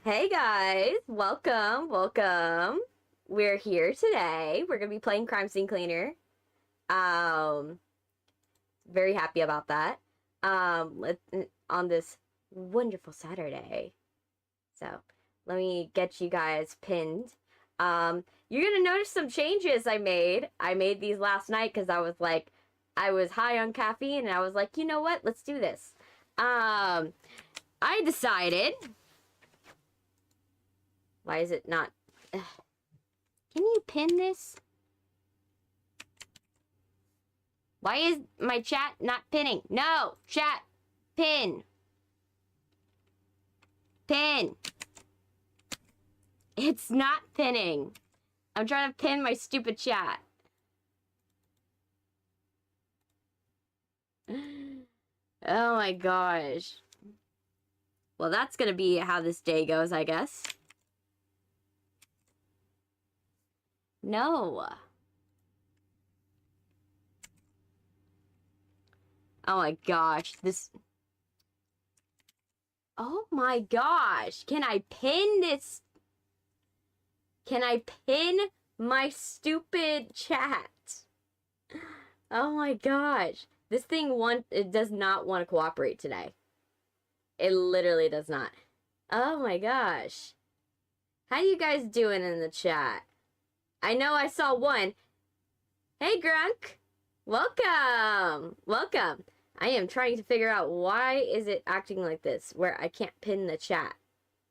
Hey guys, welcome. We're here today. We're gonna be playing Crime Scene Cleaner. Um, very happy about that. On this wonderful Saturday. So, let me get you guys pinned. You're gonna notice some changes I made. I made these last night because I was high on caffeine and I was like, you know what? Let's do this. I decided. Why is it not? Ugh. Can you pin this? Why is my chat not pinning? No! Chat! Pin! Pin! It's not pinning. I'm trying to pin my stupid chat. Oh my gosh. Well, that's gonna be how this day goes, I guess. No. Oh my gosh, this... Oh my gosh, can I pin this? Can I pin my stupid chat? Oh my gosh. This thing it does not want to cooperate today. It literally does not. Oh my gosh. How you guys doing in the chat? I know I saw one. Hey, Grunk. Welcome. Welcome. I am trying to figure out why is it acting like this, where I can't pin the chat.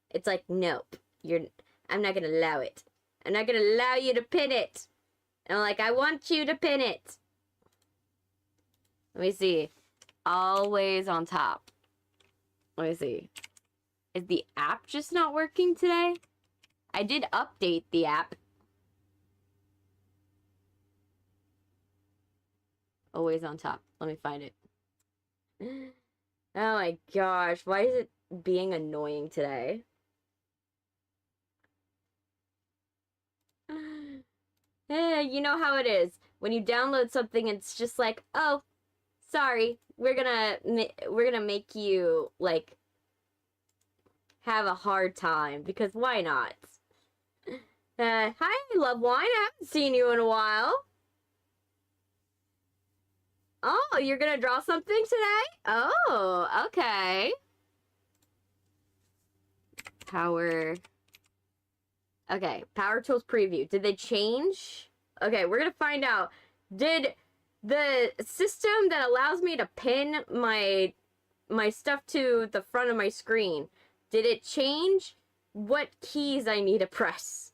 It's like, nope. I'm not going to allow it. I'm not going to allow you to pin it. And I'm like, I want you to pin it. Let me see. Always on top. Let me see. Is the app just not working today? I did update the app. Always on top. Let me find it. Oh my gosh. Why is it being annoying today? Eh, you know how it is. When you download something, it's just like, oh, sorry. We're gonna make you, like, have a hard time. Because why not? Hi, Love Wine. I haven't seen you in a while. Oh, you're gonna draw something today? Oh, okay. Power. Okay, Power Tools preview. Did they change? Okay, we're gonna find out. Did the system that allows me to pin my stuff to the front of my screen, did it change what keys I need to press?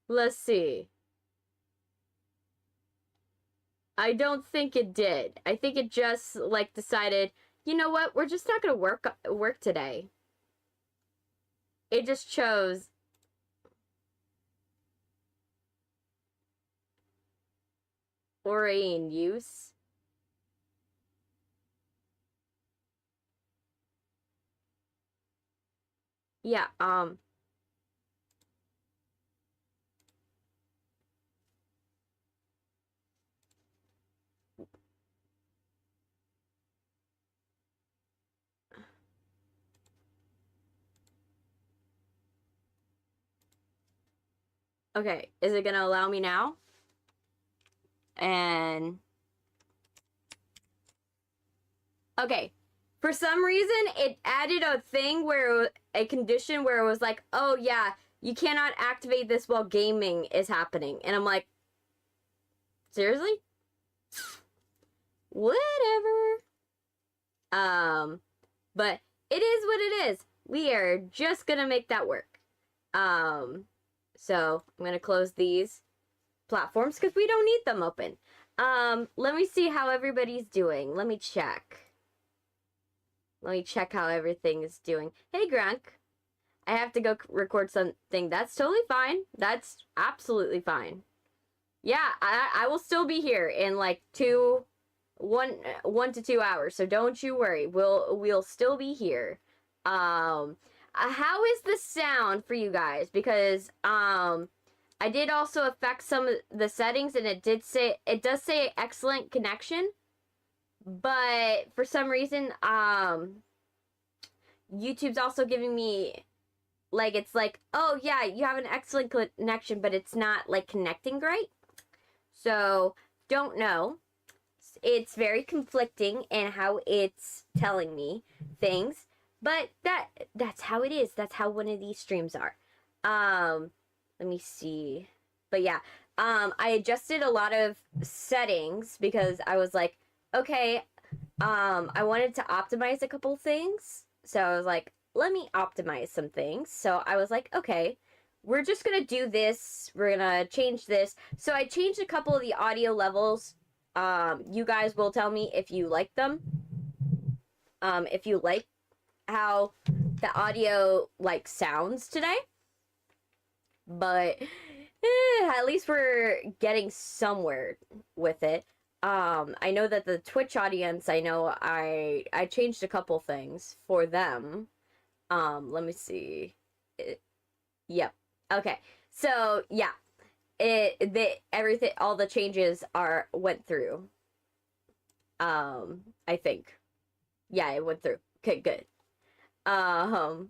Let's see. I don't think it did. I think it just, like, decided, you know what, we're just not gonna work today. It just chose. Already in use. Yeah, okay, is it gonna allow me now? And okay, for some reason it added a thing where a condition where it was like, oh yeah, you cannot activate this while gaming is happening. And I'm like, seriously? Whatever. But it is what it is. We are just gonna make that work. So I'm gonna close these platforms because we don't need them open. Let me see how everybody's doing. Let me check. Let me check how everything is doing. Hey, Grunk. I have to go record something. That's totally fine. That's absolutely fine. Yeah, I will still be here in like 1 to 2 hours. So don't you worry. We'll still be here. How is the sound for you guys? Because I did also affect some of the settings, and it does say excellent connection, But for some reason, YouTube's also giving me, like, it's like, oh yeah, you have an excellent connection, but it's not like connecting right. So don't know. It's very conflicting in how it's telling me things, but that's how it is. That's how one of these streams are. Let me see. But yeah, I adjusted a lot of settings because I was like, okay, I wanted to optimize a couple things. So I was like, let me optimize some things. So I was like, okay, we're just gonna do this. We're gonna change this. So I changed a couple of the audio levels. You guys will tell me if you like them. If you like how the audio like sounds today. But at least we're getting somewhere with it. I know that the Twitch audience, I know I changed a couple things for them. Let me see. Yep. Okay. So yeah, everything, all the changes went through. I think. Yeah, it went through. Okay, good. Cause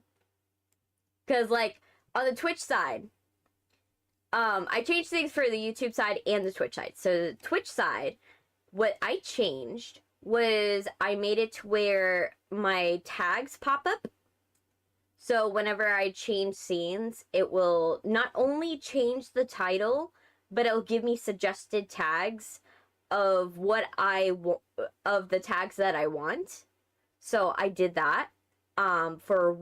like on the Twitch side, I changed things for the YouTube side and the Twitch side. So the Twitch side, what I changed was I made it to where my tags pop up. So whenever I change scenes, it will not only change the title, but it'll give me suggested tags of what of the tags that I want. So I did that for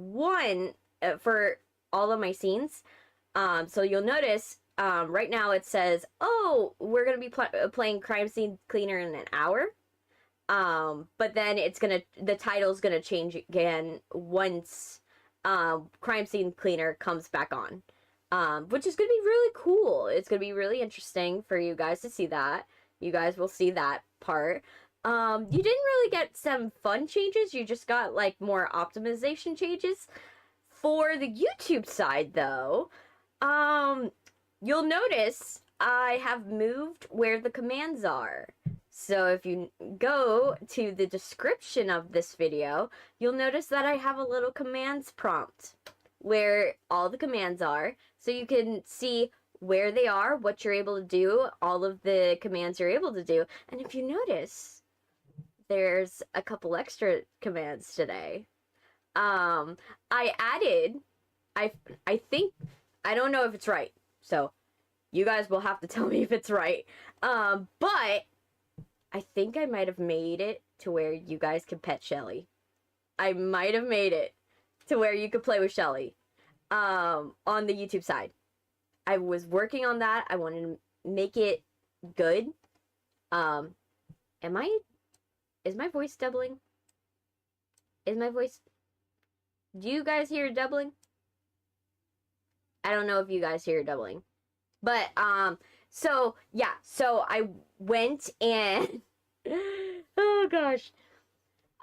all of my scenes. So you'll notice right now it says, oh, we're going to be playing Crime Scene Cleaner in an hour. But then the title's going to change again once Crime Scene Cleaner comes back on. Which is going to be really cool. It's going to be really interesting for you guys to see that. You guys will see that part. You didn't really get some fun changes. You just got like more optimization changes. For the YouTube side though, you'll notice I have moved where the commands are. So if you go to the description of this video, you'll notice that I have a little commands prompt where all the commands are. So you can see where they are, what you're able to do, all of the commands you're able to do. And if you notice, there's a couple extra commands today. I think, I don't know if it's right. So you guys will have to tell me if it's right. But I think I might have made it to where you guys can pet Shelly. I might have made it to where you could play with Shelly. On the YouTube side. I was working on that. I wanted to make it good. Is my voice doubling? Do you guys hear it doubling? I don't know if you guys hear it doubling. But, so, yeah. So, I went and... oh, gosh.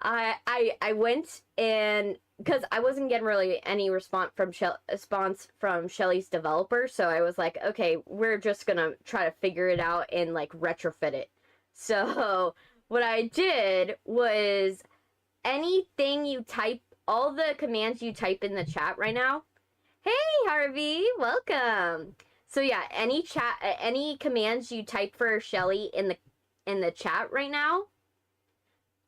I went and... because I wasn't getting really any response from Shelly's developer, so I was like, okay, we're just gonna try to figure it out and, like, retrofit it. So, what I did was anything you type, all the commands you type in the chat right now. Hey, Harvey, welcome. So yeah, any commands you type for Shelly in the chat right now,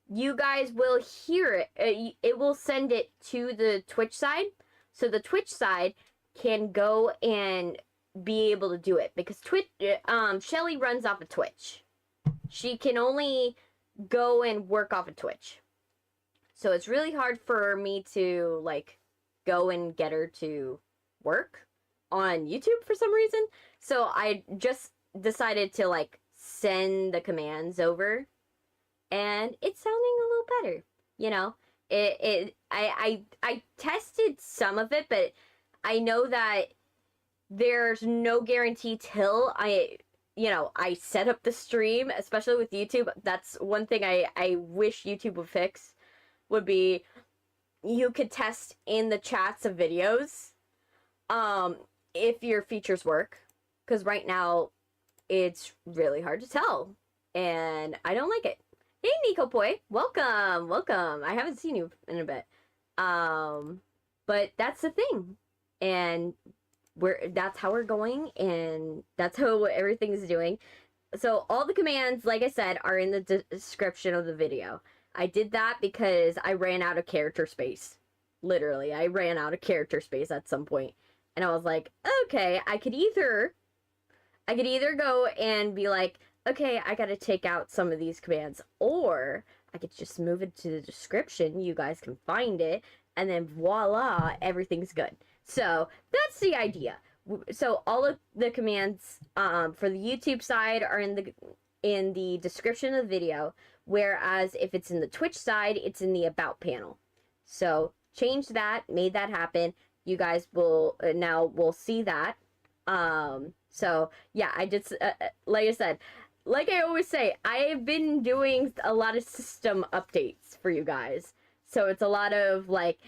you guys will hear it. It will send it to the Twitch side, so the Twitch side can go and be able to do it because Shelly runs off of Twitch. She can only go and work off of Twitch. So it's really hard for me to, like, go and get her to work on YouTube for some reason. So I just decided to, like, send the commands over. And it's sounding a little better. You know? I tested some of it, but I know that there's no guarantee till I set up the stream, especially with YouTube. That's one thing I wish YouTube would fix, would be you could test in the chats of videos if your features work. Because right now, it's really hard to tell. And I don't like it. Hey, Nico Boy. Welcome, welcome. I haven't seen you in a bit. But that's the thing. And that's how we're going, and that's how everything is doing. So all the commands, like I said, are in the description of the video. I did that because I ran out of character space. Literally, I ran out of character space at some point. And I was like, okay, I could either go and be like, okay, I gotta take out some of these commands, or I could just move it to the description. You guys can find it, and then voila, everything's good. So that's the idea. So all of the commands for the YouTube side are in the description of the video, whereas if it's in the Twitch side, it's in the About panel. So changed that, made that happen. You guys will will see that. So yeah, I just like I said, like I always say, I've been doing a lot of system updates for you guys. So it's a lot of like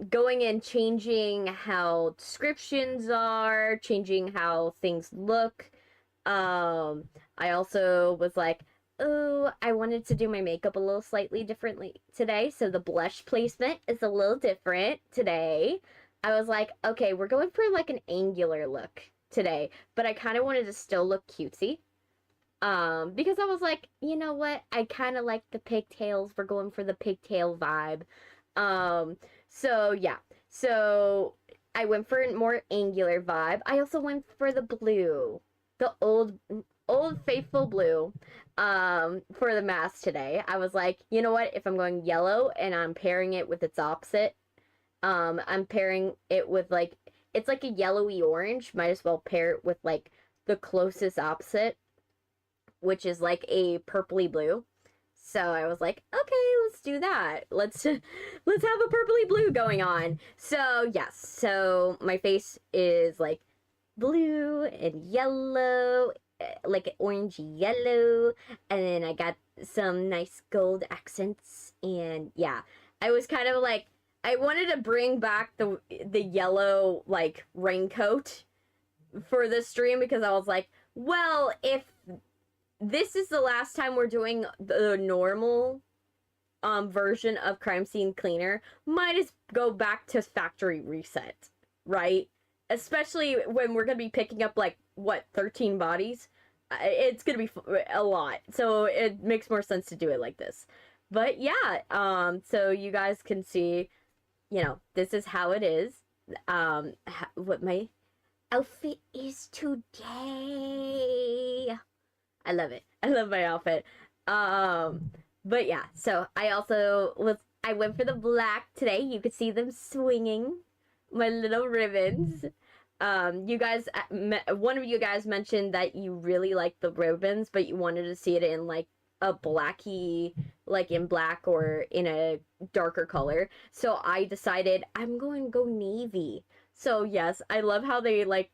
going and changing how descriptions are, changing how things look. I also was like, oh, I wanted to do my makeup a little slightly differently today. So the blush placement is a little different today. I was like, okay, we're going for like an angular look today, but I kind of wanted to still look cutesy. Because I was like, you know what? I kind of like the pigtails. We're going for the pigtail vibe. So yeah. So I went for a more angular vibe. I also went for the blue. The old faithful blue. For the mask today. I was like, you know what? If I'm going yellow and I'm pairing it with its opposite, I'm pairing it with like, it's like a yellowy orange. Might as well pair it with like the closest opposite, which is like a purpley blue. So I was like, okay, let's do that. Let's have a purpley blue going on. So yes, so my face is like blue and yellow, like orange yellow, and then I got some nice gold accents, and yeah, I was kind of like, I wanted to bring back the yellow like raincoat for this stream, because I was like, well, if this is the last time we're doing the normal version of Crime Scene Cleaner, might as go back to factory reset, right? Especially when we're gonna be picking up like what, 13 bodies. It's gonna be a lot, so it makes more sense to do it like this. But yeah, so you guys can see, you know, this is how it is. What my outfit is today. I love it. I love my outfit. But yeah, so I went for the black today. You could see them swinging my little ribbons. You guys, one of you guys mentioned that you really liked the ribbons, but you wanted to see it in like a blacky, like in black or in a darker color. So I decided I'm going to go navy. So yes, I love how they like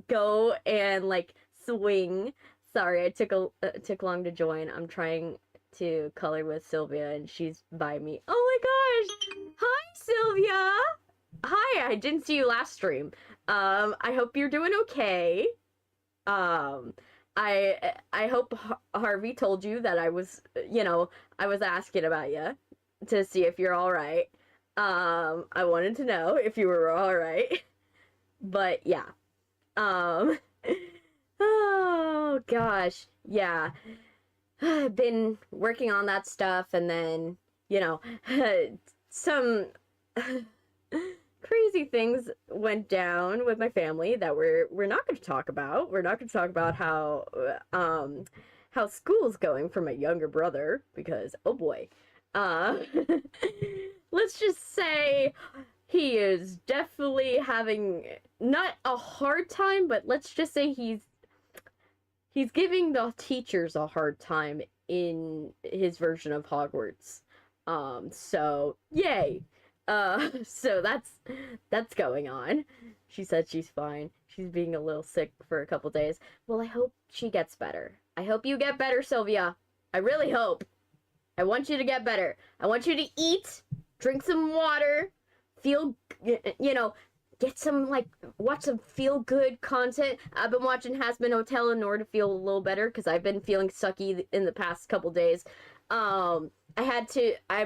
go and like swing. Sorry, I took long to join. I'm trying to color with Sylvia, and she's by me. Oh my gosh! Hi, Sylvia! Hi, I didn't see you last stream. I hope you're doing okay. I hope Harvey told you that I was, you know, I was asking about you to see if you're all right. I wanted to know if you were all right. But yeah. Oh gosh, yeah. I've been working on that stuff, and then, you know, some crazy things went down with my family that we're not going to talk about. We're not going to talk about how school's going for my younger brother, because oh boy. Let's just say he is definitely having not a hard time, but let's just say he's giving the teachers a hard time in his version of Hogwarts. So yay. So that's going on. She said she's fine. She's being a little sick for a couple days. Well, I hope she gets better. I hope you get better, Sylvia. I really hope. I want you to get better. I want you to eat, drink some water, feel, you know, get some, like, watch some feel-good content. I've been watching Has Been Hotel in order to feel a little better, because I've been feeling sucky in the past couple days. I've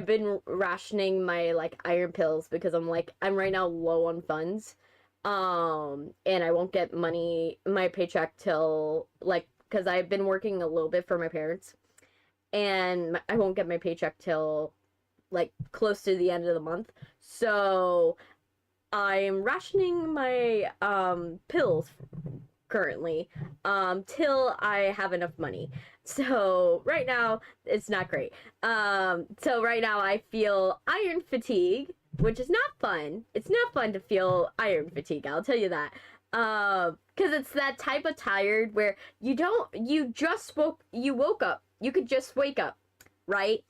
been rationing my, like, iron pills, because I'm right now low on funds. And I won't get my paycheck till, like, because I've been working a little bit for my parents, and I won't get my paycheck till, like, close to the end of the month. So I'm rationing my pills currently till I have enough money. So right now it's not great. So right now I feel iron fatigue, which is not fun. It's not fun to feel iron fatigue, I'll tell you that. Because it's that type of tired where you woke up. You could just wake up, right?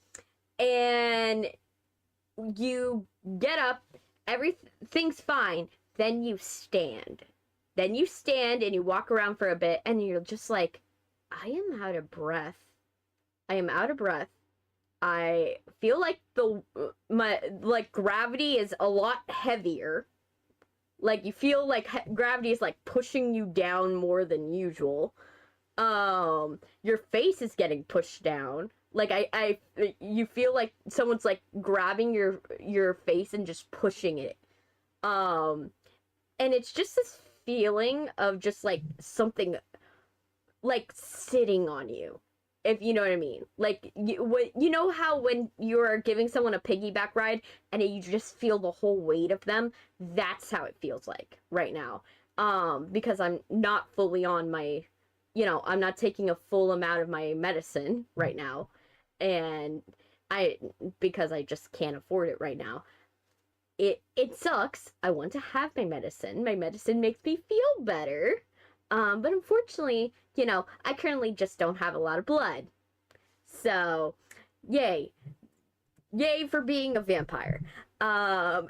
And you get up, everything's fine, then you stand. Then you stand and you walk around for a bit, and you're just like, I am out of breath. I am out of breath. I feel like my gravity is a lot heavier. Like, you feel like gravity is, like, pushing you down more than usual. Your face is getting pushed down. Like, you feel like someone's, like, grabbing your face and just pushing it. And it's just this feeling of just, like, something, like, sitting on you, if you know what I mean. Like, you know how when you're giving someone a piggyback ride and you just feel the whole weight of them? That's how it feels like right now. Because I'm not fully on my, I'm not taking a full amount of my medicine right now. And because I just can't afford it right now. It sucks. I want to have my medicine. My medicine makes me feel better. But unfortunately, I currently just don't have a lot of blood. So, yay. Yay for being a vampire. So,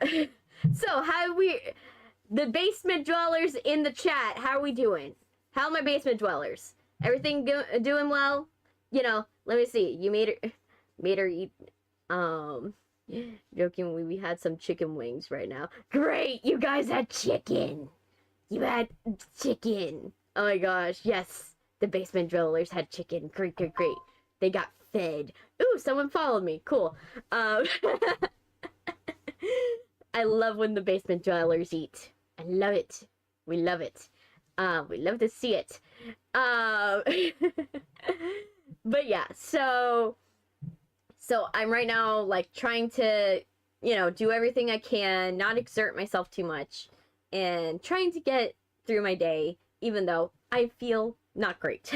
the basement dwellers in the chat, how are we doing? How are my basement dwellers? Everything doing well? Let me see. You made her eat, joking, we had some chicken wings right now. Great, you guys had chicken. You had chicken. Oh my gosh, yes. The basement dwellers had chicken. Great, great, great. They got fed. Ooh, someone followed me. Cool. I love when the basement dwellers eat. I love it. We love it. We love to see it. But yeah, so I'm right now, like, trying to, do everything I can, not exert myself too much, and trying to get through my day, even though I feel not great.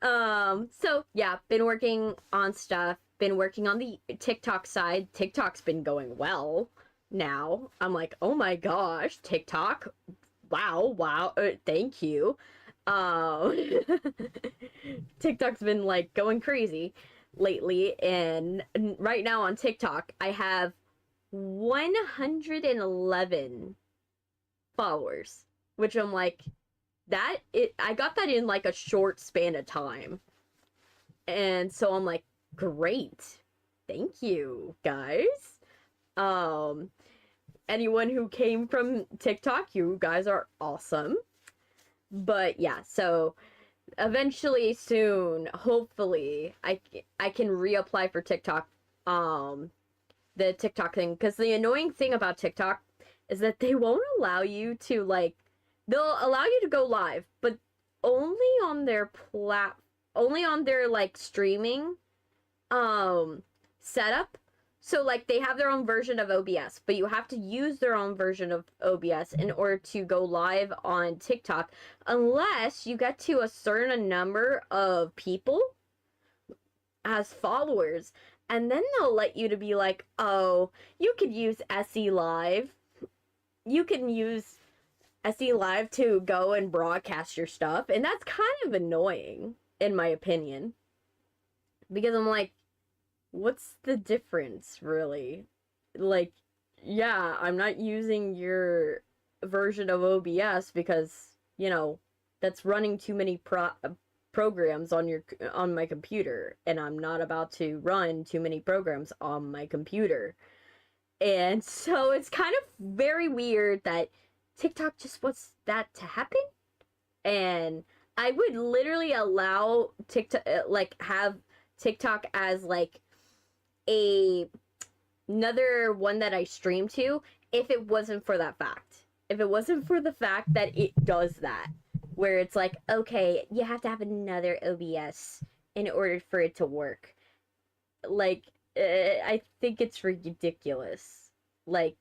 So yeah, been working on stuff, been working on the TikTok side. TikTok's been going well now. I'm like, oh my gosh, TikTok, wow, thank you. TikTok's been, like, going crazy lately, and right now on TikTok I have 111 followers, which I'm like, I got that in, like, a short span of time, and so I'm like, great, thank you guys. Anyone who came from TikTok, you guys are awesome. But yeah, so eventually, soon, hopefully, I can reapply for TikTok, the TikTok thing, because the annoying thing about TikTok is that they won't allow you to, like, they'll allow you to go live, but only on their like, streaming, setup. So, like, they have their own version of OBS, but you have to use their own version of OBS in order to go live on TikTok, unless you get to a certain number of people as followers, and then they'll let you to be like, oh, you could use SE Live. You can use SE Live to go and broadcast your stuff, and that's kind of annoying, in my opinion. Because I'm like, what's the difference, really? Like, yeah, I'm not using your version of OBS because, that's running too many programs on my computer, and I'm not about to run too many programs on my computer. And so it's kind of very weird that TikTok just wants that to happen. And I would literally allow TikTok, like, have TikTok as, like, another one that I stream to if it wasn't for that fact. If it wasn't for the fact that it does that. Where it's like, okay, you have to have another OBS in order for it to work. Like, I think it's ridiculous. Like,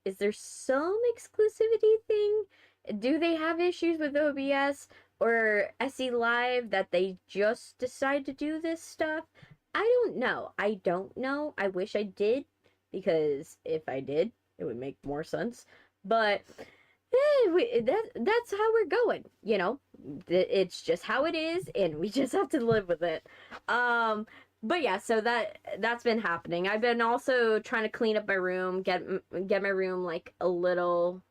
is there some exclusivity thing? Do they have issues with OBS or SE Live that they just decide to do this stuff? I don't know. I don't know. I wish I did, because if I did, it would make more sense. But that's how we're going, you know? It's just how it is, and we just have to live with it. But yeah, so that's been happening. I've been also trying to clean up my room, get my room, like, a little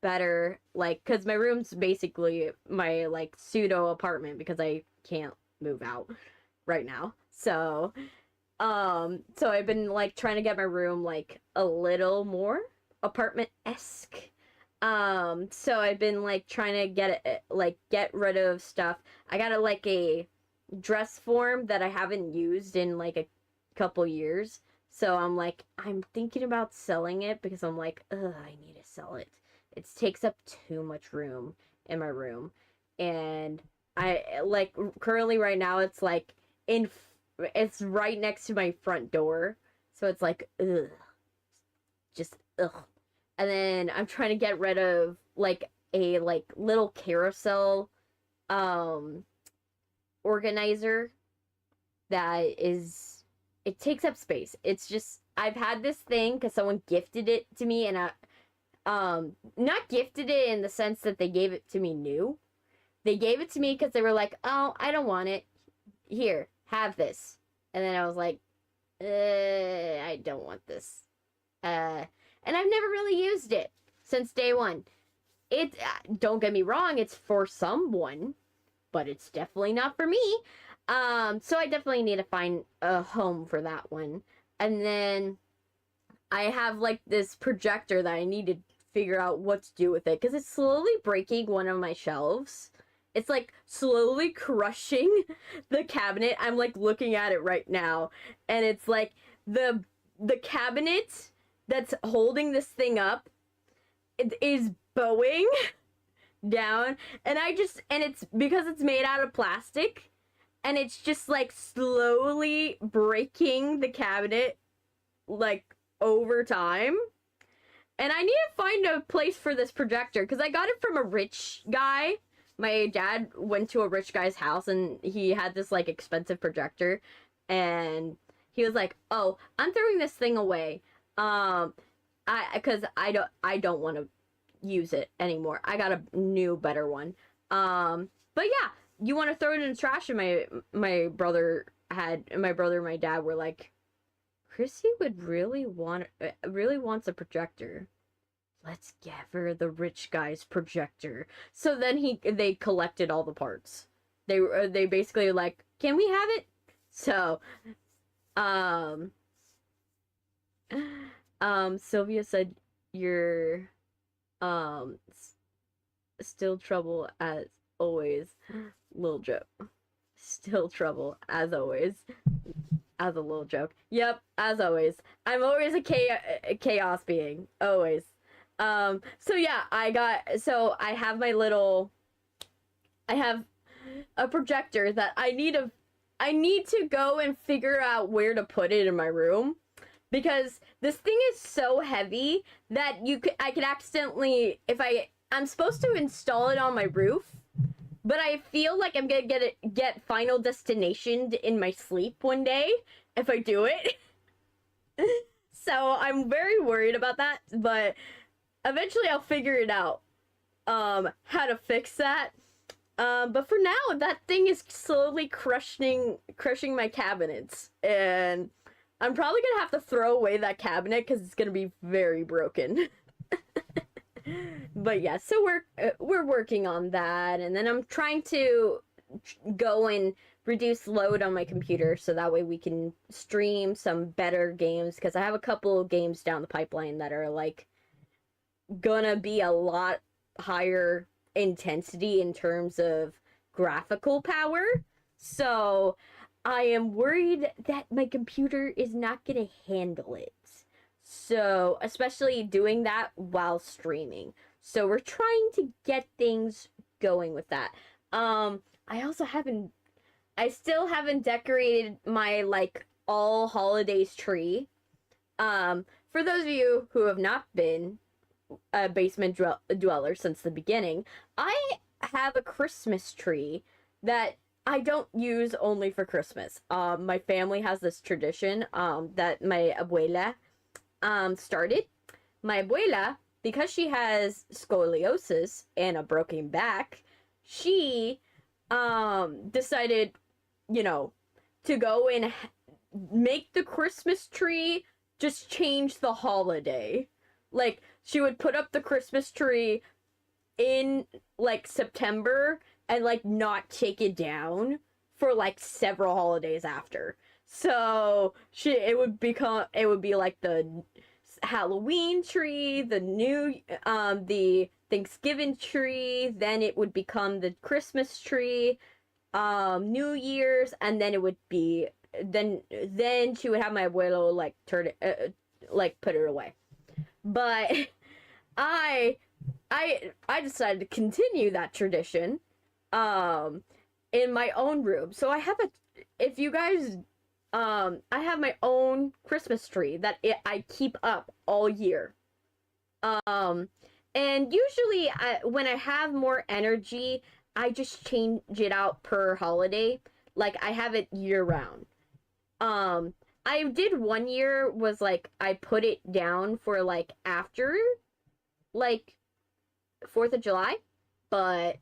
better, like, because my room's basically my, like, pseudo apartment because I can't move out right now. So I've been, like, trying to get my room, like, a little more apartment-esque. So I've been, like, trying to get rid of stuff. I got like a dress form that I haven't used in, like, a couple years. So I'm thinking about selling it because I'm like, ugh, I need to sell it. It takes up too much room in my room. And I, like, currently right now it's, like, it's right next to my front door. So it's like, ugh. Just, ugh. And then I'm trying to get rid of, like, a, like, little carousel organizer that is, it takes up space. It's just, I've had this thing because someone gifted it to me, and not gifted it in the sense that they gave it to me new. They gave it to me because they were like, oh, I don't want it. Here, have this. And then I was like, I don't want this. And I've never really used it since day one. It, don't get me wrong, it's for someone, but it's definitely not for me. So I definitely need to find a home for that one. And then I have, like, this projector that I need to figure out what to do with it, because it's slowly breaking one of my shelves. It's, like, slowly crushing the cabinet. I'm, like, looking at it right now, and it's, like, the cabinet that's holding this thing up, it is bowing down, and it's because it's made out of plastic, and it's just, like, slowly breaking the cabinet, like, over time. And I need to find a place for this projector, because I got it from a rich guy. My dad went to a rich guy's house, and he had this, like, expensive projector, and he was like, oh, I'm throwing this thing away. Because I don't want to use it anymore. I got a new, better one. But yeah, you want to throw it in the trash? And my brother and my dad were like, Chrissy really wants a projector. Let's give her the rich guy's projector. So then they collected all the parts. They basically were like, can we have it? So, Sylvia said you're, still trouble as always. Little joke. Still trouble as always. As a little joke. Yep, as always. I'm always a chaos being. Always. So yeah, I have a projector that I need to go and figure out where to put it in my room, because this thing is so heavy that I could accidentally, I'm supposed to install it on my roof, but I feel like I'm gonna get Final Destination in my sleep one day if I do it. So I'm very worried about that, but eventually I'll figure it out, how to fix that. But for now, that thing is slowly crushing my cabinets, and I'm probably gonna have to throw away that cabinet because it's gonna be very broken. But yeah, so we're working on that, and then I'm trying to go and reduce load on my computer so that way we can stream some better games, because I have a couple of games down the pipeline that are like gonna be a lot higher intensity in terms of graphical power. So I am worried that my computer is not gonna handle it. So, especially doing that while streaming. So we're trying to get things going with that. I still haven't decorated my like all holidays tree. For those of you who have not been a basement dweller since the beginning, I have a Christmas tree that I don't use only for Christmas. My family has this tradition that my abuela started. My abuela, because she has scoliosis and a broken back, she decided, to go and make the Christmas tree just change the holiday. Like, she would put up the Christmas tree in, like, September and, like, not take it down for, like, several holidays after. So, it would be, like, the Halloween tree, the Thanksgiving tree, then it would become the Christmas tree, New Year's, and then it would be, then she would have my abuelo, like, turn it, like, put it away. But I decided to continue that tradition in my own room. So I have I have my own Christmas tree that I keep up all year. And usually when I have more energy, I just change it out per holiday. Like, I have it year round. I did one year was like I put it down for like after like 4th of July, but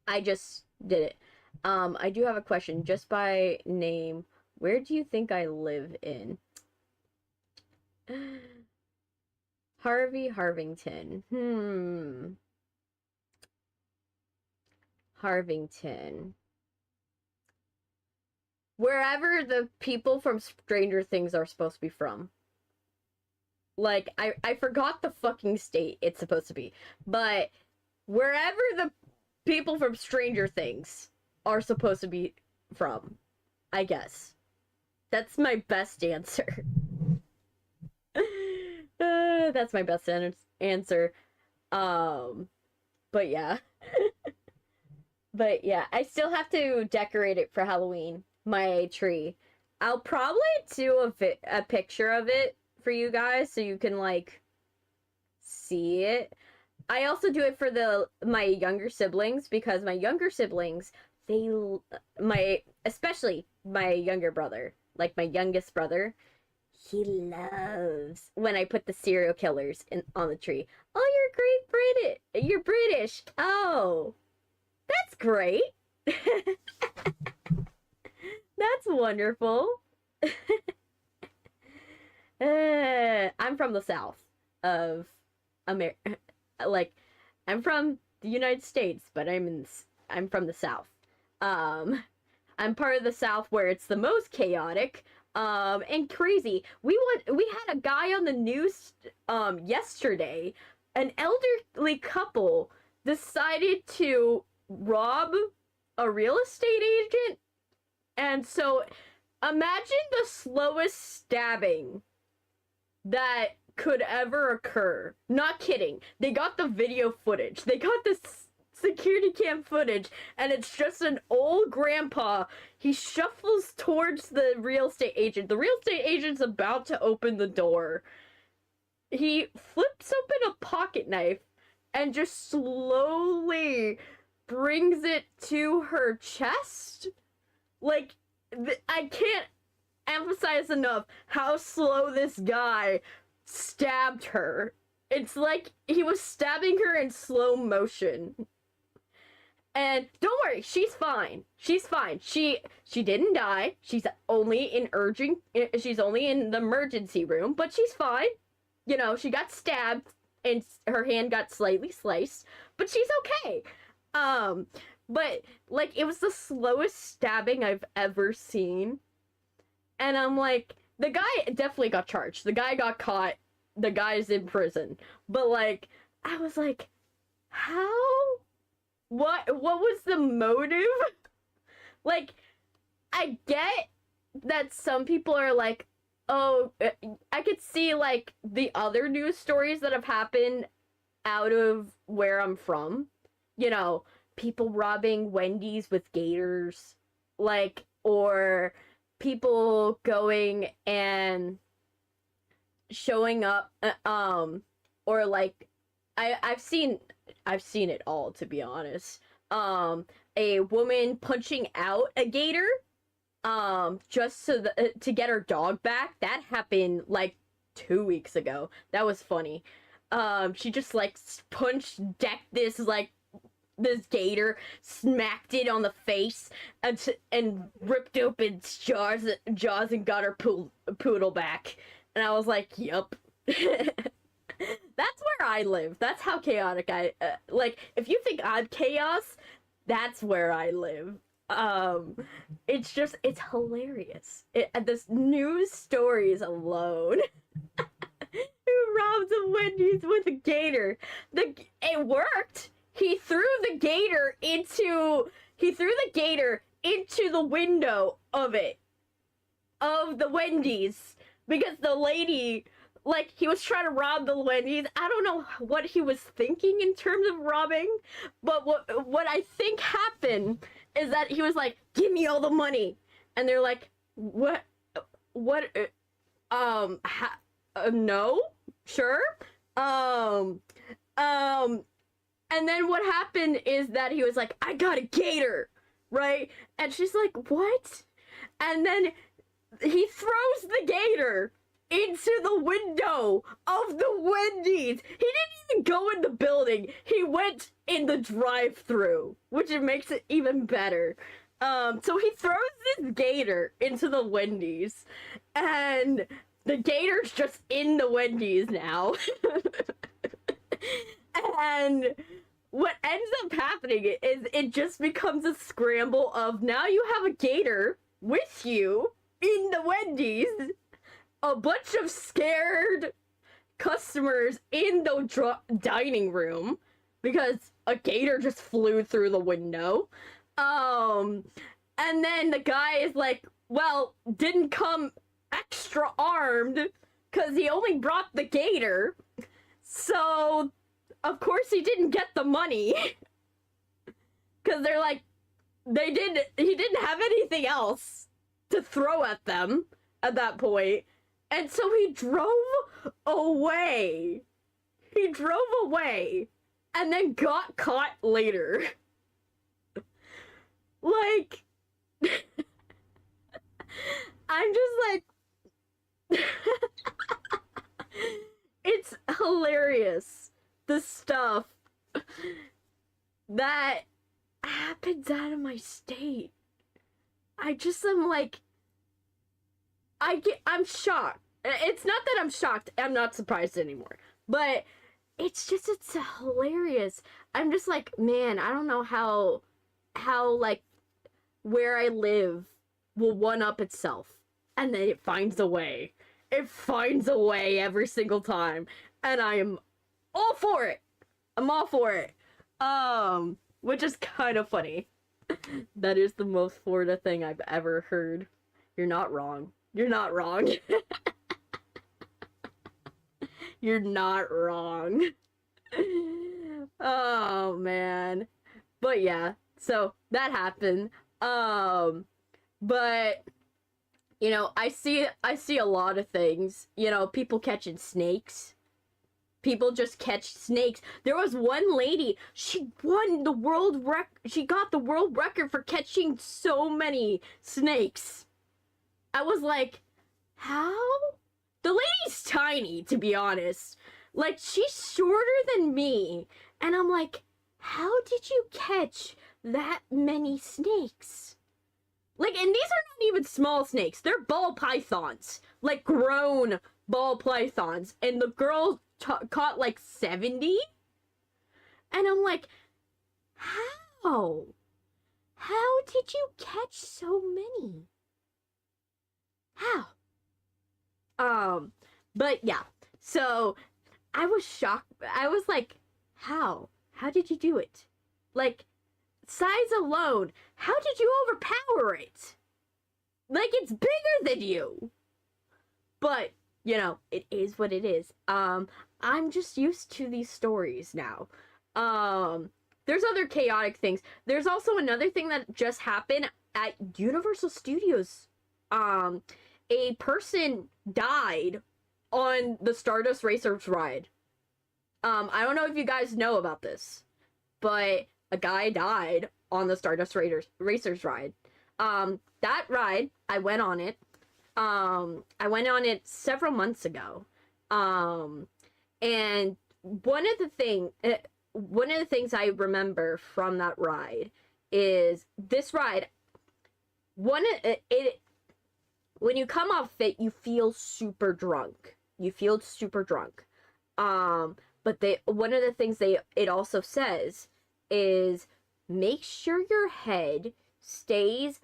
I just did it. I do have a question just by name. Where do you think I live in? Harvey Harvington. Harvington. Wherever the people from Stranger Things are supposed to be from. Like, I forgot the fucking state it's supposed to be. But wherever the people from Stranger Things are supposed to be from, I guess. That's my best answer. That's my best answer. But yeah. But yeah, I still have to decorate it for Halloween. My tree. I'll probably do a picture of it for you guys so you can like see it. I also do it for my younger siblings because my younger siblings, especially my younger brother, like my youngest brother, he loves when I put the serial killers on the tree. Oh, you're British. Oh, that's great. That's wonderful. I'm from the South of America. Like, I'm from the United States, but I'm from the South. I'm part of the South where it's the most chaotic, and crazy. We had a guy on the news, yesterday. An elderly couple decided to rob a real estate agent. And so, imagine the slowest stabbing that could ever occur. Not kidding. They got the video footage. They got the security cam footage, and it's just an old grandpa. He shuffles towards the real estate agent. The real estate agent's about to open the door. He flips open a pocket knife and just slowly brings it to her chest. Like, I can't emphasize enough how slow this guy stabbed her. It's like he was stabbing her in slow motion. And don't worry, she's fine. She's fine. She didn't die. She's only in the emergency room, but she's fine. She got stabbed and her hand got slightly sliced, but she's okay. But, like, it was the slowest stabbing I've ever seen. And I'm like, the guy definitely got charged. The guy got caught the guy's in prison. But, like, I was like, how? What was the motive? Like, I get that some people are like, oh, I could see, like, the other news stories that have happened out of where I'm from. You know, people robbing Wendy's with gators, like, or people going and showing up, or, like, I've seen it all, to be honest. A woman punching out a gator, just to get her dog back. That happened, like, 2 weeks ago. That was funny. She just, like, decked this gator, smacked it on the face, and ripped open its jaws and got her poodle back. And I was like, yup. That's where I live. That's how chaotic like, if you think I'm chaos, that's where I live. It's hilarious. This news stories alone. Who robs a Wendy's with a gator? It worked. He threw the gator into the window of the Wendy's, because the lady, like, he was trying to rob the Wendy's. I don't know what he was thinking in terms of robbing, but what I think happened is that he was like, "Give me all the money," and they're like, "What? No, sure." And then what happened is that he was like, "I got a gator," right? And she's like, "What?" And then he throws the gator into the window of the Wendy's. He didn't even go in the building. He went in the drive-thru, which makes it even better. So he throws this gator into the Wendy's, and the gator's just in the Wendy's now. And what ends up happening is it just becomes a scramble of, now you have a gator with you in the Wendy's, a bunch of scared customers in the dining room because a gator just flew through the window. And then the guy is like, well, didn't come extra armed because he only brought the gator. So, of course, he didn't get the money. Because they're like, he didn't have anything else to throw at them at that point. And so he drove away. He drove away and then got caught later. Like, I'm just like, it's hilarious, the stuff that happens out of my state. I just am like, I'm shocked. It's not that I'm shocked, I'm not surprised anymore, but it's hilarious. I'm just like, man, I don't know how like, where I live will one-up itself, and then it finds a way. It finds a way every single time, and I am all for it. I'm all for it. Which is kind of funny. That is the most Florida thing I've ever heard. You're not wrong. You're not wrong. You're not wrong. Oh, man. But yeah, so that happened. But, you know, I see a lot of things. You know, people catching snakes. People just catch snakes. There was one lady, she won the world she got the world record for catching so many snakes. I was like, how? The lady's tiny, to be honest. Like, she's shorter than me. And I'm like, how did you catch that many snakes? Like, and these are not even small snakes. They're ball pythons. Like, grown ball pythons. And the girl caught like 70? And I'm like, how? How did you catch so many? How? But yeah. So I was shocked. I was like, how? How did you do it? Like, size alone, how did you overpower it? Like, it's bigger than you. But, you know, it is what it is. I'm just used to these stories now. There's other chaotic things. There's also another thing that just happened at Universal Studios. A person died on the Stardust Racers ride. I don't know if you guys know about this, but a guy died on the Stardust Racers ride. That ride, I went on it. I went on it several months ago. And one of the things I remember from that ride is this ride. When you come off it, you feel super drunk. But one of the things it also says is make sure your head stays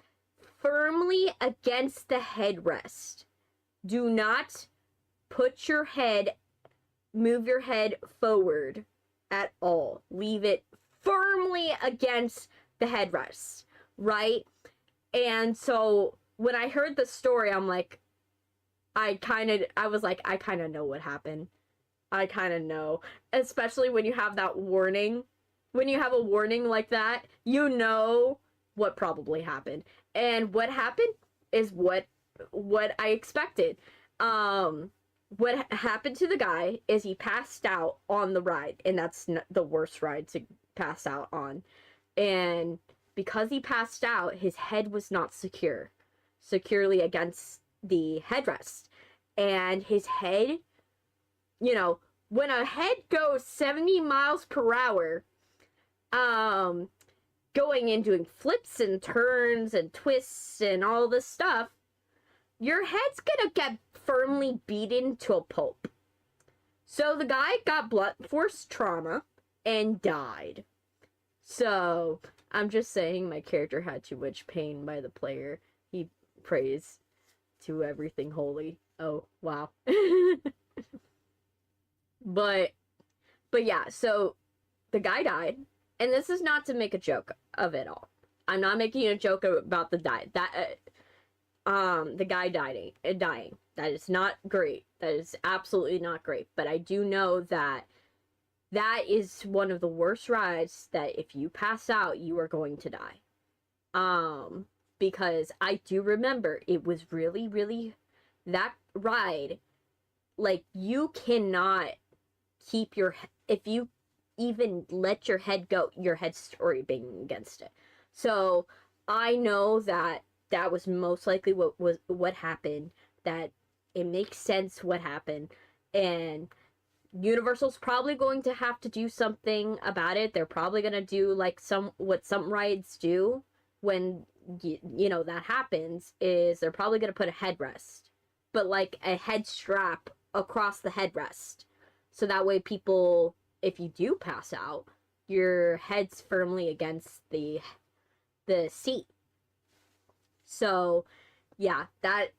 firmly against the headrest. Do not move your head forward at all. Leave it firmly against the headrest, right? And so when I heard the story, I'm like, I kind of know what happened. I kind of know. Especially when you have that warning. When you have a warning like that, you know what probably happened. And what happened is what I expected. What happened to the guy is he passed out on the ride, and that's the worst ride to pass out on. And because he passed out, his head was not securely against the headrest. And his head, you know, when a head goes 70 miles per hour, going and doing flips and turns and twists and all this stuff, your head's gonna get firmly beaten to a pulp. So the guy got blunt force trauma and died. So I'm just saying my character had too much pain by the player. He prays to everything holy. Oh, wow. But yeah, so the guy died, and this is not to make a joke of it all. I'm not making a joke about the guy dying. That is not great. That is absolutely not great. But I do know that is one of the worst rides that if you pass out, you are going to die. Because I do remember it was really, really, that ride, like, you cannot keep if you even let your head go, your head's already banging against it. So I know that was most likely what happened, that it makes sense what happened, and Universal's probably going to have to do something about it. They're probably going to do like what some rides do when you know that happens, is they're probably going to put a headrest, but like a head strap across the headrest, so that way people, if you do pass out, your head's firmly against the seat. So yeah, that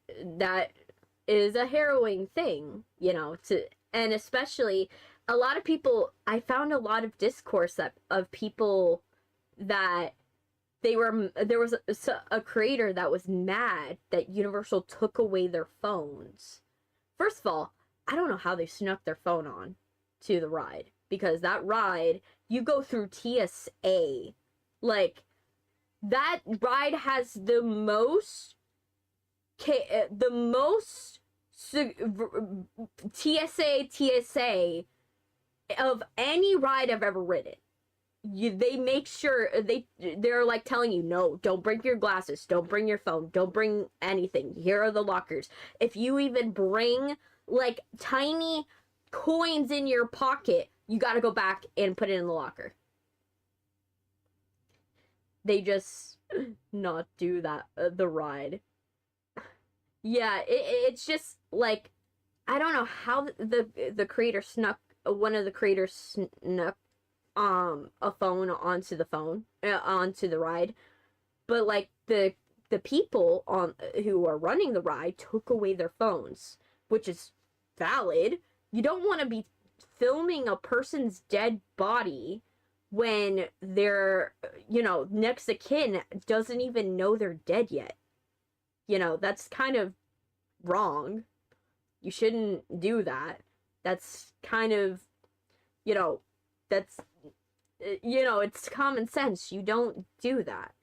is a harrowing thing, you know, and especially a lot of people, I found a lot of discourse of people that there was a creator that was mad that Universal took away their phones. First of all, I don't know how they snuck their phone on to the ride, because that ride, you go through TSA. Like, that ride has the most TSA of any ride I've ever ridden. They make sure they're like telling you, no, don't bring your glasses, don't bring your phone, don't bring anything. Here are the lockers. If you even bring like tiny coins in your pocket, you got to go back and put it in the locker. They just not do that the ride. Yeah, it's just like, I don't know how the creator snuck, one of the creators snuck a phone onto the ride, but like the people who are running the ride took away their phones, which is valid. you don't want to be filming a person's dead body when their, you know, next of kin doesn't even know they're dead yet. You know, that's kind of wrong. You shouldn't do that. That's kind of, you know, that's, you know, it's common sense. You don't do that.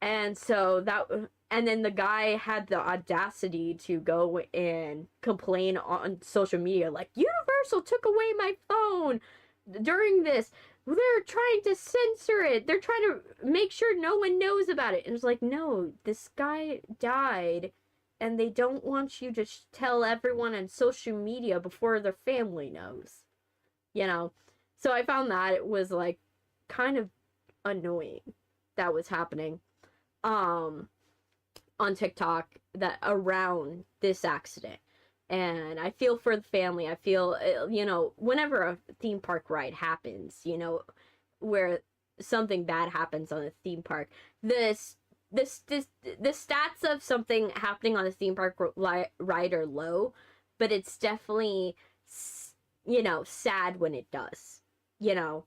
And so that, and then the guy had the audacity to go and complain on social media, like, Universal took away my phone during this. They're trying to censor it. They're trying to make sure no one knows about it. And it's like, no, this guy died, and they don't want you to tell everyone on social media before their family knows. You know? So I found that it was, like, kind of annoying that was happening on TikTok that around this accident. And I feel for the family. I feel, you know, whenever a theme park ride happens, you know, where something bad happens on a theme park, the stats of something happening on a theme park ride are low, but it's definitely, you know, sad when it does. You know,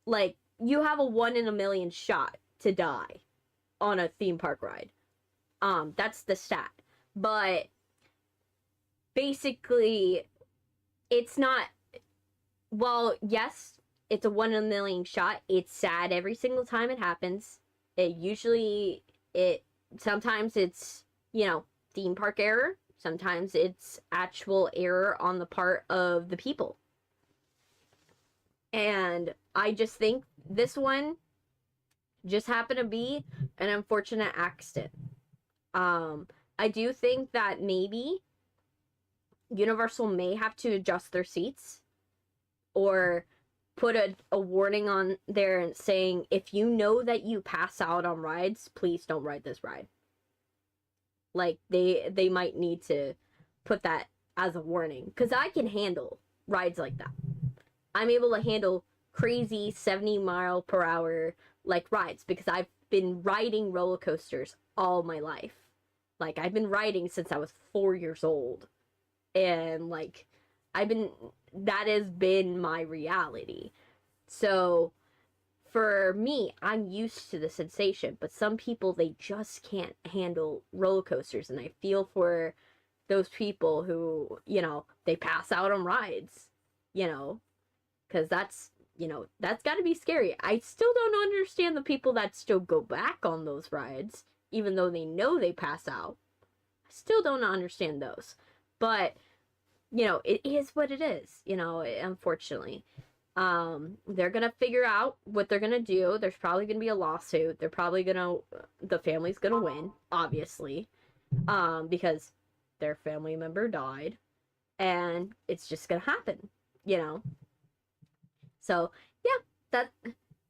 like, you have a 1 in a million shot to die on a theme park ride. That's the stat. But basically, it's not, well, yes, it's a 1 in a million shot. It's sad every single time it happens. Sometimes it's, you know, theme park error. Sometimes it's actual error on the part of the people. And I just think this one just happened to be an unfortunate accident. I do think that maybe Universal may have to adjust their seats or put a warning on there and saying, if you know that you pass out on rides, please don't ride this ride. Like, they might need to put that as a warning, because I can handle rides like that. I'm able to handle crazy 70-mile-per-hour like rides because I've been riding roller coasters all my life. Like, I've been riding since I was 4 years old. And, like, that has been my reality. So, for me, I'm used to the sensation. But some people, they just can't handle roller coasters. And I feel for those people who, you know, they pass out on rides. You know, because that's, you know, that's got to be scary. I still don't understand the people that still go back on those rides, even though they know they pass out. I still don't understand those. But, you know, it is what it is, you know, unfortunately. They're going to figure out what they're going to do. There's probably going to be a lawsuit. They're probably going to, the family's going to win, obviously, because their family member died. And it's just going to happen, you know. So, yeah,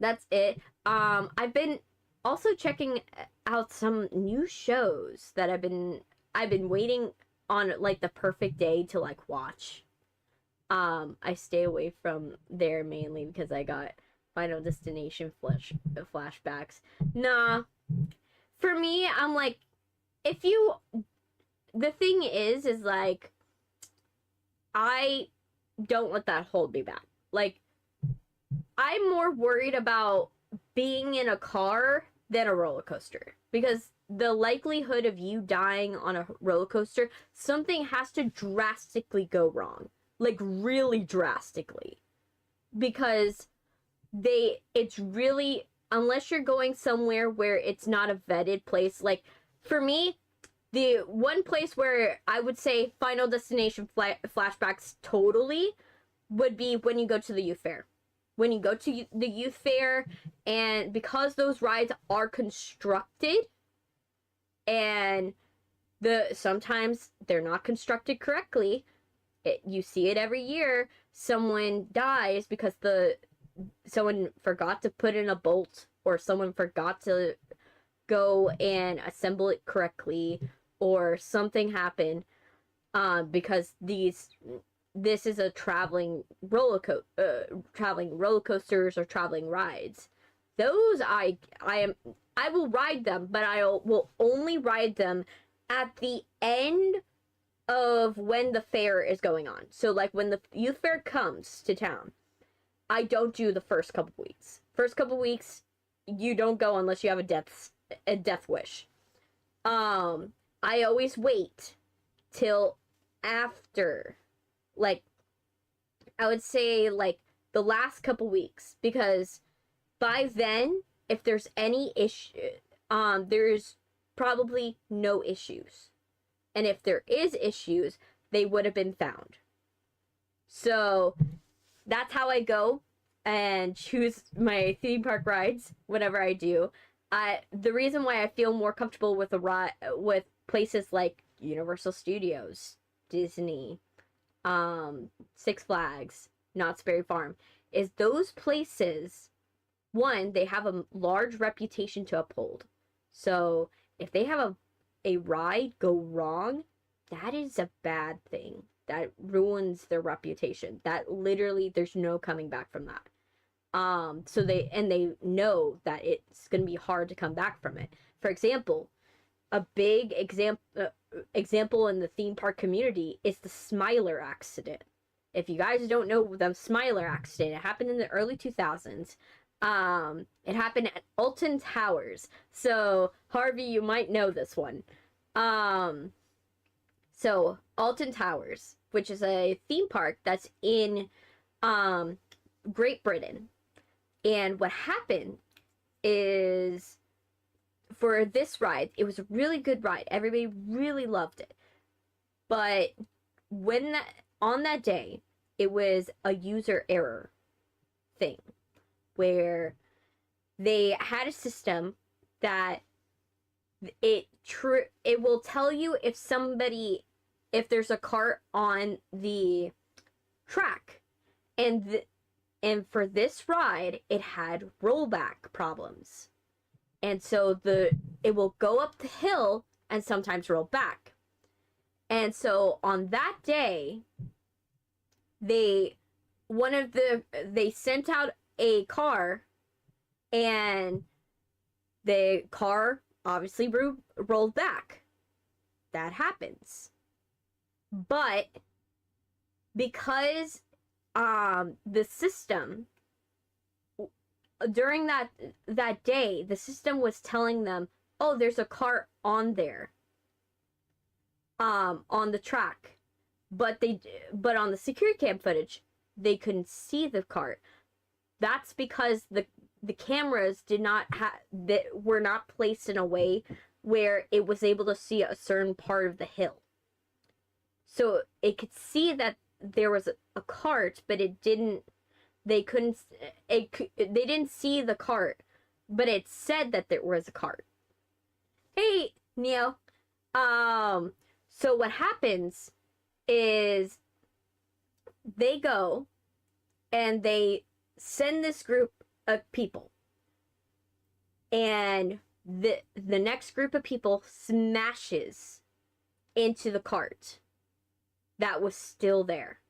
that's it. I've been also checking out some new shows that I've been waiting on, like, the perfect day to, like, watch. I stay away from there mainly because I got Final Destination flashbacks. Nah, for me, I'm like, the thing is like, I don't let that hold me back. Like, I'm more worried about being in a car than a roller coaster. Because the likelihood of you dying on a roller coaster, something has to drastically go wrong. Like, really drastically. Because it's really, unless you're going somewhere where it's not a vetted place. Like, for me, the one place where I would say Final Destination flashbacks totally would be when you go to the youth fair. When you go to the youth fair, and because those rides are constructed, and sometimes they're not constructed correctly, you see it every year, someone dies because someone forgot to put in a bolt, or someone forgot to go and assemble it correctly, or something happened, because this is a traveling roller coasters or traveling rides. Those I will ride them, but I will only ride them at the end of when the fair is going on. So like when the youth fair comes to town, I don't do the first couple weeks. First couple weeks, you don't go unless you have a death wish. I always wait till after, like, I would say like the last couple weeks, because by then, if there's any issue, there's probably no issues. And if there is issues, they would have been found. So that's how I go and choose my theme park rides whenever I do. The reason why I feel more comfortable with with places like Universal Studios, Disney, Six Flags, Knott's Berry Farm, is those places, one, they have a large reputation to uphold. So if they have a ride go wrong, that is a bad thing. That ruins their reputation. That literally, there's no coming back from that. So they know that it's going to be hard to come back from it. For example, a big example in the theme park community is the Smiler accident. If you guys don't know the Smiler accident, it happened in the early 2000s. It happened at Alton Towers. So, Harvey, you might know this one. So Alton Towers, which is a theme park that's in, Great Britain. And what happened is, for this ride, it was a really good ride. Everybody really loved it. But on that day, it was a user error thing, where they had a system that it will tell you if there's a cart on the track, and for this ride it had rollback problems, and so it will go up the hill and sometimes roll back. And so on that day, they sent out a car, and the car obviously rolled back. That happens. But because the system, during that day, the system was telling them, oh, there's a cart on there, on the track, but on the security cam footage, they couldn't see the cart. That's because the cameras were not placed in a way where it was able to see a certain part of the hill. So it could see that there was a cart, but they didn't see the cart, but it said that there was a cart. Hey, Neo. So what happens is they go and they send this group of people, and the next group of people smashes into the cart that was still there,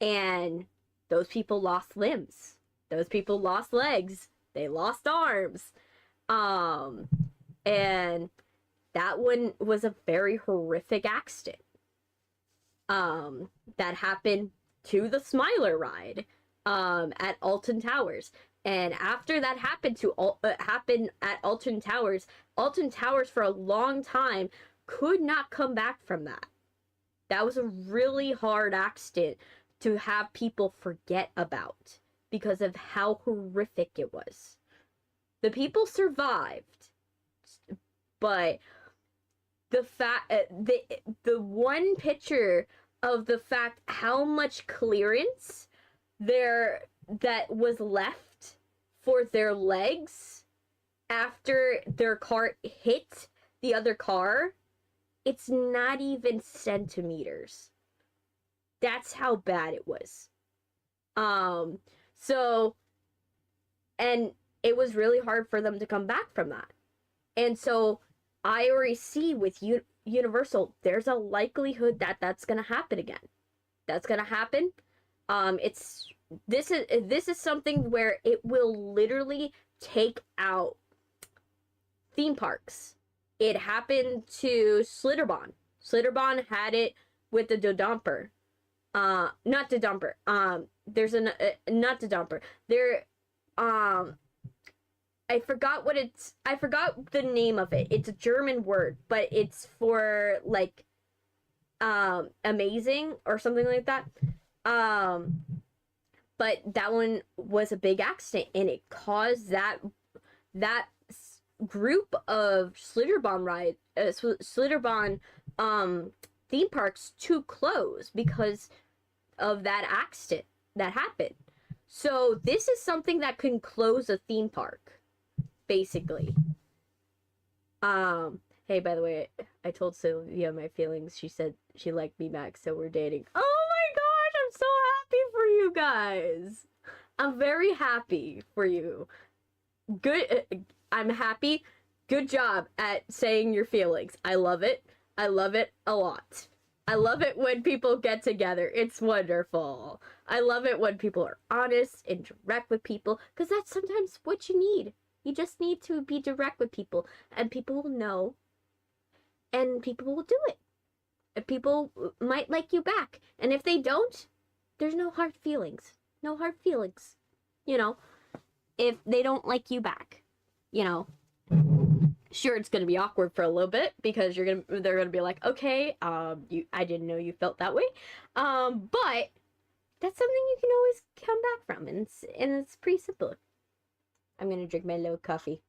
and those people lost limbs, those people lost legs, they lost arms, and that one was a very horrific accident that happened to the Smiler ride at Alton Towers. And after that happened at Alton Towers for a long time could not come back from that. That was a really hard accident to have people forget about because of how horrific it was. The people survived, but the one picture of the fact how much clearance that was left for their legs after their cart hit the other car, it's not even centimeters. That's how bad it was. So, and it was really hard for them to come back from that. And so I already see with Universal, there's a likelihood that that's going to happen again. That's going to happen. This is something where it will literally take out theme parks. It happened to Slitterbond. Slitterbond had it with the Dodumper. Not Dodumper. There's not Dodumper. There, I forgot the name of it. It's a German word, but it's for, like, amazing or something like that. But that one was a big accident, and it caused that group of Slitterbond theme parks to close because of that accident that happened. So this is something that can close a theme park, basically. Hey, by the way, I told Sylvia my feelings. She said she liked me back, so we're dating. Oh my gosh, I'm so happy for you guys. I'm very happy for you. Good, I'm happy. Good job at saying your feelings. I love it. I love it a lot. I love it when people get together. It's wonderful. I love it when people are honest and direct with people, because that's sometimes what you need. You just need to be direct with people, and people will know, and people will do it. And people might like you back. And if they don't, there's no hard feelings. No hard feelings. You know, if they don't like you back, you know. Sure, it's gonna be awkward for a little bit because they're gonna be like, okay, I didn't know you felt that way, but that's something you can always come back from, and it's pretty simple. I'm gonna drink my low coffee.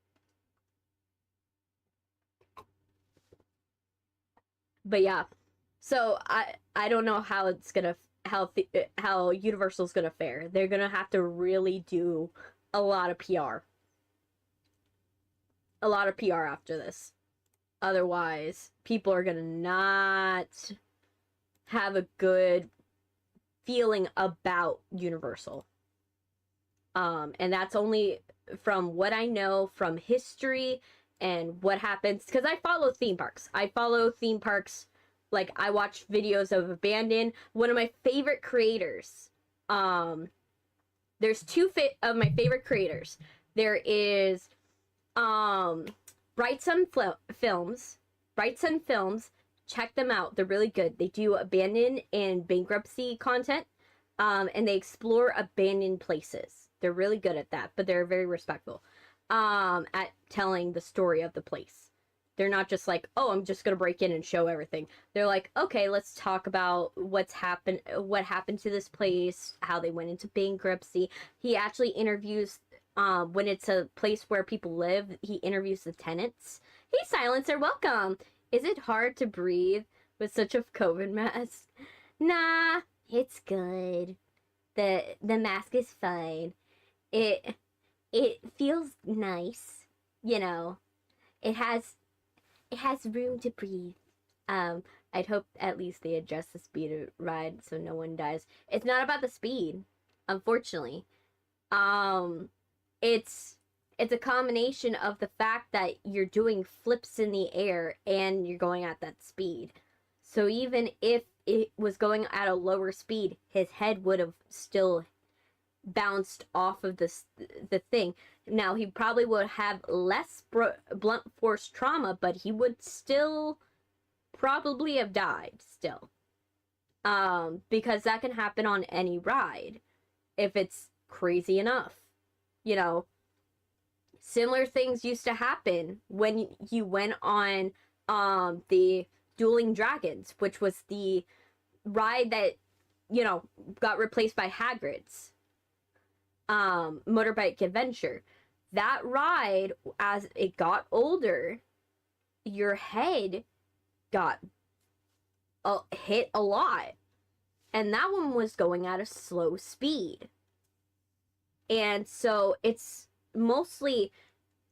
But yeah, so I don't know how it's gonna how Universal's gonna fare. They're gonna have to really do a lot of PR. A lot of PR after this. Otherwise, people are gonna not have a good feeling about Universal. And that's only from what I know from history and what happens, because I follow theme parks. Like, I watch videos of Abandon. One of my favorite creators, there's two of my favorite creators. There is Bright Sun Films. Check them out. They're really good. They do abandoned and bankruptcy content, and they explore abandoned places. They're really good at that, but they're very respectful at telling the story of the place. They're not just like, oh, I'm just gonna break in and show everything. They're like, okay, let's talk about what happened to this place, how they went into bankruptcy. He actually interviews, when it's a place where people live, he interviews the tenants. Hey, Silencer, welcome. Is it hard to breathe with such a COVID mask? Nah, it's good. The mask is fine. It feels nice, you know. It has room to breathe. I'd hope at least they adjust the speed of ride so no one dies. It's not about the speed, unfortunately. It's a combination of the fact that you're doing flips in the air and you're going at that speed. So even if it was going at a lower speed, his head would have still bounced off of the thing. Now, he probably would have less blunt force trauma, but he would still probably have died still. Because that can happen on any ride if it's crazy enough. You know, similar things used to happen when you went on the Dueling Dragons, which was the ride that, you know, got replaced by Hagrid's Motorbike Adventure. That ride, as it got older, your head got hit a lot, and that one was going at a slow speed. And so it's mostly,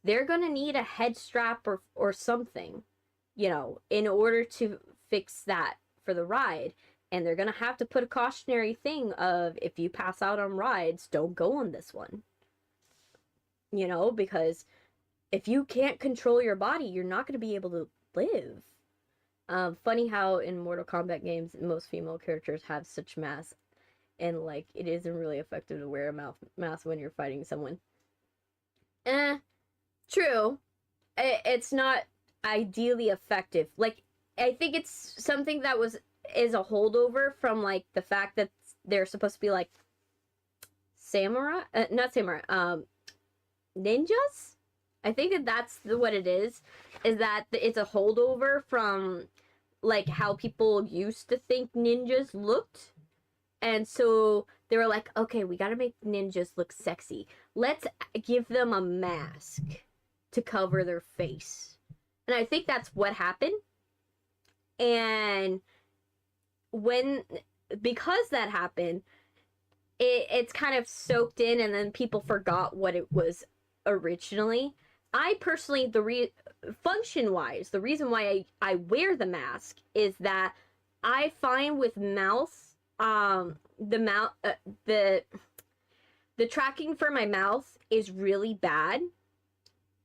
they're gonna need a head strap or something, you know, in order to fix that for the ride. And they're gonna have to put a cautionary thing of, if you pass out on rides, don't go on this one. You know, because if you can't control your body, you're not gonna be able to live. Funny how in Mortal Kombat games, most female characters have such masks, and, like, it isn't really effective to wear a mask when you're fighting someone. True. It's not ideally effective. Like, I think it's something that is a holdover from like the fact that they're supposed to be like samurai, not samurai, ninjas. I think that that's what it is that it's a holdover from like how people used to think ninjas looked. And so they were like, okay, we gotta make ninjas look sexy. Let's give them a mask to cover their face. And I think that's what happened. And because that happened, it's kind of soaked in, and then people forgot what it was originally. I personally, function-wise, the reason why I wear the mask is that I find with mouth, the tracking for my mouth is really bad.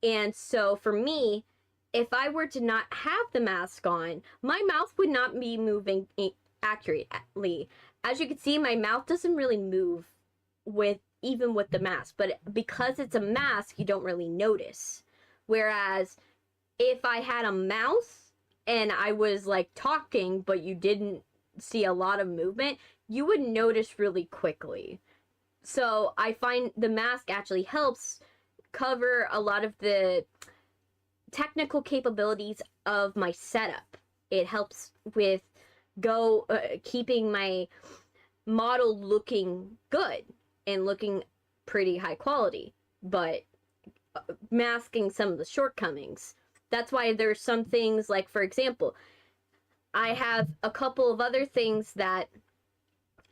And so for me, if I were to not have the mask on, my mouth would not be moving accurately. As you can see, my mouth doesn't really move even with the mask, but because it's a mask, you don't really notice. Whereas if I had a mouth and I was like talking, but you didn't see a lot of movement, you would notice really quickly. So I find the mask actually helps cover a lot of the technical capabilities of my setup. It helps with keeping my model looking good and looking pretty high quality, but masking some of the shortcomings. That's why there's some things like, for example, I have a couple of other things that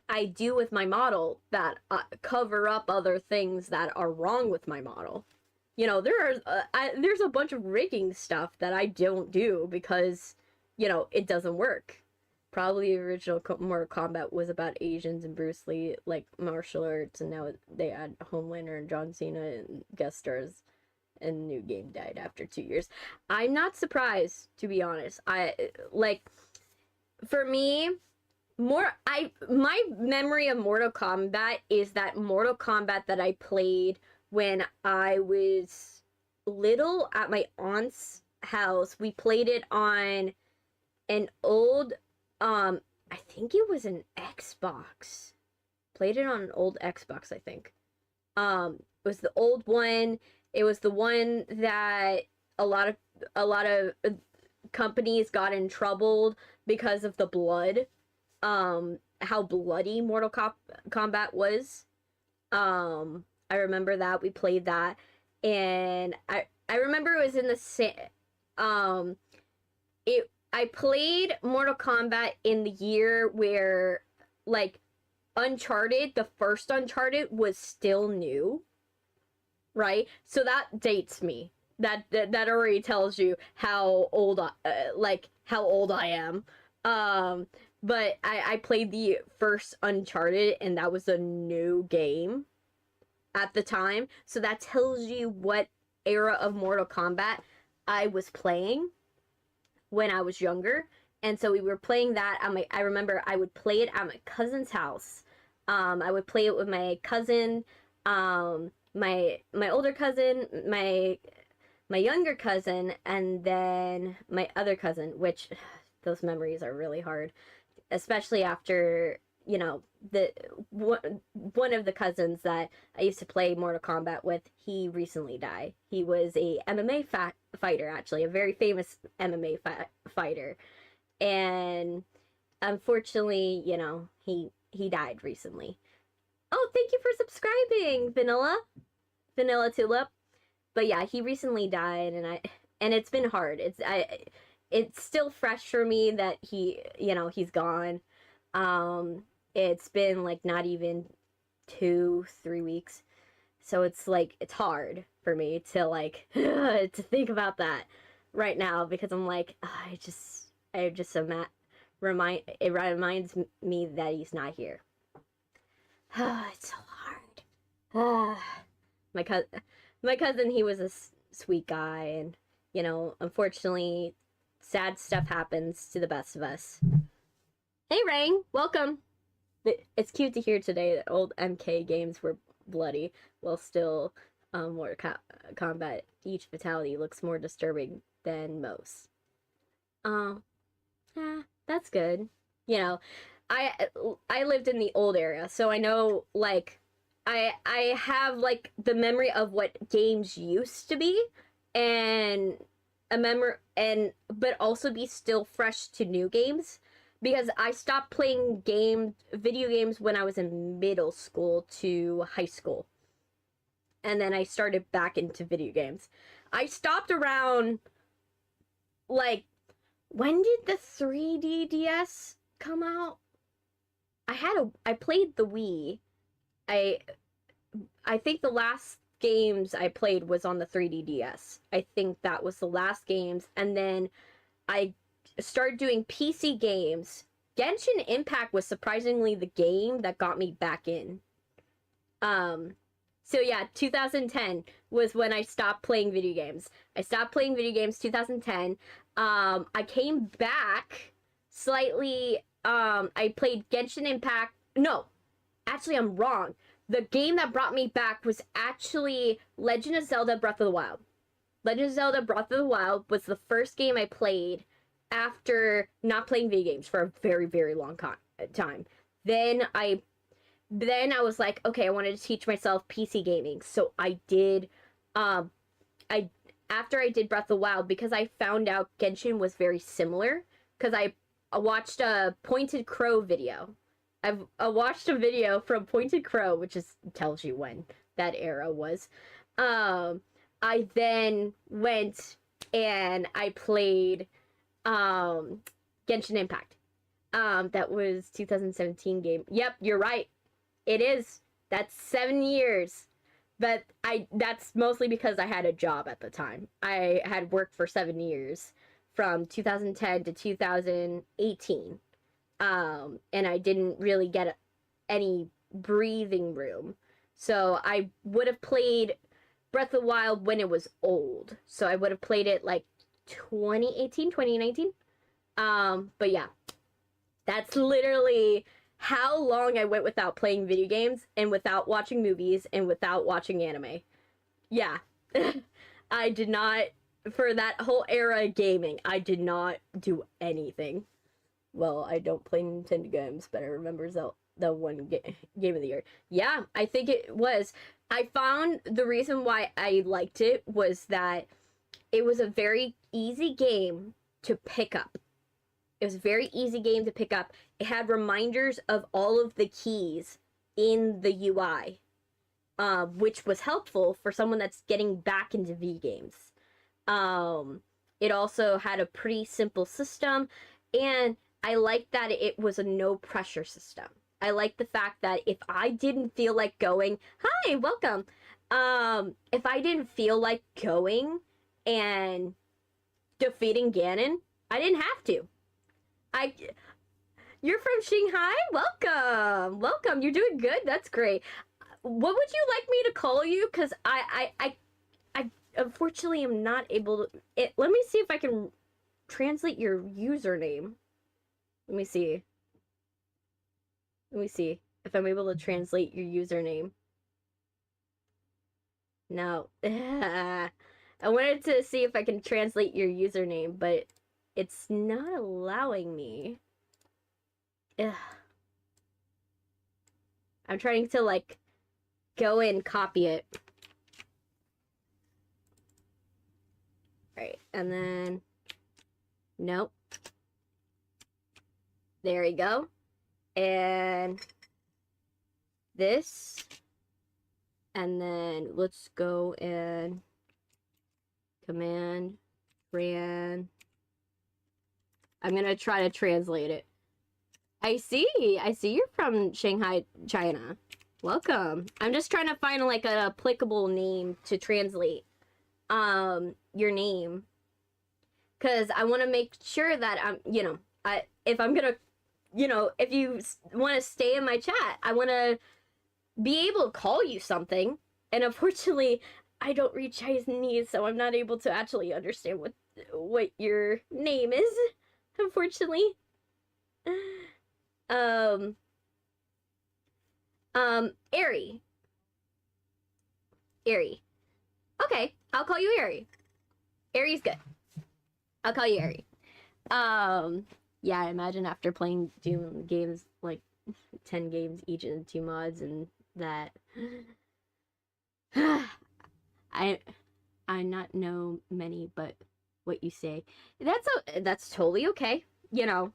I do with my model that cover up other things that are wrong with my model. You know, there's a bunch of rigging stuff that I don't do because, you know, it doesn't work. Probably the original Mortal Kombat was about Asians and Bruce Lee, like martial arts, and now they add Homelander and John Cena and guest stars, and the new game died after 2 years. I'm not surprised, to be honest. For me, my memory of Mortal Kombat is that Mortal Kombat that I played when I was little at my aunt's house. We played it on an old, I think it was an Xbox. Played it on an old Xbox, I think. It was the old one. It was the one that a lot of companies got in trouble because of the blood. How bloody Mortal Kombat was. I remember that we played that, and I remember it was in the I played Mortal Kombat in the year where like Uncharted, the first Uncharted, was still new, right? So that dates me. That already tells you how old I am. But I played the first Uncharted, and that was a new game at the time. So that tells you what era of Mortal Kombat I was playing when I was younger. And so we were playing that I remember I would play it at my cousin's house. I would play it with my cousin, my older cousin, my younger cousin, and then my other cousin, which those memories are really hard, especially after, you know, one of the cousins that I used to play Mortal Kombat with, he recently died. He was a MMA fighter, actually, a very famous MMA fighter. And unfortunately, you know, he died recently. Oh, thank you for subscribing, Vanilla Tulip. But yeah, he recently died, and it's been hard. It's still fresh for me that he's gone. It's been like not even 2-3 weeks, so it's like it's hard for me to like to think about that right now, because I'm like, it reminds me that he's not here. It's so hard. My cousin, he was a sweet guy, and you know, unfortunately, sad stuff happens to the best of us. Hey, Rain, welcome. It's cute to hear today that old MK games were bloody, while still Mortal Kombat each fatality looks more disturbing than most. That's good. You know, I I lived in the old era, so I know like I have like the memory of what games used to be, and a memory, and but also be still fresh to new games, because I stopped playing video games when I was in middle school to high school, and then I started back into video games. I stopped around like, when did the 3D DS come out? I played the Wii. I I think the last games I played was on the 3D DS. I think that was the last games, and then I started doing PC games. Genshin Impact was surprisingly the game that got me back in. So yeah, 2010 was when I stopped playing video games. I stopped playing video games 2010. I came back slightly. I played Genshin Impact. No, actually, I'm wrong. The game that brought me back was actually Legend of Zelda Breath of the Wild. Legend of Zelda Breath of the Wild was the first game I played after not playing video games for a very, very long time. Then I was like, okay, I wanted to teach myself PC gaming. So I did, I after I did Breath of the Wild, because I found out Genshin was very similar, because I watched a Pointed Crow video. I watched a video from Pointed Crow, which is tells you when that era was. I then went and I played Genshin Impact. That was 2017 game. Yep, you're right. It is. That's 7 years. But that's mostly because I had a job at the time. I had worked for 7 years from 2010 to 2018. And I didn't really get any breathing room. So I would have played Breath of the Wild when it was old. So I would have played it like 2018, 2019. But yeah, that's literally how long I went without playing video games and without watching movies and without watching anime. Yeah. I did not, for that whole era of gaming, I did not do anything. Well, I don't play Nintendo games, but I remember the one game of the year. Yeah, I think it was. I found the reason why I liked it was that it was a very easy game to pick up. It was a very easy game to pick up. It had reminders of all of the keys in the UI, which was helpful for someone that's getting back into V games. It also had a pretty simple system, and I liked that it was a no pressure system. I liked the fact that if I didn't feel like going, hi, welcome. If I didn't feel like going and defeating Ganon, I didn't have to. You're from Shanghai? Welcome. You're doing good. That's great. What would you like me to call you? Because I unfortunately am not able to. Let me see if I can translate your username. Let me see if I'm able to translate your username. No. I wanted to see if I can translate your username, but it's not allowing me. Ugh. I'm trying to, like, go and copy it. Alright, and then... Nope. There we go. And... this. And then let's go and... Command... I'm gonna try to translate it. I see you're from Shanghai, China. Welcome. I'm just trying to find like an applicable name to translate your name, because I want to make sure that if I'm gonna, if you want to stay in my chat, I want to be able to call you something. And unfortunately, I don't read Chinese, so I'm not able to actually understand what your name is, unfortunately. Airy. Okay, I'll call you Airy. Airy's good. I'll call you Airy. Yeah, imagine after playing Doom games, like 10 games each and 2 mods and that. I not know many, but what you say. That's totally okay. You know,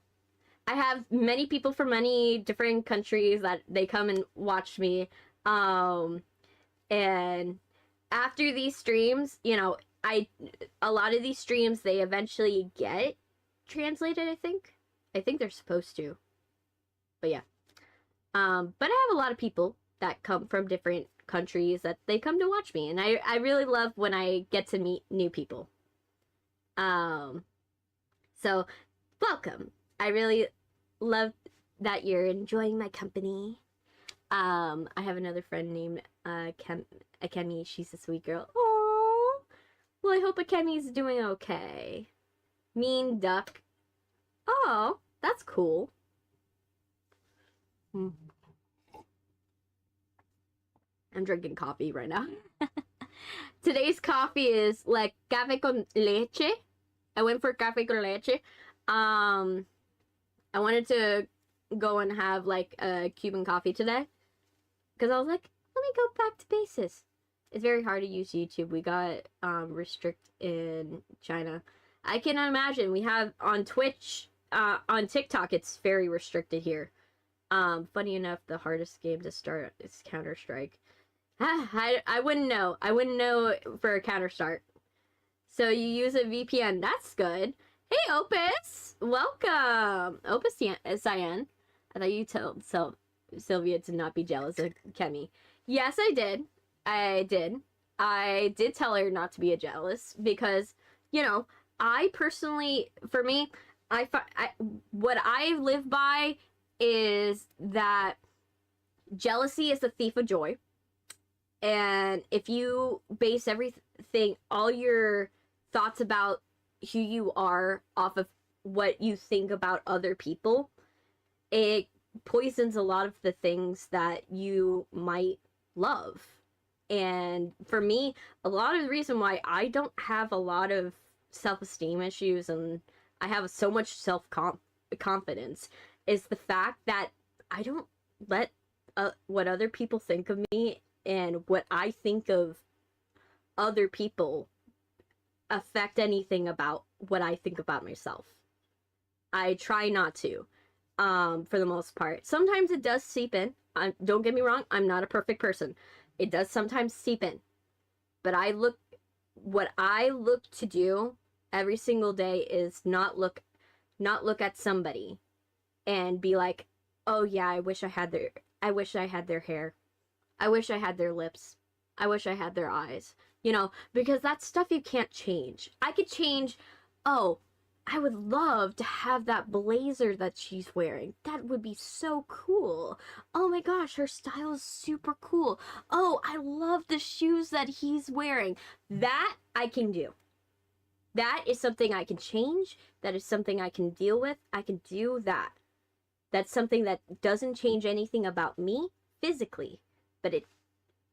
I have many people from many different countries that they come and watch me. And after these streams, you know, a lot of these streams they eventually get translated, I think. I think they're supposed to. But yeah. But I have a lot of people that come from different countries that they come to watch me, and I really love when I get to meet new people. So welcome. I really love that you're enjoying my company. I have another friend named Akemi. She's a sweet girl. Oh, well, I hope Akemi's doing okay. Mean duck. Oh, that's cool. I'm drinking coffee right now. Today's coffee is like café con leche. I went for café con leche. I wanted to go and have like a Cuban coffee today because I was like, let me go back to basis. It's very hard to use YouTube. We got restrict in China. I can imagine we have on Twitch, on TikTok, it's very restricted here. Funny enough, the hardest game to start is Counter-Strike. I wouldn't know. I wouldn't know for a Counter-Strike. So you use a VPN. That's good. Hey, Opus! Welcome! Opus Cyan. I thought you told Sylvia to not be jealous of Kemi. Yes, I did. I did tell her not to be jealous because, you know, I personally, for me, what I live by is that jealousy is a thief of joy. And if you base everything, all your thoughts about who you are off of what you think about other people, it poisons a lot of the things that you might love. And for me, a lot of the reason why I don't have a lot of self-esteem issues and I have so much self-confidence is the fact that I don't let what other people think of me and what I think of other people affect anything about what I think about myself. I try not to, for the most part. Sometimes it does seep in. Don't get me wrong, I'm not a perfect person. It does sometimes seep in. But what I look to do every single day is not look at somebody and be like, oh yeah, I wish I had their hair. I wish I had their lips. I wish I had their eyes. You know, because that's stuff you can't change. I could change, oh, I would love to have that blazer that she's wearing. That would be so cool. Oh my gosh, her style is super cool. Oh, I love the shoes that he's wearing. That I can do. That is something I can change. That is something I can deal with. I can do that. That's something that doesn't change anything about me physically, but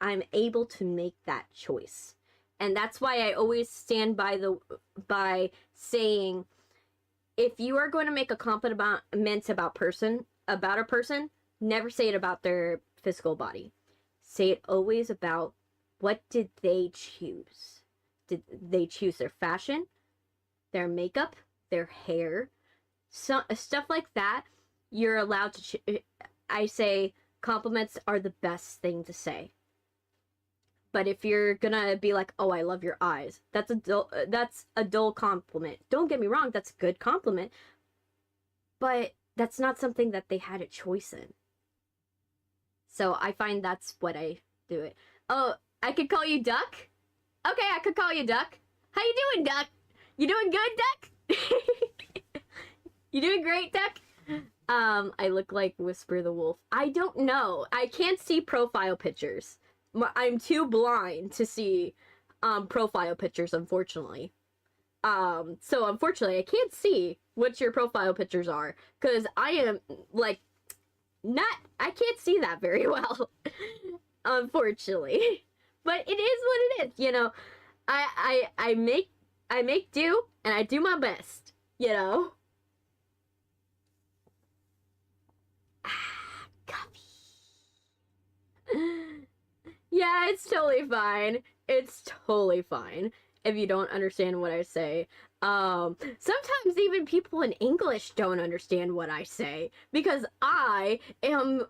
I'm able to make that choice. And that's why I always stand by saying, if you are going to make a compliment about a person, never say it about their physical body. Say it always about what did they choose. Did they choose their fashion, their makeup, their hair, stuff like that? You're allowed to. I say compliments are the best thing to say. But if you're gonna be like, oh, I love your eyes, that's a dull compliment. Don't get me wrong, that's a good compliment. But that's not something that they had a choice in. So I find that's what I do it. Oh, I could call you Duck? Okay, I could call you Duck. How you doing, Duck? You doing good, Duck? You doing great, Duck? I look like Whisper the Wolf. I don't know. I can't see profile pictures. I'm too blind to see profile pictures, unfortunately. So unfortunately, I can't see what your profile pictures are because I am like I can't see that very well, unfortunately. But it is what it is, you know. I make do and I do my best, you know. Yeah, it's totally fine. It's totally fine if you don't understand what I say. Sometimes even people in English don't understand what I say because I am,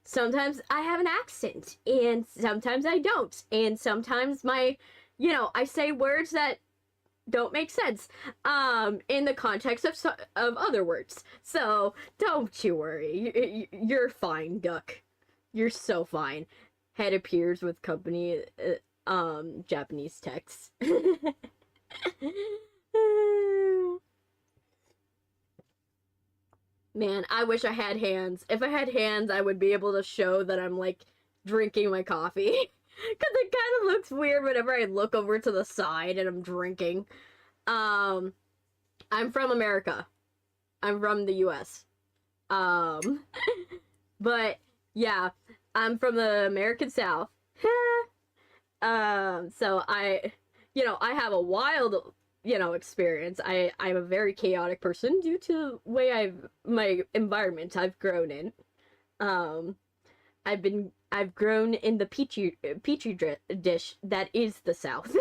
sometimes I have an accent and sometimes I don't. And sometimes I say words that don't make sense in the context of other words. So don't you worry. You're fine, duck. You're so fine. Head appears with company Japanese text. Man, I wish I had hands. If I had hands, I would be able to show that I'm like drinking my coffee. Cause it kind of looks weird whenever I look over to the side and I'm drinking. I'm from America. I'm from the US. But yeah, I'm from the American South. So I have a wild, experience. I'm a very chaotic person due to the way my environment I've grown in. I've grown in the petri dish that is the South.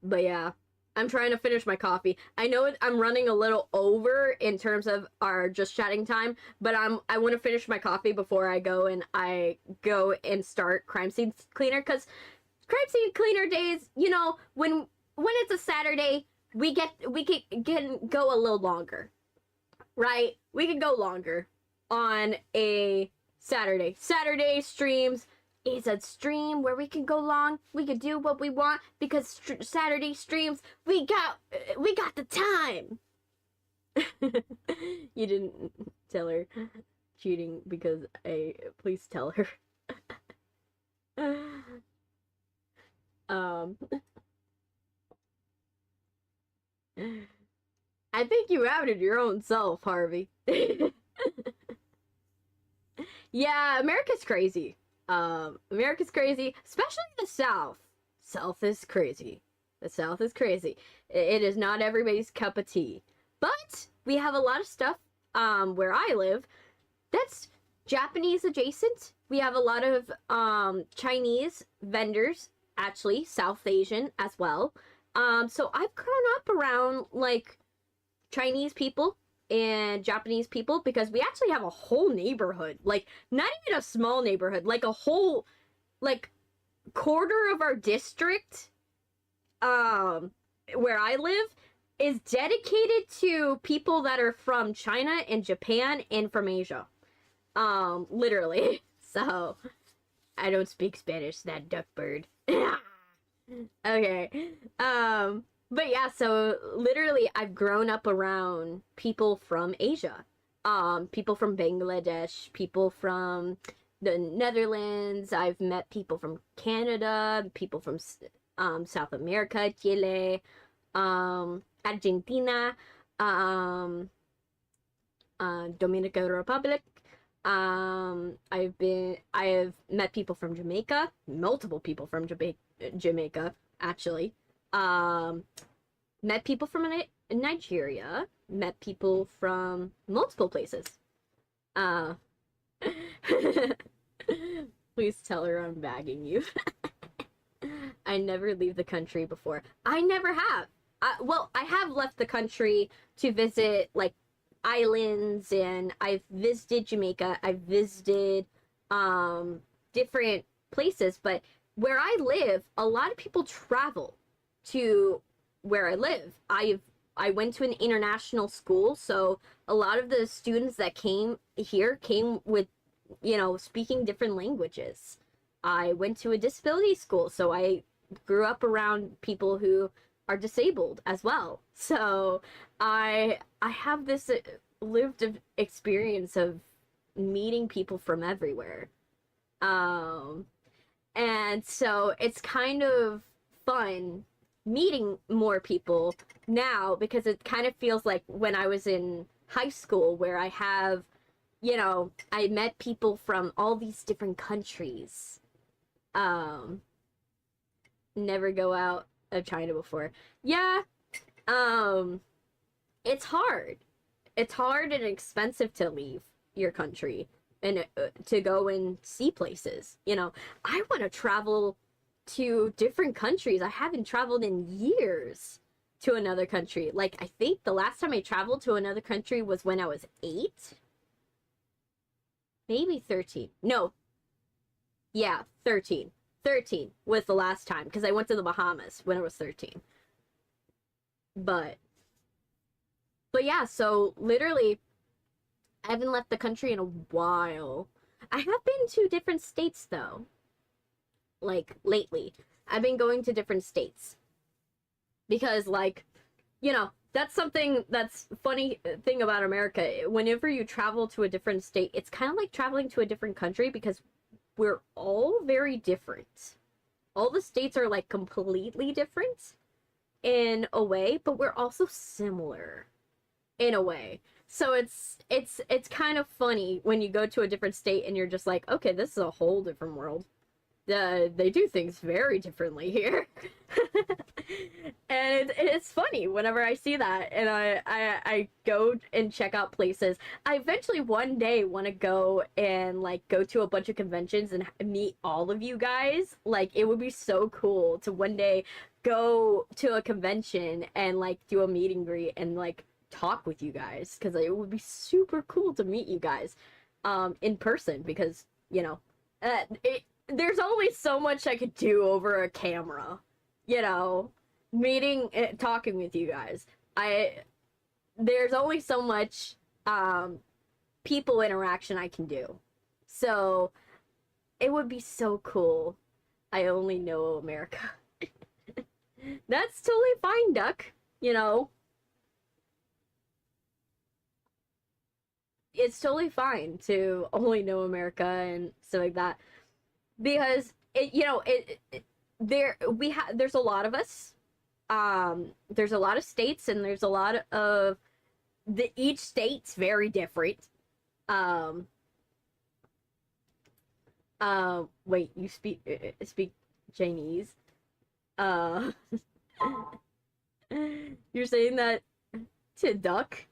But yeah, I'm trying to finish my coffee. I know I'm running a little over in terms of our just chatting time, but I want to finish my coffee before I go and start crime scene cleaner, because crime scene cleaner days, when it's a Saturday, we can go a little longer, right? We can go longer on a Saturday. Saturday streams is a stream where we can go long. We can do what we want because Saturday streams, we got the time. You didn't tell her cheating because please tell her. I think you outed your own self, Harvey. Yeah, America's crazy. America's crazy, especially the South. South is crazy. The South is crazy. It is not everybody's cup of tea. But we have a lot of stuff, where I live that's Japanese adjacent. We have a lot of, Chinese vendors, actually, South Asian as well. So I've grown up around, like, Chinese people and Japanese people because we actually have a whole neighborhood, like not even a small neighborhood, like a whole like quarter of our district where I live is dedicated to people that are from China and Japan and from Asia. Literally. So I don't speak Spanish, that duck bird. Okay. But yeah, so literally I've grown up around people from Asia. People from Bangladesh, people from the Netherlands. I've met people from Canada, people from South America, Chile, Argentina, Dominican Republic. I have met people from Jamaica, multiple people from Jamaica, actually. Met people from Nigeria, met people from multiple places. Please tell her I'm bagging you. I never leave the country before. I never have. Well, I have left the country to visit, like, islands, and I've visited Jamaica. I've visited, different places, but where I live, a lot of people travel to where I live. I went to an international school, so a lot of the students that came here came with, speaking different languages. I went to a disability school, so I grew up around people who are disabled as well. So I have this lived experience of meeting people from everywhere. And so it's kind of fun meeting more people now because it kind of feels like when I was in high school where I have, I met people from all these different countries. Never go out of China before. Yeah, it's hard. It's hard and expensive to leave your country. and to go and see places. You know, I want to travel to different countries. I haven't traveled in years to another country. Like, I think the last time I traveled to another country was when I was 8. Maybe 13. No. Yeah, 13. 13 was the last time, because I went to the Bahamas when I was 13. But yeah, so literally, I haven't left the country in a while. I have been to different states, though. Like, lately. I've been going to different states. Because, like, you know, that's something that's funny thing about America. Whenever you travel to a different state, it's kind of like traveling to a different country, because we're all very different. All the states are, like, completely different in a way, but we're also similar in a way. So it's kind of funny when you go to a different state and you're just like, okay, this is a whole different world. They do things very differently here. And it's funny whenever I see that, and I go and check out places. I eventually one day want to go and, like, go to a bunch of conventions and meet all of you guys. Like, it would be so cool to one day go to a convention and, like, do a meet and greet and, like, talk with you guys, because it would be super cool to meet you guys in person, because, you know, there's only so much I could do over a camera, you know, talking with you guys. There's only so much people interaction I can do. So it would be so cool. I only know America. That's totally fine, Duck, you know. It's totally fine to only know America and stuff like that, because there's a lot of us. There's a lot of states, and there's a lot of each state's very different. Wait, you speak Chinese? You're saying that to Duck?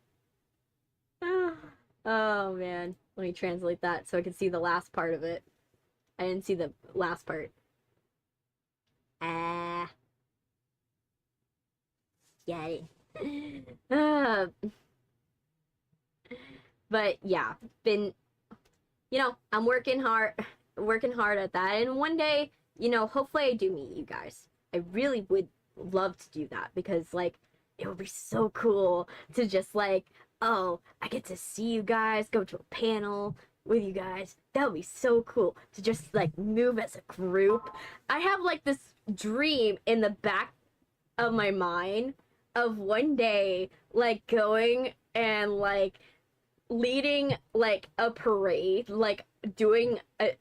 Oh man, let me translate that so I can see the last part of it. I didn't see the last part. Yeah. But yeah, been, you know, I'm working hard at that, and one day, you know, hopefully I do meet you guys. I really would love to do that, because, like, it would be so cool to just, like, oh, I get to see you guys, go to a panel with you guys. That would be so cool to just, like, move as a group. I have, like, this dream in the back of my mind of one day, like, going and, like, leading, like, a parade, like, doing a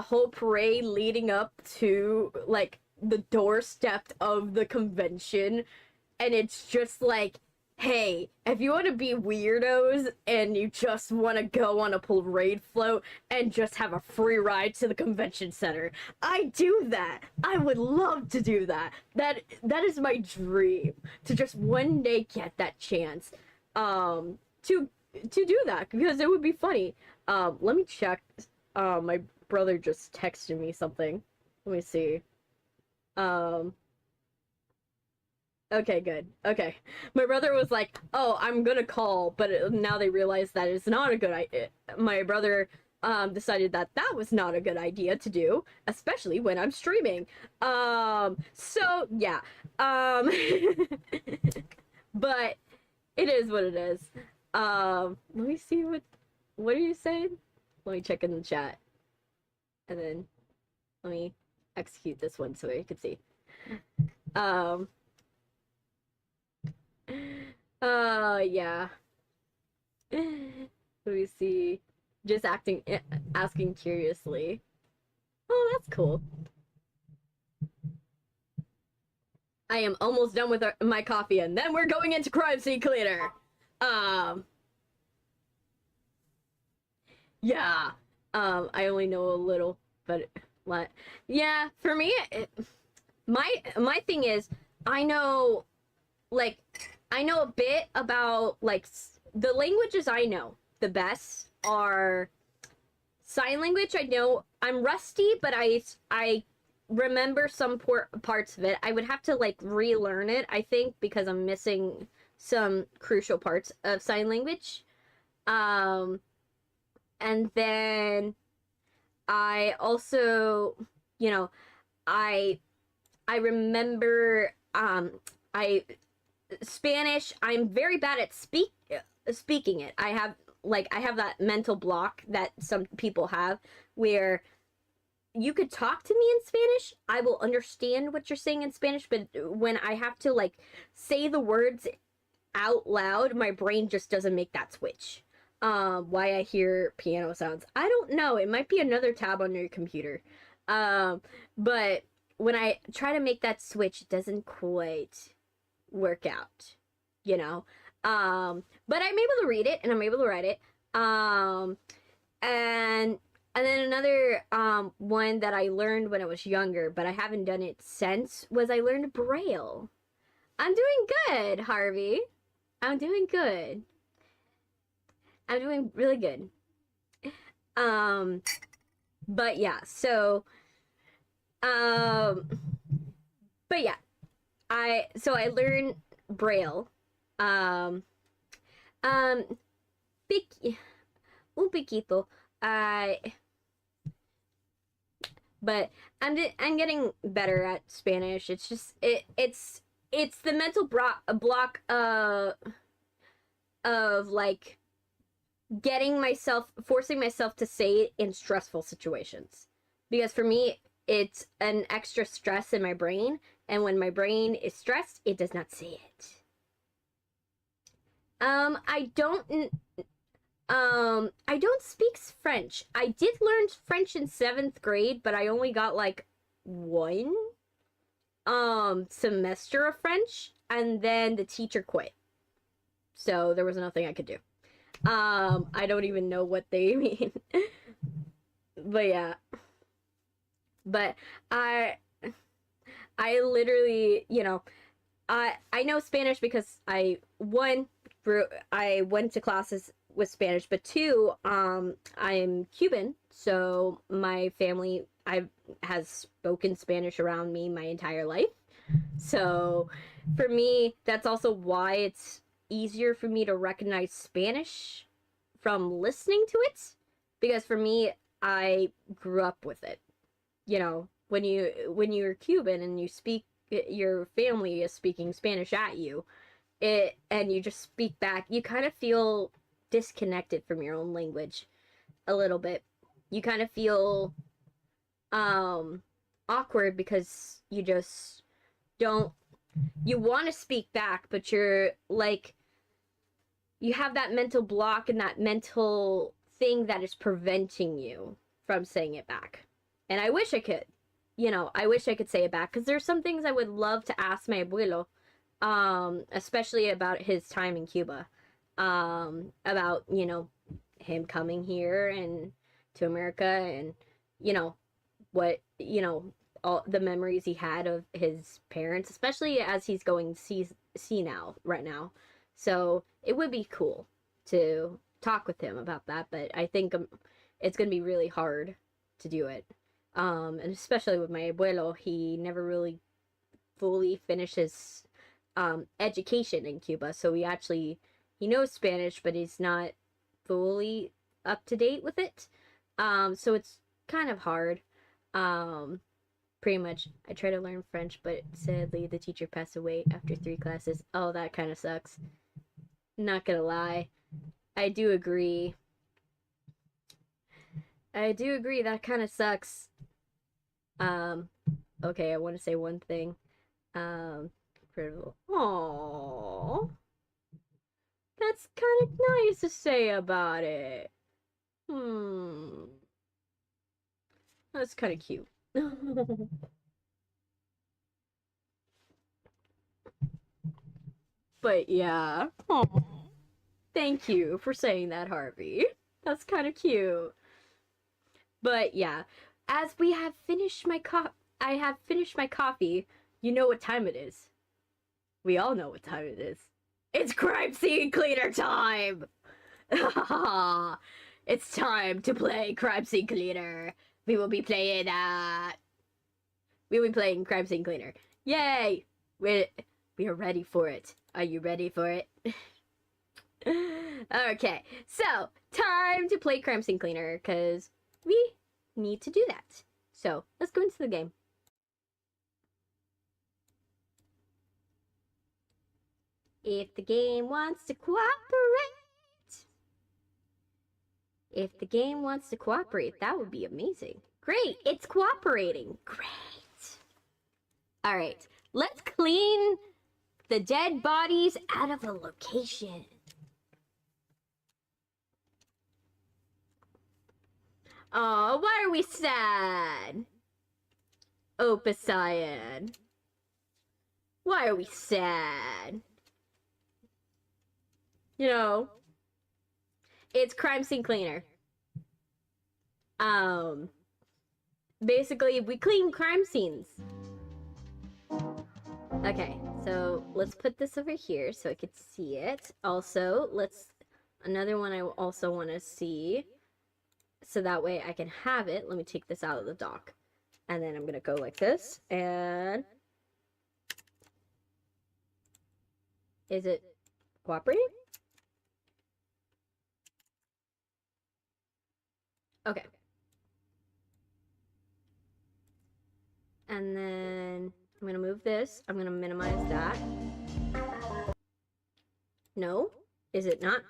whole parade leading up to, like, the doorstep of the convention, and it's just like, hey, if you want to be weirdos and you just want to go on a parade float and just have a free ride to the convention center, I do that. I would love to do that. That is my dream, to just one day get that chance to do that, because it would be funny. Let me check. My brother just texted me something. Let me see. Okay, good. Okay. My brother was like, oh, I'm gonna call, but now they realize that it's not a good idea. My brother decided that that was not a good idea to do, especially when I'm streaming. So, yeah. But it is what it is. Let me see what are you saying? Let me check in the chat. And then let me execute this one so you can see. Yeah. Let me see. Just asking curiously. Oh, that's cool. I am almost done with my coffee, and then we're going into crime scene cleaner. Yeah. I only know a little, but what? Yeah, for me, my thing is, I know a bit about, like, the languages I know the best are sign language. I know I'm rusty, but I remember some parts of it. I would have to like relearn it, I think, because I'm missing some crucial parts of sign language. And then I also, you know, I remember I Spanish. I'm very bad at speaking it. I have that mental block that some people have where you could talk to me in Spanish, I will understand what you're saying in Spanish, but when I have to like say the words out loud, my brain just doesn't make that switch. Why I hear piano sounds, I don't know. It might be another tab on your computer. But when I try to make that switch, it doesn't quite work out, you know? But I'm able to read it and I'm able to write it. And then another one that I learned when I was younger, but I haven't done it since, was I learned Braille. I'm doing good, Harvey. I'm doing good. I'm doing really good. But yeah, so but yeah, I learned Braille. Un poquito. But I'm getting better at Spanish. It's just it's the mental block of like forcing myself to say it in stressful situations, because for me it's an extra stress in my brain, and when my brain is stressed, it does not say it. I don't speak French. I did learn French in 7th grade, but I only got like one semester of French, and then the teacher quit. So there was nothing I could do. I don't even know what they mean. But yeah. But I literally, you know, I know Spanish because I went to classes with Spanish, but 2, I'm Cuban, so my family has spoken Spanish around me my entire life. So for me, that's also why it's easier for me to recognize Spanish from listening to it, because for me, I grew up with it. You know, when you're Cuban and you speak, your family is speaking Spanish at you, and you just speak back, you kind of feel disconnected from your own language a little bit. You kind of feel awkward because you just don't, you want to speak back, but you're like, you have that mental block and that mental thing that is preventing you from saying it back. And I wish I could, you know, I wish I could say it back, because there's some things I would love to ask my abuelo, especially about his time in Cuba, about, you know, him coming here and to America, and, you know, what, you know, all the memories he had of his parents, especially as he's going senile right now. So it would be cool to talk with him about that, but I think it's going to be really hard to do it. And especially with my abuelo, he never really fully finished his education in Cuba, so he knows Spanish, but he's not fully up to date with it. So it's kind of hard. Pretty much, I try to learn French, but sadly the teacher passed away after 3 classes. Oh, that kind of sucks. Not gonna lie. I do agree. That kind of sucks. Okay, I want to say one thing. Critical. Aww. That's kind of nice to say about it. That's kind of cute. But yeah. Aww. Thank you for saying that, Harvey. That's kind of cute. But yeah, as we have finished I have finished my coffee. You know what time it is. We all know what time it is. It's crime scene cleaner time! It's time to play Crime Scene Cleaner. We will be playing Crime Scene Cleaner. Yay! We are ready for it. Are you ready for it? Okay, so time to play Crime Scene Cleaner because we need to do that. So let's go into the game. If the game wants to cooperate. If the game wants to cooperate, that would be amazing. Great, it's cooperating. Great. All right, let's clean the dead bodies out of a location. Oh, why are we sad? Oh, Poseidon. Why are we sad? You know, it's Crime Scene Cleaner. Basically, we clean crime scenes. Okay, so let's put this over here so I could see it. Also, another one I also want to see. So that way I can have it. Let me take this out of the dock. And then I'm going to go like this. And is it cooperating? Okay. And then I'm going to move this. I'm going to minimize that. No? Is it not?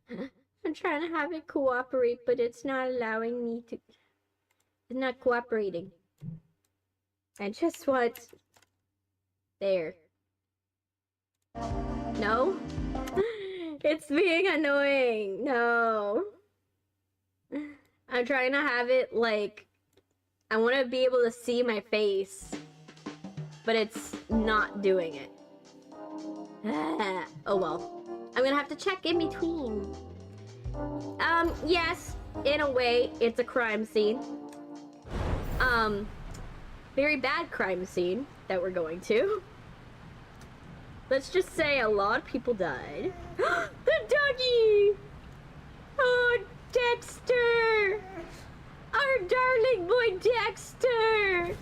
I'm trying to have it cooperate, but it's not allowing me to. It's not cooperating. I just want. There. No? It's being annoying. No. I'm trying to have it like. I want to be able to see my face, but it's not doing it. Oh well. I'm gonna have to check in between. Yes, in a way, it's a crime scene. Very bad crime scene that we're going to. Let's just say a lot of people died. The doggy! Oh, Dexter! Our darling boy Dexter!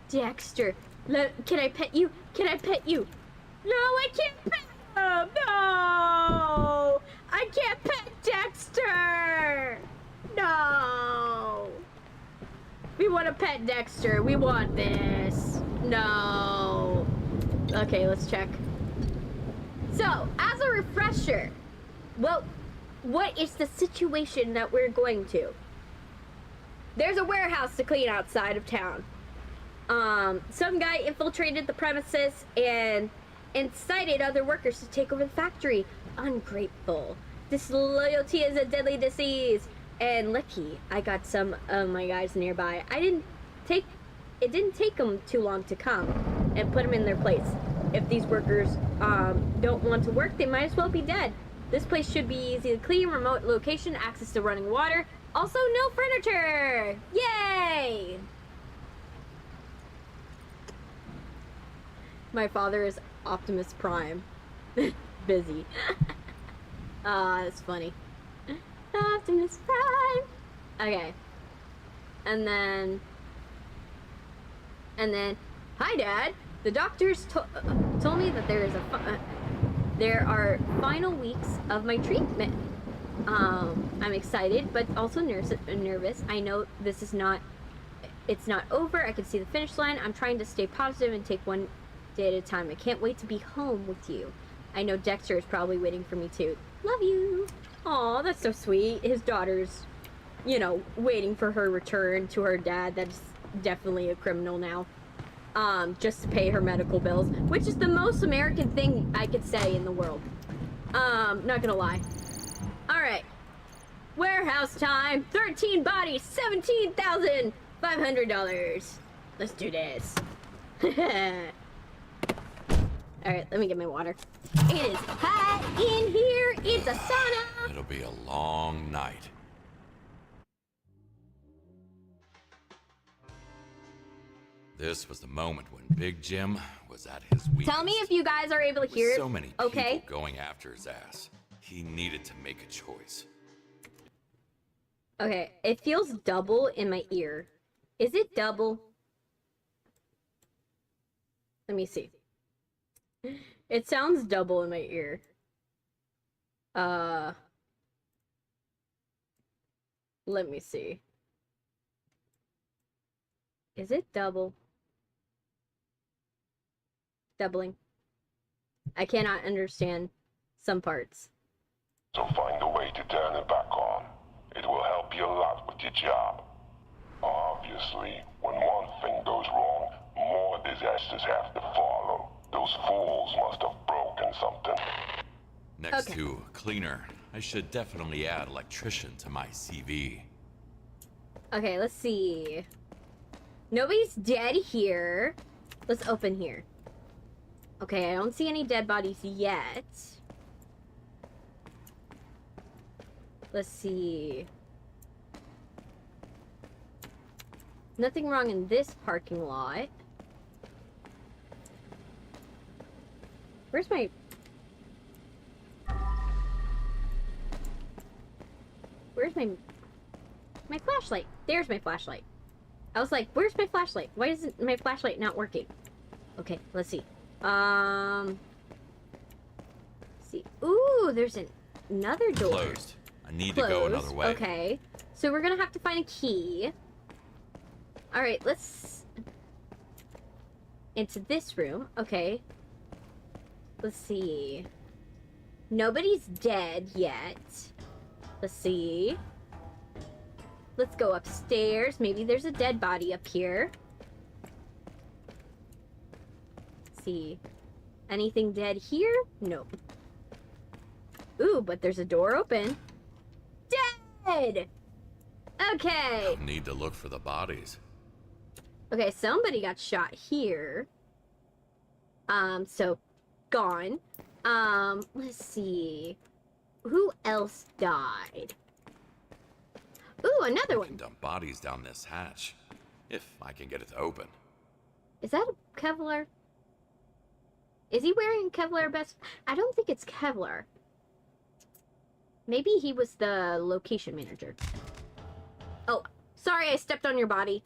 Dexter, can I pet you? Can I pet you? No, I can't pet him! No! I can't pet Dexter! No! We want to pet Dexter. We want this. No. Okay, let's check. So, as a refresher, well, what is the situation that we're going to? There's a warehouse to clean outside of town. Some guy infiltrated the premises and incited other workers to take over the factory. Ungrateful. Disloyalty is a deadly disease. And lucky, I got some of my guys nearby. It didn't take them too long to come and put them in their place. If these workers don't want to work, they might as well be dead. This place should be easy to clean, remote location, access to running water. Also, no furniture! Yay! My father is Optimus Prime. Busy. That's funny. Optimus Prime! Okay. And then, hi Dad! The doctors told me that there are final weeks of my treatment. I'm excited, but also nervous. I know it's not over. I can see the finish line. I'm trying to stay positive and take one day at a time. I can't wait to be home with you. I know Dexter is probably waiting for me too. Love you. Aw, that's so sweet. His daughter's, waiting for her return to her dad. That's definitely a criminal now. Just to pay her medical bills, which is the most American thing I could say in the world. Not gonna lie. Alright. Warehouse time. 13 bodies, $17,500. Let's do this. Alright, let me get my water. It is hot in here. It's a sauna. It'll be a long night. This was the moment when Big Jim was at his weakest. Tell me if you guys are able to hear it. So many people going after his ass. He needed to make a choice. Okay, it feels double in my ear. Is it double? Let me see. It sounds double in my ear. Let me see. Is it double? Doubling. I cannot understand some parts. So find a way to turn it back on. It will help you a lot with your job. Obviously, when one thing goes wrong, more disasters have to follow. Those fools must have broken something. Next to cleaner, I should definitely add electrician to my CV. Okay, let's see. Nobody's dead here. Let's open here. Okay, I don't see any dead bodies yet. Let's see. Nothing wrong in this parking lot. Where's my... Where's my flashlight? There's my flashlight. I was like, where's my flashlight? Why isn't my flashlight not working? Okay, let's see. See. Ooh, there's another door. Closed. I need to go another way. Okay. So we're gonna have to find a key. Alright, let's... into this room. Okay. Let's see. Nobody's dead yet. Let's see. Let's go upstairs. Maybe there's a dead body up here. Let's see. Anything dead here? Nope. Ooh, but there's a door open. Dead! Okay. Need to look for the bodies. Okay, somebody got shot here. So gone. Let's see. Who else died? Ooh, another one. Dump bodies down this hatch, if I can get it to open. Is that a Kevlar? Is he wearing Kevlar vest? I don't think it's Kevlar. Maybe he was the location manager. Oh, sorry, I stepped on your body.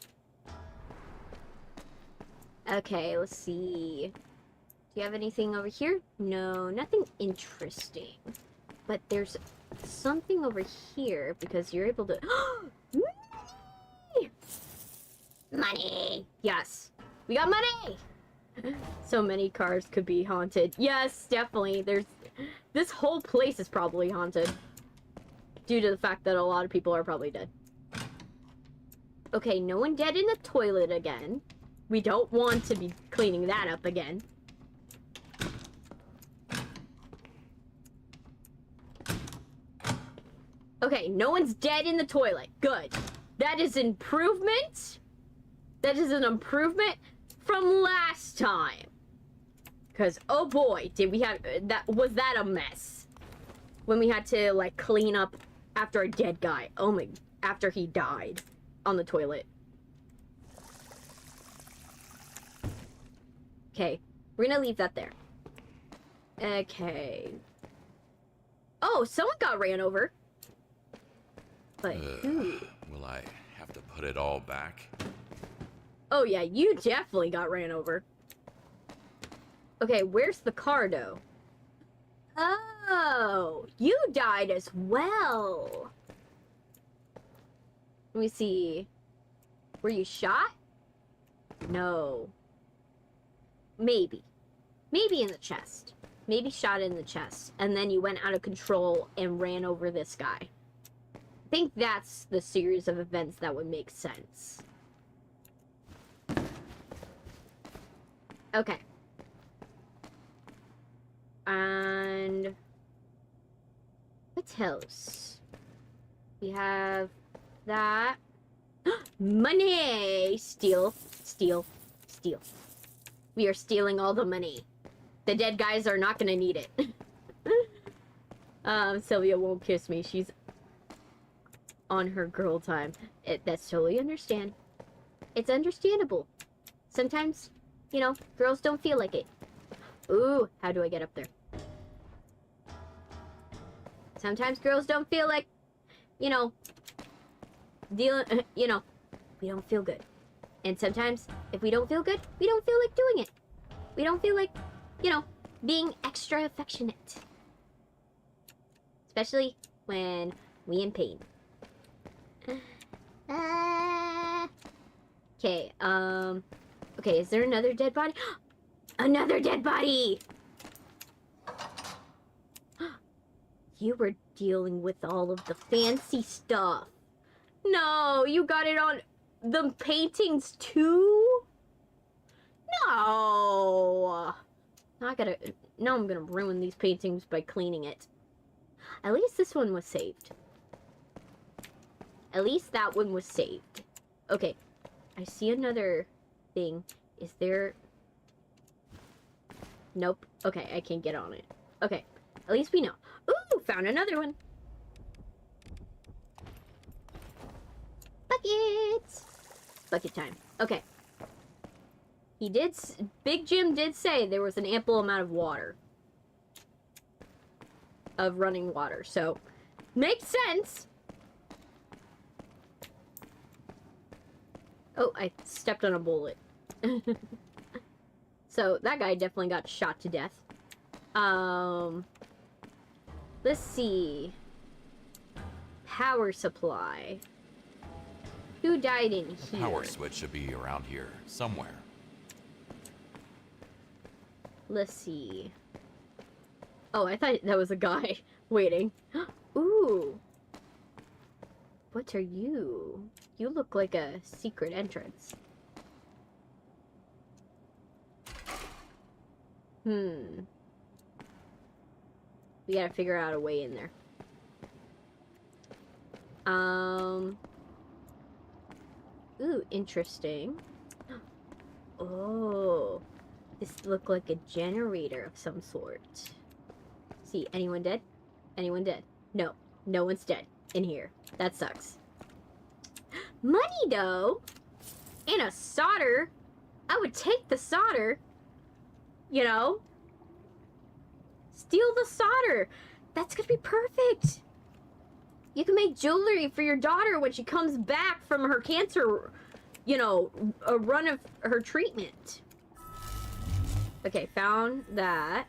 Okay, let's see. Do you have anything over here? No, nothing interesting. But there's something over here because you're able to... Money! Money! Yes. We got money! So many cars could be haunted. Yes, definitely. This whole place is probably haunted. Due to the fact that a lot of people are probably dead. Okay, no one dead in the toilet again. We don't want to be cleaning that up again. Okay, no one's dead in the toilet. Good. That is improvement. That is an improvement from last time. Because, oh boy, did we have... Was that a mess? When we had to, like, clean up after a dead guy. Oh my... After he died on the toilet. Okay, we're gonna leave that there. Okay. Oh, someone got ran over. But who? Will I have to put it all back? Oh yeah, you definitely got ran over. Okay, where's the car though? Oh, you died as well. Let me see. Were you shot? No. Maybe. Maybe in the chest. Maybe shot in the chest. And then you went out of control and ran over this guy. I think that's the series of events that would make sense. Okay. And... what else? We have that. Money! Steal, steal, steal. We are stealing all the money. The dead guys are not gonna need it. Sylvia won't kiss me. She's on her girl time. That's totally understand. It's understandable. Sometimes, you know, girls don't feel like it. Ooh, how do I get up there? Sometimes girls don't feel like, you know, dealing, you know, we don't feel good. And sometimes, if we don't feel good, we don't feel like doing it. We don't feel like, you know, being extra affectionate. Especially when we in pain. Okay, okay, is there another dead body? Another dead body! You were dealing with all of the fancy stuff. No, you got it on the paintings too? No! Now I'm gonna ruin these paintings by cleaning it. At least this one was saved. At least that one was saved. Okay, I see another thing. Is there... Nope. Okay, I can't get on it. Okay, at least we know. Ooh, found another one. Buckets! Bucket time. Okay. Big Jim did say there was an ample amount of water. Of running water, so makes sense. Oh, I stepped on a bullet. So that guy definitely got shot to death. Let's see. Power supply. Who died in here? Power switch should be around here somewhere. Let's see. Oh, I thought that was a guy waiting. Ooh. What are you? You look like a secret entrance. We gotta figure out a way in there. Ooh, interesting. Oh. This looked like a generator of some sort. See, anyone dead? Anyone dead? No. No one's dead in here. That sucks. Money, though! And a solder. I would take the solder. You know? Steal the solder. That's gonna be perfect. You can make jewelry for your daughter when she comes back from her cancer, you know, a run of her treatment. Okay, found that.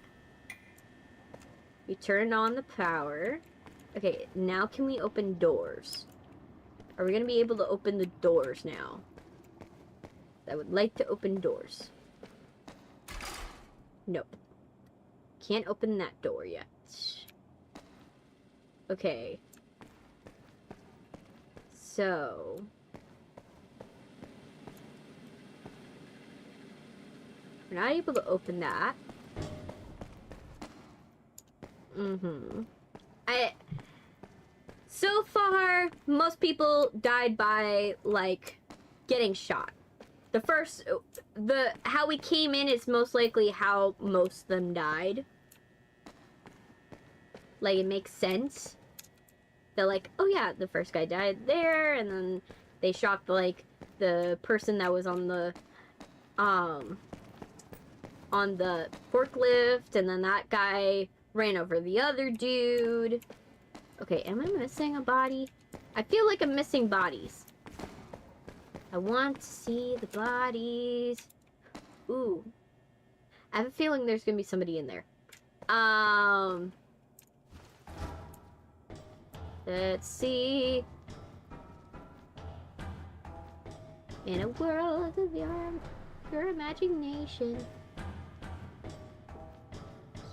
We turned on the power. Okay, now can we open doors? Are we gonna be able to open the doors now? I would like to open doors. Nope. Can't open that door yet. Okay. So... we're not able to open that. So far, most people died by, like, getting shot. How we came in is most likely how most of them died. Like, it makes sense. They're like, oh yeah, the first guy died there, and then they shot, like, the person that was on the forklift, and then that guy ran over the other dude. Okay, am I missing a body? I feel like I'm missing bodies. I want to see the bodies. Ooh. I have a feeling there's gonna be somebody in there. Let's see. In a world of your imagination.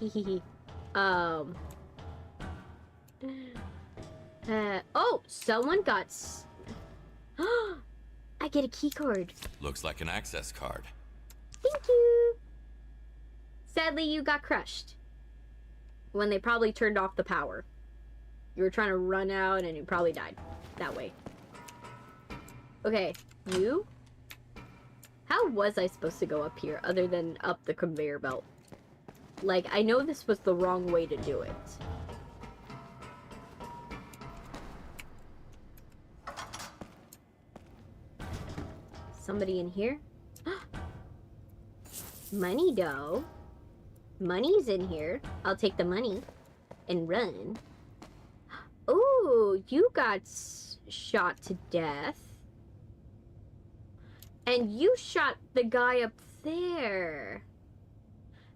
Hehehe. Oh, someone got I get a key card. Looks like an access card. Thank you. Sadly, you got crushed. When they probably turned off the power. You were trying to run out and you probably died. That way. Okay, you? How was I supposed to go up here other than up the conveyor belt? Like, I know this was the wrong way to do it. Somebody in here? Money, though. Money's in here. I'll take the money and run. Ooh, you got shot to death. And you shot the guy up there.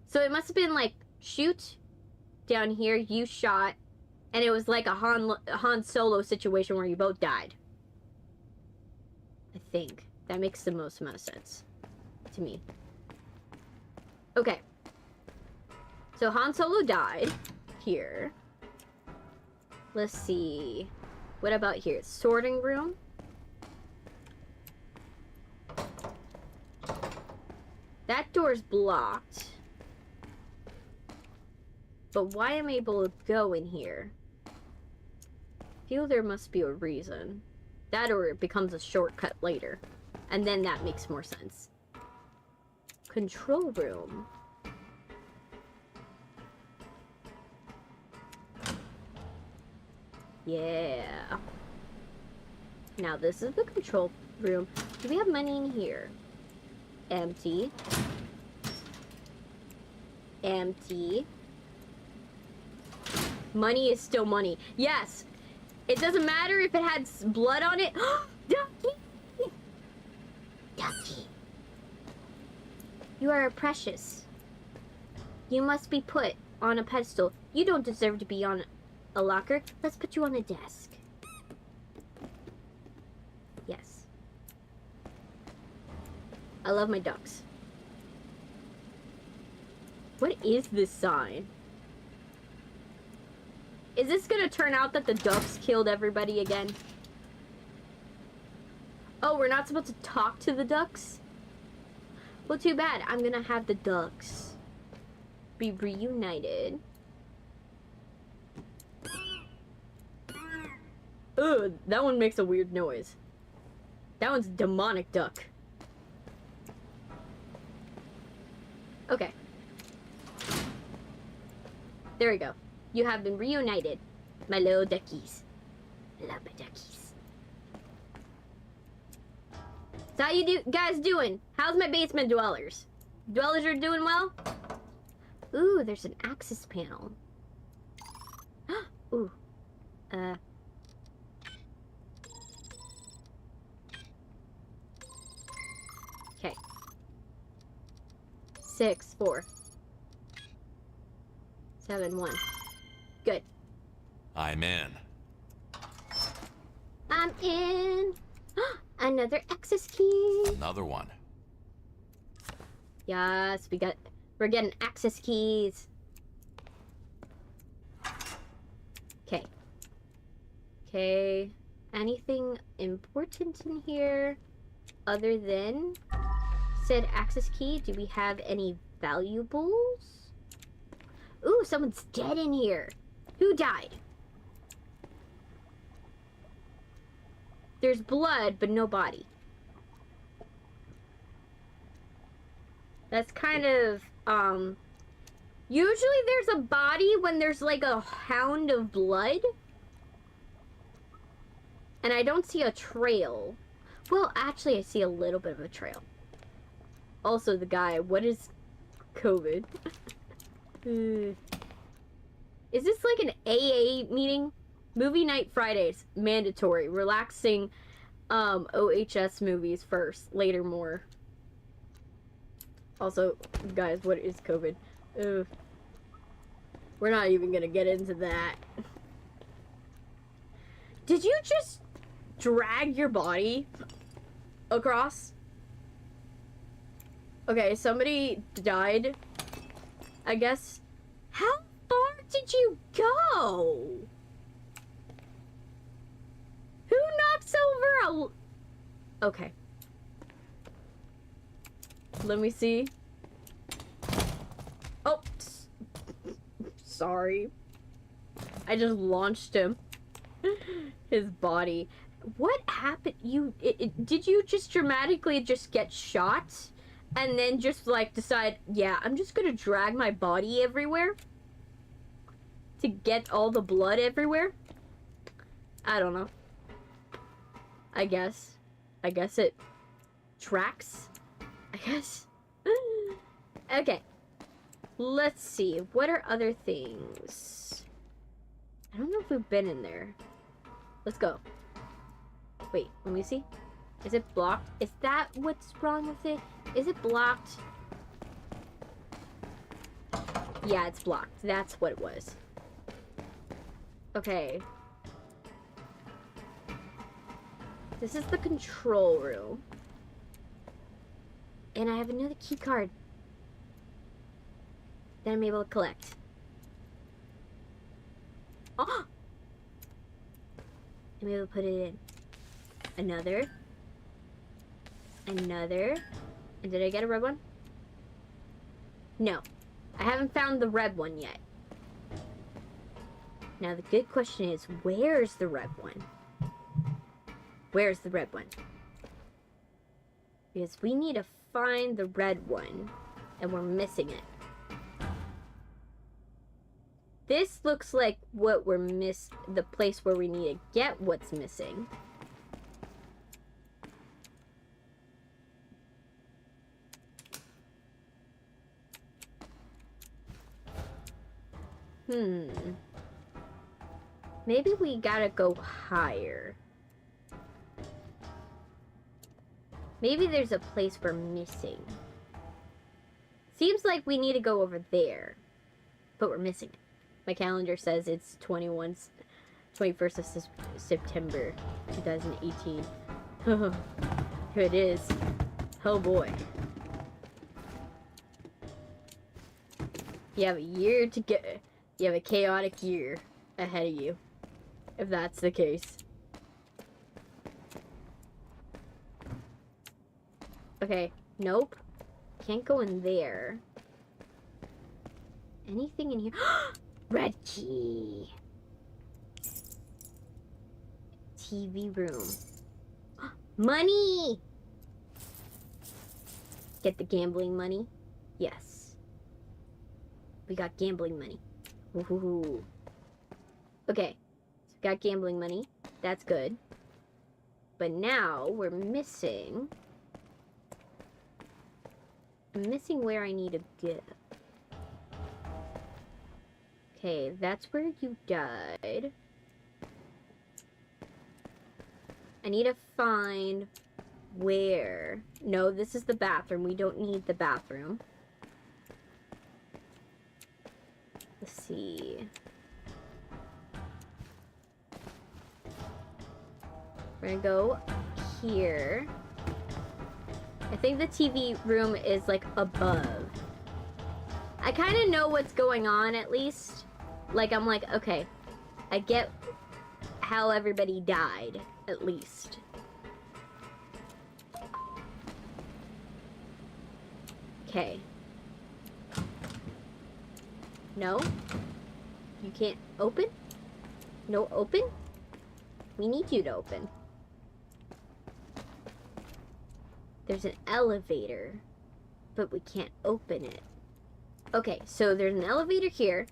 So it must have been like, shoot down here, you shot, and it was like a Han Solo situation where you both died. I think. That makes the most amount of sense to me. Okay. So Han Solo died here. Let's see. What about here? Sorting room. That door's blocked. But why am I able to go in here? I feel there must be a reason. That or it becomes a shortcut later. And then that makes more sense. Control room. Yeah. Now this is the control room. Do we have money in here? Empty. Empty. Money is still money. Yes! It doesn't matter if it had blood on it. Ducky! Ducky. You are precious. You must be put on a pedestal. You don't deserve to be on a locker. Let's put you on a desk. Yes. I love my ducks. What is this sign? Is this gonna turn out that the ducks killed everybody again? Oh, we're not supposed to talk to the ducks? Well, too bad. I'm gonna have the ducks be reunited. Ugh, that one makes a weird noise. That one's a demonic duck. Okay. There we go. You have been reunited, my little duckies. I love my duckies. So how you guys doing? How's my basement dwellers? Dwellers are doing well? Ooh, there's an access panel. Ooh. Okay. 6, 4, 7, 1. Good. I'm in. I'm in. Another access key. Another one. Yes, we're getting access keys. Okay. Okay. Anything important in here other than said access key? Do we have any valuables? Ooh, someone's dead in here. Who died? There's blood, but no body. That's kind of, usually there's a body when there's like a hound of blood. And I don't see a trail. Well, actually, I see a little bit of a trail. Also, the guy, what is COVID? Is this like an AA meeting? Movie night Fridays, mandatory. Relaxing OHS movies first, later more. Also, guys, what is COVID? Ugh. We're not even gonna get into that. Did you just drag your body across? Okay, somebody died, I guess. How far did you go? Who knocks over a... Okay. Let me see. Oh. Sorry. I just launched him. His body. What happened? Did you just dramatically just get shot? And then just like decide, yeah, I'm just gonna drag my body everywhere? To get all the blood everywhere? I don't know. I guess it tracks. I guess. Okay. Let's see. What are other things? I don't know if we've been in there. Let's go. Wait, let me see. Is it blocked? Is that what's wrong with it? Is it blocked? Yeah, it's blocked. That's what it was. Okay. This is the control room. And I have another key card that I'm able to collect. Oh! I'm able to put it in. Another. Another. And did I get a red one? No. I haven't found the red one yet. Now the good question is, where's the red one? Where's the red one? Because we need to find the red one, and we're missing it. This looks like what we're the place where we need to get what's missing. Maybe we gotta go higher. Maybe there's a place we're missing. Seems like we need to go over there, but we're missing it. My calendar says it's 21st of September, 2018. Here it is. Oh boy. You have a year to get. You have a chaotic year ahead of you, if that's the case. Okay, nope. Can't go in there. Anything in here? Red key. TV room. Money! Get the gambling money? Yes. We got gambling money. Woohoo. Okay, so we got gambling money. That's good. But now we're missing... I'm missing where I need to go. Okay, that's where you died. I need to find where... No, this is the bathroom. We don't need the bathroom. Let's see. We're gonna go here. I think the TV room is like above. I kind of know what's going on at least. Like, I'm like, okay, I get how everybody died at least. Okay. No? You can't open? No open? We need you to open. There's an elevator, but we can't open it. Okay, so there's an elevator here.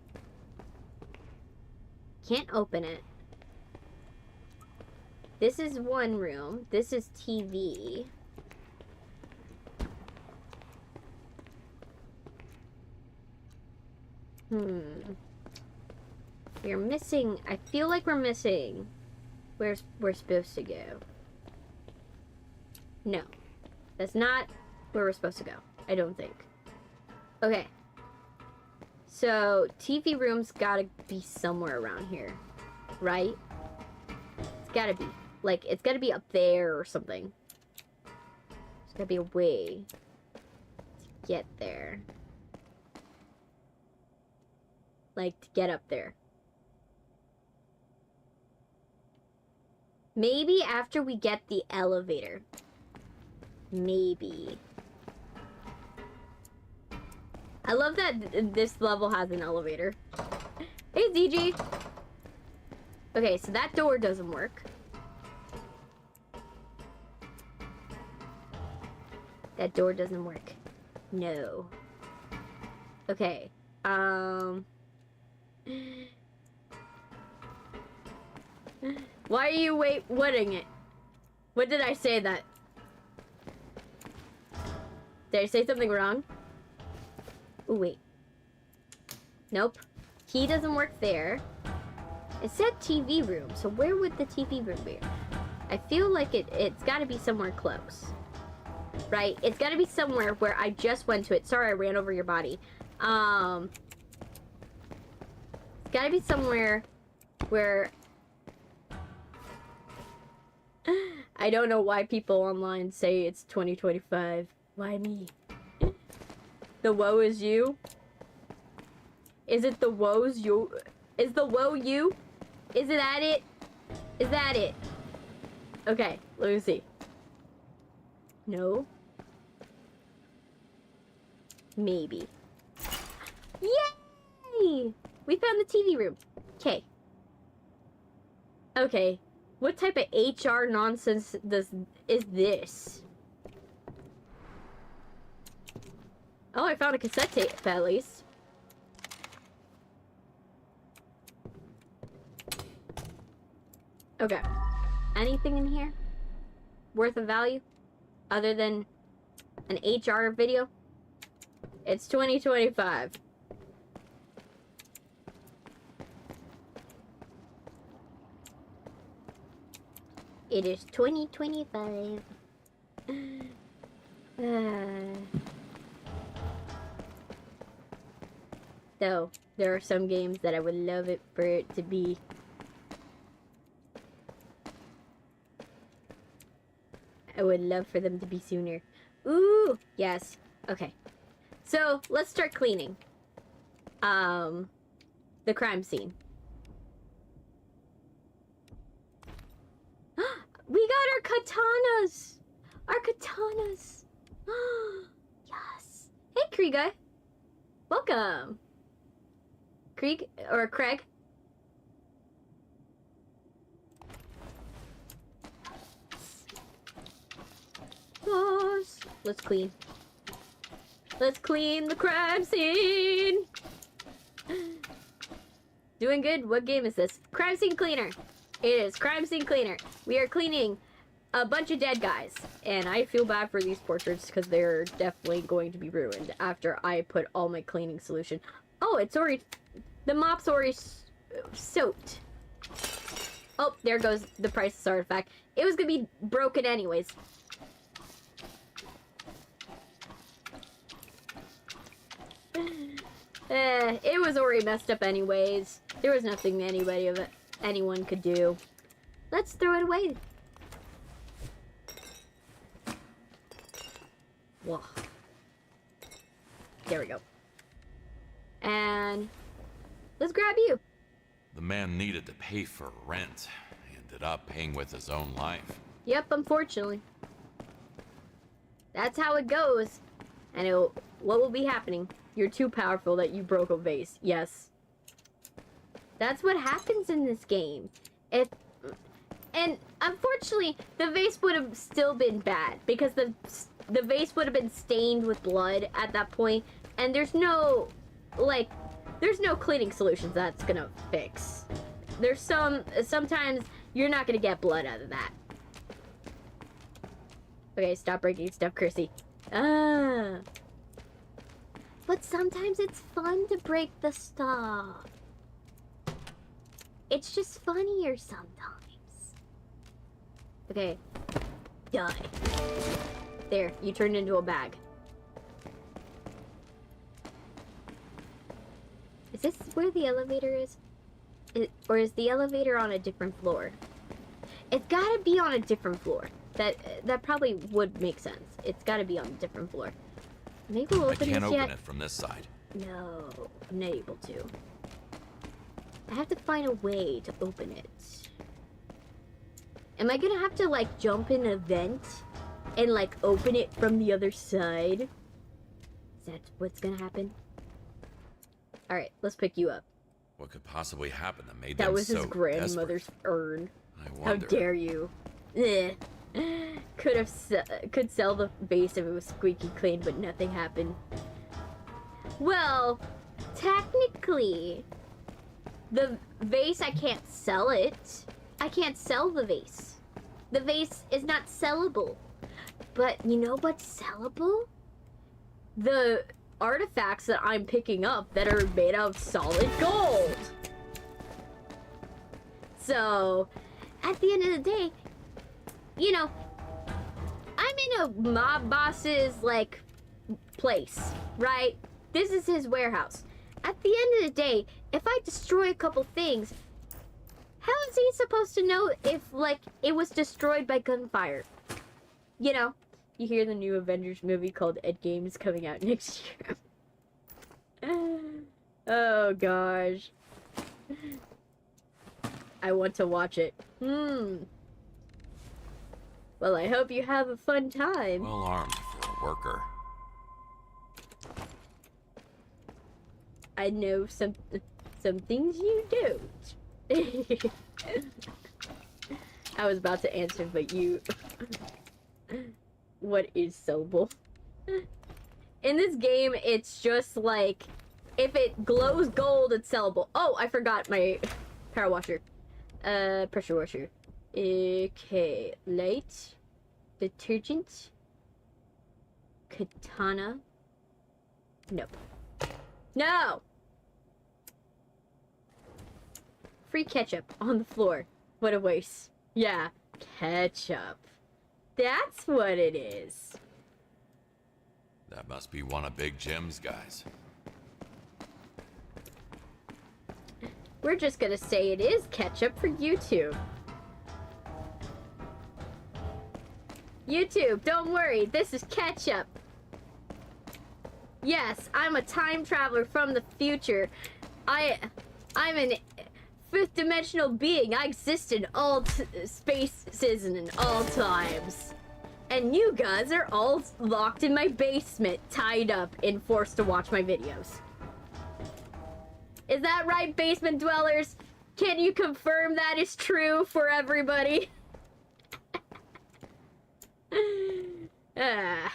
Can't open it. This is one room. This is TV. We're missing... I feel like we're missing where we're supposed to go. No. That's not where we're supposed to go. I don't think. Okay. So, TV room's gotta be somewhere around here. Right? It's gotta be. Like, it's gotta be up there or something. There's gotta be a way to get there. Like, to get up there. Maybe after we get the elevator. Maybe. I love that this level has an elevator. Hey, ZG! Okay, so that door doesn't work. That door doesn't work. No. Okay. Why are you waiting it? What did I say that? Did I say something wrong? Oh, wait. Nope. Key doesn't work there. It said TV room, so where would the TV room be? I feel like it's gotta be somewhere close. Right? It's gotta be somewhere where I just went to it. Sorry, I ran over your body. It's gotta be somewhere where... I don't know why people online say it's 2025. Why me? The woe is you? Is it the woes you? Is the woe you? Is it at it? Is that it? Okay, let me see. No. Maybe. Yay! We found the TV room. Okay. Okay. What type of HR nonsense is this? Oh, I found a cassette tape at least. Okay. Anything in here worth of value other than an HR video? It's 2025. It is 2025. Though, there are some games that I would love it for it to be. I would love for them to be sooner. Ooh, yes. Okay. So, let's start cleaning. The crime scene. We got our katanas! Our katanas! Yes! Hey, Kriega! Welcome! Krieg? Or Craig? Yes! Let's clean. Let's clean the crime scene! Doing good? What game is this? Crime scene cleaner! It is crime scene cleaner. We are cleaning a bunch of dead guys. And I feel bad for these portraits because they're definitely going to be ruined after I put all my cleaning solution. Oh, it's already... The mop's already soaked. Oh, there goes the priceless artifact. It was going to be broken anyways. It was already messed up anyways. There was nothing anyone could do. Let's throw it away. Whoa. There we go. And let's grab you. The man needed to pay for rent. He ended up paying with his own life. Yep, unfortunately. That's how it goes. And what will be happening? You're too powerful that you broke a vase. Yes. That's what happens in this game. And unfortunately, the vase would have still been bad because the vase would have been stained with blood at that point, and there's no cleaning solutions that's gonna fix. There's sometimes you're not gonna get blood out of that. Okay, stop breaking stuff, Chrissy. But sometimes it's fun to break the stuff. It's just funnier sometimes. Okay. Die. There, you turned into a bag. Is this where the elevator is? Or is the elevator on a different floor? It's gotta be on a different floor. That probably would make sense. It's gotta be on a different floor. Maybe we'll open this yet. I can't open it from this side. No, I'm not able to. I have to find a way to open it. Am I gonna have to, like, jump in a vent and, like, open it from the other side? Is that what's gonna happen? Alright, let's pick you up. What could possibly happen that made that them was so his grandmother's desperate? urn. I How wonder. dare you? Ugh. Could sell the vase if it was squeaky clean, but nothing happened. Well, technically, the vase, I can't sell it. I can't sell the vase. The vase is not sellable. But you know what's sellable? The artifacts that I'm picking up that are made of solid gold. So, at the end of the day, you know, I'm in a mob boss's, like, place, right? This is his warehouse. At the end of the day, if I destroy a couple things, how is he supposed to know if, like, it was destroyed by gunfire? You know, you hear the new Avengers movie called Endgame is coming out next year. Oh, gosh. I want to watch it. Well, I hope you have a fun time. Well armed for a worker. I know some things you don't. I was about to answer, but you... What is sellable? In this game, it's just like, if it glows gold, it's sellable. Oh, I forgot my power washer. Pressure washer. Okay, light. Detergent. Katana. Nope. No! Free ketchup on the floor. What a waste. Yeah, ketchup. That's what it is. That must be one of Big Jim's guys. We're just gonna say it is ketchup for YouTube. YouTube, don't worry, this is ketchup. Yes, I'm a time traveler from the future. I'm an fifth dimensional being. I exist in all spaces and in all times. And you guys are all locked in my basement, tied up and forced to watch my videos. Is that right, basement dwellers? Can you confirm that is true for everybody? Ah.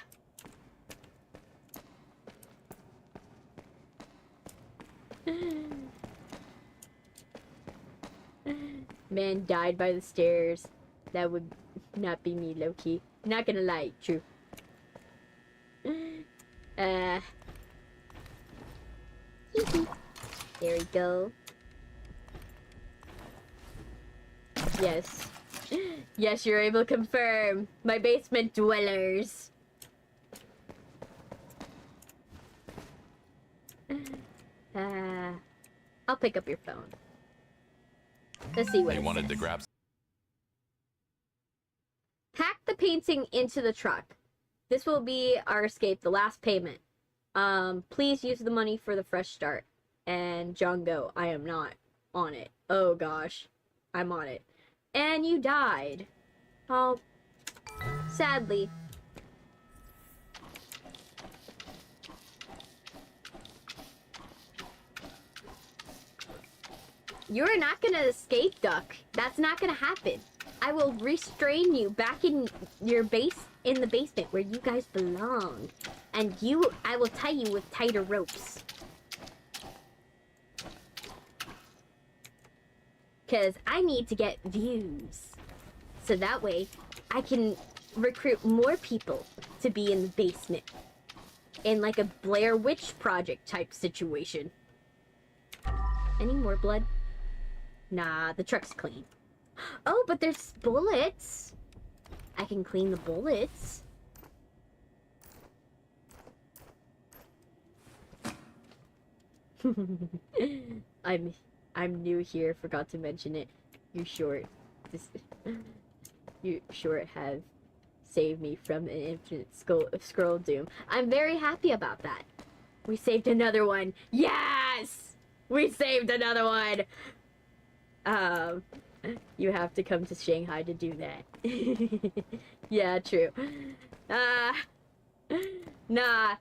Man died by the stairs. That would not be me, low-key. Not gonna lie, true. There we go. Yes. Yes, you're able to confirm. My basement dwellers. I'll pick up your phone. Let's see what They it wanted says. to grab. Pack the painting into the truck. This will be our escape, the last payment. Please use the money for the fresh start. And Django, I am not on it. Oh gosh, I'm on it. And you died. Oh, sadly. You're not gonna escape, Duck. That's not gonna happen. I will restrain you back in your in the basement where you guys belong. And I will tie you with tighter ropes. Because I need to get views. So that way, I can recruit more people to be in the basement. In like a Blair Witch Project type situation. Any more blood? Nah, the truck's clean. Oh, but there's bullets. I can clean the bullets. I'm new here, forgot to mention it. You short have saved me from an infinite scroll doom. I'm very happy about that. We saved another one. Yes! We saved another one! You have to come to Shanghai to do that. Yeah, true. Nah.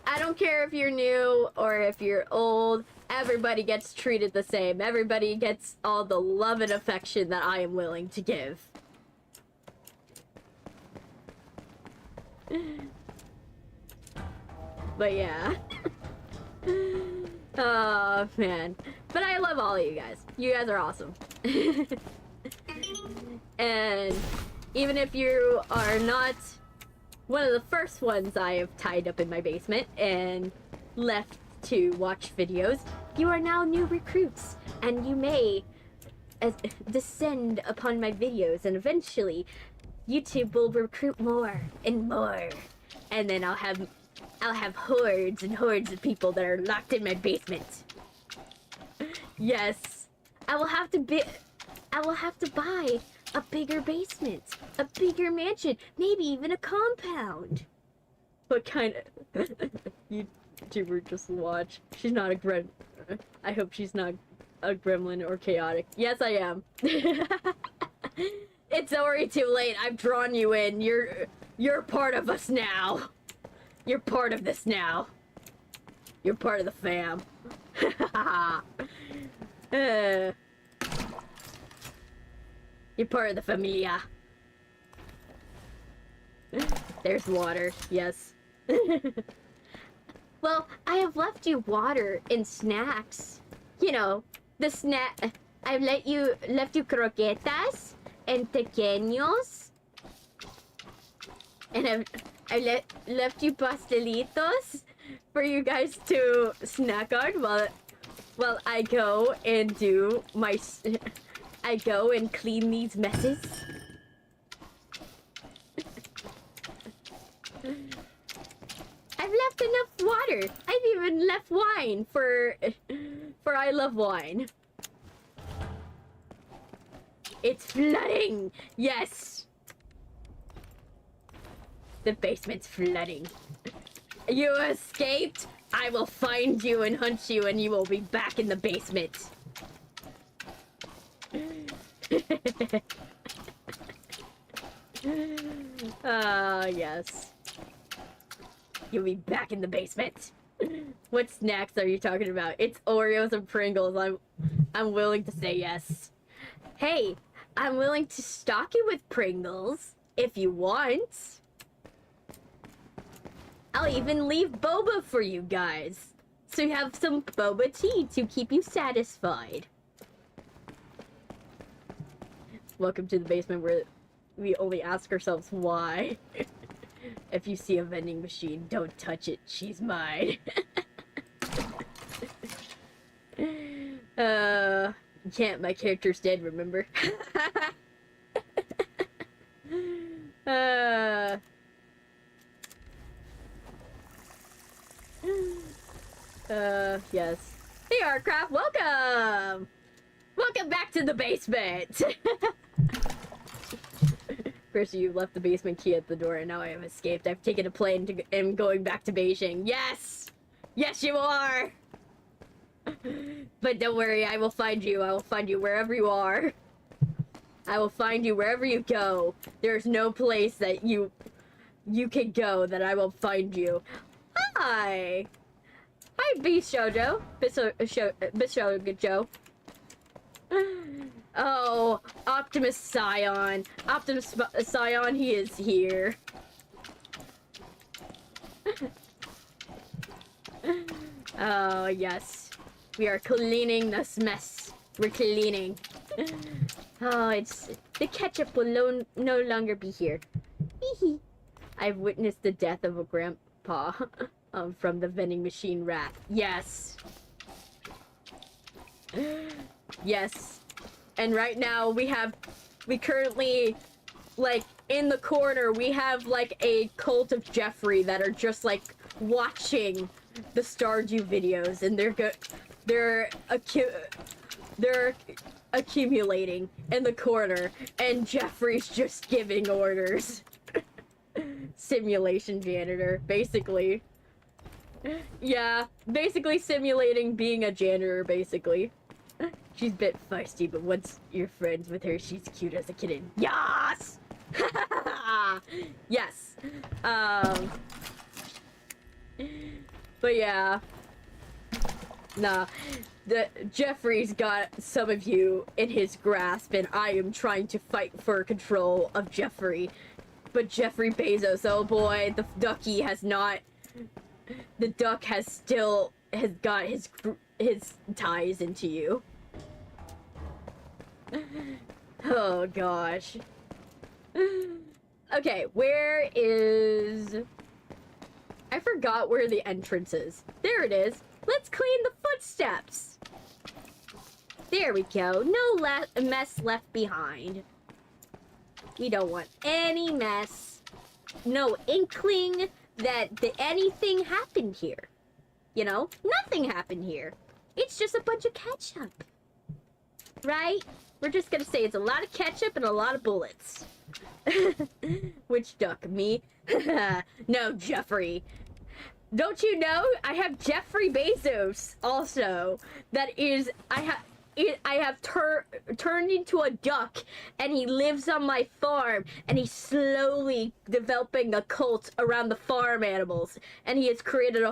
I don't care if you're new or if you're old. Everybody gets treated the same. Everybody gets all the love and affection that I am willing to give. But yeah. Oh, man. But I love all of you guys. You guys are awesome. And even if you are not one of the first ones I have tied up in my basement and left to watch videos, You are now new recruits, and you may descend upon my videos, and eventually YouTube will recruit more and more, and then I'll have hordes and hordes of people that are locked in my basement. Yes, I will have to buy a bigger basement, a bigger mansion, maybe even a compound. What kind of YouTuber just watch? She's not a gremlin. I hope she's not a gremlin or chaotic. Yes, I am. It's already too late. I've drawn you in. You're part of us now. You're part of this now. You're part of the fam. You're part of the familia. There's water. Yes. Well, I have left you water and snacks. You know, the snack. I've left you croquetas and pequeños. And I left you pastelitos for you guys to snack on while I go and do my... I go and clean these messes. I've left enough water. I've even left wine for I love wine. It's flooding. Yes. The basement's flooding. You escaped. I will find you and hunt you, and you will be back in the basement. Yes. You'll be back in the basement. What snacks are you talking about? It's Oreos and Pringles. I'm willing to say yes. Hey, I'm willing to stock you with Pringles if you want. I'll even leave boba for you guys, so you have some boba tea to keep you satisfied. Welcome to the basement where we only ask ourselves why. If you see a vending machine, don't touch it. She's mine. Can't. My character's dead, remember? Yes. Hey, Artcraft, welcome! Welcome back to the basement! Chris, you left the basement key at the door, and now I have escaped. I've taken a plane and going back to Beijing. Yes! Yes, you are! But don't worry, I will find you. I will find you wherever you are. I will find you wherever you go. There's no place that you can go that I will find you. Hi! Hi, Bishojo. Bishojo. Oh, Optimus Scion. Optimus Scion, he is here. Oh, yes. We are cleaning this mess. We're cleaning. Oh, it's... The ketchup will no longer be here. I've witnessed the death of a grandpa from the vending machine rat. Yes. Yes. And right now we currently, like, in the corner, we have, like, a cult of Jeffrey that are just, like, watching the Stardew videos, and they're accumulating in the corner, and Jeffrey's just giving orders. Simulation janitor, basically. Yeah, basically simulating being a janitor, basically. She's a bit feisty, but once you're friends with her, she's cute as a kitten. Yes! Yes. But yeah. Nah. Jeffrey's got some of you in his grasp, and I am trying to fight for control of Jeffrey. But Jeffrey Bezos, oh boy, the ducky has not... The duck has got his ties into you. Oh gosh. Okay, where is... I forgot where the entrance is. There it is. Let's clean the footsteps. There we go. No mess left behind. We don't want any mess. No inkling that anything happened here. You know, nothing happened here. It's just a bunch of ketchup. Right? We're just gonna say it's a lot of ketchup and a lot of bullets. Which duck? Me? No, Jeffrey. Don't you know? I have Jeffrey Bezos also. That is, I have turned into a duck, and he lives on my farm, and he's slowly developing a cult around the farm animals, and he has created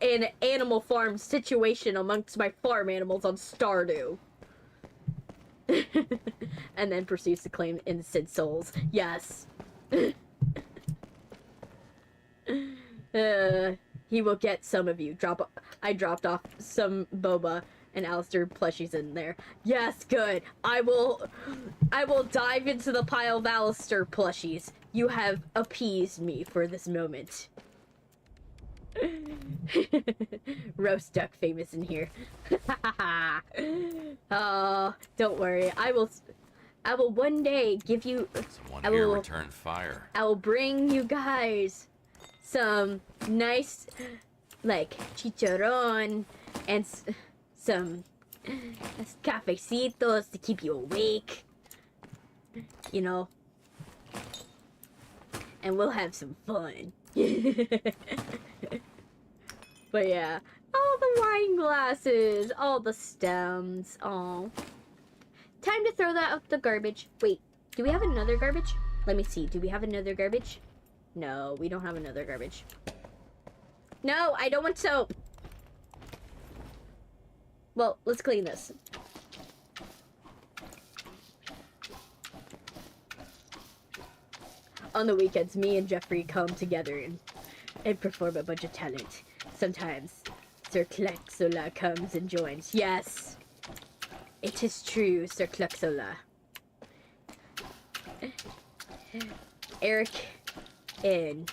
an animal farm situation amongst my farm animals on Stardew. And then proceeds to claim innocent souls. Yes. He will get some of you. I dropped off some boba and Alistair plushies in there. Yes, good. I will dive into the pile of Alistair plushies. You have appeased me for this moment. Roast duck famous in here. Oh, don't worry. I will one day give you. Someone here return fire. I will bring you guys some nice, like, chicharron and some cafecitos to keep you awake. You know. And we'll have some fun. But yeah, all the wine glasses, all the stems. Oh, time to throw that out the garbage. Wait, do we have another garbage? Let me see. Do we have another garbage? No, we don't have another garbage. No, I don't want soap. Well, let's clean this. On the weekends, me and Jeffrey come together and perform a bunch of talent. Sometimes Sir Cluxola comes and joins. Yes, it is true, Sir Cluxola. Eric and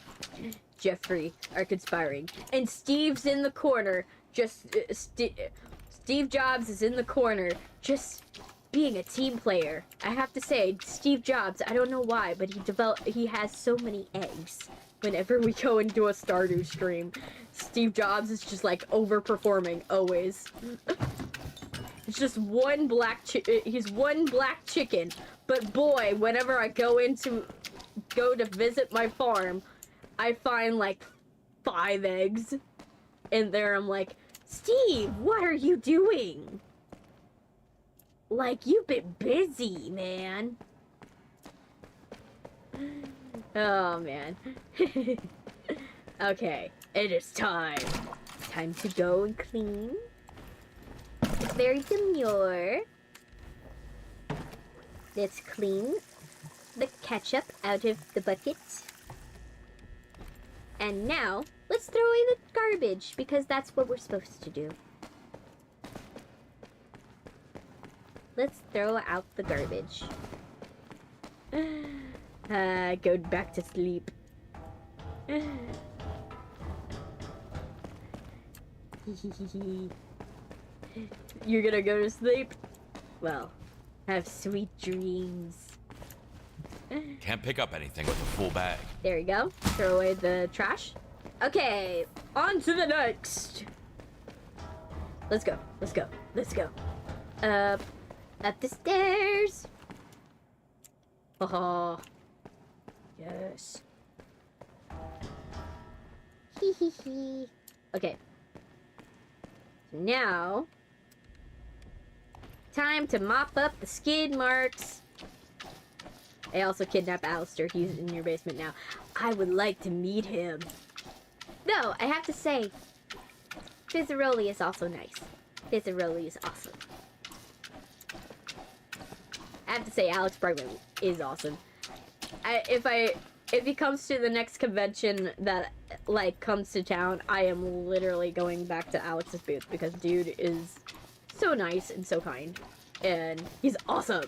Jeffrey are conspiring, and Steve's in the corner. Steve Jobs is in the corner, just being a team player. I have to say, Steve Jobs, I don't know why, but he has so many eggs. Whenever we go and do a Stardew stream, Steve Jobs is just like overperforming always. It's just he's one black chicken. But boy, whenever I go to visit my farm, I find like 5 eggs in there. I'm like, Steve, what are you doing? Like, you've been busy, man. Oh, man. Okay, it is time. Time to go and clean. It's very demure. Let's clean the ketchup out of the bucket. And now, let's throw away the garbage, because that's what we're supposed to do. Let's throw out the garbage. Go back to sleep. You're gonna go to sleep? Well, have sweet dreams. Can't pick up anything with a full bag. There you go. Throw away the trash. Okay, on to the next. Let's go. Let's go. Let's go. Up the stairs. Oh. Yes. Hee hee hee. Okay. Now, time to mop up the skid marks. I also kidnapped Alistair. He's in your basement now. I would like to meet him. Though, I have to say, Fizzaroli is also nice. Fizzaroli is awesome. I have to say, Alex Brightman is awesome. If he comes to the next convention that, like, comes to town, I am literally going back to Alex's booth, because dude is so nice and so kind. And he's awesome.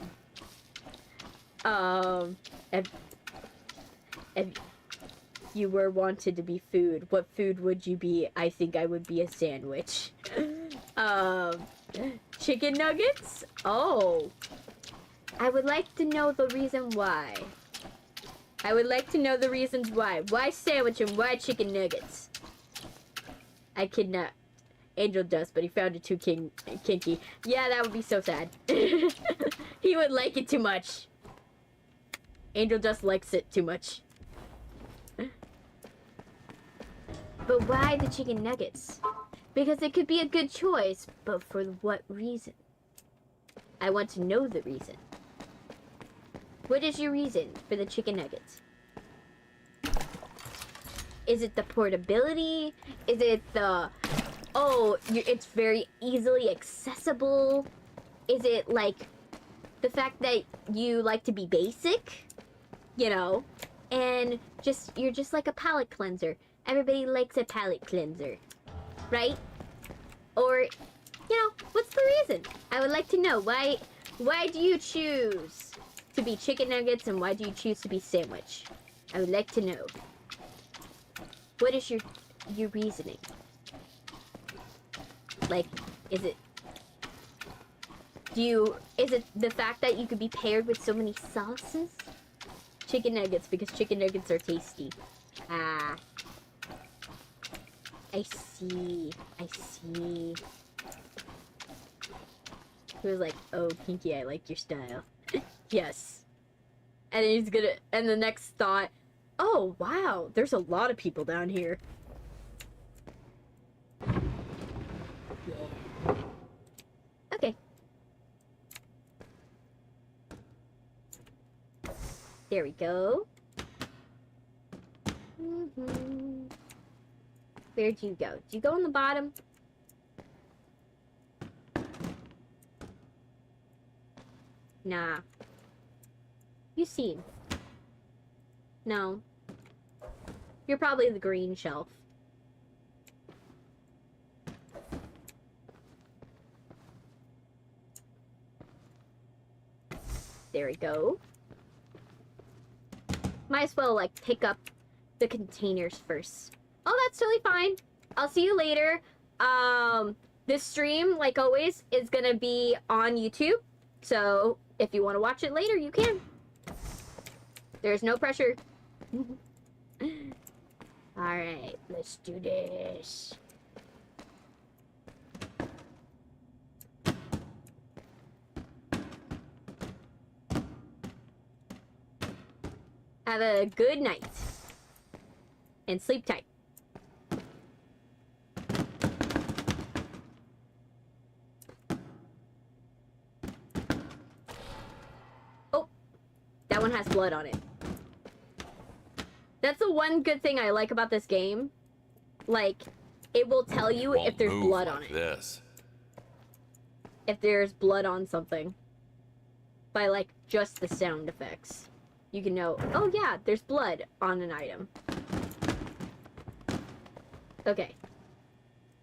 If you were wanted to be food, what food would you be? I think I would be a sandwich. Chicken nuggets? Oh. I would like to know the reason why. I would like to know the reasons why. Why sandwich and why chicken nuggets? I kidnapped Angel Dust, but he found it too kinky. Yeah, that would be so sad. He would like it too much. Angel Dust likes it too much. But why the chicken nuggets? Because it could be a good choice, but for what reason? I want to know the reason. What is your reason for the chicken nuggets? Is it the portability? Is it the, oh, it's very easily accessible? Is it like the fact that you like to be basic? You know? And you're just like a palate cleanser. Everybody likes a palate cleanser. Right? Or, you know, what's the reason? I would like to know. Why do you choose to be chicken nuggets and why do you choose to be sandwich? I would like to know. What is your reasoning? Like, is it the fact that you could be paired with so many sauces? Chicken nuggets, because chicken nuggets are tasty. Ah. I see. He was like, oh, Pinky, I like your style. Yes. And he's gonna, and the next thought, oh, wow, there's a lot of people down here. Yeah. Okay. There we go. Where'd you go? Did you go on the bottom? Nah. You seen? No. You're probably the green shelf. There we go. Might as well, like, pick up the containers first. Oh, that's totally fine. I'll see you later. This stream, like always, is gonna be on YouTube. So, if you want to watch it later, you can. There's no pressure. Alright, let's do this. Have a good night. And sleep tight. Oh, that one has blood on it. That's the one good thing I like about this game. Like, it will tell you if there's blood on it. If there's blood on something. By, like, just the sound effects. You can know, oh yeah, there's blood on an item. Okay.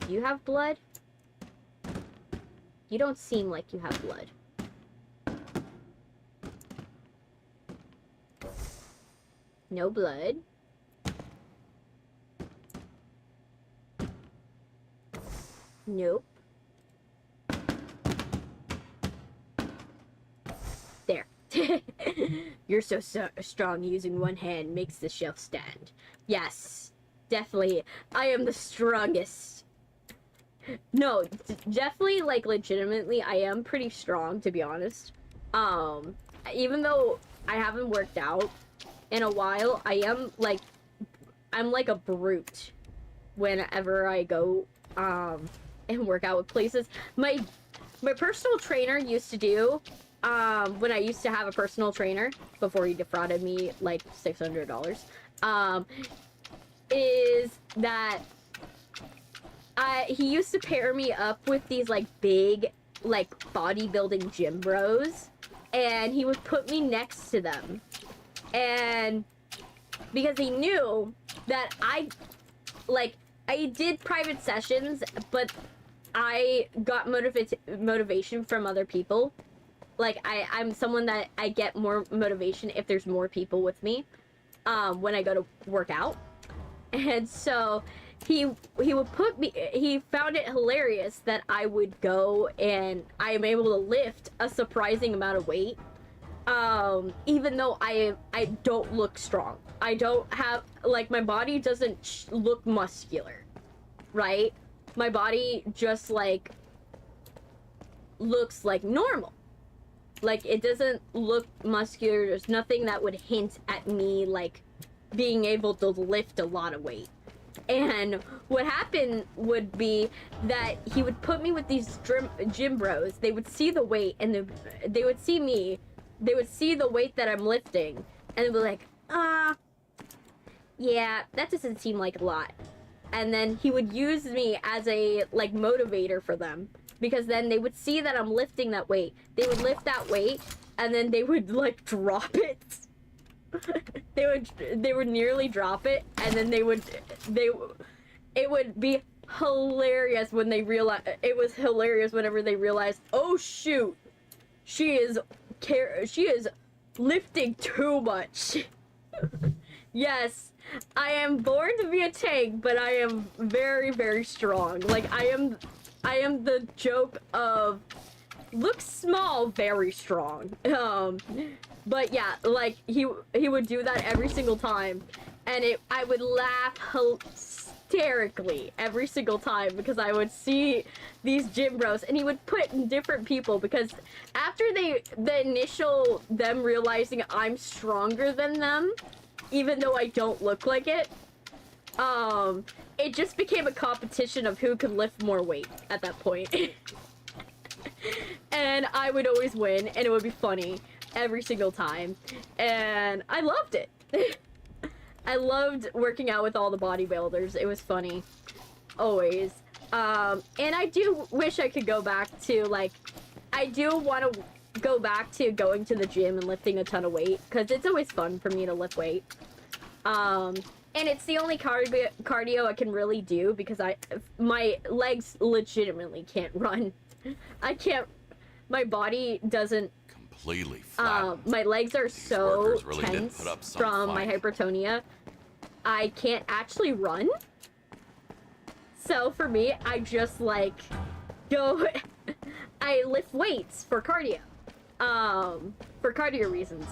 You have blood? You don't seem like you have blood. No blood. Nope. There. You're so strong, using one hand makes the shelf stand. Yes, definitely. I am the strongest. No, definitely, like, legitimately, I am pretty strong, to be honest. Even though I haven't worked out in a while, I am, like, I'm like a brute whenever I go, and work out with places. My personal trainer used to do, when I used to have a personal trainer, before he defrauded me, like, $600, is that he used to pair me up with these, like, big, like, bodybuilding gym bros, and he would put me next to them, and because he knew that I did private sessions, but I got motivation from other people. Like, I'm someone that I get more motivation if there's more people with me, when I go to work out. And so, he would put me, he found it hilarious that I would go and I am able to lift a surprising amount of weight, even though I don't look strong. I don't have, like, my body doesn't look muscular, right? My body just, like, looks like normal. Like, it doesn't look muscular. There's nothing that would hint at me, like, being able to lift a lot of weight. And what happened would be that he would put me with these gym bros. They would see the weight, and they would see me. They would see the weight that I'm lifting, and they'd be like, yeah, that doesn't seem like a lot. And then he would use me as a, like, motivator for them. Because then they would see that I'm lifting that weight. They would lift that weight, and then they would, like, drop it. they would nearly drop it, and then it would be hilarious when they realize, it was hilarious whenever they realized, oh shoot, she is lifting too much. Yes, I am born to be a tank, but I am very, very strong. Like, I am the joke of, looks small, very strong. But yeah, like, he would do that every single time, and I would laugh hysterically every single time, because I would see these gym bros, and he would put in different people, because after the initial them realizing I'm stronger than them, even though I don't look like it, it just became a competition of who could lift more weight at that point. And I would always win, and it would be funny every single time, and I loved it. I loved working out with all the bodybuilders. It was funny, always. And I do wish I could go back to, like, I do want to go back to going to the gym and lifting a ton of weight, because it's always fun for me to lift weight. And it's the only cardio I can really do, because my legs legitimately can't run. I can't, my body doesn't, completely flat. my legs are so really tense some from my hypertonia, I can't actually run. So for me, I just, like, go, I lift weights for cardio reasons.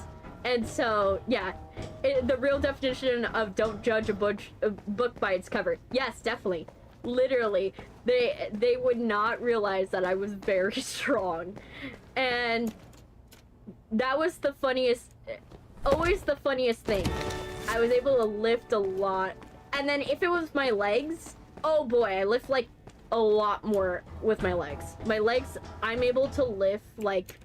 And so, yeah, the real definition of don't judge a book by its cover. Yes, definitely. Literally, they would not realize that I was very strong. And that was the funniest, always the funniest thing. I was able to lift a lot. And then if it was my legs, oh boy, I lift, like, a lot more with my legs. My legs, I'm able to lift, like,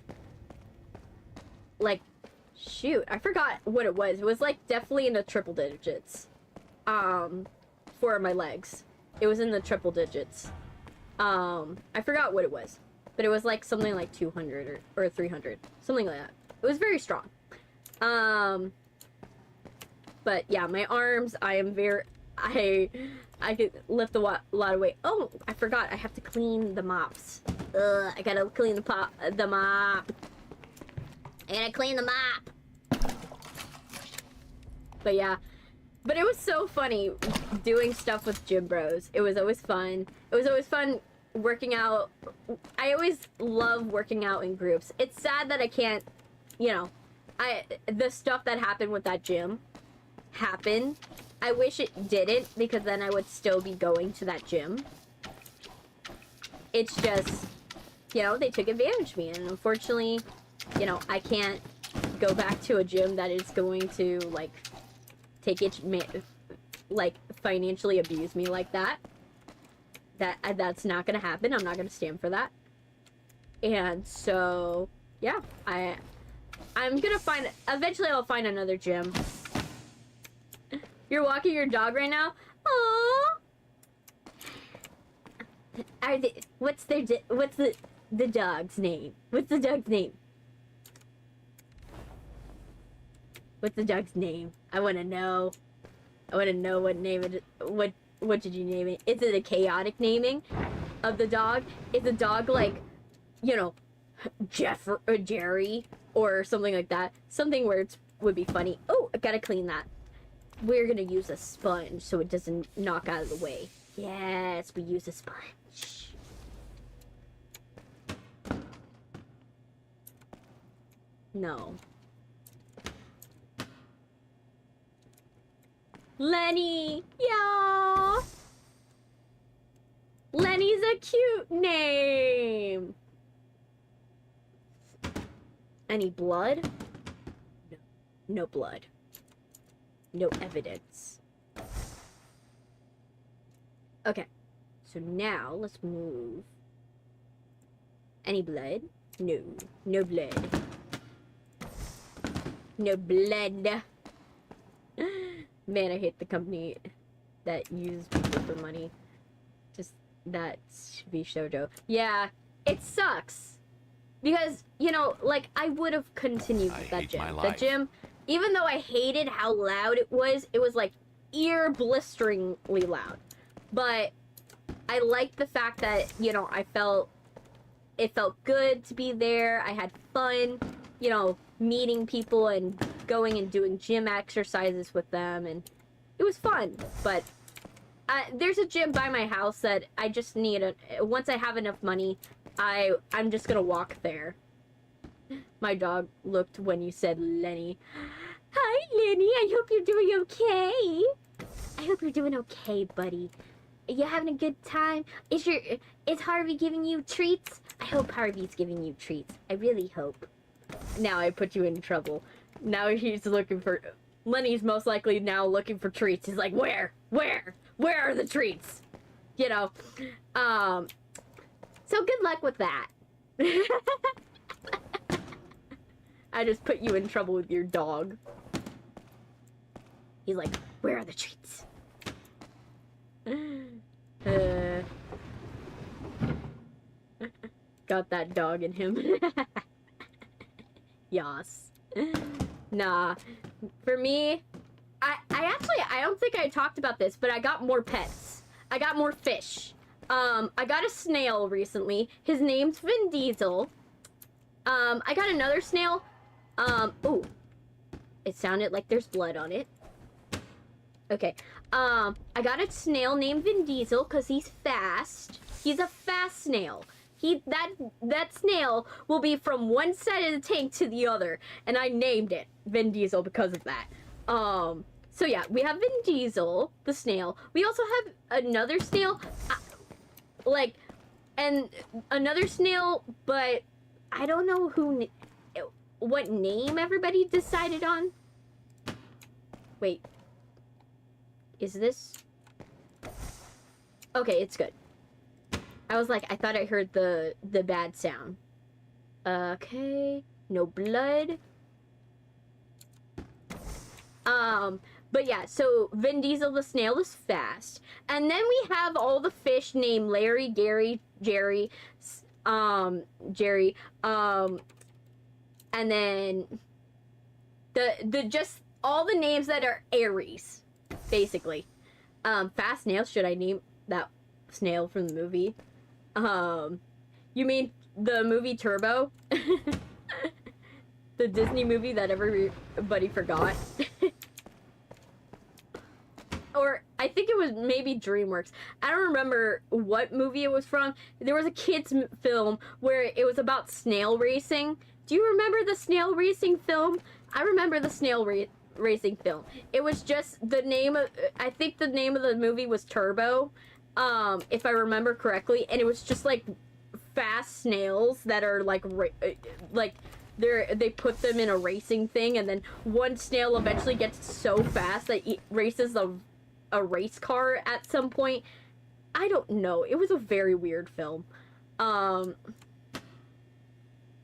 shoot, I forgot what it was. It was, like, definitely in the triple digits, for my legs. It was in the triple digits. I forgot what it was, but it was, like, something like 200 or 300, something like that. It was very strong. But yeah, my arms, I am very, I could lift a lot of weight. Oh, I forgot, I have to clean the mops. Ugh, I gotta clean the mop. I gotta clean the mop. But yeah, but it was so funny doing stuff with gym bros. It was always fun. It was always fun working out. I always love working out in groups. It's sad that I can't, you know, the stuff that happened with that gym happened. I wish it didn't, because then I would still be going to that gym. It's just, you know, they took advantage of me, and unfortunately, you know, I can't go back to a gym that is going to, like, take it, like, financially abuse me like that. That's not gonna happen. I'm not gonna stand for that. And so, yeah, I'm gonna find, eventually I'll find another gym. You're walking your dog right now? Aww. What's the dog's name? What's the dog's name? What's the dog's name? I want to know. I want to know what name it. What did you name it? Is it a chaotic naming of the dog? Is the dog, like, you know, Jeff or Jerry or something like that? Something where it would be funny. Oh, I gotta clean that. we're gonna use a sponge so it doesn't knock out of the way. Yes, we use a sponge. No. Lenny! Yeah! Lenny's a cute name! Any blood? No. No blood. No evidence. Okay. So now, let's move. Any blood? No. No blood. No blood. Man, I hate the company that uses people for money. Just, that should be shoujo. Yeah, it sucks. Because, you know, like, I would have continued with that gym. The gym, even though I hated how loud it was like, ear-blisteringly loud. But I liked the fact that, you know, it felt good to be there. I had fun, you know, meeting people and going and doing gym exercises with them, and it was fun. But there's a gym by my house that I just need once I have enough money, I'm just gonna walk there. My dog looked when you said Lenny. Hi, Lenny. I hope you're doing okay. I hope you're doing okay, buddy. Are you having a good time? Is Harvey giving you treats? I hope Harvey's giving you treats. I really hope. Now I put you in trouble. Now he's looking for... Lenny's most likely now looking for treats. He's like, where? Where? Where are the treats? You know. So good luck with that. I just put you in trouble with your dog. He's like, where are the treats? Got that dog in him. Yas. Nah. For me, I don't think I talked about this, but I got more pets. I got more fish. I got a snail recently. His name's Vin Diesel. I got another snail. Ooh. It sounded like there's blood on it. Okay. I got a snail named Vin Diesel because he's fast. He's a fast snail. That snail will be from one side of the tank to the other, and I named it Vin Diesel because of that. So yeah, we have Vin Diesel, the snail. We also have another snail, and another snail, but I don't know what name everybody decided on. Wait, is this? Okay, it's good. I was like, I thought I heard the bad sound. Okay, no blood. But yeah, so Vin Diesel the snail is fast. And then we have all the fish named Larry, Gary, Jerry, Jerry, and then just all the names that are Aries, basically. Fast snail, should I name that snail from the movie? You mean the movie Turbo? The Disney movie that everybody forgot? Or I think it was maybe DreamWorks. I don't remember what movie it was from. There was a kids film where it was about snail racing. Do you remember the snail racing film? I remember the snail racing film. It was just the name of, I think the name of the movie was Turbo, if I remember correctly, and it was just like fast snails that are like they put them in a racing thing, and then one snail eventually gets so fast that he races a race car at some point. I don't know. It was a very weird film. But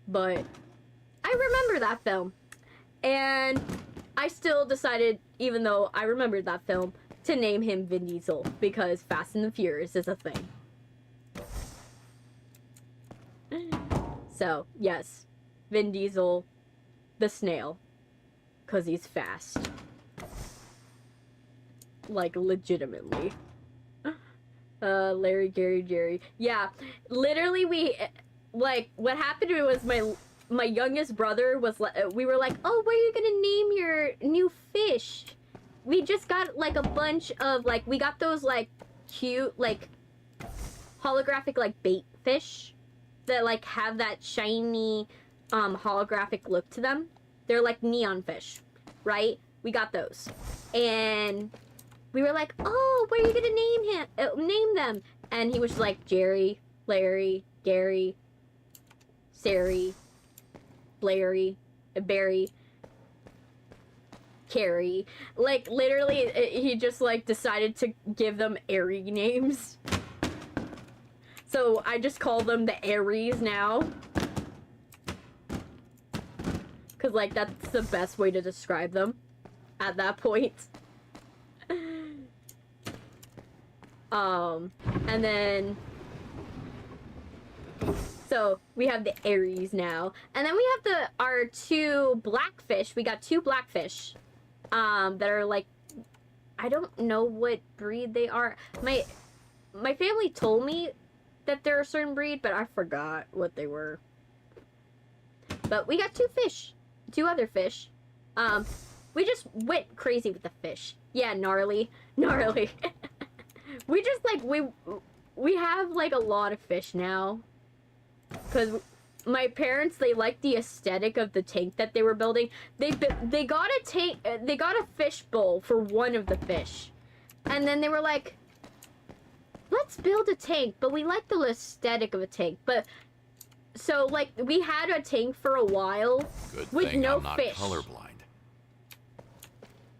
I remember that film. And I still decided, even though I remembered that film, to name him Vin Diesel, because Fast and the Furious is a thing. So, yes. Vin Diesel, the snail. Because he's fast. Like, legitimately. Larry, Gary, Jerry. Yeah, literally what happened was my youngest brother was, we were like, oh, what are you gonna name your new fish? we just got like a bunch of like, we got those like cute like holographic like bait fish that like have that shiny holographic look to them. They're like neon fish, right? We got those, and we were like, oh, what are you gonna name them? And he was just like Jerry, Larry, Gary, Sari, Larry, Barry, Carrie. Like, literally, he just, like, decided to give them airy names. So, I just call them the Aries now. Because, like, that's the best way to describe them at that point. And then... So, we have the Aries now. And then we have our two blackfish. We got two blackfish. That are like... I don't know what breed they are. My family told me that they're a certain breed, but I forgot what they were. But we got two fish. Two other fish. We just went crazy with the fish. Yeah, gnarly. Gnarly. We just, like, we have, like, a lot of fish now. Because my parents, they liked the aesthetic of the tank that they were building. They got a tank, they got a fish bowl for one of the fish. And then they were like, let's build a tank, but we like the aesthetic of a tank. But, so, like, we had a tank for a while with no fish. Colorblind.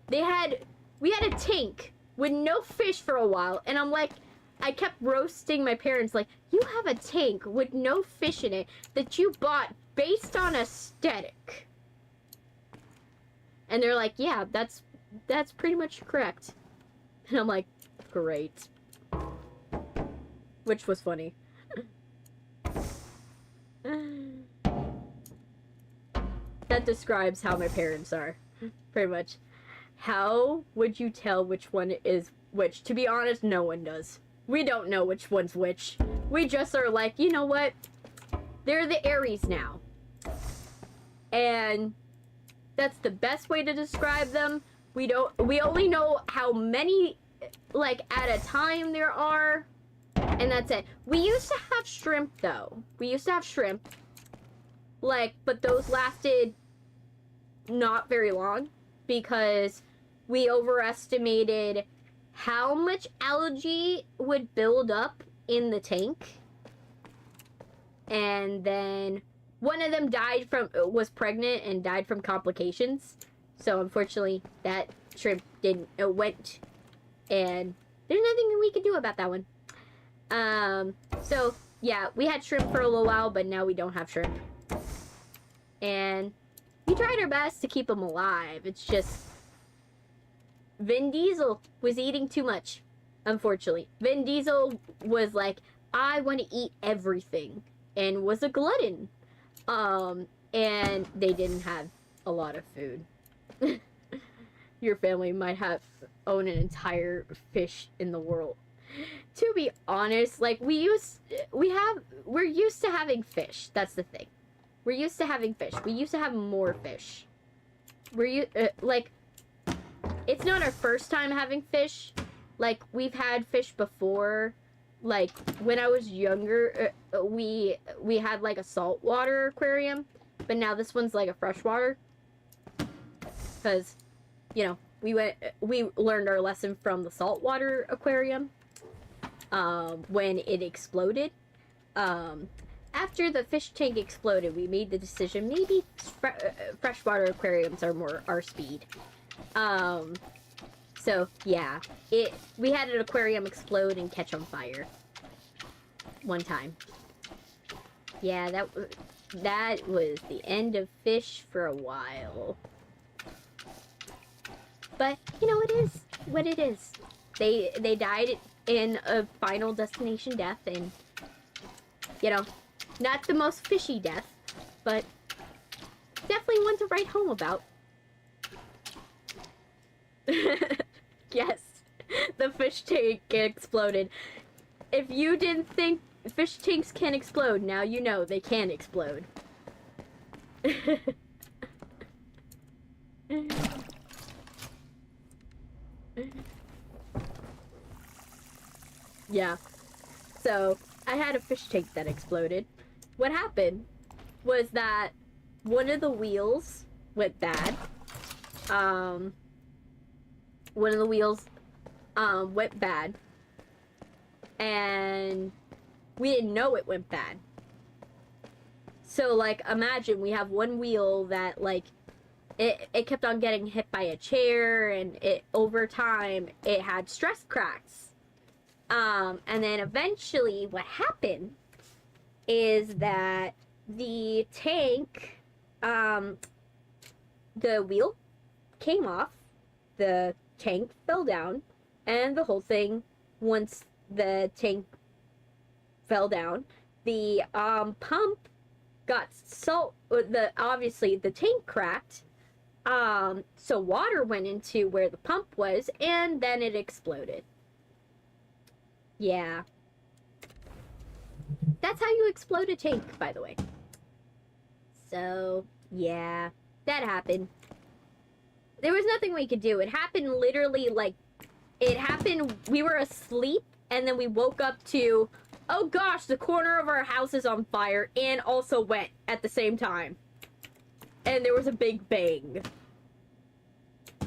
We had a tank with no fish for a while, and I'm like, I kept roasting my parents, like, you have a tank with no fish in it that you bought based on aesthetic. And they're like, yeah, that's pretty much correct. And I'm like, great. Which was funny. That describes how my parents are, pretty much. How would you tell which one is which? To be honest, no one does. We don't know which one's which. We just are like, you know what? They're the Aries now. And that's the best way to describe them. We only know how many, like, at a time there are. And that's it. We used to have shrimp, though. We used to have shrimp. Like, but those lasted not very long. Because we overestimated how much algae would build up in the tank. And then one of them was pregnant and died from complications. So unfortunately, that shrimp went. And there's nothing we could do about that one. So yeah, we had shrimp for a little while, but now we don't have shrimp. And we tried our best to keep them alive. It's just Vin Diesel was eating too much, unfortunately. Vin Diesel was like, I want to eat everything, and was a glutton. And they didn't have a lot of food. Your family might own an entire fish in the world. To be honest, like, we're used to having fish. That's the thing. We're used to having fish. We used to have more fish. Like, it's not our first time having fish. Like, we've had fish before. Like, when I was younger, we had, like, a saltwater aquarium. But now this one's, like, a freshwater. Because, you know, we learned our lesson from the saltwater aquarium. When it exploded. After the fish tank exploded, we made the decision, maybe freshwater aquariums are more our speed. So, yeah. We had an aquarium explode and catch on fire. One time. Yeah, that was the end of fish for a while. But, you know, it is what it is. They died in a final destination death, and, you know, not the most fishy death, but definitely one to write home about. Yes, the fish tank exploded. If you didn't think fish tanks can explode, now you know they can explode. Yeah. So, I had a fish tank that exploded. What happened was that one of the wheels went bad. One of the wheels went bad. And we didn't know it went bad. So, like, imagine we have one wheel that, like, it kept on getting hit by a chair, and over time, it had stress cracks. And then eventually what happened is that the tank, the wheel came off, the tank fell down, and the whole thing, once the tank fell down, the pump got obviously the tank cracked, so water went into where the pump was, and then it exploded. Yeah. That's how you explode a tank, by the way. So, yeah, that happened. There was nothing we could do. It happened literally, like, we were asleep, and then we woke up to, oh gosh, the corner of our house is on fire, and also wet at the same time. And there was a big bang.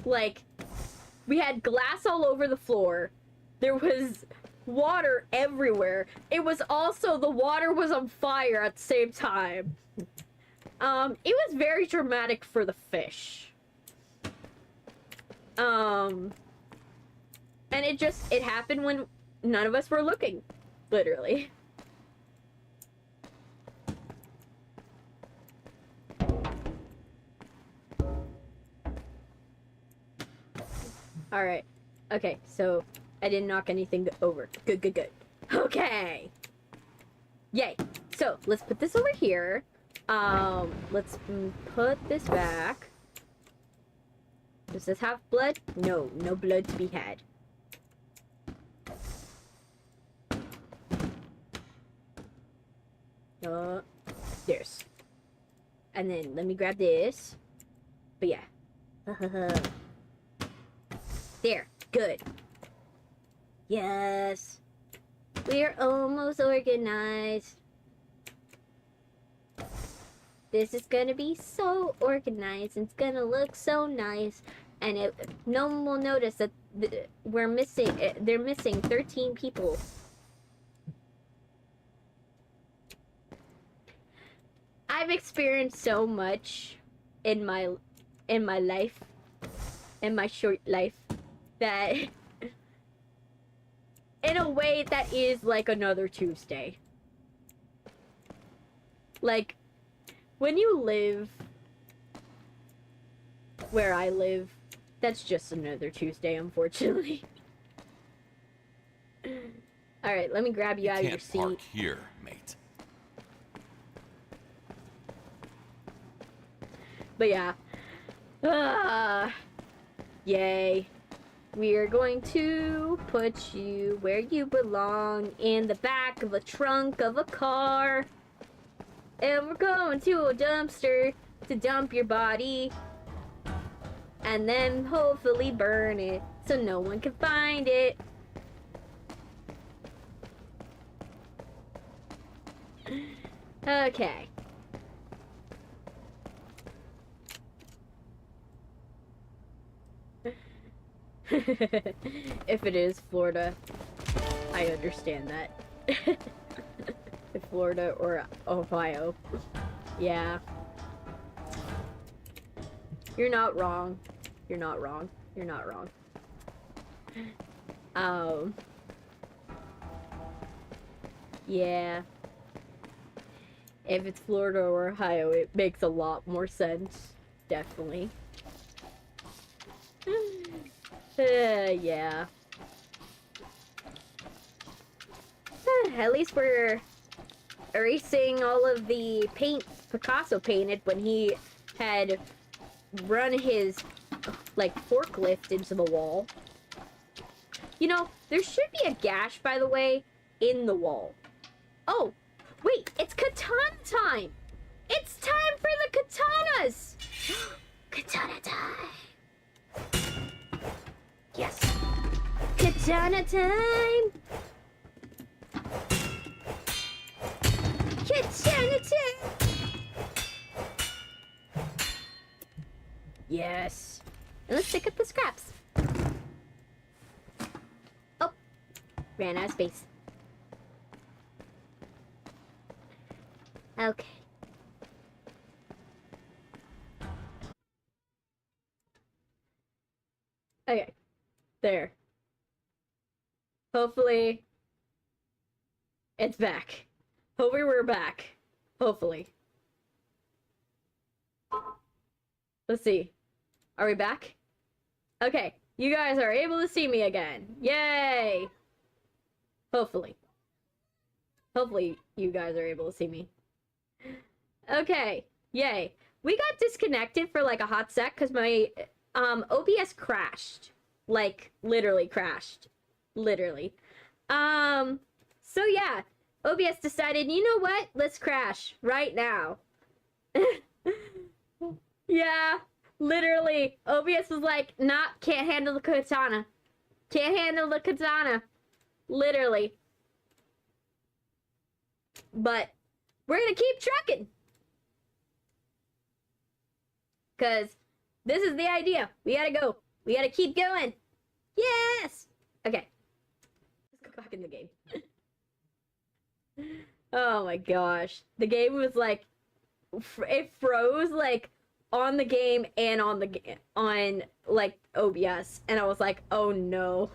Like, we had glass all over the floor. There was water everywhere. It was also, the water was on fire at the same time. It was very dramatic for the fish. And it happened when none of us were looking, literally. Alright. Okay, so I didn't knock anything over. Good, good, good. Okay! Yay! So, let's put this over here. Let's put this back. Does this have blood? No, no blood to be had. There's. And then let me grab this. But yeah. There. Good. Yes. We're almost organized. This is gonna be so organized. It's gonna look so nice. And no one will notice that they're missing 13 people. I've experienced so much in my life, in my short life, that in a way that is like another Tuesday. Like, when you live where I live, that's just another Tuesday, unfortunately. Alright, let me grab you out of your seat. You can't park here, mate. But yeah. Yay. We are going to put you where you belong, in the back of a trunk of a car. And we're going to a dumpster to dump your body. And then hopefully burn it so no one can find it. Okay. If it is Florida, I understand that. If Florida or Ohio. Yeah. You're not wrong. You're not wrong. You're not wrong. Yeah. If it's Florida or Ohio, it makes a lot more sense. Definitely. Yeah. At least we're erasing all of the paint Picasso painted when he had run his, like, forklift into the wall. You know, there should be a gash, by the way, in the wall. Oh, wait, it's katana time! It's time for the katanas! Katana time! Yes. Katana time! Katana time! Yes. And let's pick up the scraps. Oh. Ran out of space. Okay. Okay. There. Hopefully, it's back. Hopefully we're back. Hopefully. Let's see. Are we back? Okay. You guys are able to see me again. Yay! Hopefully. Hopefully you guys are able to see me. Okay. Yay. We got disconnected for like a hot sec because my OBS crashed. Like, literally crashed. Literally. So yeah. OBS decided, you know what? Let's crash right now. Yeah. Literally. OBS was like, nah, can't handle the katana. Can't handle the katana. Literally. But we're gonna keep trucking. Because this is the idea. We gotta go. We gotta keep going. Yes! Okay. Let's go back in the game. Oh my gosh. The game was like... It froze, like, on the game and on, like, OBS. And I was like, oh no.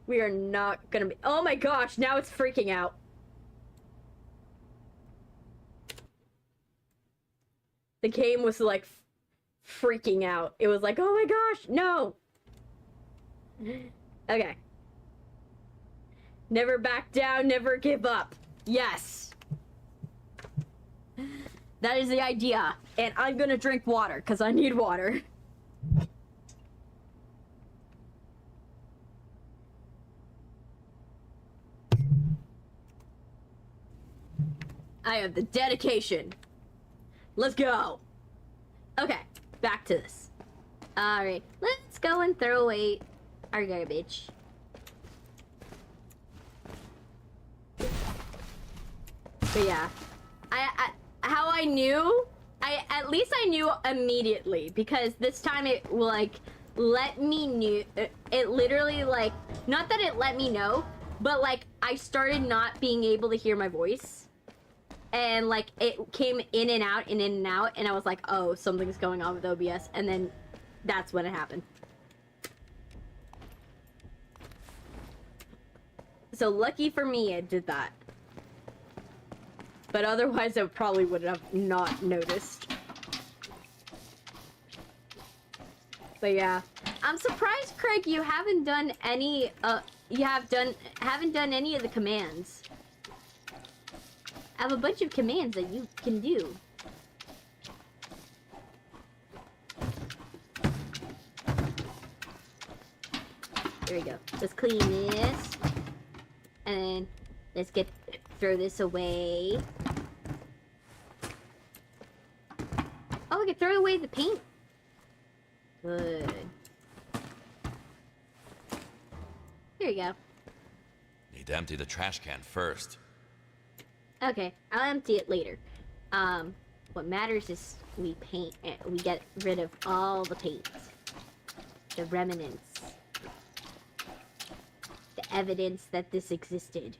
We are not gonna be... Oh my gosh, now it's freaking out. The game was, like, freaking out. It was like, oh my gosh, no! Okay. Never back down, never give up. Yes! That is the idea. And I'm gonna drink water, because I need water. I have the dedication. Let's go. Okay, back to this. Alright, let's go and throw away our garbage. But yeah, how I knew, at least I knew immediately, because this time it like let me knew, it literally like, not that it let me know, but like I started not being able to hear my voice, and like it came in and out and in and out, and I was like, oh, something's going on with OBS, and then that's when it happened. So lucky for me it did that. But otherwise, I probably would have not noticed. But yeah, I'm surprised, Craig, you haven't done any. Haven't done any of the commands. I have a bunch of commands that you can do. There we go. Let's clean this, and then let's throw this away. Oh, we can throw away the paint. Good. There you go. Need to empty the trash can first. Okay, I'll empty it later. What matters is we get rid of all the paint. The remnants. The evidence that this existed.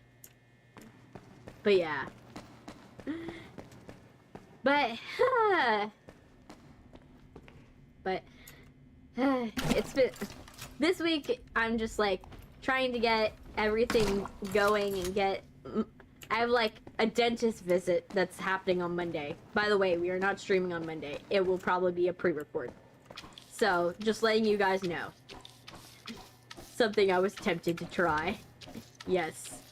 But yeah. It's been... This week, I'm just, like, trying to get everything going and get... I have, like, a dentist visit that's happening on Monday. By the way, we are not streaming on Monday. It will probably be a pre-record. So, just letting you guys know. Something I was tempted to try. Yes.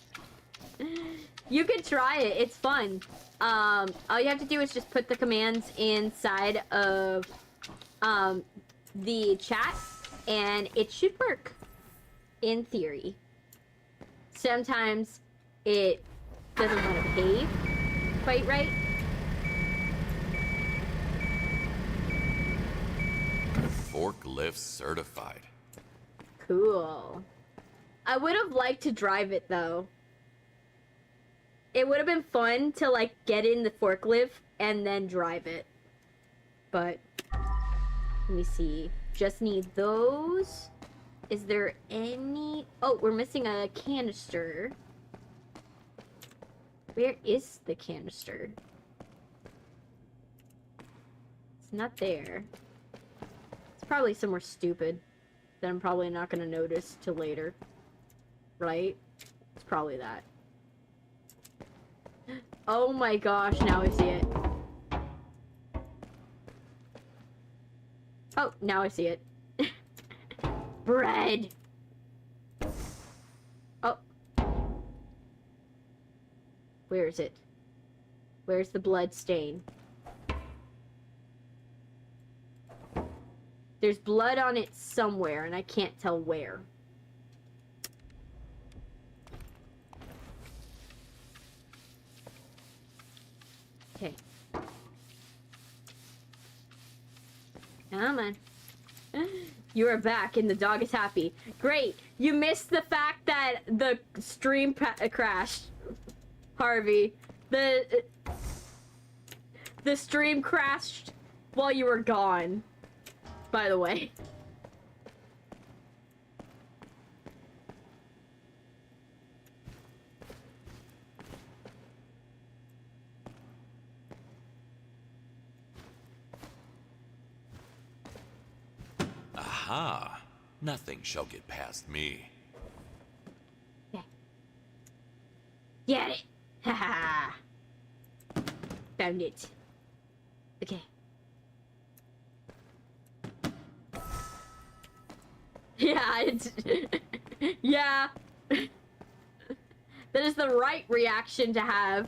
You can try it. It's fun. All you have to do is just put the commands inside of the chat, and it should work. In theory. Sometimes it doesn't want to behave quite right. Forklift certified. Cool. I would have liked to drive it, though. It would have been fun to, like, get in the forklift and then drive it. But, let me see. Just need those. Is there any... Oh, we're missing a canister. Where is the canister? It's not there. It's probably somewhere stupid that I'm probably not going to notice till later. Right? It's probably that. Oh my gosh, now I see it. Oh, now I see it. Bread! Oh. Where is it? Where's the blood stain? There's blood on it somewhere, and I can't tell where. Okay. Come on. You are back, and the dog is happy. Great! You missed the fact that the stream crashed, Harvey. The stream crashed while you were gone, by the way. Aha! Nothing shall get past me. Okay. Get it! Haha! Found it. Okay. Yeah, it's... yeah. That is the right reaction to have.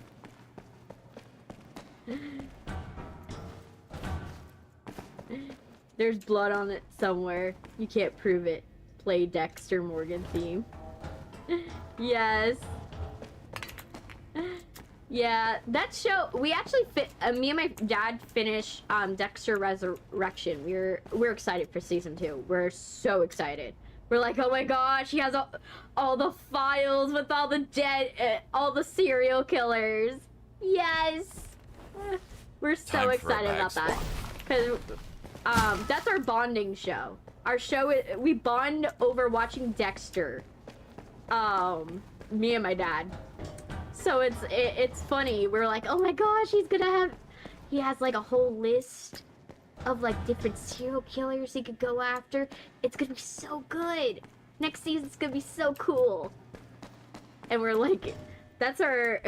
There's blood on it somewhere. You can't prove it. Play Dexter Morgan theme. Yes. Yeah, that show, we actually me and my dad finished Dexter Resurrection. We're excited for season 2. We're so excited. We're like, oh my gosh, he has all the files with all the all the serial killers. Yes. We're so excited about that. Because that's our bonding show. Our show, we bond over watching Dexter. Me and my dad. So it's funny. We're like, oh my gosh, he has like a whole list of like different serial killers he could go after. It's gonna be so good. Next season's gonna be so cool. And we're like, that's our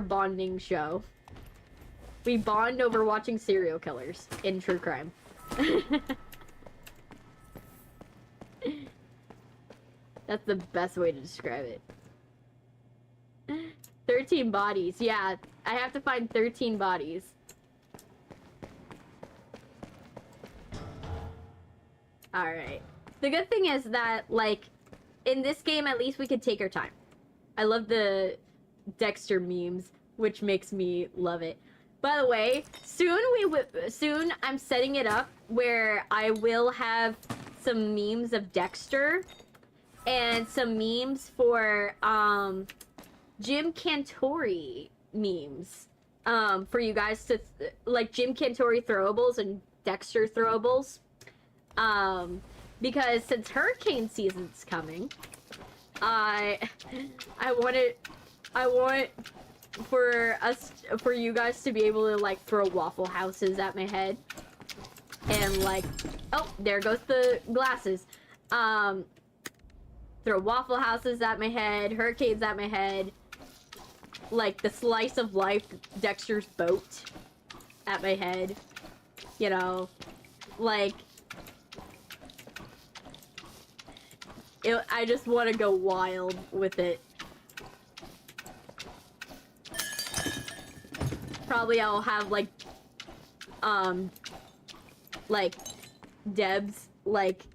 bonding show. We bond over watching serial killers in true crime. That's the best way to describe it. 13 bodies. Yeah, I have to find 13 bodies. Alright. The good thing is that, like, in this game, at least we could take our time. I love the Dexter memes, which makes me love it. By the way, soon I'm setting it up where I will have some memes of Dexter and some memes for, Jim Cantori memes for you guys to like Jim Cantori throwables and Dexter throwables, because since hurricane season's coming, I want for you guys to be able to like throw waffle houses at my head and like, oh, there goes the glasses, throw waffle houses at my head, hurricanes at my head, like the slice of life Dexter's boat at my head, you know, like, I just want to go wild with it. Probably I'll have like Deb's like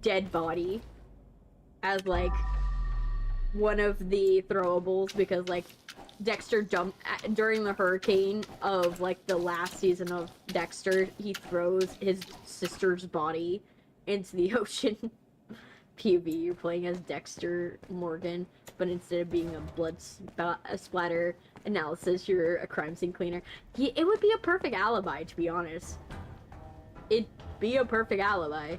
dead body as like one of the throwables, because like Dexter jumped during the hurricane of like the last season of Dexter, he throws his sister's body into the ocean. PvE, you're playing as Dexter Morgan, but instead of being a splatter analysis, you're a crime scene cleaner. Yeah, it would be a perfect alibi, to be honest. It'd be a perfect alibi.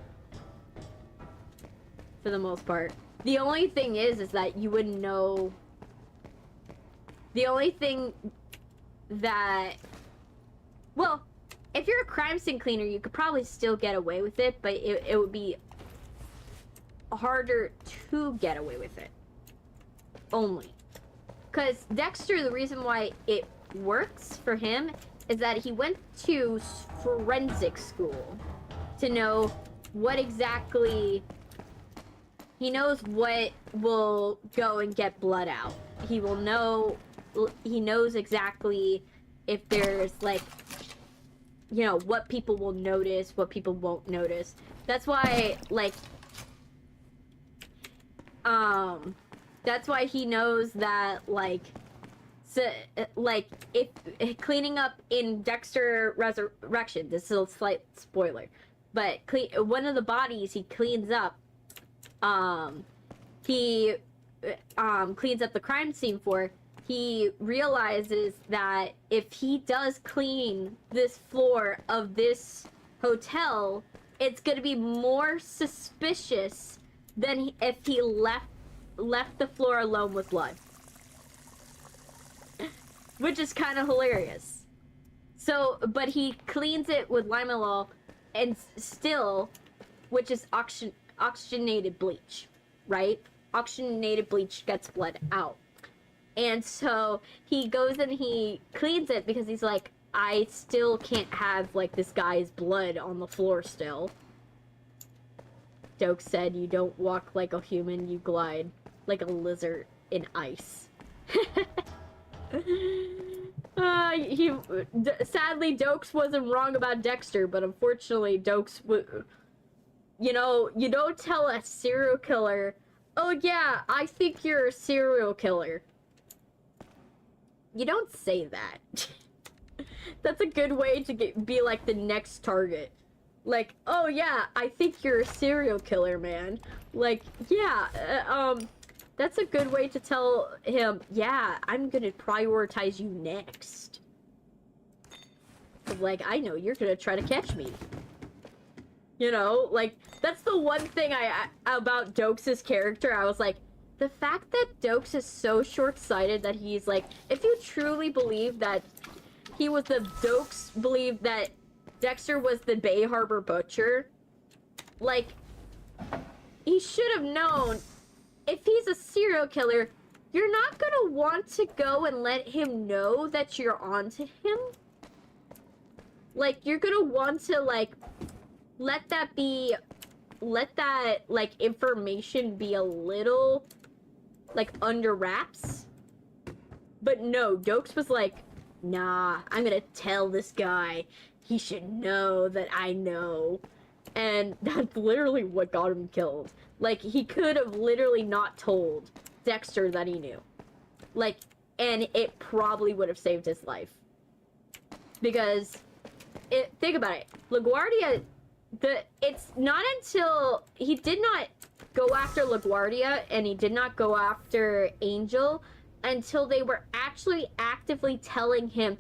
For the most part. The only thing is that you wouldn't know... The only thing that... Well, if you're a crime scene cleaner, you could probably still get away with it, but it would be harder to get away with it. Only. Because Dexter, the reason why it works for him is that he went to forensic school to know what exactly... He knows what will go and get blood out. He will know... He knows exactly if there's, like... You know, what people will notice, what people won't notice. That's why, like... That's why he knows that, like... So, like, if cleaning up in Dexter Resurrection, this is a slight spoiler, but one of the bodies he cleans up, he cleans up the crime scene for, he realizes that if he does clean this floor of this hotel, it's going to be more suspicious than if he left the floor alone with blood. Which is kind of hilarious. So, but he cleans it with limonol and still, which is oxygenated bleach, right? Oxygenated bleach gets blood out. And so he goes and he cleans it because he's like, I still can't have, like, this guy's blood on the floor still. Doke said, you don't walk like a human, you glide like a lizard in ice. Sadly, Dokes wasn't wrong about Dexter, but unfortunately, Dokes, you know, you don't tell a serial killer, oh yeah, I think you're a serial killer. You don't say that. That's a good way to be like the next target. Like, oh yeah, I think you're a serial killer, man. Like, yeah, that's a good way to tell him, yeah, I'm gonna prioritize you next. Like, I know you're gonna try to catch me. You know, like, that's the one thing about Dokes' character. I was like, the fact that Dokes is so short-sighted that he's like, if you truly believe that he was Dokes believed that Dexter was the Bay Harbor Butcher, like, he should have known, if he's a serial killer, you're not gonna want to go and let him know that you're onto him. Like, you're gonna want to, like, let that, like, information be a little, like, under wraps. But no, Dokes was like, nah, I'm gonna tell this guy. He should know that I know. And that's literally what got him killed. Like, he could have literally not told Dexter that he knew. Like, and it probably would have saved his life. Because, think about it. LaGuardia, it's not until, he did not go after LaGuardia, and he did not go after Angel, until they were actually actively telling him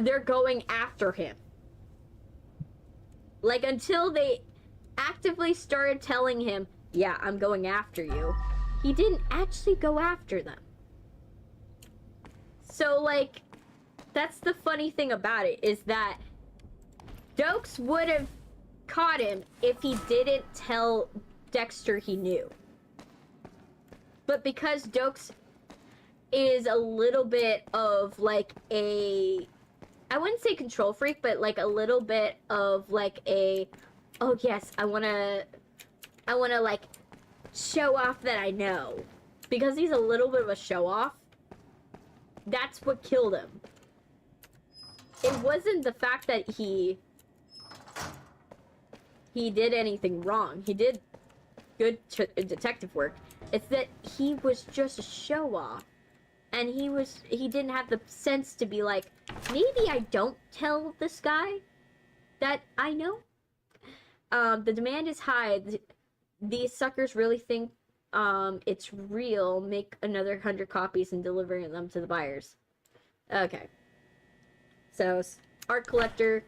they're going after him. Like, until they actively started telling him, yeah, I'm going after you, he didn't actually go after them. So, like, that's the funny thing about it, is that Dokes would have caught him if he didn't tell Dexter he knew. But because Dokes is a little bit of, like, I wouldn't say control freak, but, like, a little bit of, like, oh yes, I wanna, like, show off that I know. Because he's a little bit of a show-off, that's what killed him. It wasn't the fact that he did anything wrong. He did good detective work. It's that he was just a show-off. And he didn't have the sense to be like, maybe I don't tell this guy that I know. The demand is high. these suckers really think it's real, make another 100 copies and delivering them to the buyers. Okay. So, art collector.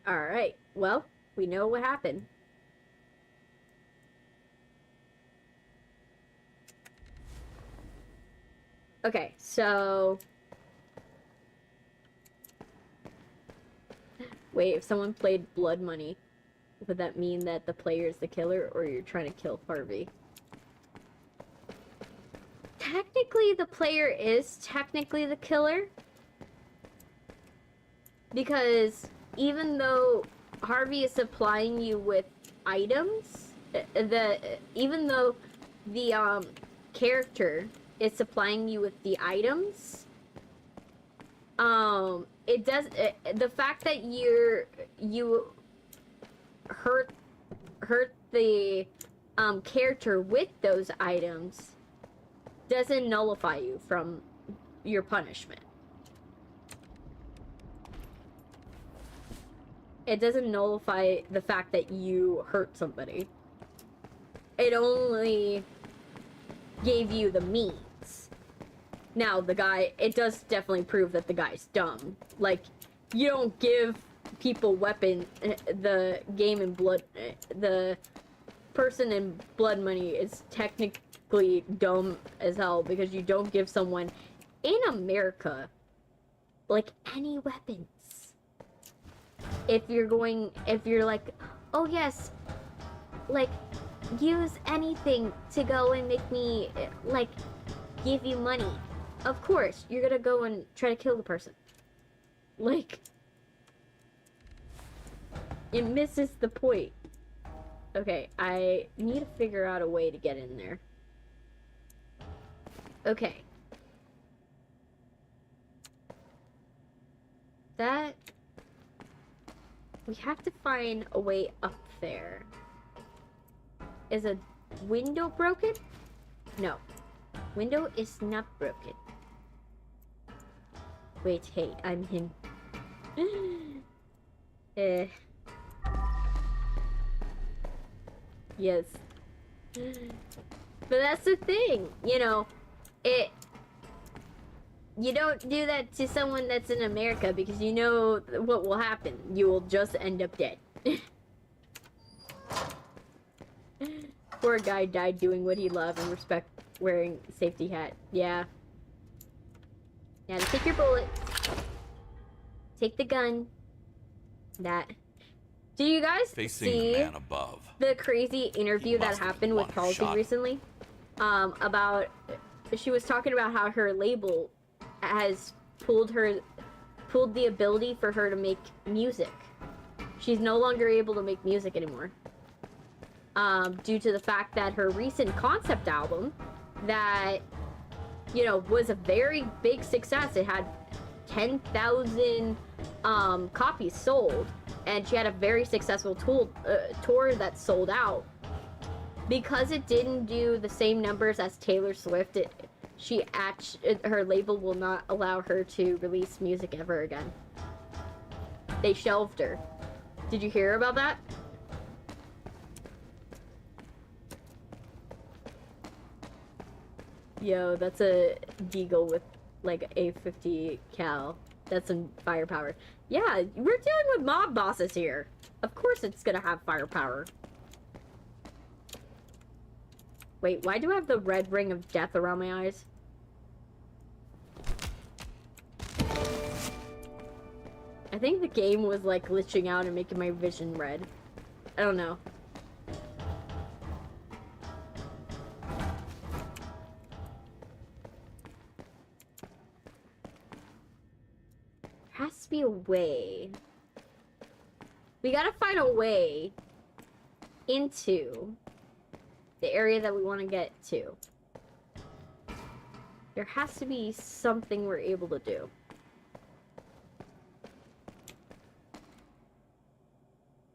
Alright, well, we know what happened. Okay, so... Wait, if someone played Blood Money, would that mean that the player is the killer, or you're trying to kill Harvey? Technically, the player is technically the killer. Because even though Harvey is supplying you with items, even though the character is supplying you with the items, it does the fact that you hurt the character with those items doesn't nullify you from your punishment. It doesn't nullify the fact that you hurt somebody. It only gave you the means. Now, the guy, it does definitely prove that the guy's dumb. Like, you don't give people weapon, the person in Blood Money is technically dumb as hell because you don't give someone in America, like, any weapons. If you're like, oh yes, like, use anything to go and make me, like, give you money. Of course, you're gonna go and try to kill the person. Like, it misses the point. Okay, I need to figure out a way to get in there. Okay. That... We have to find a way up there. Is a window broken? No. Window is not broken. Wait, hey, I'm him. Yes. But that's the thing, you know, you don't do that to someone that's in America because you know what will happen. You will just end up dead. Poor guy died doing what he loved and respect wearing a safety hat. Yeah. Now take your bullet. Take the gun. That. Did you guys see man above. the crazy interview that happened with Halsey recently? About, she was talking about how her label has pulled the ability for her to make music. She's no longer able to make music anymore. Due to the fact that her recent concept album that, you know, was a very big success. It had 10,000 copies sold, and she had a very successful tour that sold out. Because it didn't do the same numbers as Taylor Swift, her label will not allow her to release music ever again. They shelved her. Did you hear about that? Yo, that's a deagle with like a 50 cal. That's some firepower. Yeah, we're dealing with mob bosses here. Of course it's gonna have firepower. Wait, why do I have the red ring of death around my eyes? I think the game was like glitching out and making my vision red. I don't know. There has to be a way. We gotta find a way into the area that we want to get to. There has to be something we're able to do.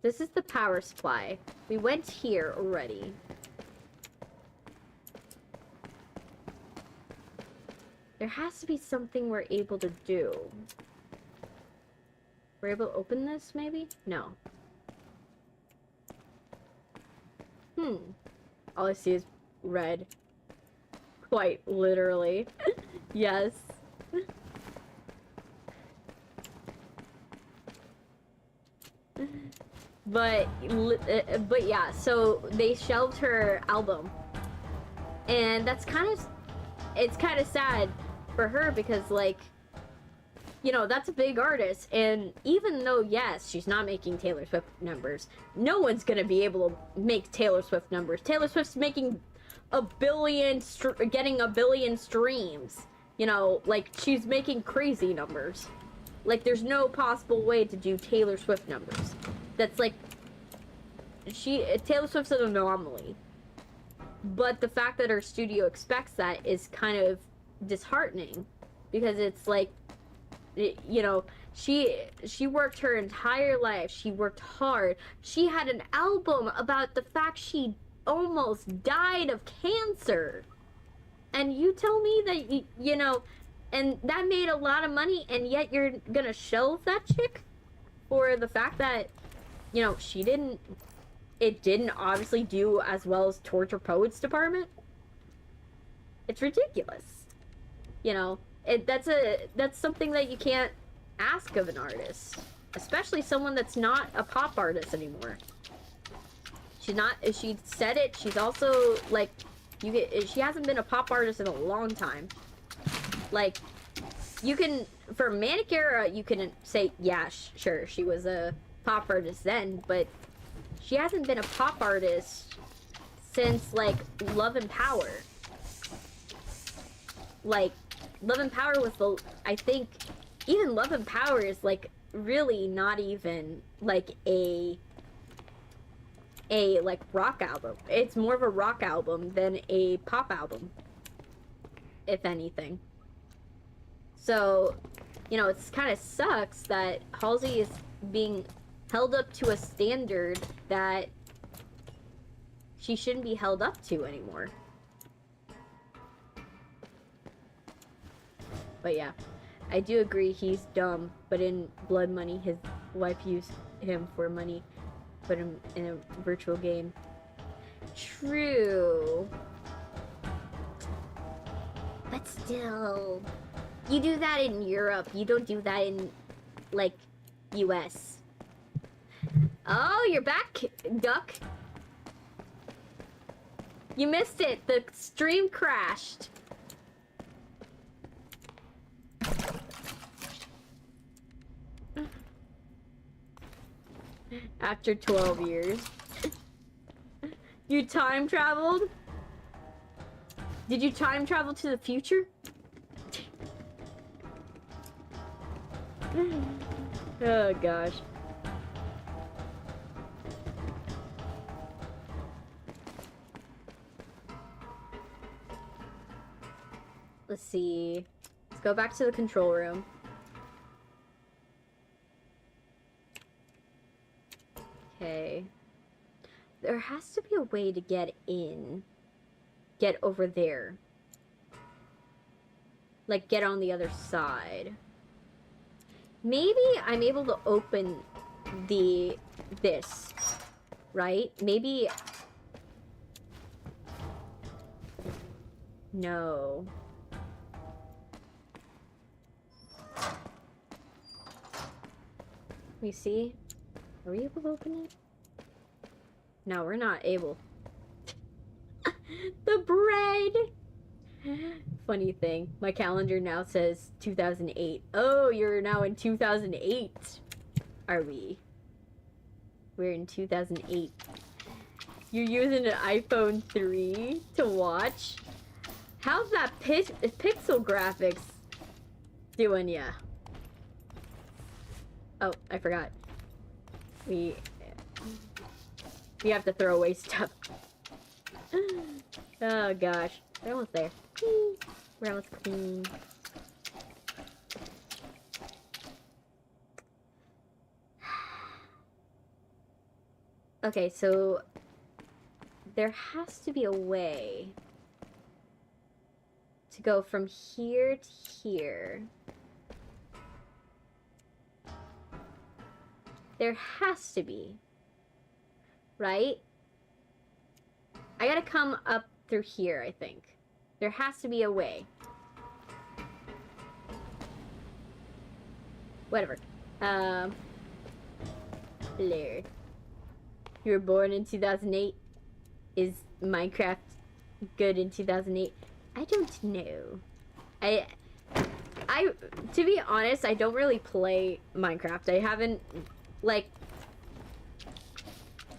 This is the power supply. We went here already. There has to be something we're able to do. We're able to open this, maybe? No. All I see is red. Quite literally. Yes. But yeah, so they shelved her album. And that's kind of... It's kind of sad for her because, like, you know, that's a big artist. And even though, yes, she's not making Taylor Swift numbers, no one's gonna be able to make Taylor Swift numbers. Taylor Swift's making getting a billion streams. You know, like, she's making crazy numbers. Like, there's no possible way to do Taylor Swift numbers. That's like... Taylor Swift's an anomaly. But the fact that her studio expects that is kind of disheartening. Because it's like, you know, she worked her entire life. She worked hard. She had an album about the fact she almost died of cancer. And you tell me that, you know, and that made a lot of money, and yet you're gonna shelve that chick for the fact that, you know, it didn't obviously do as well as Torture Poets Department? It's ridiculous. You know, that's something that you can't ask of an artist. Especially someone that's not a pop artist anymore. She said it, she's also, like, she hasn't been a pop artist in a long time. Like, you can, for Manicure, you can say, yeah, sure, she was a pop artist then, but she hasn't been a pop artist since, like, Love and Power. Like, Love and Power was I think, even Love and Power is, like, really not even, like, a like, rock album. It's more of a rock album than a pop album, if anything. So, you know, it's kind of sucks that Halsey is being held up to a standard that she shouldn't be held up to anymore. But yeah, I do agree he's dumb, but in Blood Money, his wife used him for money, put him in a virtual game. True. But still, you do that in Europe, you don't do that in, like, US. Oh, you're back, Duck. You missed it. The stream crashed. After 12 years. You time traveled? Did you time travel to the future? Oh gosh. Let's see. Let's go back to the control room. Okay. There has to be a way to get in. Get over there. Like, get on the other side. Maybe I'm able to open this. Right? Maybe... No. Let me see. Are we able to open it? No, we're not able. The bread! Funny thing, my calendar now says 2008. Oh, you're now in 2008. Are we? We're in 2008. You're using an iPhone 3 to watch? How's that pixel graphics doing ya? Oh, I forgot. We have to throw away stuff. Oh gosh. We're almost there. We're almost clean. Okay, so there has to be a way to go from here to here. There has to be. Right? I gotta come up through here, I think. There has to be a way. Whatever. Hello. You were born in 2008? Is Minecraft good in 2008? I don't know. I to be honest, I don't really play Minecraft. I haven't, like,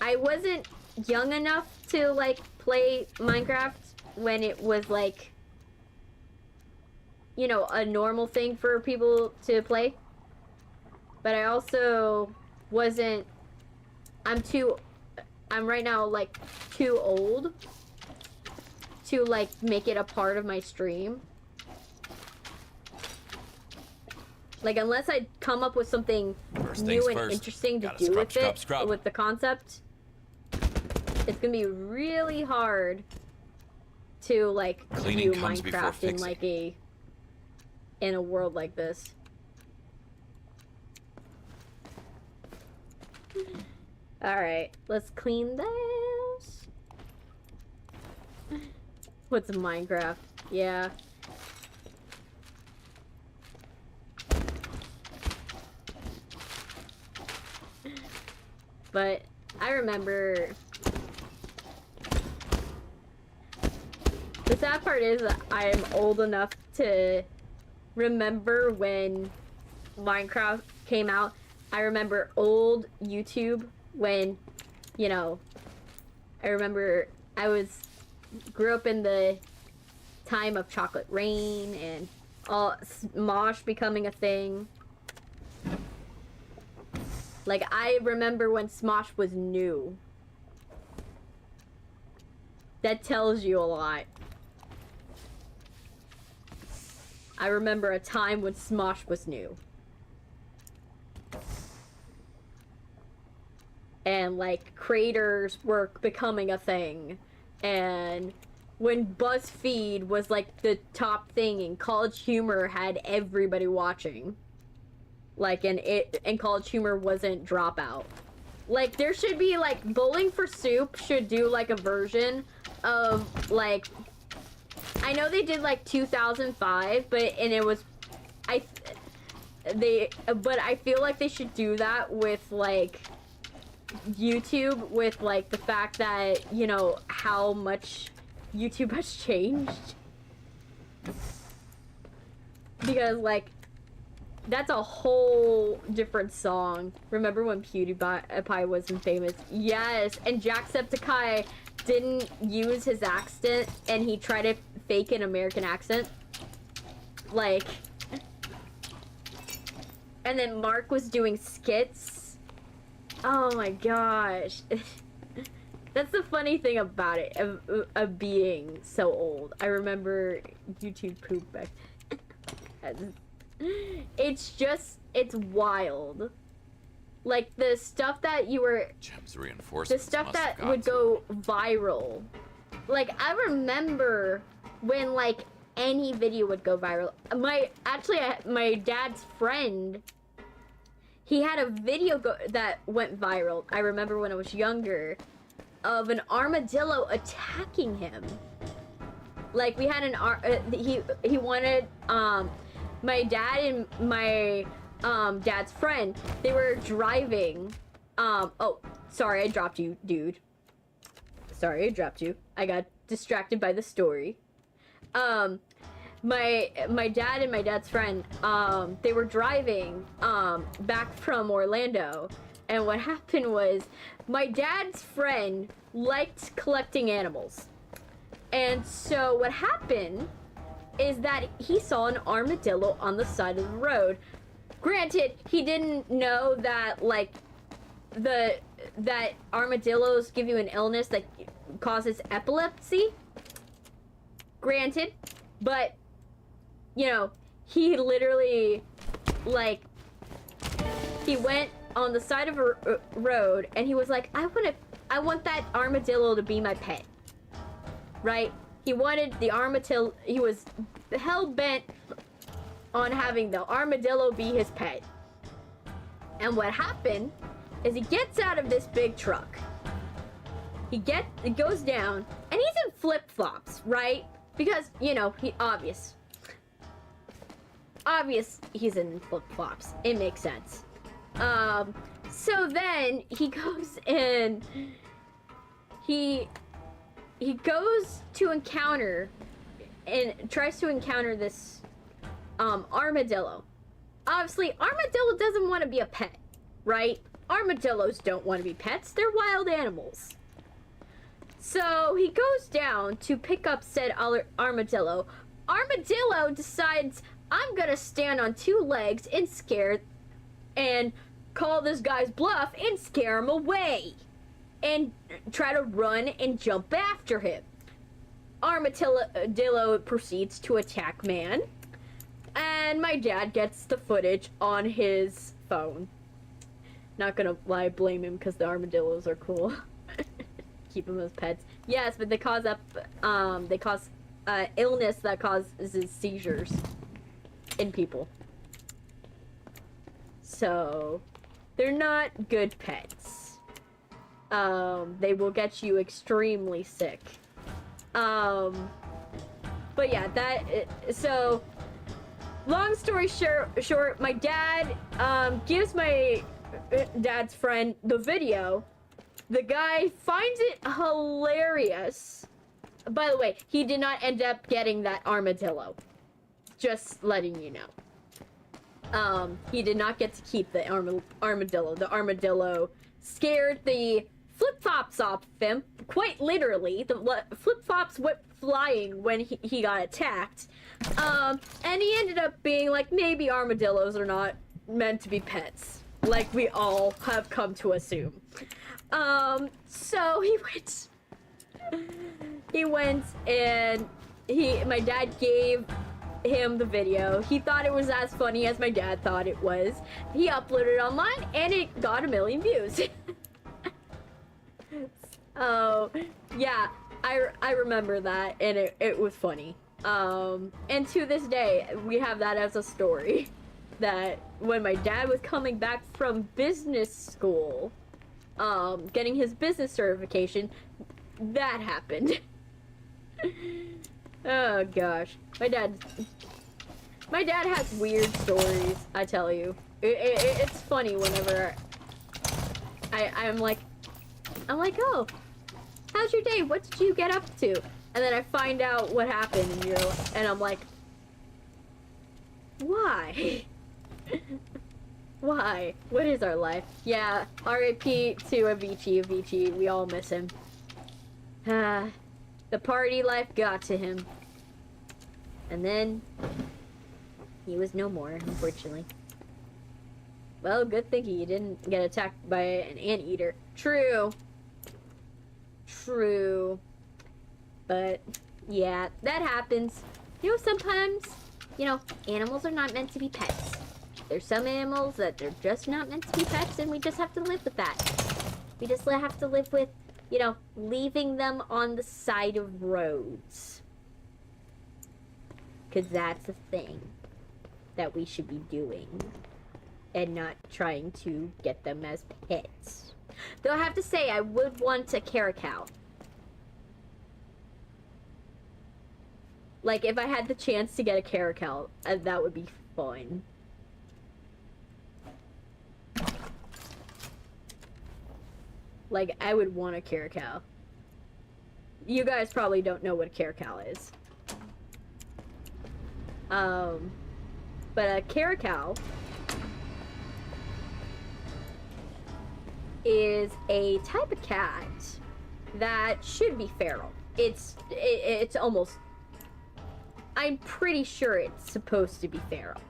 I wasn't young enough to, like, play Minecraft when it was, like, you know, a normal thing for people to play. But I also wasn't, I'm right now, like, too old to, like, make it a part of my stream. Like, unless I come up with something new and interesting to do with it, with the concept, it's gonna be really hard to, like, do Minecraft in, like, in a world like this. Alright, let's clean this. What's Minecraft? Yeah. But I remember, the sad part is that I am old enough to remember when Minecraft came out. I remember old YouTube when, you know, I remember grew up in the time of Chocolate Rain and all Smosh becoming a thing. Like, I remember when Smosh was new. That tells you a lot. I remember a time when Smosh was new. And, like, creators were becoming a thing. And when BuzzFeed was, like, the top thing and College Humor had everybody watching. Like, and College Humor wasn't Dropout. Like, there should be, like, Bowling for Soup should do, like, a version of, like, I know they did, like, 2005, but it was, but I feel like they should do that with, like, YouTube, with, like, the fact that, you know, how much YouTube has changed. Because, like, that's a whole different song. Remember when PewDiePie wasn't famous? Yes, and Jacksepticeye didn't use his accent, and he tried to fake an American accent. Like, and then Mark was doing skits. Oh my gosh. That's the funny thing about it, of being so old. I remember YouTube poop back. It's wild. Like, the stuff that the stuff that would go viral. Like, I remember when, like, any video would go viral. My dad's friend, he had a video that went viral. I remember when I was younger, of an armadillo attacking him. Like, we had he wanted, my dad and my dad's friend, they were driving. Oh, sorry, I dropped you, dude. Sorry, I dropped you. I got distracted by the story. My dad and my dad's friend, they were driving back from Orlando, and what happened was my dad's friend liked collecting animals. And so what happened is that he saw an armadillo on the side of the road. Granted, he didn't know that, like, that armadillos give you an illness that causes epilepsy. Granted, but, you know, he literally, like, he went on the side of a road and he was like, I want to I want that armadillo to be my pet. Right? He wanted the armadillo, he was hell-bent on having the armadillo be his pet. And what happened is he gets out of this big truck. He goes down, and he's in flip-flops, right? Because, you know, obvious he's in flip-flops. It makes sense. So then he goes in, he goes to encounter and tries to encounter this armadillo. Obviously, armadillo doesn't want to be a pet, right? Armadillos don't want to be pets. They're wild animals. So he goes down to pick up said armadillo. Armadillo decides, I'm gonna stand on 2 legs and call this guy's bluff and scare him away. And try to run and jump after him. Armadillo proceeds to attack man. And my dad gets the footage on his phone. Not gonna lie, blame him because the armadillos are cool. Keep them as pets. Yes, but they cause illness that causes seizures in people. So they're not good pets. They will get you extremely sick. But yeah, so long story short, my dad gives my dad's friend the video. The guy finds it hilarious. By the way, he did not end up getting that armadillo. Just letting you know. He did not get to keep the armadillo. The armadillo scared the flip-flops off him, quite literally. The flip-flops went flying when he got attacked. And he ended up being like, maybe armadillos are not meant to be pets, like we all have come to assume. So he went and my dad gave him the video. He thought it was as funny as my dad thought it was. He uploaded it online and it got 1 million views. Oh, yeah, I remember that, and it was funny. And to this day, we have that as a story. That when my dad was coming back from business school, getting his business certification, that happened. Oh gosh, my dad has weird stories, I tell you. It's funny whenever I'm like, oh, how's your day? What did you get up to? And then I find out what happened, and I'm like, why? Why? What is our life? Yeah, R.I.P. to Avicii. We all miss him. The party life got to him. And then he was no more, unfortunately. Well, good thing he didn't get attacked by an anteater. True. But yeah, that happens. You know, sometimes, you know, animals are not meant to be pets. There's some animals that they're just not meant to be pets, and we just have to live with that. We just have to live with, you know, leaving them on the side of roads. Because that's a thing that we should be doing. And not trying to get them as pets. Though I have to say, I would want a caracal. Like, if I had the chance to get a caracal, that would be fun. Like, I would want a caracal. You guys probably don't know what a caracal is. But a caracal is a type of cat that should be feral. It's almost, I'm pretty sure it's supposed to be feral.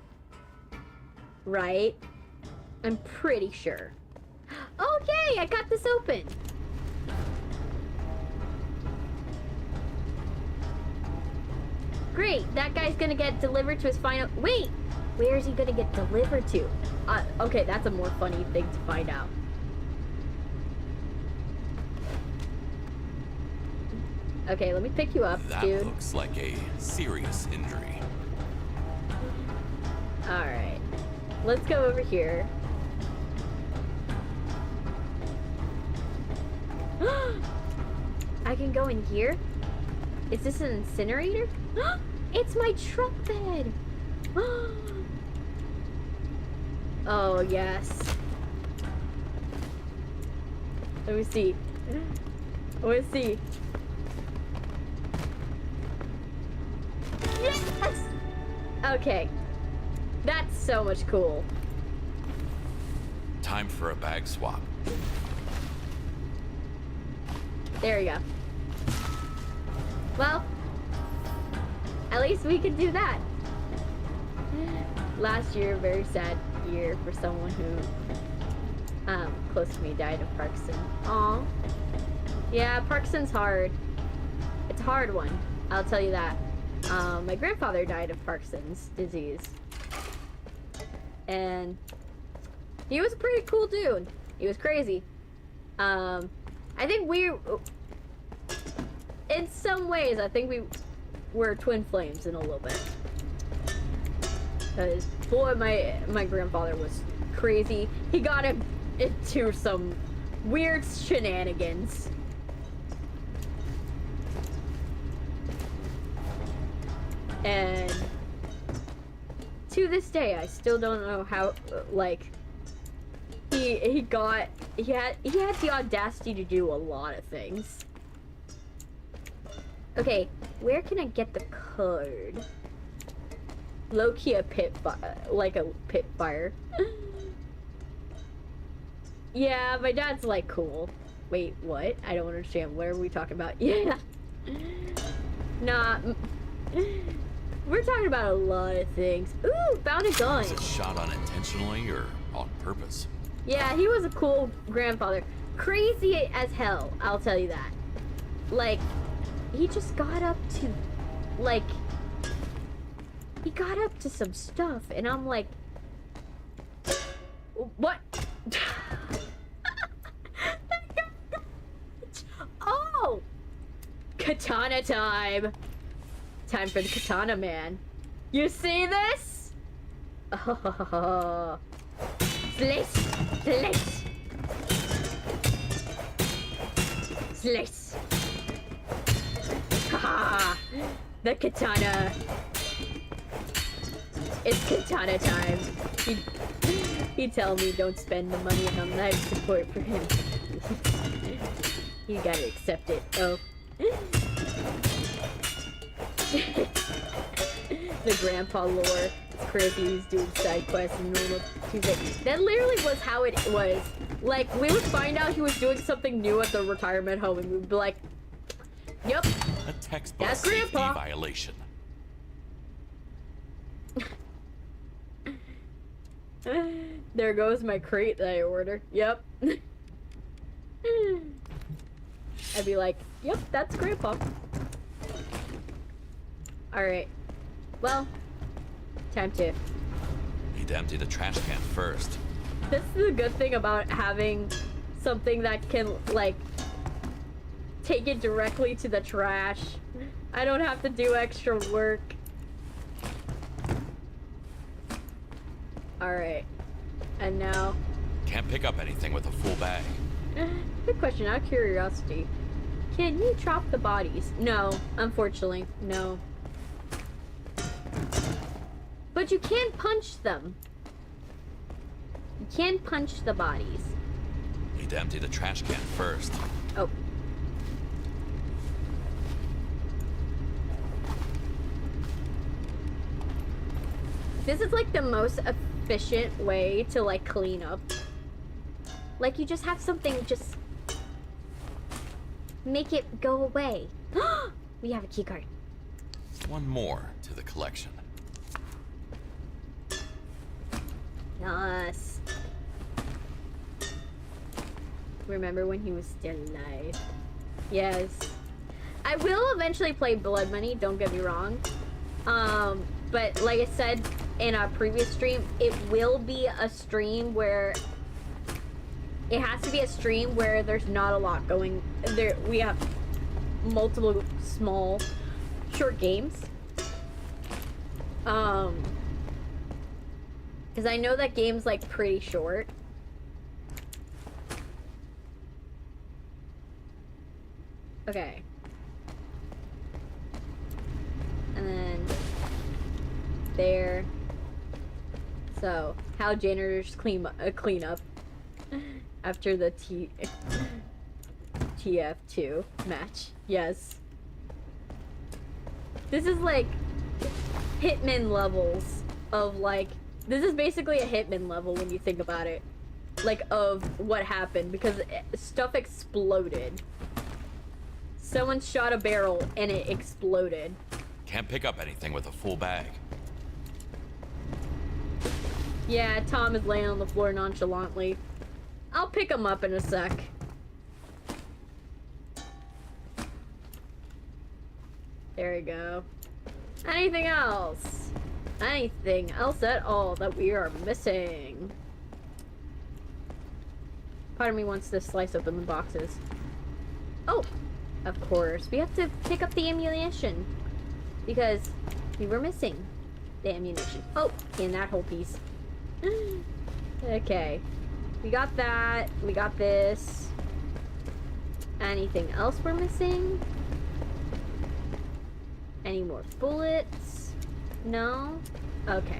Right? I'm pretty sure. Oh yay, I got this open. Great, that guy's gonna get delivered to his final, wait, where is he gonna get delivered to? Okay, that's a more funny thing to find out. Okay, let me pick you up, That dude. looks like a serious injury. Alright. Let's go over here. I can go in here? Is this an incinerator? It's my truck bed! Oh, yes. Let me see. Let me see. Yes! Okay. That's so much cool. Time for a bag swap. There we go. Well, at least we can do that. Last year, very sad year for someone who, close to me died of Parkinson. Aw. Yeah, Parkinson's hard. It's a hard one, I'll tell you that. My grandfather died of Parkinson's disease. And he was a pretty cool dude. He was crazy. I think in some ways, I think we were twin flames in a little bit. Because, boy, my grandfather was crazy. He got into some weird shenanigans. And to this day, I still don't know how, like, he had the audacity to do a lot of things. Okay, where can I get the code? Low-key a pit fire. Yeah, my dad's like cool. Wait, what? I don't understand. What are we talking about? Yeah. Nah. We're talking about a lot of things. Ooh, found a gun. Was it shot unintentionally or on purpose? Yeah, he was a cool grandfather. Crazy as hell, I'll tell you that. Like, he just got up to, like, he got up to some stuff, and I'm like, what? Oh! Katana time! Time for the katana man. You see this? Oh. Slice! Slice! Slice! Ha! The katana. It's katana time. He'd tell me don't spend the money on life support for him. You gotta accept it. Oh. The grandpa lore. It's crazy. He's doing side quests and normal Tuesday. That literally was how it was. Like, we would find out he was doing something new at the retirement home, and we'd be like, "Yep, A textbook that's safety Grandpa." violation. There goes my crate that I ordered. Yep. I'd be like, "Yep, that's Grandpa." Alright. Well, time to... Need to empty the trash can first. This is a good thing about having something that can, like, take it directly to the trash. I don't have to do extra work. Alright. And now... Can't pick up anything with a full bag. Good question, out of curiosity. Can you chop the bodies? No, unfortunately, no. But you can punch them. You can punch the bodies. Need to empty the trash can first. Oh. This is like the most efficient way to like clean up. Like you just have something just make it go away. We have a key card. One more to the collection. Yes. Remember when he was still alive? Yes. I will eventually play Blood Money, don't get me wrong. But like I said in a previous stream, it will be a stream where it has to be a stream where there's not a lot going there. We have multiple small, short games. Because I know that game's like pretty short. Okay. And then there. So, how janitors clean up after the TF2 match. Yes. This is like Hitman levels of like, this is basically a Hitman level when you think about it. Like, of what happened, because stuff exploded. Someone shot a barrel and it exploded. Can't pick up anything with a full bag. Yeah, Tom is laying on the floor nonchalantly. I'll pick him up in a sec. There we go. Anything else? Anything else at all that we are missing? Part of me wants to slice open the boxes. Oh, of course. We have to pick up the ammunition. Because we were missing the ammunition. Oh, in that whole piece. Okay. We got that. We got this. Anything else we're missing? Any more bullets? No? Okay.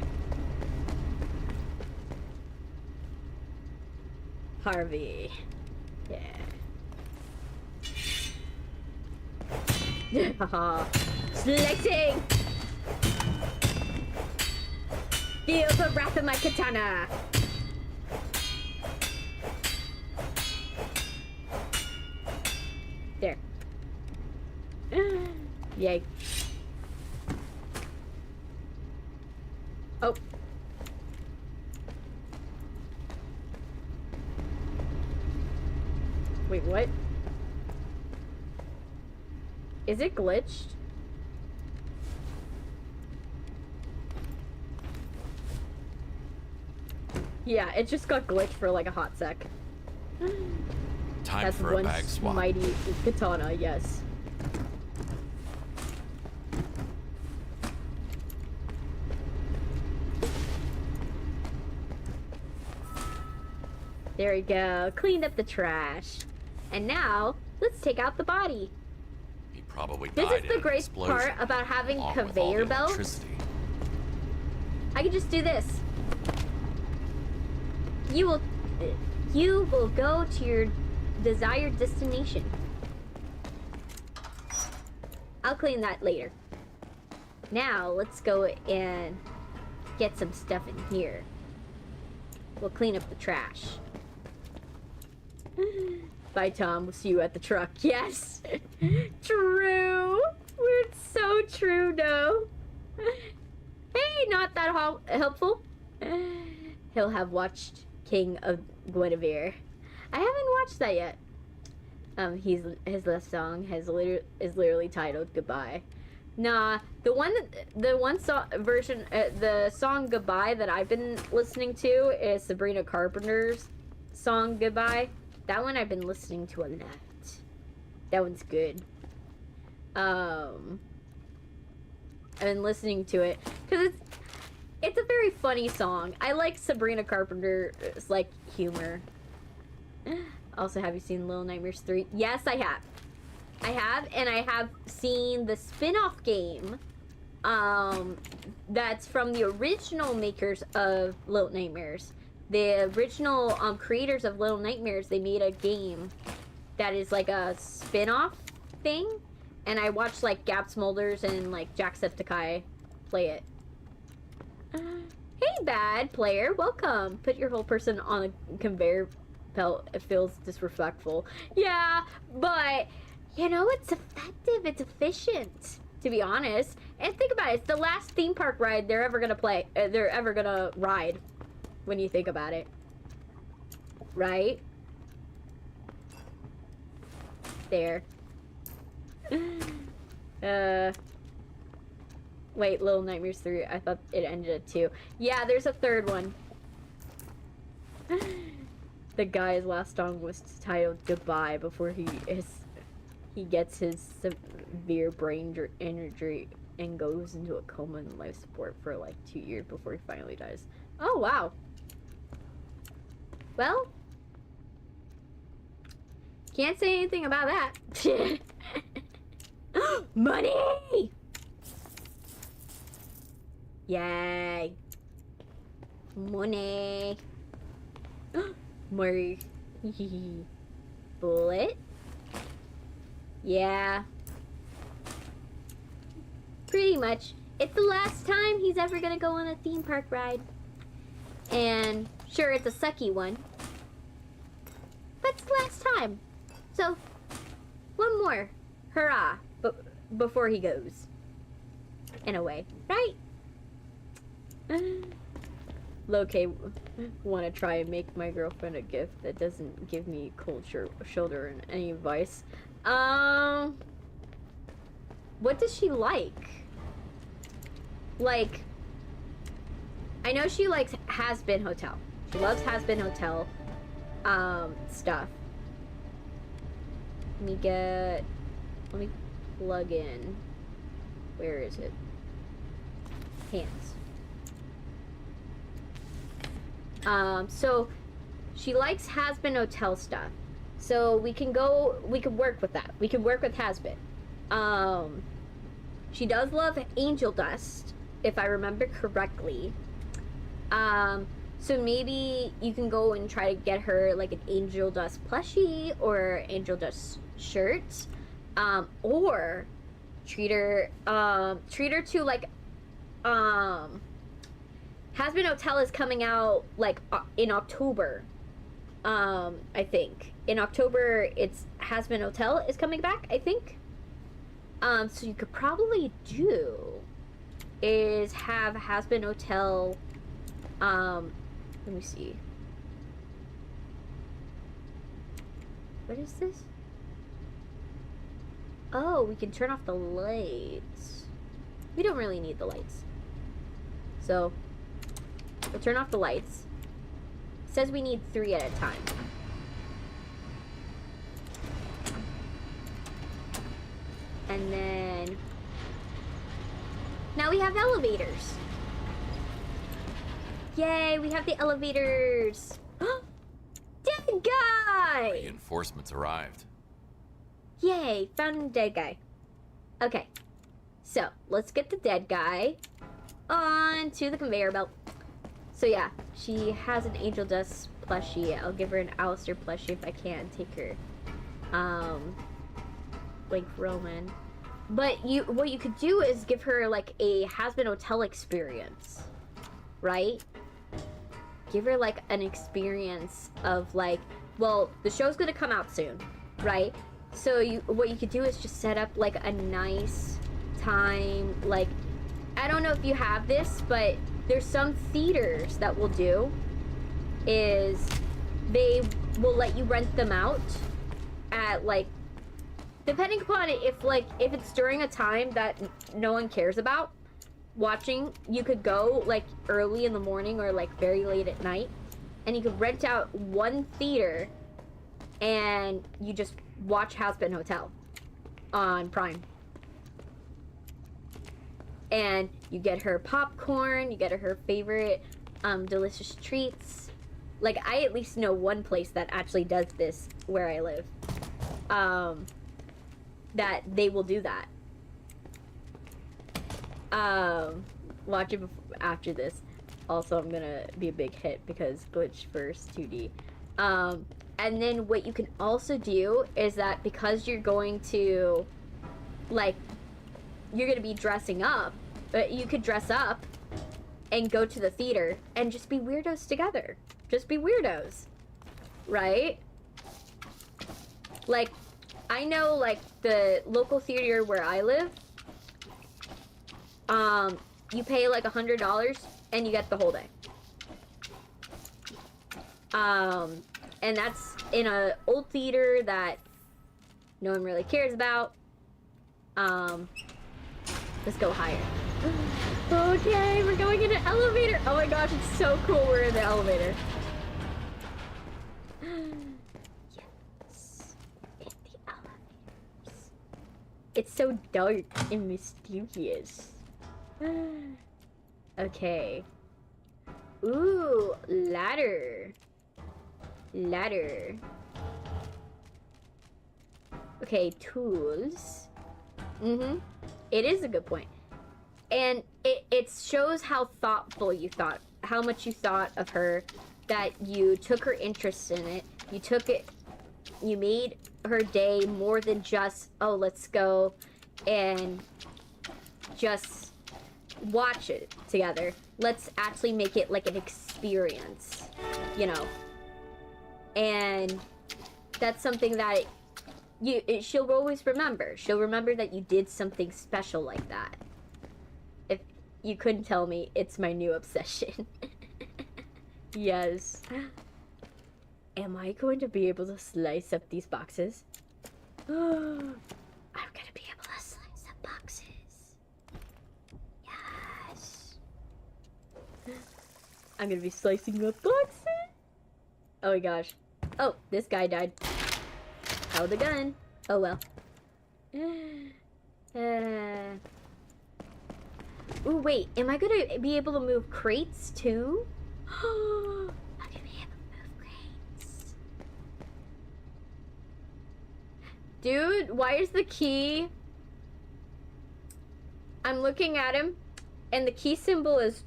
Harvey. Yeah. Haha. Slicing! Feel the wrath of my katana! There. Yay. Oh. Wait, what? Is it glitched? Yeah, it just got glitched for like a hot sec. Time That's for a one bag swap. mighty katana, yes. There we go. Cleaned up the trash. And now, let's take out the body. He probably This died is in the an great explosion, part about having along with all the conveyor belts. electricity. I can just do this. You will go to your desired destination. I'll clean that later. Now, let's go and get some stuff in here. We'll clean up the trash. Bye, Tom. We'll see you at the truck. Yes! True! It's so true, no? Hey, not that helpful. He'll have watched King of Guinevere. I haven't watched that yet. His last song is literally titled Goodbye. Nah, the song Goodbye that I've been listening to is Sabrina Carpenter's song Goodbye. That one I've been listening to a lot. That one's good. I've been listening to it because it's a very funny song. I like Sabrina Carpenter's like humor. Also, have you seen Little Nightmares 3? Yes, I have. And I have seen the spin-off game that's from the original makers of Little Nightmares. The original creators of Little Nightmares, they made a game that is like a spin-off thing, and I watched like Gab Smolders and like Jacksepticeye play it. Hey, bad player, welcome. Put your whole person on a conveyor belt. It feels disrespectful. Yeah, but you know, it's effective, it's efficient, to be honest. And think about it, it's the last theme park ride they're ever gonna ride, when you think about it. Right? There. Wait, Little Nightmares 3, I thought it ended at 2. Yeah, there's a third one. The guy's last song was titled Goodbye before he he gets his severe brain injury and goes into a coma and life support for like 2 years before he finally dies. Oh, wow. Well, can't say anything about that. Money! Yay. Money. More bullet. Yeah. Pretty much. It's the last time he's ever gonna go on a theme park ride. And sure, it's a sucky one. But it's the last time. So, one more. Hurrah. Before he goes. In a way. Right? Low-K want to try and make my girlfriend a gift that doesn't give me cold shoulder and any advice. What does she like? Like, I know she likes Has Been Hotel. She loves Has Been Hotel stuff. Let me plug in. Where is it? Hands. So she likes Has Been Hotel stuff. So we can work with that. We can work with Has Been. She does love angel dust, if I remember correctly. So maybe you can go and try to get her like an angel dust plushie or angel dust shirt. Or treat her to like, Has Been Hotel is coming out like in October. I think in October it's Has Been Hotel is coming back, I think. So you could probably do is have Has Been Hotel. Let me see. What is this? Oh, we can turn off the lights. We don't really need the lights. So we'll turn off the lights. It says we need 3 at a time. And then now we have elevators. Yay, we have the elevators. Dead guy! Reinforcements arrived. Yay, found a dead guy. Okay, so let's get the dead guy onto the conveyor belt. So yeah, she has an angel dust plushie. I'll give her an Alistair plushie if I can take her. Like Roman. But what you could do is give her like a Has Been Hotel experience, right? Give her like an experience of like, well, the show's gonna come out soon, right? So what you could do is just set up like a nice time, like, I don't know if you have this, but there's some theaters that will do is they will let you rent them out at like, depending upon it, if it's during a time that no one cares about watching, you could go like early in the morning or like very late at night, and you could rent out one theater and you just watch Has Been Hotel on Prime. And you get her popcorn, you get her favorite delicious treats. Like, I at least know one place that actually does this where I live. That they will do that. Watch it after this. Also, I'm gonna be a big hit because glitch first 2D. And then what you can also do is that because you're going to, like, you're gonna be dressing up, but you could dress up and go to the theater and just be weirdos together. Just be weirdos, right? Like, I know, like, the local theater where I live, you pay like $100 and you get the whole day. And that's in a old theater that no one really cares about. Let's go higher. Okay, we're going in an elevator. Oh my gosh, it's so cool we're in the elevator. Yes, in the elevators. It's so dark and mysterious. Okay. Ooh, ladder. Ladder. Okay, tools. Mm-hmm. It is a good point. And it shows how thoughtful you thought, how much you thought of her, that you took her interest in it. You took it, you made her day more than just, oh, let's go and just watch it together. Let's actually make it like an experience, you know. And that's something that she'll always remember. She'll remember that you did something special like that. If you couldn't tell me, it's my new obsession. Yes. Am I going to be able to slice up these boxes? I'm gonna be able to slice up boxes. Yes. I'm gonna be slicing up boxes. Oh my gosh. Oh, this guy died. Held the gun. Oh well. Ooh, wait. Am I gonna be able to move crates too? I'm gonna be able to move crates. Dude, why is the key... I'm looking at him, and the key symbol is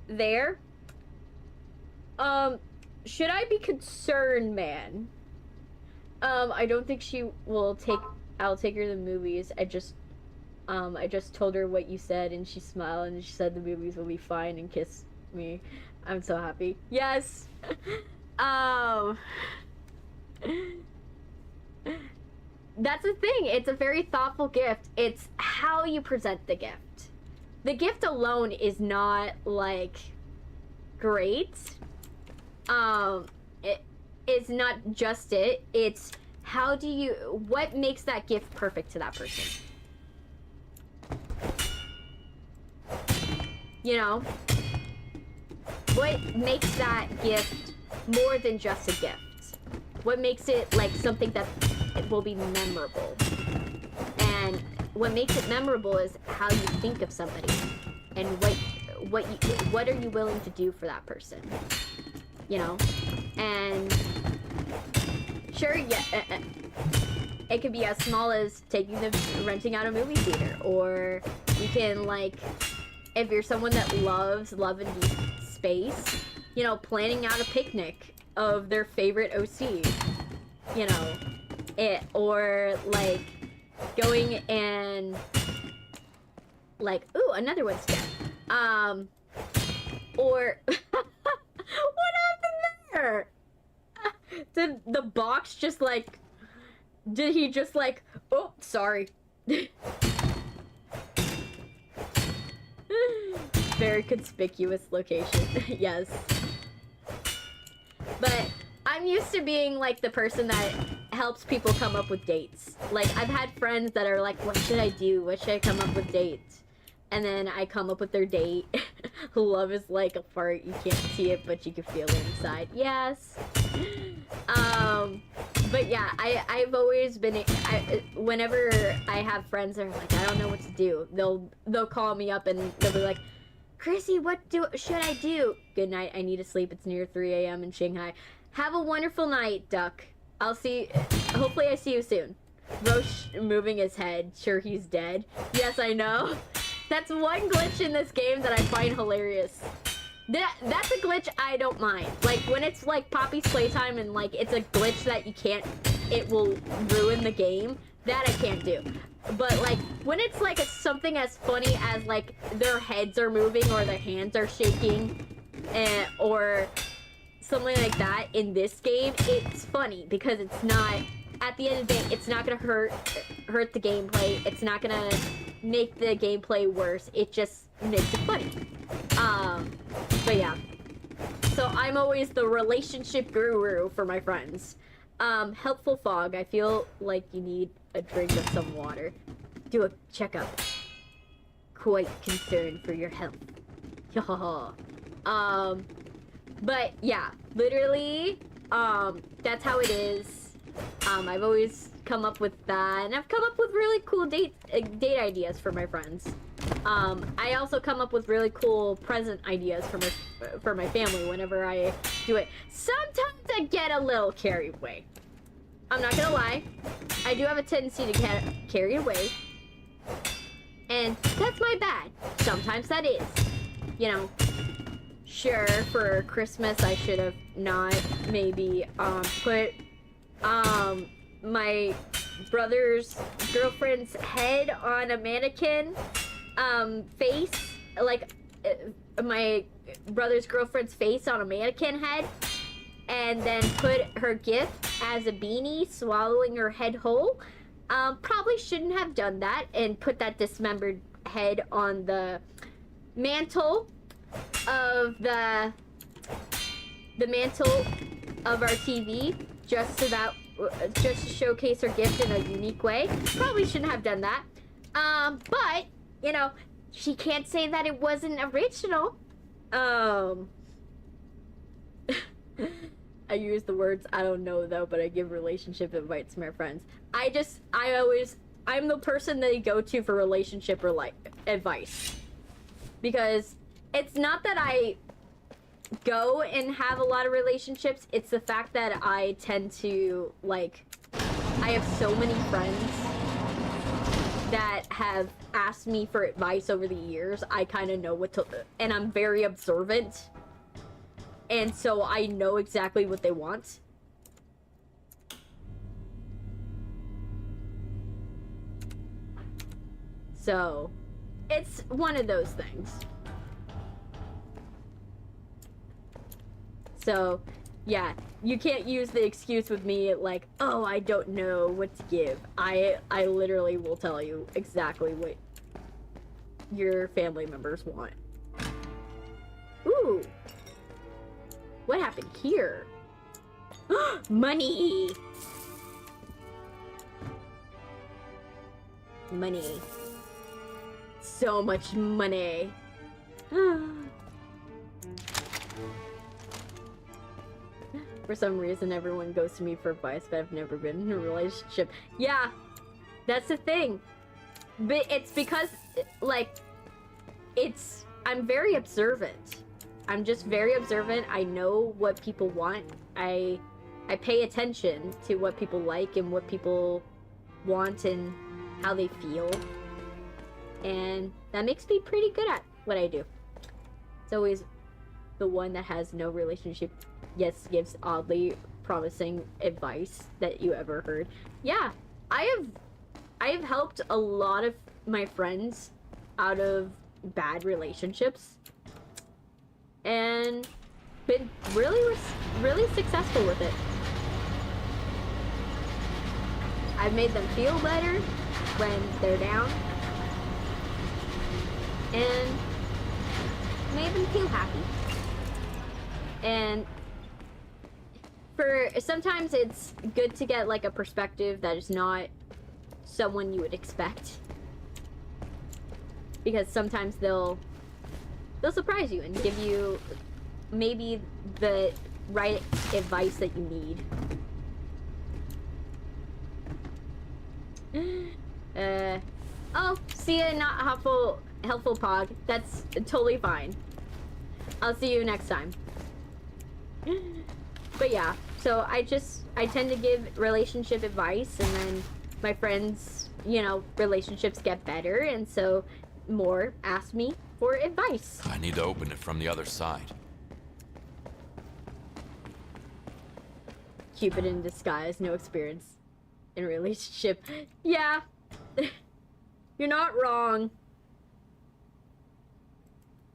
there. Should I be concerned, man? I don't think she will I'll take her to the movies. I just told her what you said, and she smiled, and she said the movies will be fine and kissed me. I'm so happy. Yes! That's the thing. It's a very thoughtful gift. It's how you present the gift. The gift alone is not, like, great. It is not just it. It's how do you... What makes that gift perfect to that person? You know? What makes that gift more than just a gift? What makes it, like, something that will be memorable? And what makes it memorable is how you think of somebody. And what are you willing to do for that person? You know? And... Sure, yeah, it could be as small as renting out a movie theater, or you can, like, if you're someone that loves love and space, you know, planning out a picnic of their favorite OC, you know, or like going and like, ooh, another one's dead, or what happened there? Did the box just like, did he just like, oh, sorry. Very conspicuous location. Yes. But I'm used to being like the person that helps people come up with dates. Like, I've had friends that are like, what should I do? What should I come up with dates? And then I come up with their date. Love is like a fart. You can't see it, but you can feel it inside. Yes. But yeah, I've always been, whenever I have friends that are like, I don't know what to do, they'll call me up and they'll be like, Chrissy, what should I do? Good night, I need to sleep. It's near 3 a.m. in Shanghai. Have a wonderful night, Duck. Hopefully I see you soon. Roche moving his head. Sure, he's dead. Yes, I know. That's one glitch in this game that I find hilarious. That's a glitch I don't mind. Like, when it's like Poppy's playtime and like it's a glitch that you can't, it will ruin the game, that I can't do. But like, when it's like something as funny as like their heads are moving or their hands are shaking, or something like that in this game, it's funny because it's not, at the end of the day, it's not gonna hurt the gameplay. It's not gonna make the gameplay worse. It just makes it funny. But yeah. So I'm always the relationship guru for my friends. Helpful Fog, I feel like you need a drink of some water. Do a checkup. Quite concerned for your health. But yeah, literally, that's how it is. I've always come up with that, and I've come up with really cool date ideas for my friends. I also come up with really cool present ideas for my family whenever I do it. Sometimes I get a little carried away. I'm not gonna lie. I do have a tendency to get carried away. And that's my bad. Sometimes that is. You know, sure, for Christmas I should have not maybe put my brother's girlfriend's head on a mannequin face, like my brother's girlfriend's face on a mannequin head, and then put her gift as a beanie swallowing her head whole. Probably shouldn't have done that and put that dismembered head on the mantle of the mantle of our TV, just to showcase her gift in a unique way. Probably shouldn't have done that. But you know, she can't say that it wasn't original. I use the words I don't know though, but I give relationship advice to my friends. I'm the person they go to for relationship or like advice. Because it's not that I go and have a lot of relationships, it's the fact that I tend to, like, I have so many friends that have asked me for advice over the years. I kind of know what to, and I'm very observant. And so I know exactly what they want. So, it's one of those things. So, yeah, you can't use the excuse with me like, oh, I don't know what to give. I literally will tell you exactly what your family members want. Ooh. What happened here? Money! Money. So much money. For some reason, everyone goes to me for advice, but I've never been in a relationship. Yeah, that's the thing. But it's because, like, I'm very observant. I'm just very observant. I know what people want. I pay attention to what people like and what people want and how they feel. And that makes me pretty good at what I do. It's always the one that has no relationship, yes, gives oddly promising advice that you ever heard. Yeah, I have helped a lot of my friends out of bad relationships and been really successful with it. I've made them feel better when they're down and made them feel happy. And sometimes it's good to get like a perspective that is not someone you would expect, because sometimes they'll surprise you and give you maybe the right advice that you need. Oh, see ya, not helpful Pog. That's totally fine. I'll see you next time. But yeah, so I tend to give relationship advice, and then my friends, you know, relationships get better, and so more ask me for advice. I need to open it from the other side. Cupid in disguise, no experience in relationship. Yeah, you're not wrong.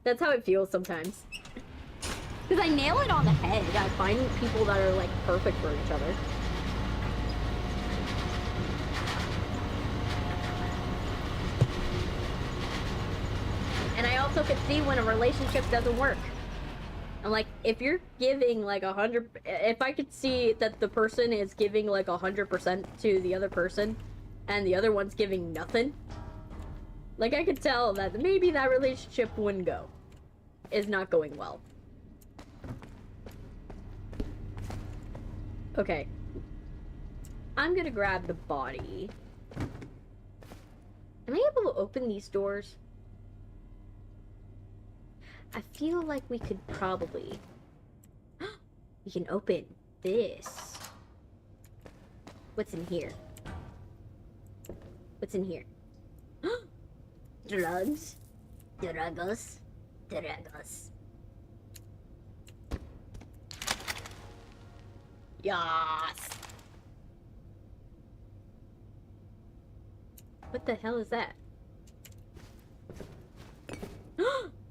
That's how it feels sometimes. Because I nail it on the head. I find people that are like perfect for each other. And I also could see when a relationship doesn't work. And like, if you're giving like 100, if I could see that the person is giving like 100% to the other person, and the other one's giving nothing, like I could tell that maybe that relationship is not going well. Okay. I'm gonna grab the body. Am I able to open these doors? I feel like we could probably... We can open this. What's in here? What's in here? Drugs? Dragos? Dragos. Yas! What the hell is that?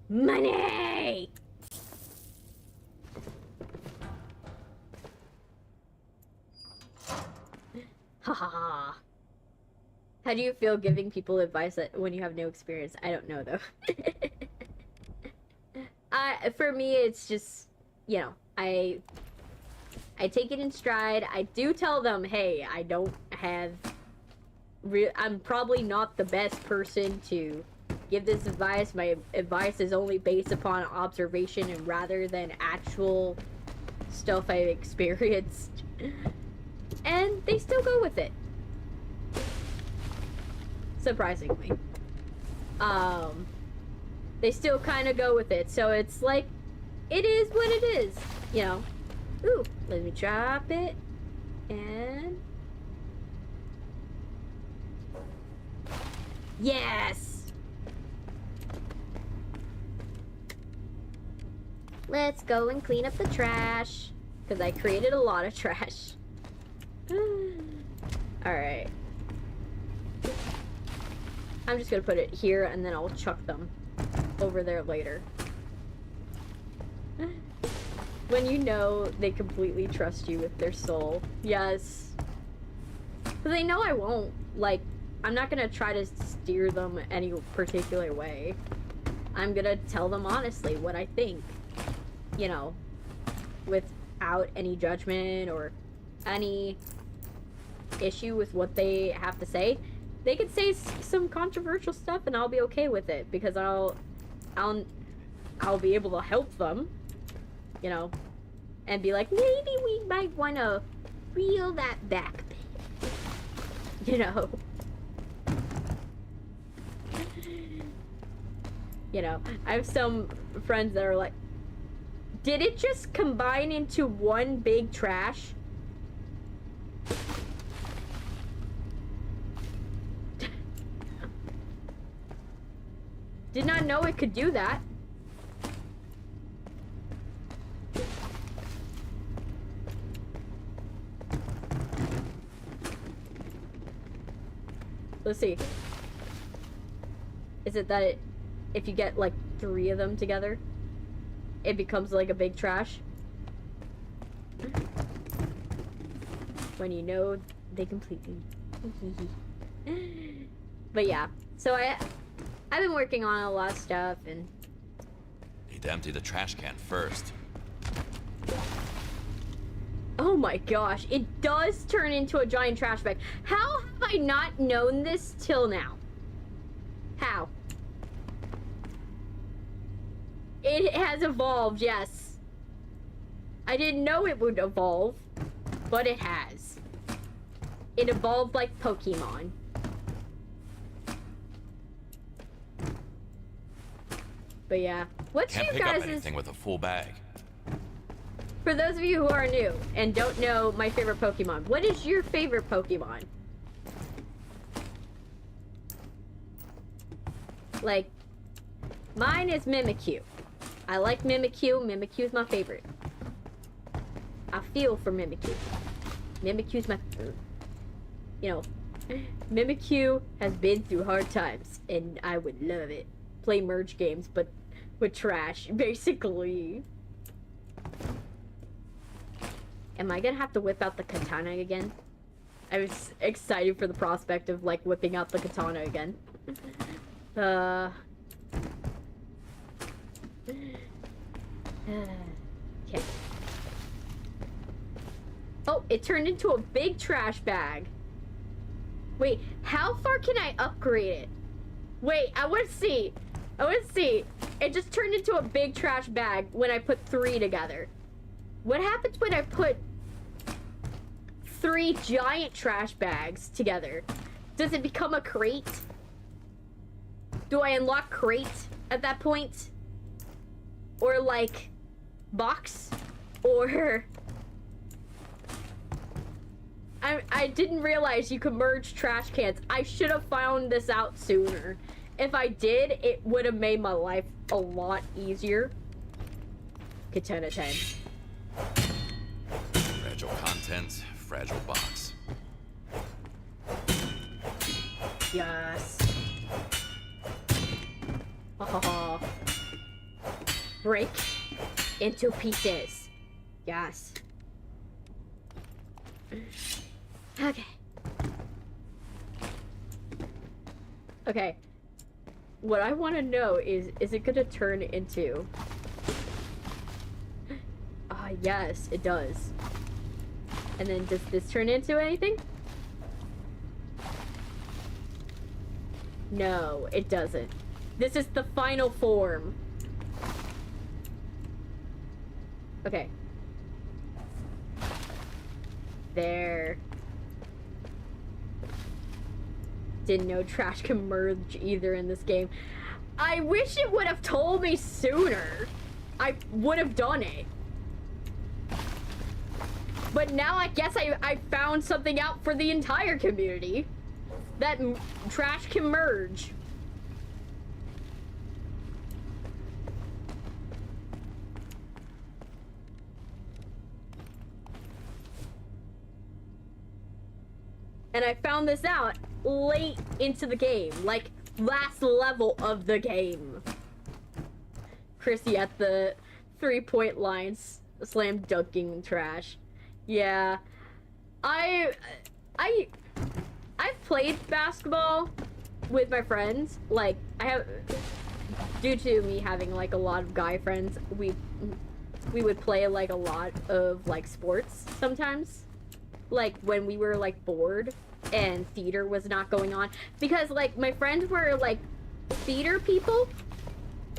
Money! Ha ha ha. How do you feel giving people advice that when you have no experience? I don't know though. For me, it's just, you know, I take it in stride. I do tell them, hey, I don't have... I'm probably not the best person to give this advice. My advice is only based upon observation and rather than actual stuff I've experienced. And they still go with it. Surprisingly. They still kind of go with it. So it's like, it is what it is, you know. Ooh, let me drop it. And... Yes! Let's go and clean up the trash. Because I created a lot of trash. Alright. I'm just gonna put it here and then I'll chuck them over there later. When you know they completely trust you with their soul. Yes. But they know I won't. Like, I'm not gonna try to steer them any particular way. I'm gonna tell them honestly what I think. You know, without any judgment or any issue with what they have to say. They could say some controversial stuff and I'll be okay with it because I'll be able to help them, you know, and be like, maybe we might want to reel that back a bit, you know. You know, I have some friends that are like, did it just combine into one big trash? Did not know it could do that. Let's see. Is it that if you get like 3 of them together, it becomes like a big trash? When you know they completely... But yeah, so I've been working on a lot of stuff and... Need to empty the trash can first. Oh my gosh, it does turn into a giant trash bag. How have I not known this till now? How? It has evolved, yes. I didn't know it would evolve, but it has. It evolved like Pokemon. But yeah, what's Can't you pick up guys' anything with a full bag. For those of you who are new and don't know my favorite Pokemon, what is your favorite Pokemon? Like, mine is Mimikyu. I like Mimikyu. Mimikyu is my favorite. I feel for Mimikyu. Mimikyu's my... You know, Mimikyu has been through hard times, and I would love it. Play merge games, but with trash, basically. Am I gonna have to whip out the katana again? I was excited for the prospect of, like, whipping out the katana again. Okay. Oh, it turned into a big trash bag. Wait, how far can I upgrade it? Wait, I want to see. I want to see. It just turned into a big trash bag when I put 3 together. What happens when I put 3 giant trash bags together, does it become a crate? Do I unlock crate at that point? Or like box? Or I didn't realize you could merge trash cans. I should have found this out sooner. If I did, it would have made my life a lot easier. Okay, 10 out of 10. Fragile content, fragile box. Yes. Oh. Break into pieces. Yes. Okay. Okay. What I want to know is it going to turn into... yes, it does. And then does this turn into anything? No, it doesn't. This is the final form. Okay. There. Didn't know trash can merge either in this game. I wish it would have told me sooner. I would have done it. But now I guess I found something out for the entire community. That trash can merge. And I found this out late into the game, like last level of the game. Chrissy at the 3-point lines, slam dunking trash. Yeah, I've played basketball with my friends. Like, I have, due to me having like a lot of guy friends, we would play like a lot of like sports sometimes. Like when we were like bored and theater was not going on, because like my friends were like theater people,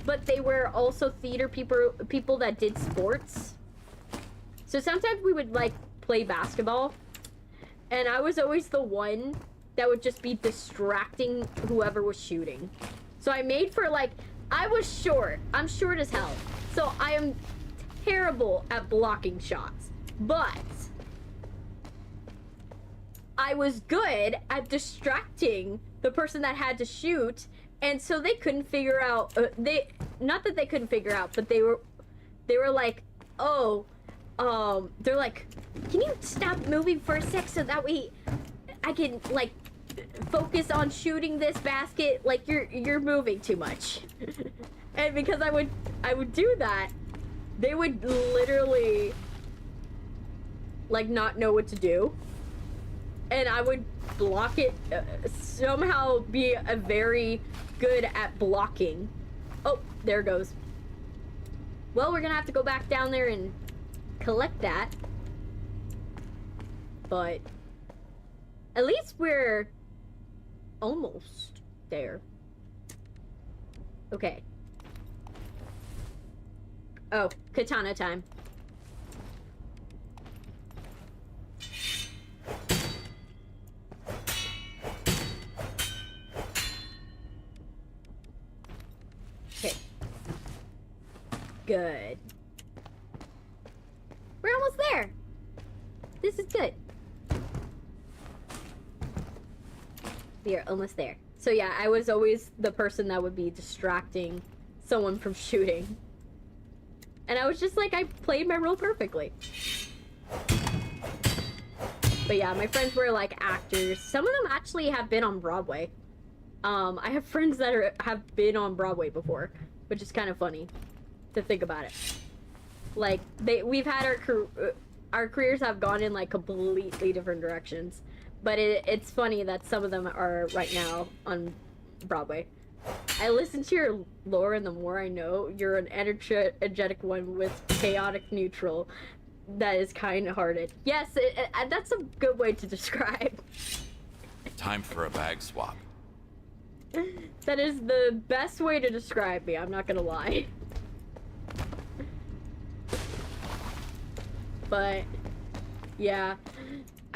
but they were also theater people that did sports. So sometimes we would like play basketball, and I was always the one that would just be distracting whoever was shooting. So I made for like, I was short. I'm short as hell. So I am terrible at blocking shots, but I was good at distracting the person that had to shoot, and so they couldn't figure out, not that they couldn't figure out, but they were like, oh, they're like, can you stop moving for a sec so that way I can like focus on shooting this basket? Like you're moving too much. And because I would do that, they would literally like not know what to do, and I would block it, somehow be a very good at blocking. Oh, there it goes. Well, we're gonna have to go back down there and collect that, but at least we're almost there. Okay. Oh, katana time. Okay. Good. We're almost there. This is good. We are almost there. So yeah, I was always the person that would be distracting someone from shooting. And I was just like, I played my role perfectly. But yeah, my friends were like actors. Some of them actually have been on Broadway. I have friends that have been on Broadway before, which is kind of funny to think about it. Like, we've had our careers have gone in like completely different directions. But it's funny that some of them are right now on Broadway. I listen to your lore, and the more I know, you're an energetic one with chaotic neutral that is kind-hearted. Yes, that's a good way to describe. Time for a bag swap. That is the best way to describe me, I'm not gonna lie. But, yeah.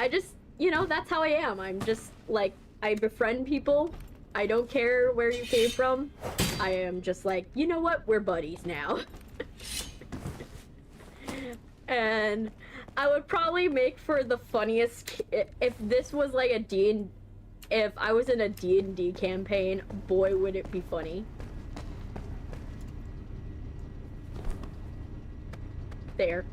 I just, you know, that's how I am. I'm just, like, I befriend people. I don't care where you came from. I am just like, you know what? We're buddies now. And I would probably make for the funniest if this was like if I was in a D&D campaign, boy would it be funny. There.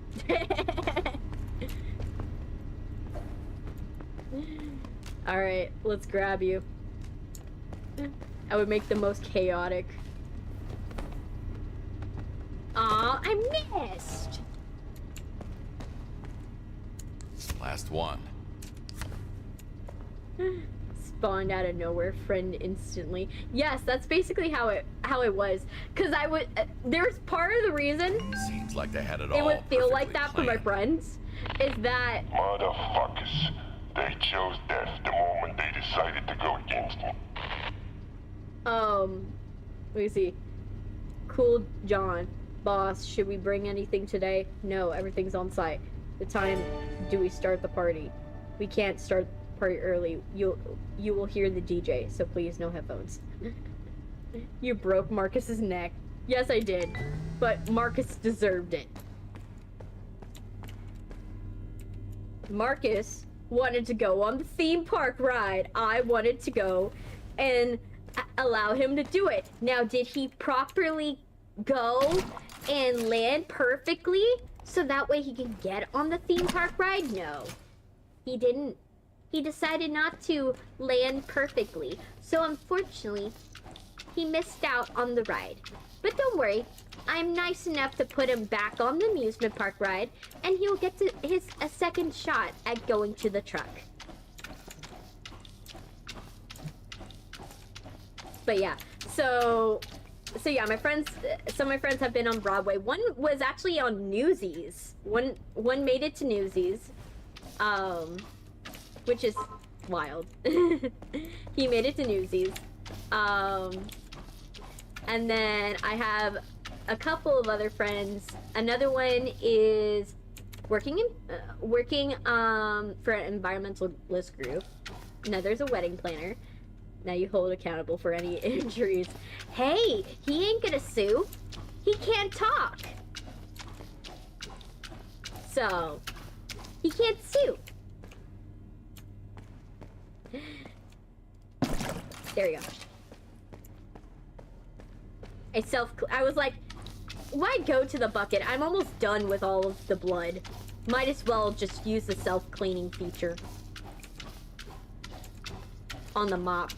Alright, let's grab you. I would make the most chaotic. Aw, I missed! Last one. Spawned out of nowhere, friend instantly. Yes, that's basically how it was. Cause I would, there's part of the reason Seems like they had it all. it would feel like perfectly that for my planned. friends, is that Motherfuckers. They chose death the moment they decided to go against me. let me see. Cool John, boss, should we bring anything today? No, everything's on site. The time do we start the party? We can't start the party early. You will hear the DJ, so please no headphones. You broke Marcus's neck. Yes, I did, but Marcus deserved it. Marcus wanted to go on the theme park ride. I wanted to go and allow him to do it. Now, did he properly go and land perfectly so that way he can get on the theme park ride? No, he didn't. He decided not to land perfectly. So unfortunately, he missed out on the ride. But don't worry, I'm nice enough to put him back on the amusement park ride, and he'll get to a second shot at going to the truck. But yeah, so yeah, my friends, some of my friends have been on Broadway. One was actually on Newsies. One made it to Newsies, which is wild. He made it to Newsies. And then I have a couple of other friends. Another one is working for an environmentalist group. Another's a wedding planner. Now you hold accountable for any injuries. Hey, he ain't gonna sue. He can't talk. So, he can't sue. There you go. I was like, why go to the bucket? I'm almost done with all of the blood. Might as well just use the self-cleaning feature on the mop.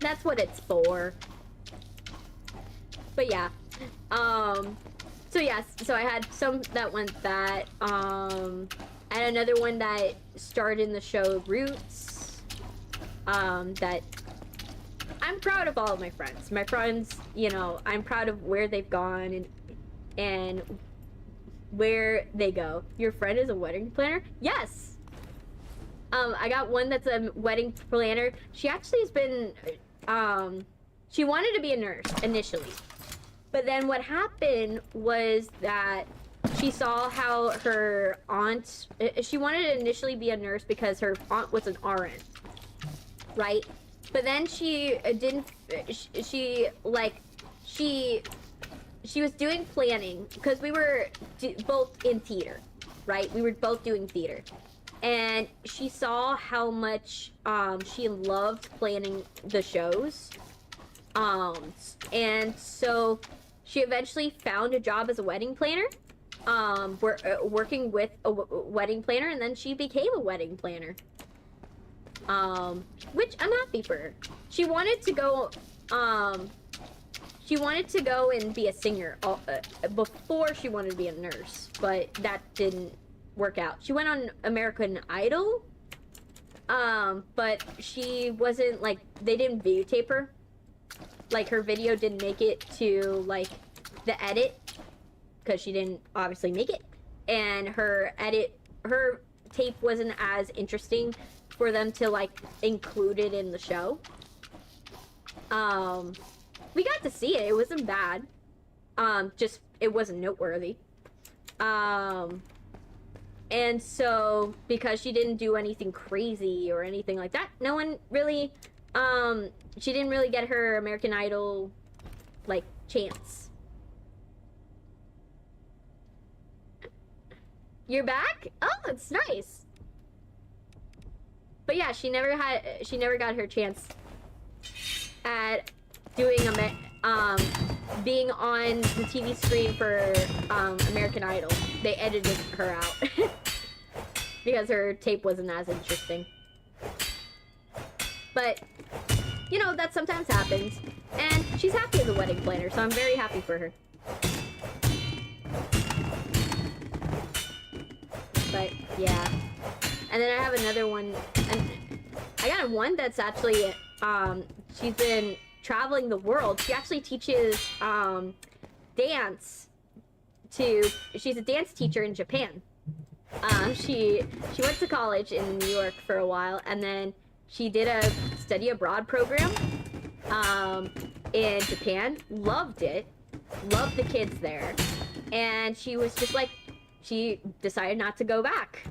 That's what it's for. But yeah. So yes, so I had some that went that. And another one that starred in the show Roots. That I'm proud of all of my friends. My friends, you know, I'm proud of where they've gone and where they go. Your friend is a wedding planner? Yes. I got one that's a wedding planner. She actually has been, she wanted to be a nurse initially. But then what happened was that she saw how her aunt, she wanted to initially be a nurse because her aunt was an RN, right? But then she didn't, she was doing planning because we were both in theater, right? We were both doing theater. And she saw how much she loved planning the shows. And so she eventually found a job as a wedding planner. Working with a wedding planner, and then she became a wedding planner. Which I'm happy for her. She wanted to go and be a singer before she wanted to be a nurse, but that didn't work out. She went on American Idol, but she wasn't, like, they didn't videotape her. Like, her video didn't make it to, like, the edit, because she didn't obviously make it, and her tape wasn't as interesting for them to, like, include it in the show. We got to see it. It wasn't bad. Just, it wasn't noteworthy. And so, because she didn't do anything crazy or anything like that, no one really, she didn't really get her American Idol, like, chance. You're back? Oh, it's nice. But yeah, she never got her chance at doing being on the TV screen for American Idol. They edited her out because her tape wasn't as interesting. But you know, that sometimes happens, and she's happy as a wedding planner, so I'm very happy for her. But yeah, and then I have another one, and I got one that's actually she's been traveling the world. She actually teaches dance she's a dance teacher in Japan. She went to college in New York for a while, and then she did a study abroad program in Japan. Loved it, loved the kids there, and she was just like, she decided not to go back.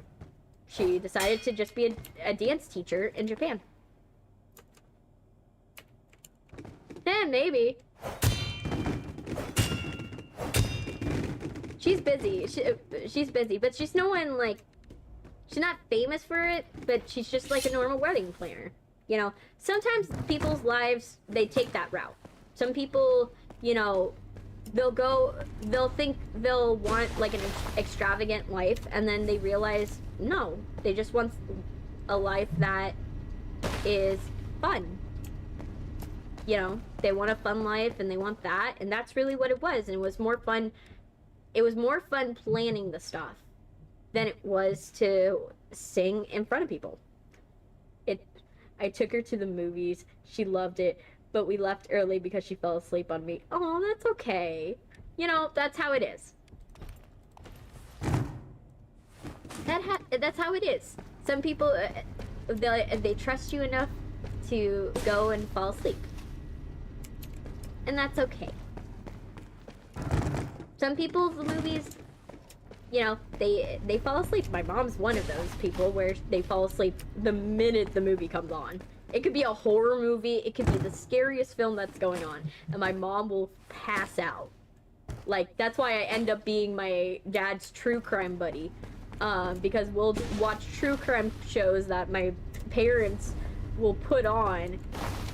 She decided to just be a dance teacher in Japan. Maybe. She's busy. She's busy, but she's no one, like, she's not famous for it, but she's just like a normal wedding planner. You know, sometimes people's lives, they take that route. Some people, you know, they'll think they'll want like an extravagant life, and then they realize, no, they just want a life that is fun. You know, they want a fun life, and they want that, and that's really what it was. And it was more fun. It was more fun planning the stuff than it was to sing in front of people. I took her to the movies. She loved it, but we left early because she fell asleep on me. Oh, that's okay. You know, that's how it is. That's how it is. Some people, they trust you enough to go and fall asleep. And that's okay. Some people, the movies, you know, they fall asleep. My mom's one of those people where they fall asleep the minute the movie comes on. It could be a horror movie. It could be the scariest film that's going on, and my mom will pass out. Like, that's why I end up being my dad's true crime buddy, because we'll watch true crime shows that my parents will put on,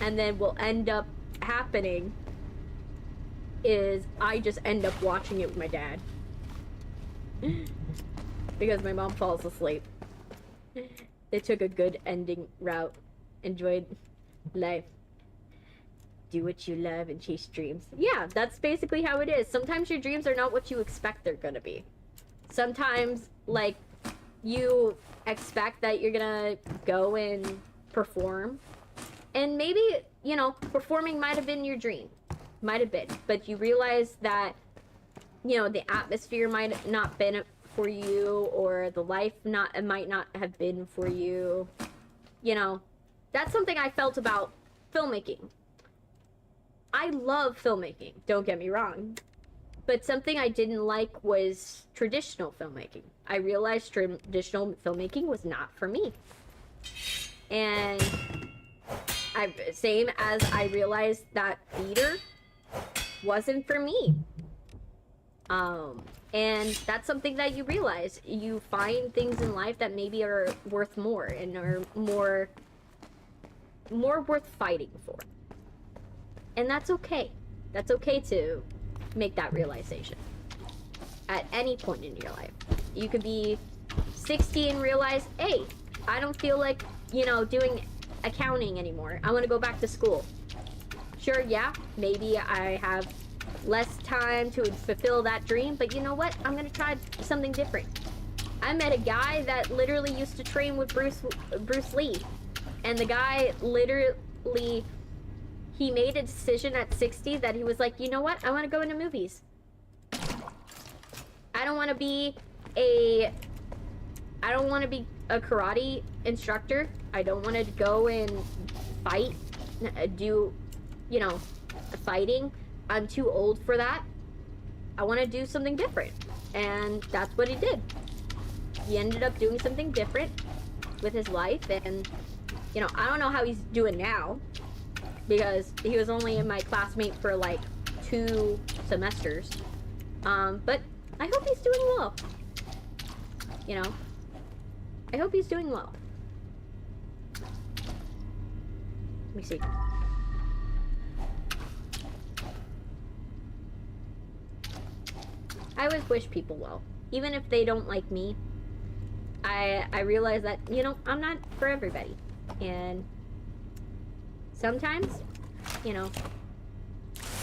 and then will end up happening is I just end up watching it with my dad. Because my mom falls asleep. They took a good ending route. Enjoyed life. Do what you love and chase dreams. Yeah, that's basically how it is. Sometimes your dreams are not what you expect they're gonna be. Sometimes, like, you expect that you're gonna go and perform, and maybe, you know, performing might have been your dream. Might have been, but you realize that, you know, the atmosphere might not been for you, or the life might not have been for you. You know, that's something I felt about filmmaking. I love filmmaking, don't get me wrong, but something I didn't like was traditional filmmaking. I realized traditional filmmaking was not for me, and same as I realized that theater wasn't for me. And that's something that you realize. You find things in life that maybe are worth more, and are more worth fighting for. And that's okay. That's okay to make that realization at any point in your life. You could be 60 and realize, hey, I don't feel like, you know, doing accounting anymore. I want to go back to school. Sure, yeah, maybe I have less time to fulfill that dream, but you know what? I'm gonna try something different. I met a guy that literally used to train with Bruce Lee, and the guy literally, he made a decision at 60 that he was like, you know what? I want to go into movies. I don't want to be a karate instructor. I don't want to go and fight, do, you know, fighting. I'm too old for that. I want to do something different. And that's what he did. he ended up doing something different with his life, and, you know, I don't know how he's doing now, because he was only my classmate for, like, 2 semesters. But I hope he's doing well. You know? I hope he's doing well. Let me see. I always wish people well. Even if they don't like me, I realize that, you know, I'm not for everybody. And sometimes, you know,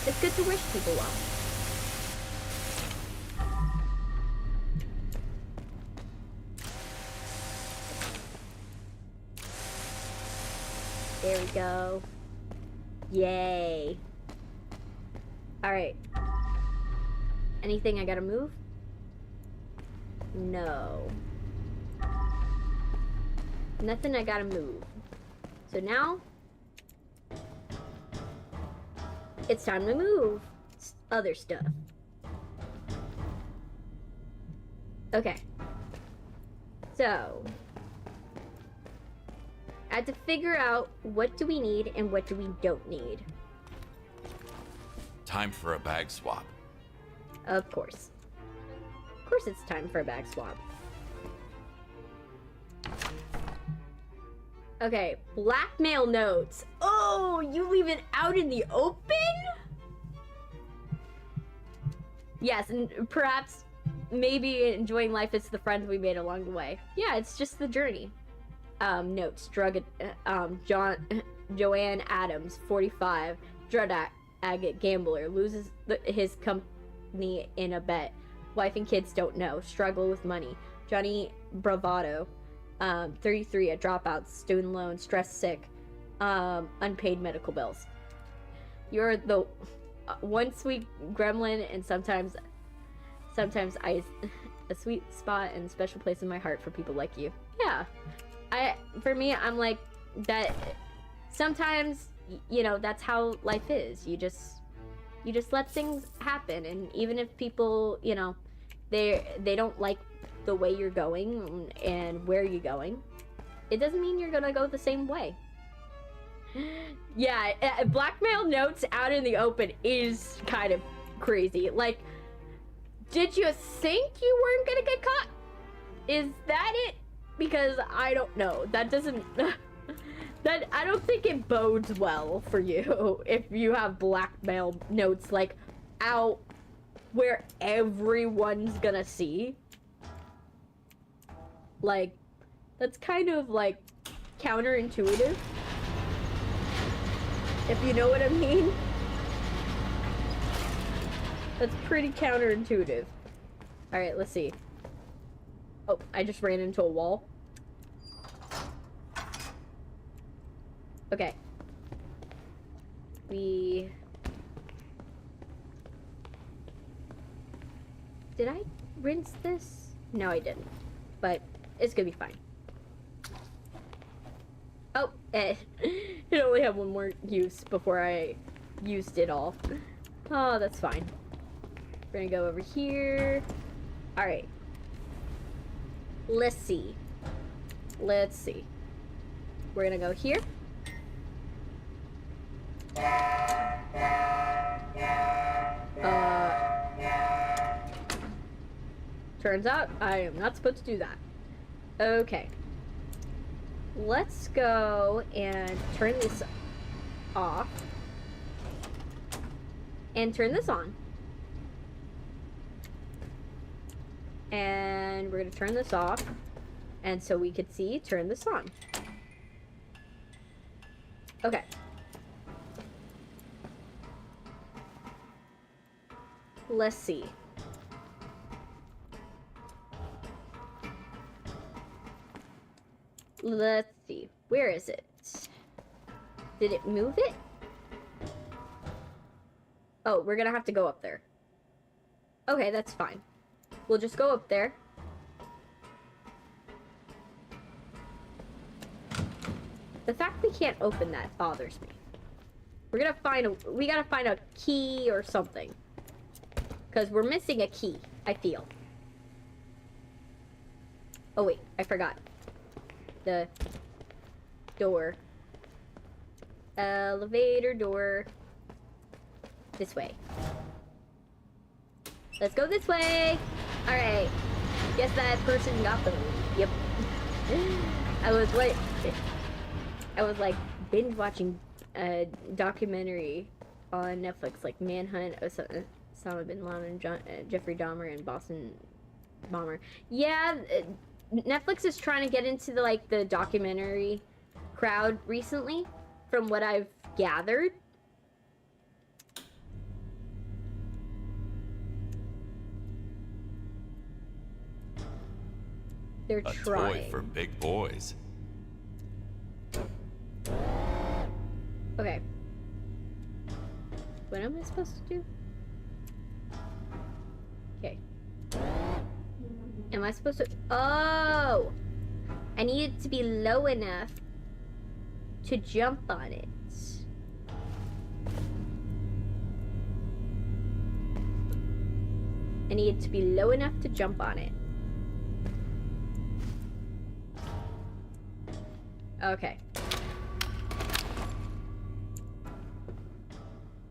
it's good to wish people well. There we go. Yay. Alright. Anything I gotta move? No. Nothing I gotta move. So now, it's time to move other stuff. Okay. So, I had to figure out what do we need and what do we don't need. Time for a bag swap. Of course. Of course it's time for a bag swap. Okay, blackmail notes. Oh, you leave it out in the open? Yes, and perhaps, maybe enjoying life is the friends we made along the way. Yeah, it's just the journey. Notes, Joanne Adams, 45, drug agate gambler, loses his company in a bet. Wife and kids don't know, struggle with money. Johnny Bravado, 33, a dropout, student loan, stress sick, unpaid medical bills. You're the one sweet gremlin, and sometimes a sweet spot and special place in my heart for people like you. Yeah. For me, I'm like that. Sometimes, you know, that's how life is. You just let things happen, and even if people, you know, they don't like the way you're going and where you're going, it doesn't mean you're gonna go the same way. Yeah, blackmail notes out in the open is kind of crazy. Like, did you think you weren't gonna get caught? Is that it? Because I don't know. That doesn't... that, I don't think it bodes well for you if you have blackmail notes, like, out where everyone's gonna see. Like, that's kind of, like, counterintuitive. If you know what I mean. That's pretty counterintuitive. Alright, let's see. Oh, I just ran into a wall. Okay. Did I rinse this? No, I didn't. But it's gonna be fine. Oh, it only had one more use before I used it all. Oh, that's fine. We're gonna go over here. Alright. Let's see. Let's see. We're gonna go here. Turns out I am not supposed to do that. Okay. Let's go and turn this off. And turn this on. And we're gonna turn this off. And so we could see, turn this on. Okay. Let's see. Let's see. Where is it? Did it move it? Oh, we're gonna have to go up there. Okay, that's fine. We'll just go up there. The fact we can't open that bothers me. We gotta find a key or something. Because we're missing a key, I feel. Oh wait, I forgot. The door. Elevator door. This way. Let's go this way! Alright. Guess that person got the lead. Yep. I was like binge watching a documentary on Netflix, like Manhunt, Osama bin Laden, Jeffrey Dahmer, and Boston Bomber. Yeah, Netflix is trying to get into the documentary crowd recently, from what I've gathered. They're trying. A toy for big boys. Okay. What am I supposed to do? Okay. Am I supposed to... Oh! I need it to be low enough to jump on it. I need it to be low enough to jump on it. Okay.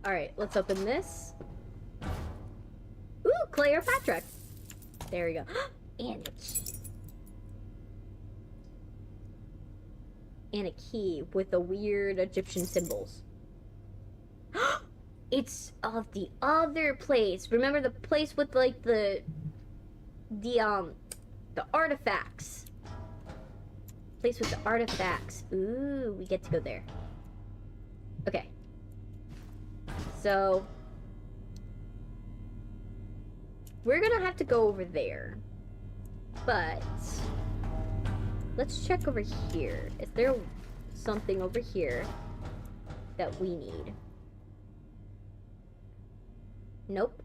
Alright, let's open this. Ooh, Cleopatra! There we go. And a key with the weird Egyptian symbols. It's of the other place. Remember the place with like the artifacts. Place with the artifacts. Ooh, we get to go there. Okay. So we're gonna have to go over there. But let's check over here. Is there something over here that we need? Nope.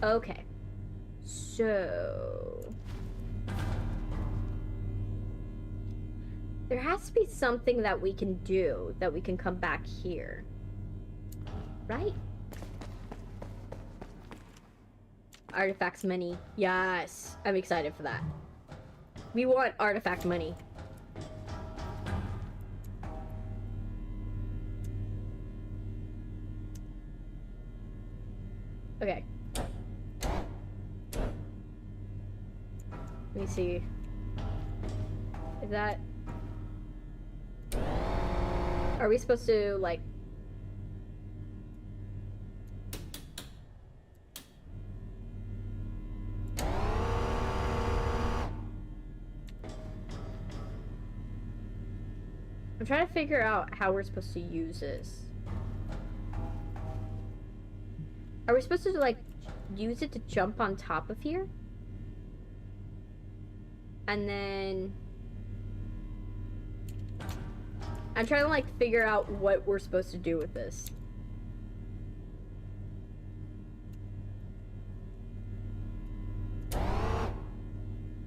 Okay. So there has to be something that we can do that we can come back here. Right? Artifacts money. Yes. I'm excited for that. We want artifact money. Okay. Let me see. Is that... Are we supposed to, like... I'm trying to figure out how we're supposed to use this. Are we supposed to, like, use it to jump on top of here? And then... I'm trying to, like, figure out what we're supposed to do with this.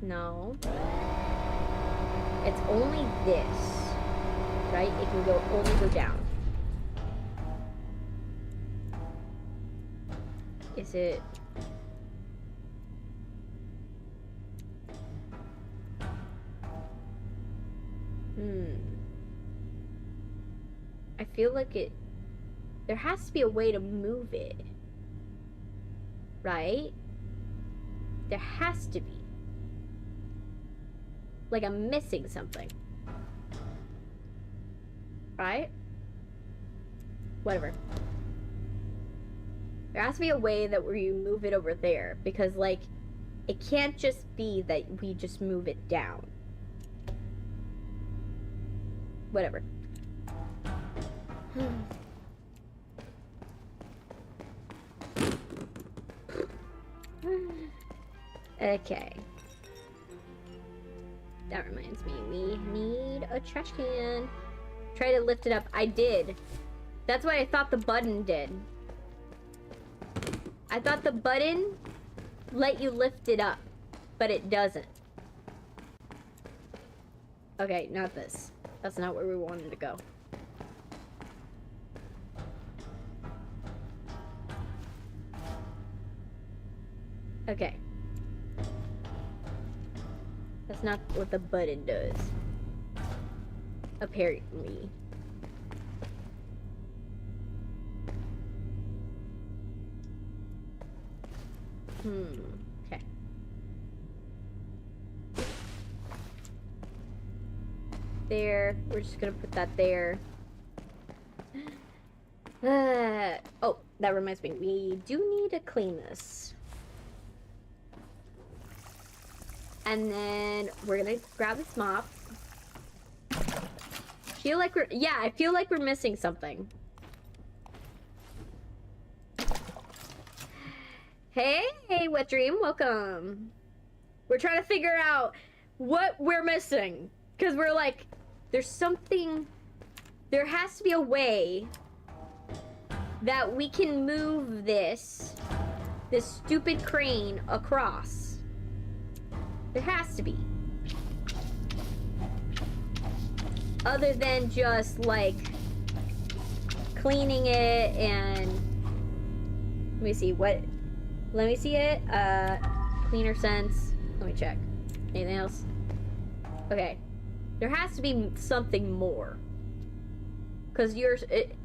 No. It's only this. Right? It can only go down. Is it... I feel like it... There has to be a way to move it. Right? There has to be. Like I'm missing something. Right? Whatever. There has to be a way that where you move it over there. Because, like, it can't just be that we just move it down. Whatever. Okay. That reminds me, we need a trash can. Try to lift it up. I did. That's what I thought the button did. I thought the button let you lift it up, but it doesn't. Okay, not this. That's not where we wanted to go. Okay. That's not what the button does. Apparently. Okay. There. We're just gonna put that there. Oh, that reminds me. We do need to clean this. And then we're gonna grab this mop. I feel like we're missing something. Hey, Wet Dream, welcome. We're trying to figure out what we're missing. Because we're like, there's something, there has to be a way that we can move this stupid crane across. There has to be. Other than just like cleaning it and let me see it. Cleaner sense. Let me check. Anything else? Okay. There has to be something more. Cause it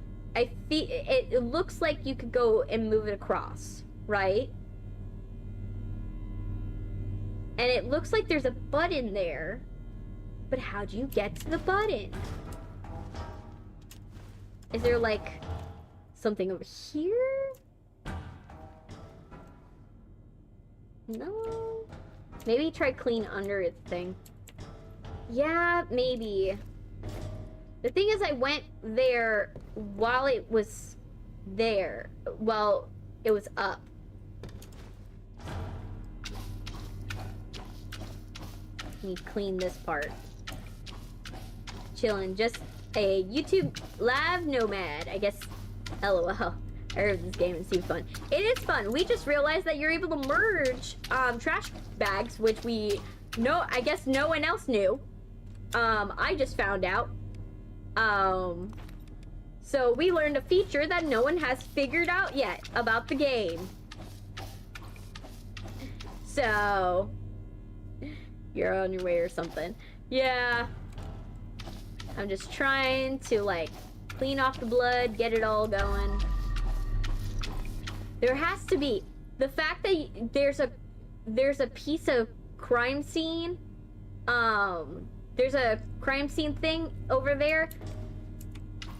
looks like you could go and move it across, right? And it looks like there's a button there. But how do you get to the button? Is there like something over here? No. Maybe try clean under the thing. Yeah, maybe. The thing is, I went there while it was there. Well, it was up. Need to clean this part. Chilling, just a YouTube live nomad, I guess. LOL. I heard this game and it seems fun. It is fun. We just realized that you're able to merge trash bags, which I guess no one else knew. I just found out. So we learned a feature that no one has figured out yet about the game. So you're on your way or something. Yeah. I'm just trying to like clean off the blood, get it all going. There has to be the fact that there's a piece of crime scene. There's a crime scene thing over there.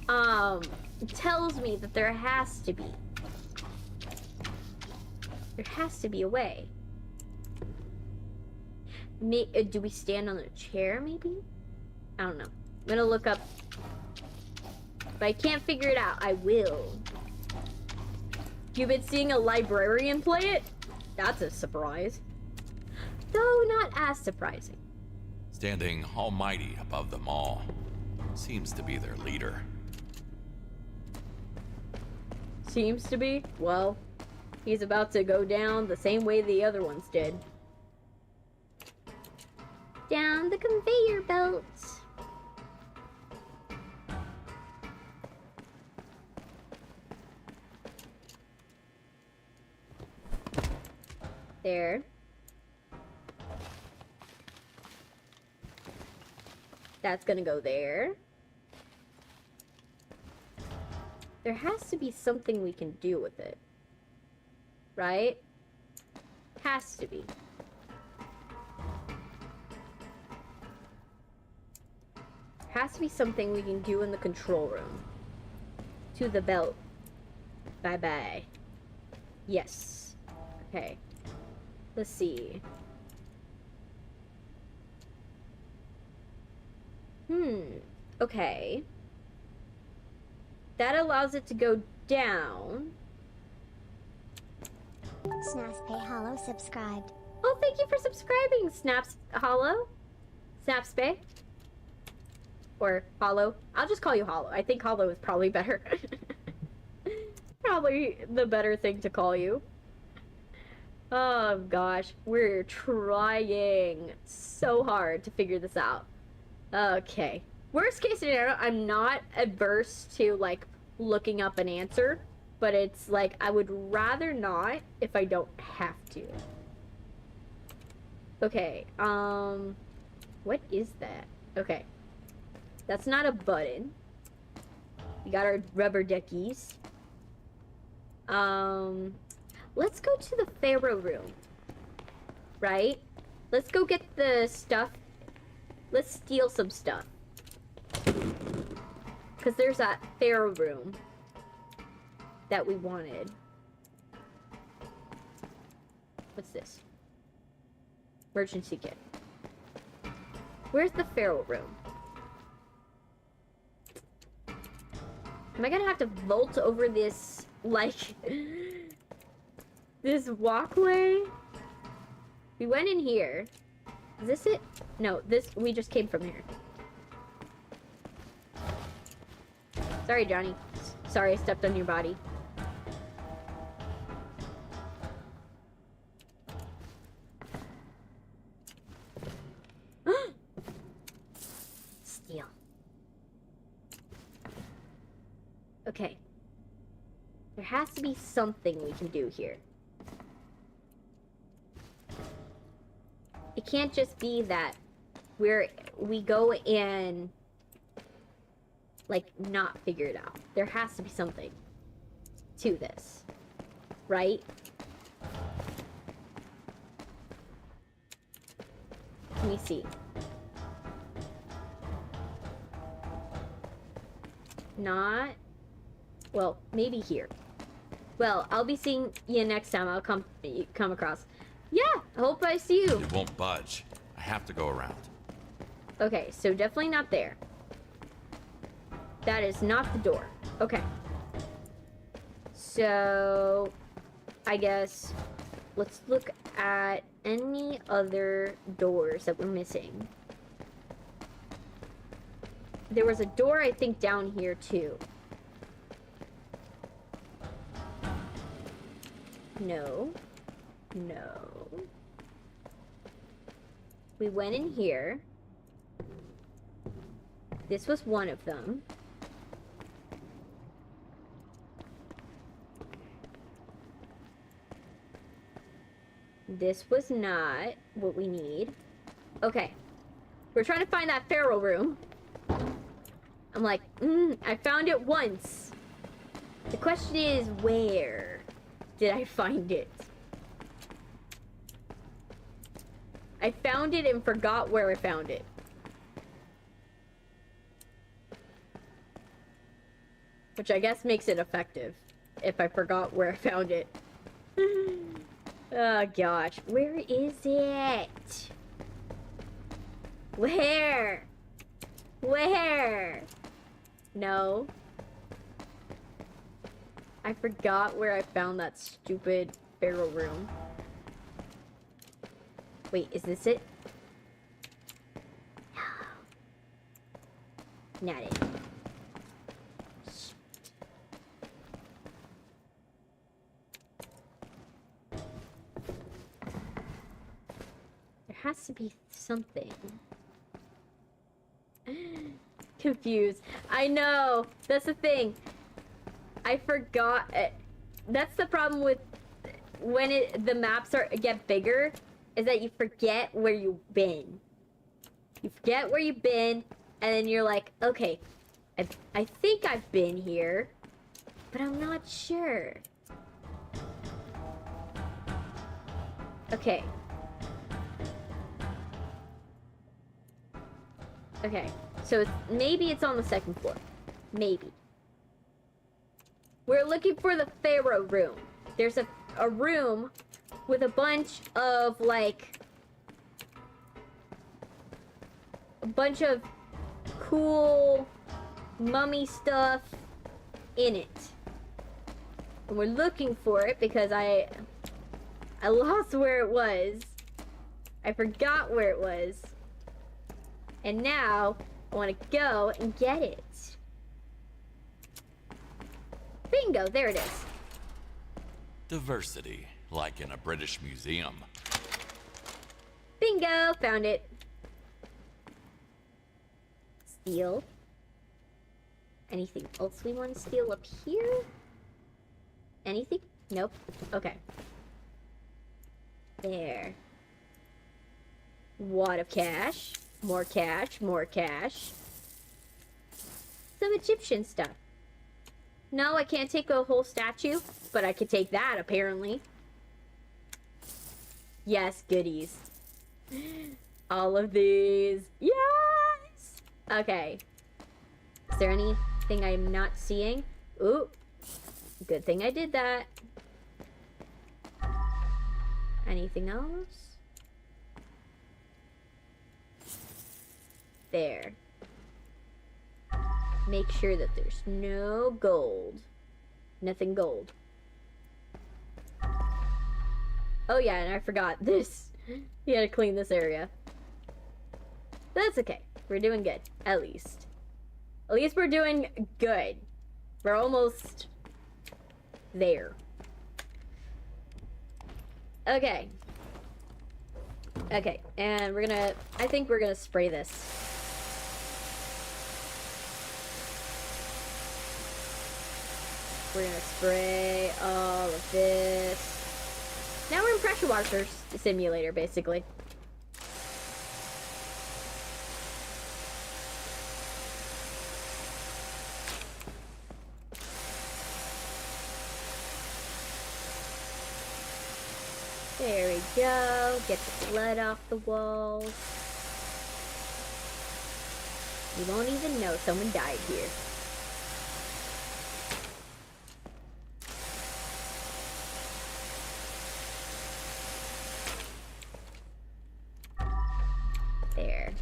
Tells me that there has to be. There has to be a way. Do we stand on the chair, maybe? I don't know. I'm gonna look up. If I can't figure it out, I will. You've been seeing a librarian play it? That's a surprise. Though not as surprising. Standing almighty above them all. Seems to be their leader. Seems to be? Well, he's about to go down the same way the other ones did. Down the conveyor belt. There. That's gonna go there. There has to be something we can do with it. Right? Has to be. Has to be something we can do in the control room. To the belt. Bye-bye. Yes. Okay. Let's see. Okay. That allows it to go down. Snapspay Hollow subscribed. Oh, thank you for subscribing, Snaps Hollow. Snapspay. Or Hollow. I'll just call you Hollow. I think Hollow is probably better. Probably the better thing to call you. Oh gosh, we're trying so hard to figure this out. Okay. Worst case scenario, I'm not adverse to like looking up an answer, but it's like I would rather not if I don't have to. Okay, what is that? Okay. That's not a button. We got our rubber duckies. Let's go to the Pharaoh room. Right? Let's go get the stuff. Let's steal some stuff. Because there's that Pharaoh room that we wanted. What's this? Emergency kit. Where's the Pharaoh room? Am I gonna have to vault over this, like, this walkway? We went in here. Is this it? No, we just came from here. Sorry, Johnny. Sorry I stepped on your body. Steal. Okay. There has to be something we can do here. It can't just be that we go and like not figure it out. There has to be something to this, right? Let me see. Not, well, maybe here. Well, I'll be seeing you next time I'll come across. Yeah, I hope I see you. It won't budge. I have to go around. Okay, so definitely not there. That is not the door. Okay. So, I guess let's look at any other doors that we're missing. There was a door, I think, down here, too. No. No. We went in here. This was one of them. This was not what we need. Okay. We're trying to find that Pharaoh room. I'm like, I found it once. The question is, where did I find it? I found it and forgot where I found it. Which I guess makes it effective, if I forgot where I found it. Oh gosh, where is it? Where? Where? No. I forgot where I found that stupid Pharaoh room. Wait, is this it? No. Not it. Shit. There has to be something. Confused. I know. That's the thing. I forgot. That's the problem with when the maps get bigger, is that you forget where you've been. You forget where you've been, and then you're like, okay, I think I've been here, but I'm not sure. Okay. Okay, so maybe it's on the second floor. Maybe. We're looking for the Pharaoh room. There's a room with a bunch of, like, a bunch of cool mummy stuff in it. And we're looking for it because I lost where it was. I forgot where it was. And now I want to go and get it. Bingo, there it is. Diversity, like in a British museum. Bingo, found it. Steal. Anything else we want to steal up here? Anything? Nope. Okay. There. Wad of cash. More cash. More cash. Some Egyptian stuff. No, I can't take a whole statue, but I could take that, apparently. Yes, goodies. All of these. Yes! Okay. Is there anything I'm not seeing? Ooh. Good thing I did that. Anything else? There. Make sure that there's no gold. Nothing gold. Oh yeah, and I forgot this. You gotta clean this area. That's okay. We're doing good. At least. At least we're doing good. We're almost there. Okay. Okay, and we're gonna... I think we're gonna spray this. We're gonna spray all of this. Now we're in pressure washer simulator, basically. There we go. Get the blood off the walls. You won't even know someone died here. There.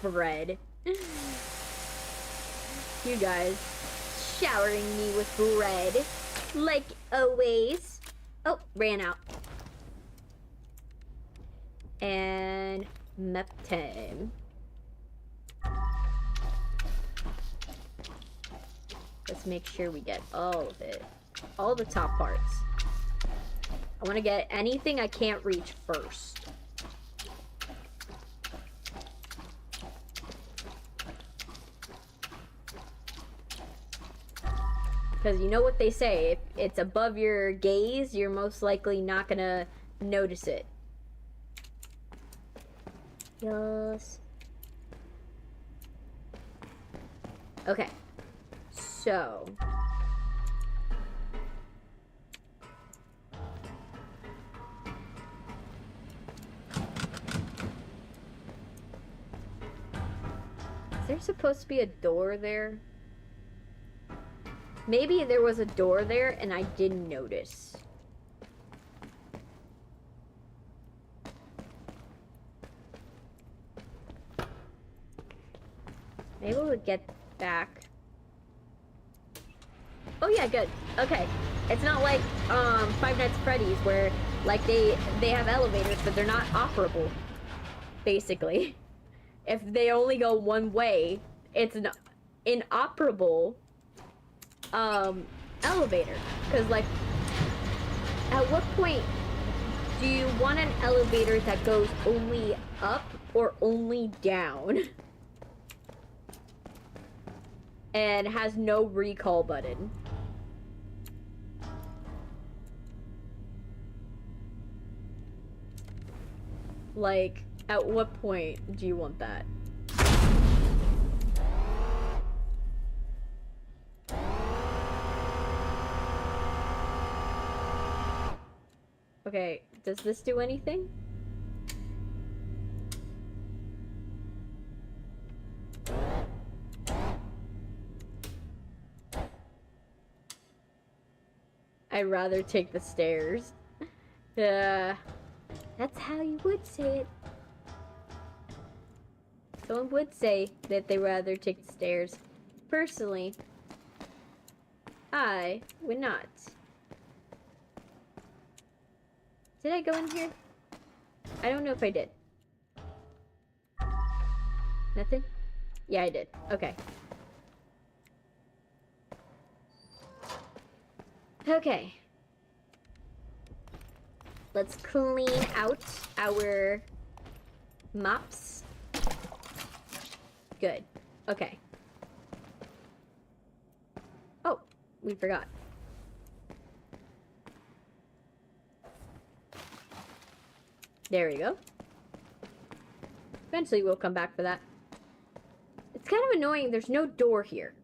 Bread. You guys showering me with bread. Like always. Oh, ran out. And map time. Let's make sure we get all of it. All the top parts. I want to get anything I can't reach first. Because you know what they say, if it's above your gaze, you're most likely not gonna notice it. Yes. Okay. So. Is there supposed to be a door there? Maybe there was a door there and I didn't notice. Maybe we'll get back. Oh yeah, good. Okay. It's not like Five Nights at Freddy's where like they have elevators but they're not operable. Basically. If they only go one way, it's an inoperable elevator. Because like, at what point do you want an elevator that goes only up or only down and has no recall button? Like, at what point do you want that? Okay, does this do anything? I'd rather take the stairs. That's how you would say it. Someone would say that they'd rather take the stairs. Personally, I would not. Did I go in here? I don't know if I did. Nothing? Yeah, I did. Okay. Okay. Let's clean out our mops. Good. Okay. Oh, we forgot. There we go. Eventually we'll come back for that. It's kind of annoying, there's no door here.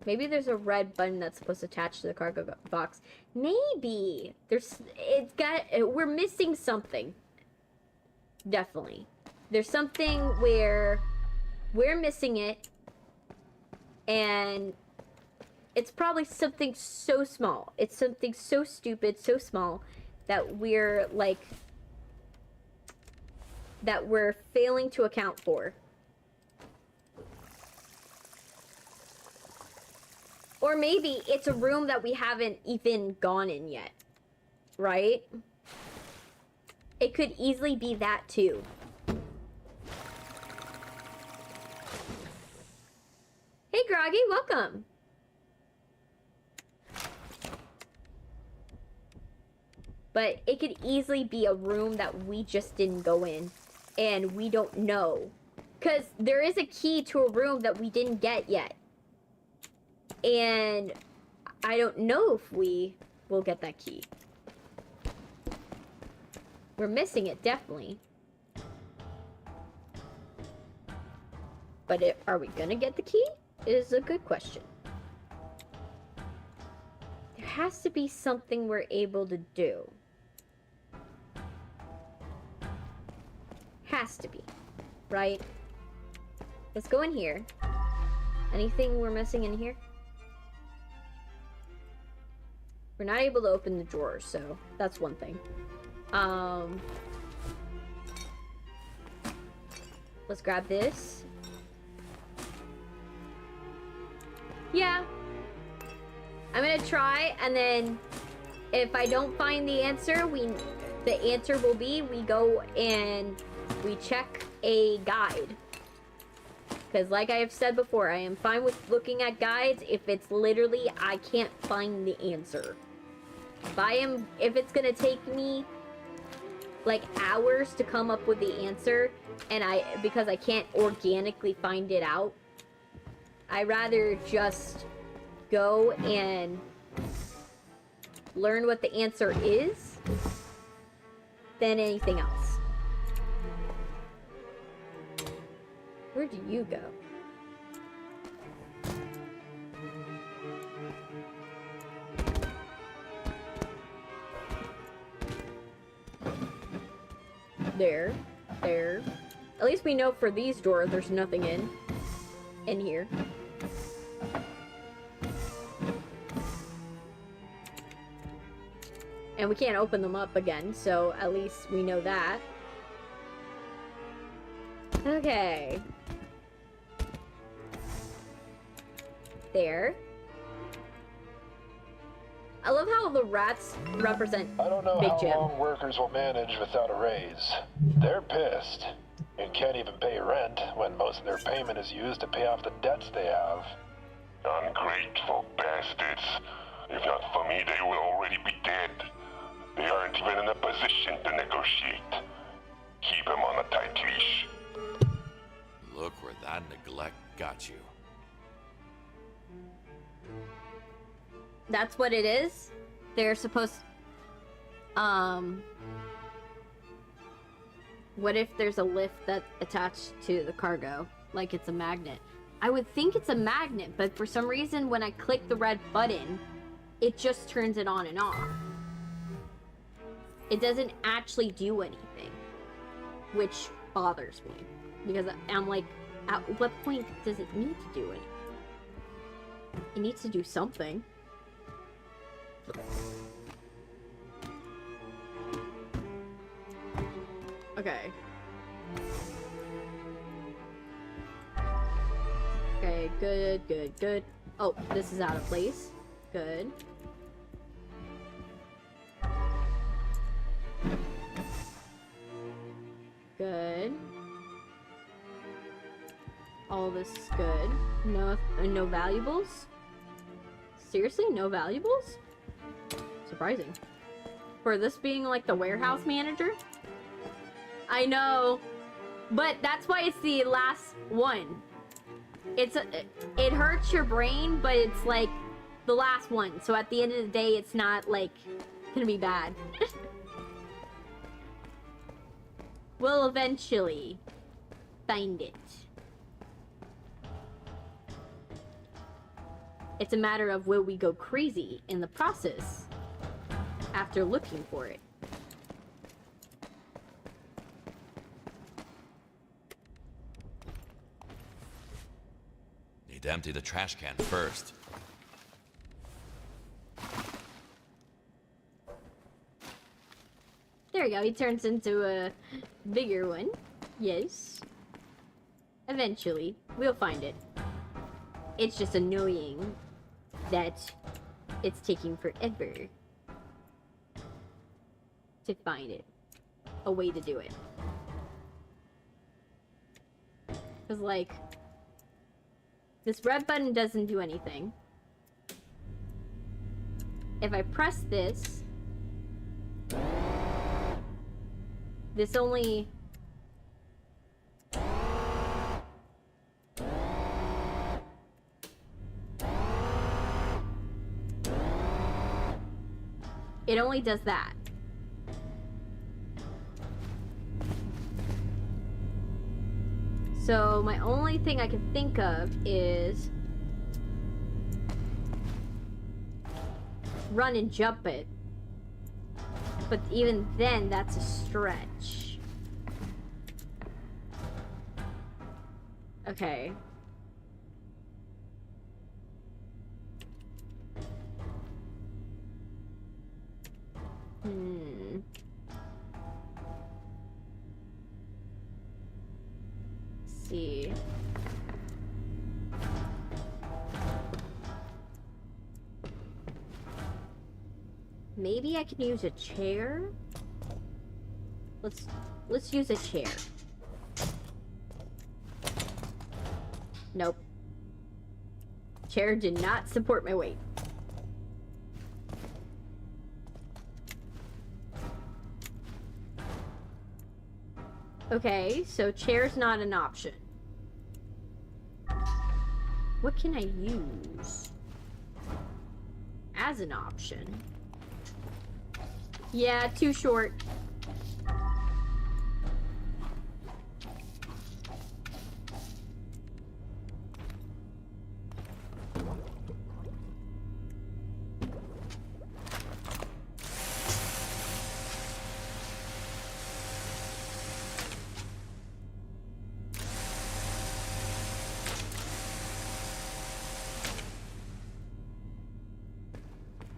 Maybe there's a red button that's supposed to attach to the cargo box. Maybe. We're missing something. Definitely. There's something where we're missing it, and it's probably something so small. It's something so stupid, so small, that we're, like, that we're failing to account for. Or maybe it's a room that we haven't even gone in yet, right? It could easily be that too. Hey Groggy, welcome. But it could easily be a room that we just didn't go in and we don't know. Because there is a key to a room that we didn't get yet. And I don't know if we will get that key. We're missing it, definitely. But are we gonna get the key? Is a good question. There has to be something we're able to do. Has to be, right? Let's go in here. Anything we're missing in here? We're not able to open the drawers, so that's one thing. Let's grab this. Yeah. I'm gonna try, and then if I don't find the answer, the answer will be we go and we check a guide. Because like I have said before, I am fine with looking at guides if it's literally I can't find the answer. If it's gonna take me like hours to come up with the answer, and because I can't organically find it out, I'd rather just go and learn what the answer is than anything else. Where do you go? There. At least we know for these drawers there's nothing in here. And we can't open them up again, so at least we know that. Okay. There. I love how the rats represent I don't know Big how Jim. long workers will manage without a raise. They're pissed and can't even pay rent when most of their payment is used to pay off the debts they have. Ungrateful bastards. If not for me, they will already be dead. They aren't even in a position to negotiate. Keep them on a tight leash. Look where that neglect got you. That's what it is? They're supposed... What if there's a lift that's attached to the cargo? Like it's a magnet. I would think it's a magnet, but for some reason when I click the red button, it just turns it on and off. It doesn't actually do anything, which bothers me. Because I'm like, at what point does it need to do it? It needs to do something. Okay. Okay, good. Oh, this is out of place. Good. Good. All this is good. No valuables? Seriously, no valuables? Surprising. For this being like the warehouse manager? I know. But that's why it's the last one. It hurts your brain, but it's like the last one. So at the end of the day, it's not like gonna be bad. We'll eventually find it. It's a matter of will we go crazy in the process after looking for it. Need to empty the trash can first. There we go, he turns into a bigger one. Yes. Eventually, we'll find it. It's just annoying that it's taking forever to find it. A way to do it. Because, like, this red button doesn't do anything. If I press this, this only... It only does that. So my only thing I can think of is run and jump it. But even then, that's a stretch. Okay. Let's see. Maybe I can use a chair? Let's use a chair. Nope. Chair did not support my weight. Okay, so chair's not an option. What can I use as an option? Yeah, too short.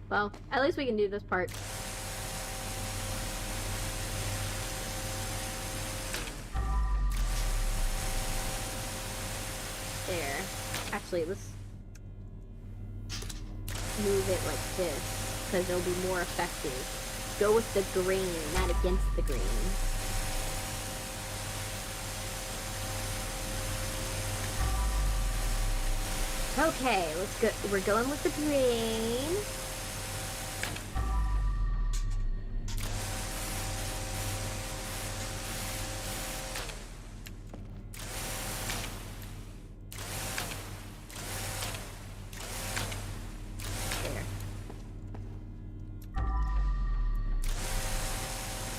Well, at least we can do this part. There. Actually, let's move it like this, because it'll be more effective. Go with the grain, not against the grain. Okay, let's go. We're going with the grain.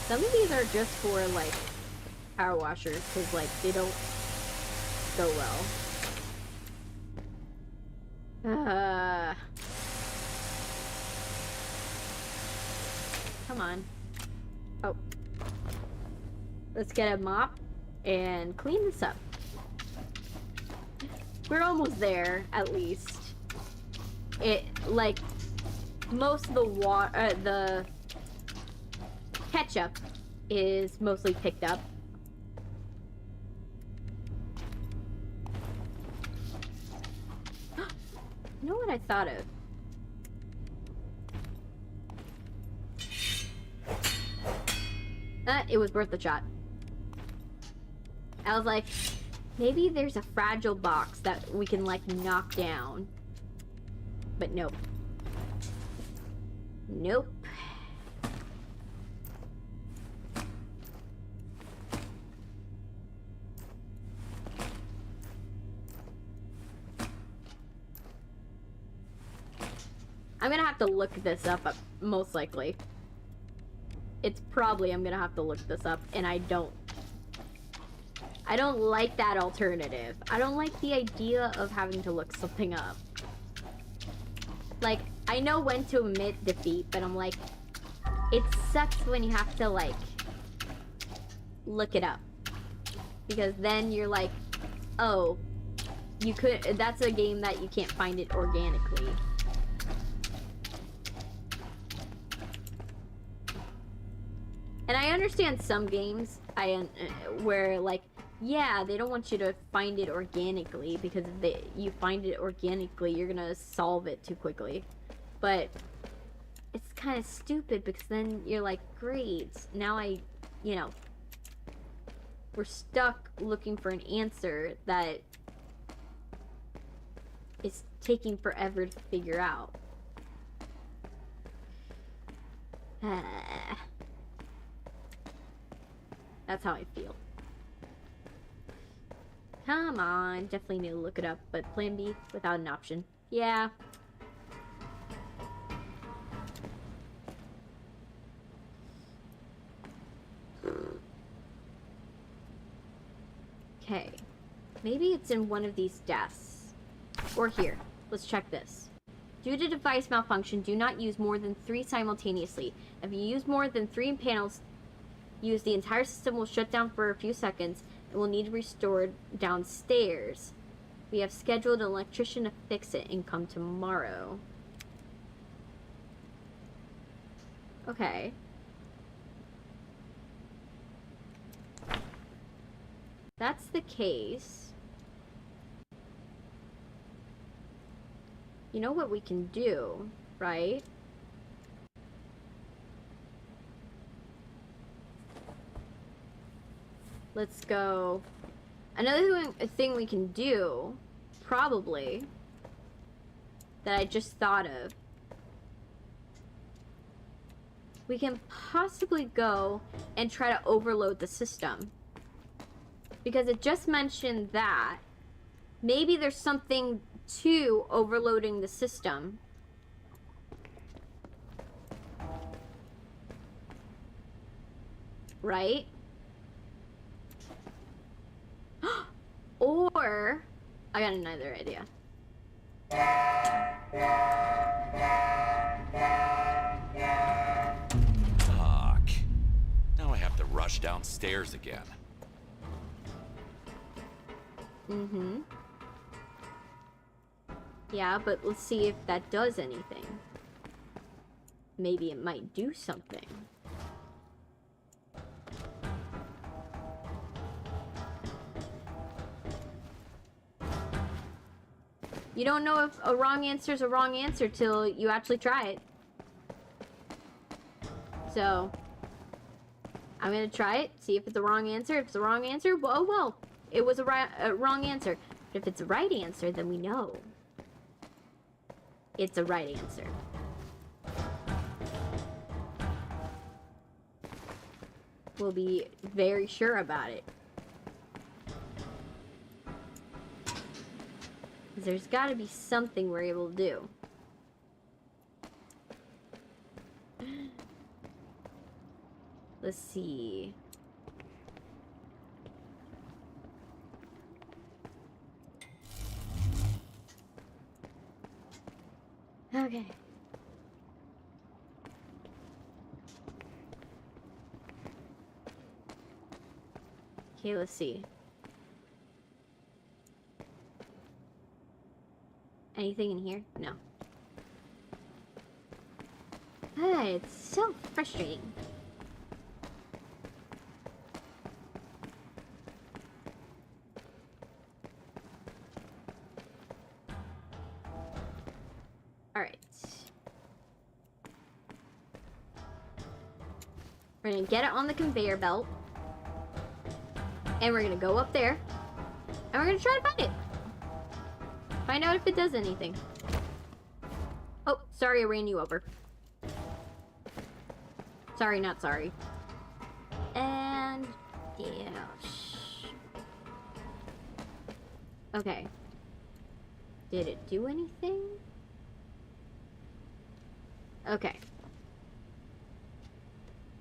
Some of these are just for, like, power washers, because, like, they don't go well. Come on. Oh. Let's get a mop and clean this up. We're almost there, at least. It, like, most of the ketchup is mostly picked up. You know what I thought of? It was worth a shot. I was like, maybe there's a fragile box that we can, like, knock down. But nope. Nope. I'm gonna have to look this up, most likely. It's probably I'm gonna have to look this up, and I don't I don't like that alternative. I don't like the idea of having to look something up. Like, I know when to admit defeat, but I'm like, it sucks when you have to, like, look it up. Because then you're like, oh, you could, that's a game that you can't find it organically. And I understand some games where, like, yeah, they don't want you to find it organically, because if you find it organically, you're gonna solve it too quickly. But it's kind of stupid, because then you're like, great, now you know, we're stuck looking for an answer that is taking forever to figure out. That's how I feel. Come on, definitely need to look it up, but plan B without an option. Yeah. Okay. Maybe it's in one of these desks. Or here. Let's check this. Due to device malfunction, do not use more than 3 simultaneously. If you use more than 3 panels, the entire system will shut down for a few seconds and will need to be restored downstairs. We have scheduled an electrician to fix it and come tomorrow. Okay. That's the case. You know what we can do, right? Let's go. Another thing we can do, probably, that I just thought of. We can possibly go and try to overload the system. Because it just mentioned that. Maybe there's something to overloading the system. Right? Or, I got another idea. Fuck. Now I have to rush downstairs again. Mm-hmm. Yeah, but let's see if that does anything. Maybe it might do something. You don't know if a wrong answer is a wrong answer till you actually try it. So, I'm gonna try it, see if it's a wrong answer. If it's a wrong answer, well, it was a wrong answer. But if it's a right answer, then we know it's a right answer. We'll be very sure about it. There's got to be something we're able to do. Let's see. Okay. Okay, let's see. Anything in here? No. Ah, it's so frustrating. Alright. We're gonna get it on the conveyor belt. And we're gonna go up there. And we're gonna try to find it. Find out if it does anything. Oh, sorry, I ran you over. Sorry, not sorry. And yeah. Okay. Did it do anything? Okay.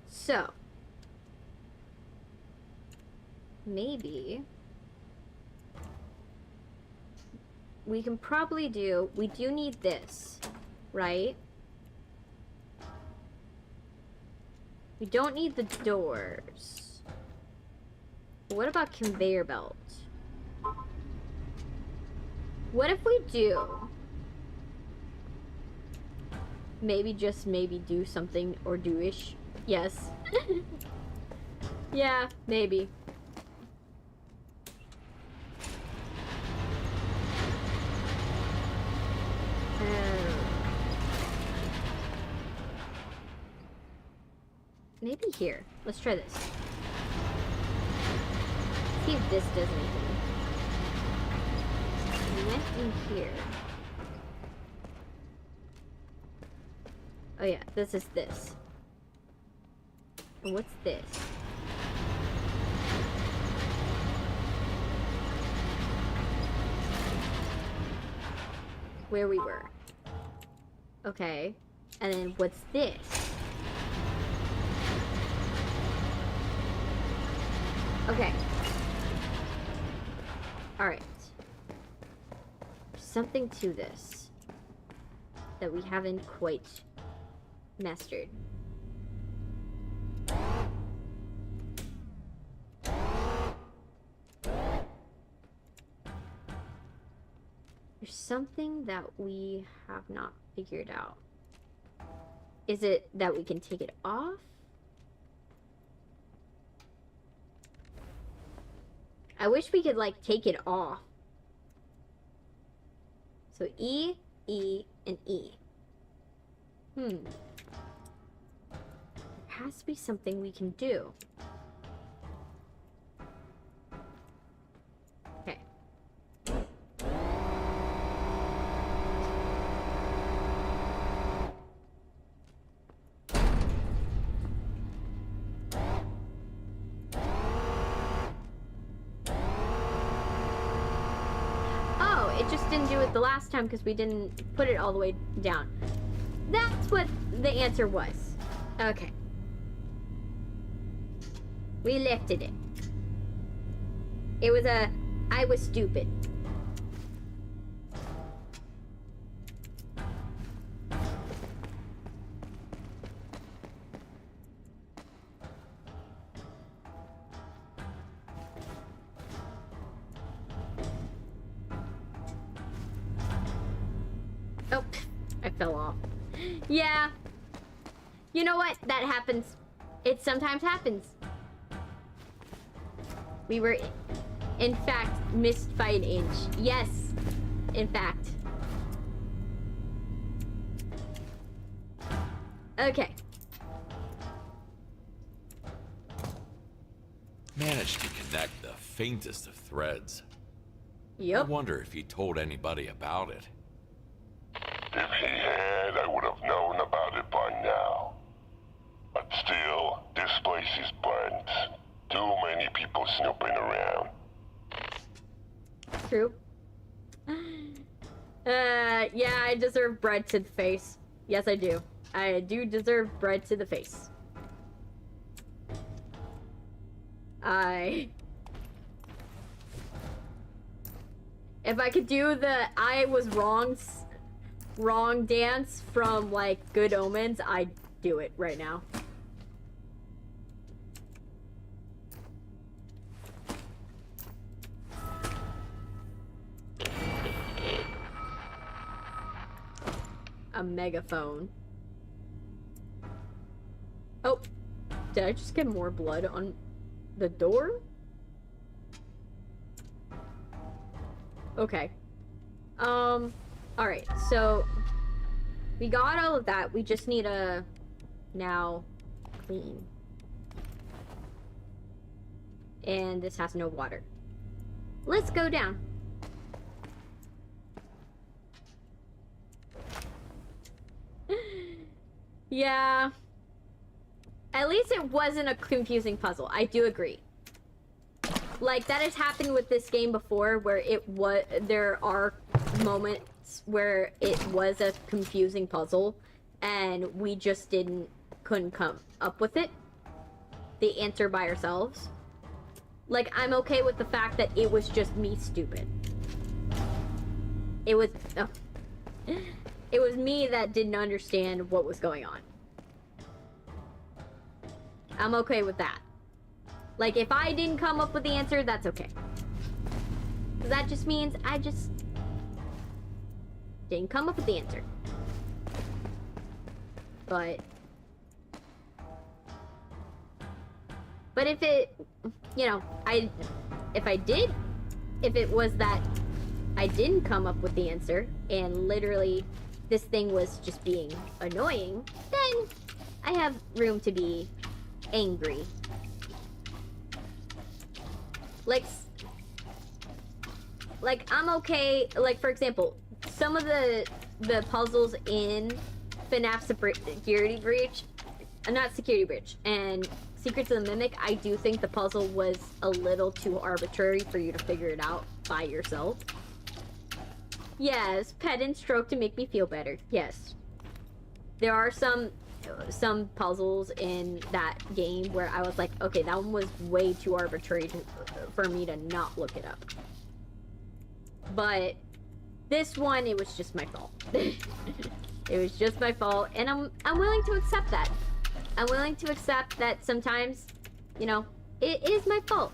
So. Maybe we can probably do... We do need this, right? We don't need the doors. What about conveyor belt? What if we do... Maybe, just maybe, do something or do-ish? Yes. Yeah, maybe. Maybe here. Let's try this. See if this does anything. We went in here. Oh yeah, this is this. And what's this? Where we were. Okay. And then what's this? Okay. Alright. There's something to this that we haven't quite mastered. There's something that we have not figured out. Is it that we can take it off? I wish we could, like, take it off. So E, E, and E. There has to be something we can do. Okay. Oh, it just didn't do it the last time because we didn't put it all the way down. That's what the answer was. Okay. We lifted it. It was I was stupid. Oh, I fell off. Yeah. You know what? That happens. It sometimes happens. We were, in fact, missed by an inch. Yes, in fact. Okay. Managed to connect the faintest of threads. I Yep. wonder if he told anybody about it. If he had, I would have known about it by now. But still, this place is burnt. Too many people snooping around. True. Yeah, I deserve bread to the face. Yes, I do. I do deserve bread to the face. If I could do the I was wrong dance from, like, Good Omens, I'd do it right now. A megaphone. Oh, did I just get more blood on the door? Okay. Alright, so we got all of that. We just need to now clean. And this has no water. Let's go down. Yeah. At least it wasn't a confusing puzzle. I do agree. Like, that has happened with this game before, where there are moments where it was a confusing puzzle, and we just couldn't come up with the answer by ourselves. Like, I'm okay with the fact that it was just me stupid. It was... Oh. It was me that didn't understand what was going on. I'm okay with that. Like, if I didn't come up with the answer, that's okay. Because that just means I just... didn't come up with the answer. But if it, you know, if it was that I didn't come up with the answer and literally this thing was just being annoying, then I have room to be angry. Like I'm okay, like for example, some of the puzzles in FNAF Security Breach, not Security Breach, and Secrets of the Mimic, I do think the puzzle was a little too arbitrary for you to figure it out by yourself. Yes, pet and stroke to make me feel better. Yes. There are some puzzles in that game where I was like, okay, that one was way too arbitrary for me to not look it up. But this one, it was just my fault. It was just my fault, and I'm willing to accept that. I'm willing to accept that sometimes, you know, it is my fault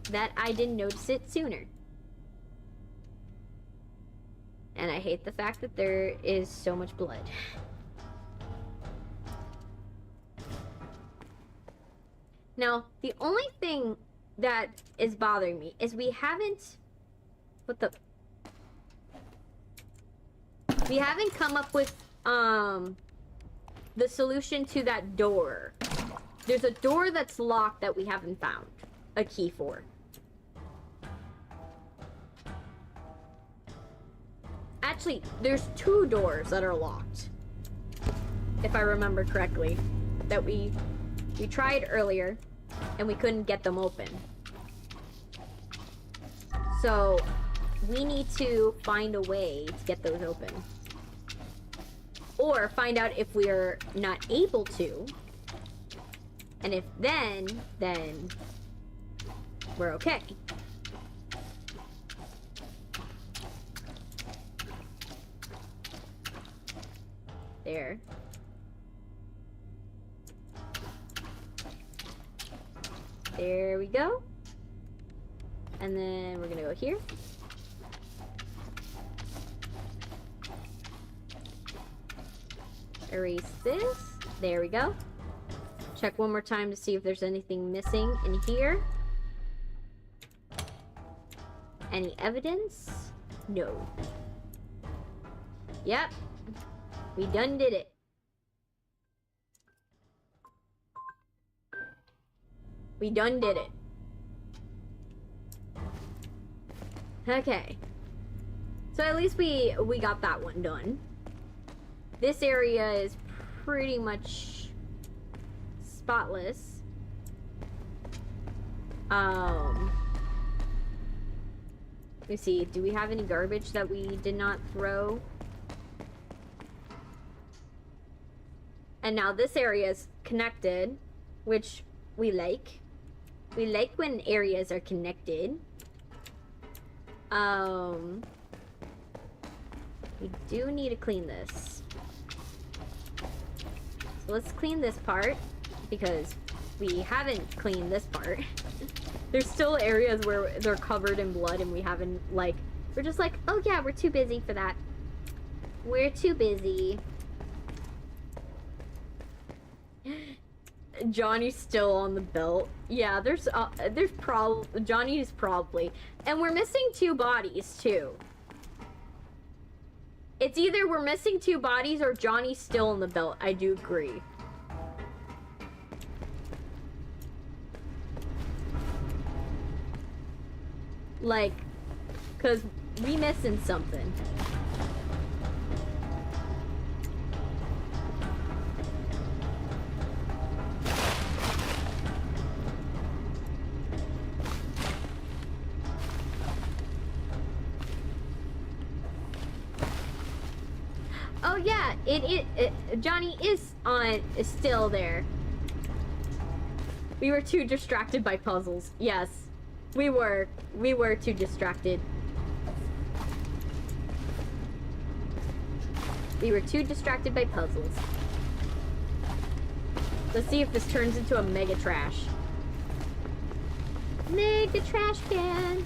that I didn't notice it sooner. And I hate the fact that there is so much blood. Now, the only thing that is bothering me is we haven't... We haven't come up with, the solution to that door. There's a door that's locked that we haven't found a key for. Actually, there's 2 doors that are locked, if I remember correctly, that we tried earlier and we couldn't get them open. So we need to find a way to get those open, or find out if we're not able to, and if then we're okay. There. There we go. And then we're gonna go here. Erase this. There we go. Check one more time to see if there's anything missing in here. Any evidence? No. Yep. We done did it. We done did it. Okay. So at least we got that one done. This area is pretty much spotless. Let me see. Do we have any garbage that we did not throw? And now this area is connected, which we like. We like when areas are connected. We do need to clean this. So let's clean this part, because we haven't cleaned this part. There's still areas where they're covered in blood and we haven't, like, we're just like, oh yeah, we're too busy for that. We're too busy. Johnny's still on the belt. Yeah, there's probably, Johnny's probably. And we're missing 2 bodies, too. It's either we're missing 2 bodies or Johnny's still on the belt. I do agree. Like, cause we missing something. Oh yeah, Johnny is still there. We were too distracted by puzzles. Yes. We were too distracted. We were too distracted by puzzles. Let's see if this turns into a mega trash. Mega trash can.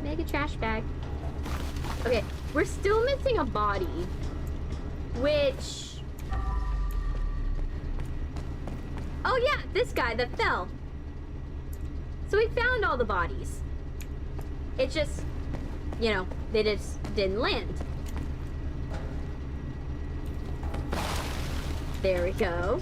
Mega trash bag. Okay, we're still missing a body. Which... Oh yeah, this guy that fell. So we found all the bodies. It just, you know, they just didn't land. There we go.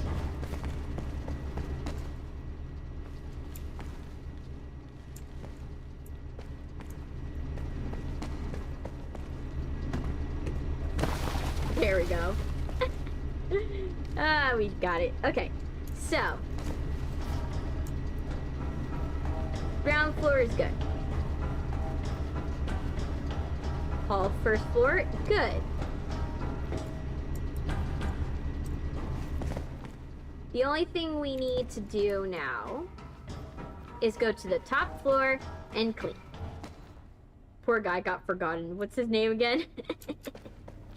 There we go. Ah, we got it. Okay, so ground floor is good. Hall first floor, good. The only thing we need to do now is go to the top floor and clean. Poor guy got forgotten. What's his name again?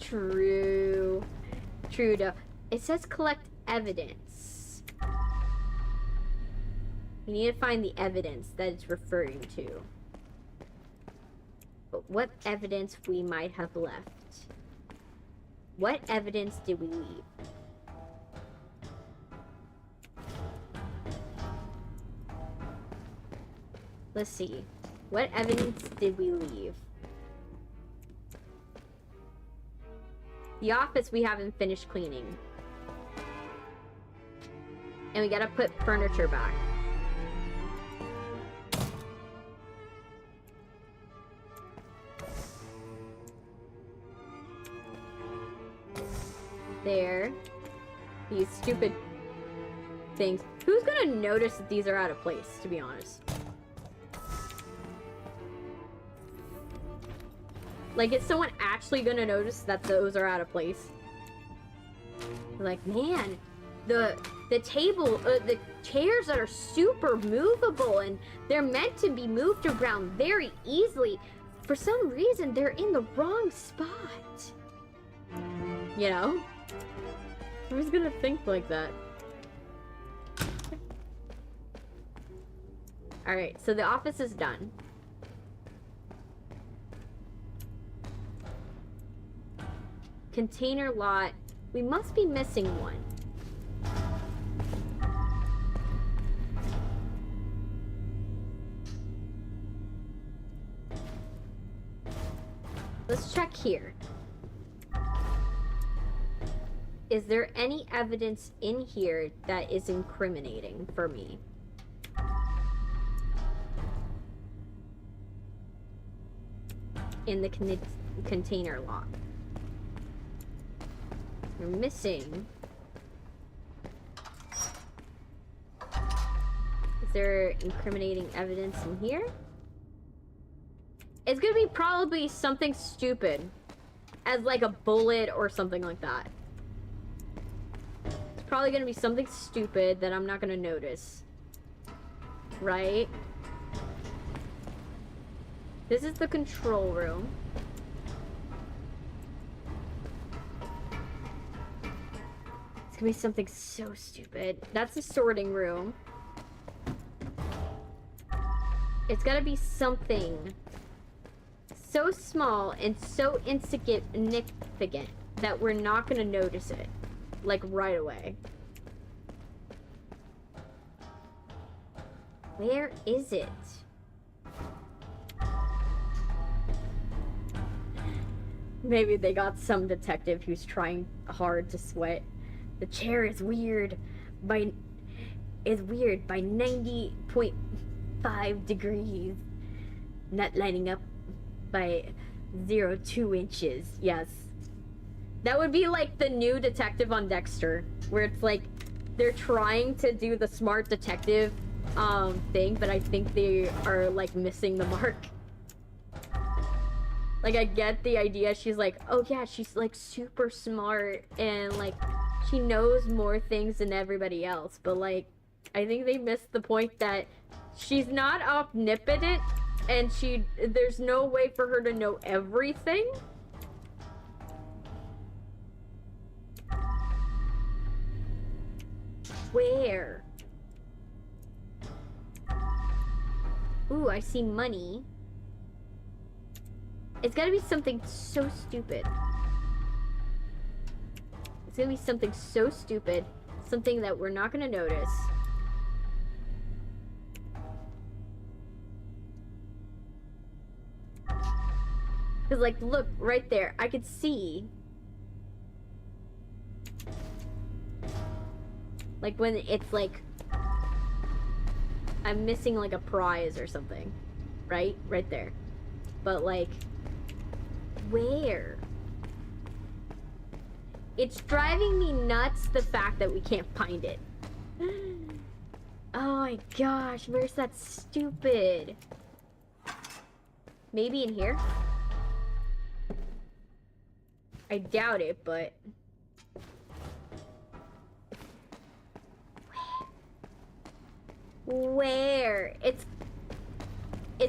Trudeau. It says collect evidence. We need to find the evidence that it's referring to. But what evidence we might have left? What evidence did we leave? Let's see. What evidence did we leave? The office we haven't finished cleaning. And we gotta put furniture back. There. These stupid things. Who's gonna notice that these are out of place, to be honest? Like, is someone actually gonna notice that those are out of place? Like, man, the table, the chairs that are super movable and they're meant to be moved around very easily. For some reason, they're in the wrong spot. You know? Who's gonna think like that? Alright, so the office is done. Container lot. We must be missing one. Let's check here. Is there any evidence in here that is incriminating for me? In the container lot. We're missing. Is there incriminating evidence in here? It's gonna be probably something stupid. As like a bullet or something like that. It's probably gonna be something stupid that I'm not gonna notice. Right? This is the control room. It's gonna be something so stupid. That's the sorting room. It's gotta be something so small and so insignificant that we're not gonna notice it. Like, right away. Where is it? Maybe they got some detective who's trying hard to sweat. The chair is weird by 90.5 degrees. Not lining up by 0.2 inches. Yes. That would be like the new detective on Dexter, where it's like they're trying to do the smart detective thing, but I think they are like missing the mark. Like, I get the idea. She's like, oh yeah, she's like super smart and like she knows more things than everybody else, but like I think they missed the point that she's not omnipotent, and there's no way for her to know everything. Where? Ooh, I see money. It's gotta be something so stupid. It's gonna be something so stupid. Something that we're not gonna notice. Cause like, look, right there, I could see. Like when it's like, I'm missing like a prize or something, right? Right there. But like, where? It's driving me nuts, the fact that we can't find it. Oh my gosh, where's that stupid? Maybe in here? I doubt it, but... Where? It's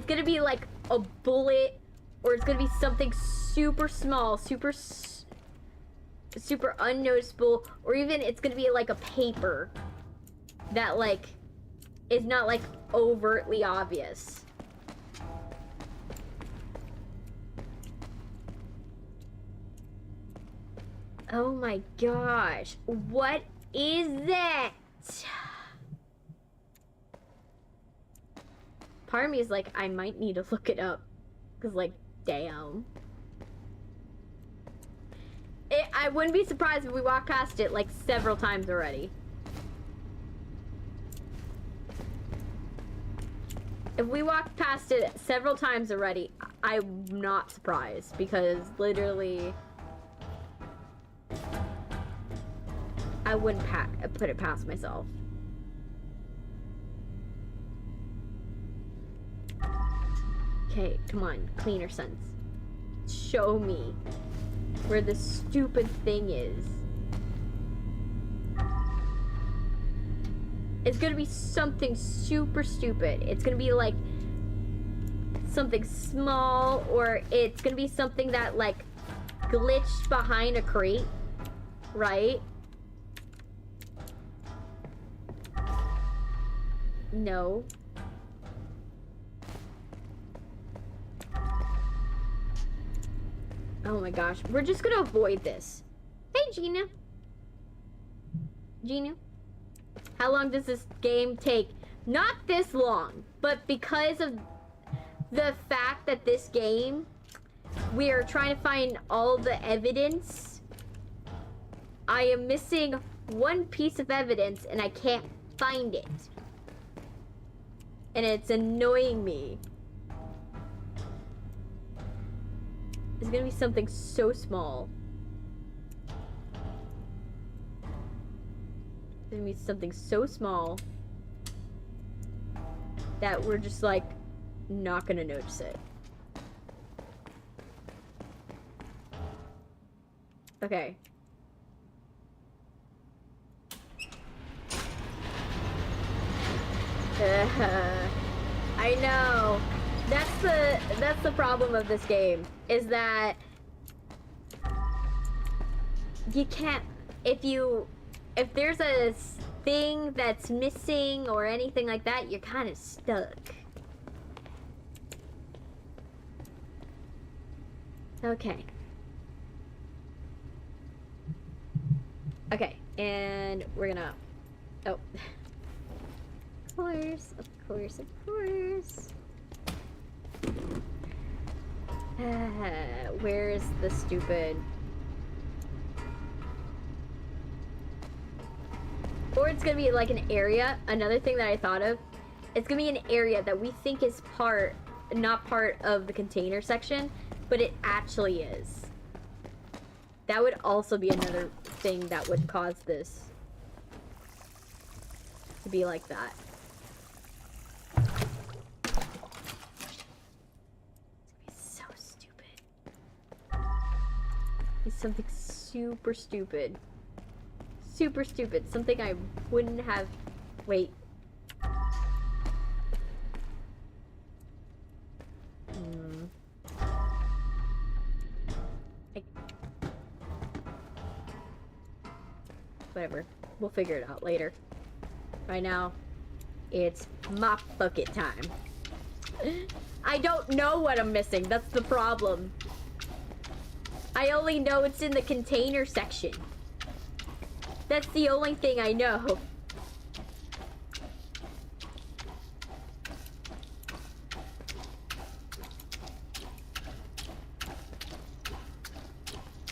gonna be like a bullet, or it's gonna be something super small, super unnoticeable, or even it's gonna be like a paper that like is not like overtly obvious. Oh my gosh, what is that? Part of me is like, I might need to look it up. Because, like, damn. I wouldn't be surprised if we walked past it, like, several times already. If we walked past it several times already, I'm not surprised. Because, literally, I wouldn't put it past myself. Okay, come on, cleaner sense. Show me where the stupid thing is. It's gonna be something super stupid. It's gonna be like something small, or it's gonna be something that like glitched behind a crate, right? No. Oh my gosh, we're just gonna avoid this. Hey, Gina. Gina. How long does this game take? Not this long, but because of the fact that this game, we are trying to find all the evidence. I am missing one piece of evidence and I can't find it. And it's annoying me. It's gonna be something so small. It's gonna be something so small that we're just like not gonna notice it. Okay. I know. That's the problem of this game, is that you can't, if there's a thing that's missing or anything like that, you're kind of stuck. Okay. Okay, and we're gonna, oh. Of course, of course, of course. Where's the stupid... Or it's gonna be like an area, another thing that I thought of. It's gonna be an area that we think is not part of the container section, but it actually is. That would also be another thing that would cause this to be like that. It's something super stupid. Super stupid. Something I wouldn't have... Wait. Whatever. We'll figure it out later. Right now, it's mop bucket time. I don't know what I'm missing. That's the problem. I only know it's in the container section. That's the only thing I know.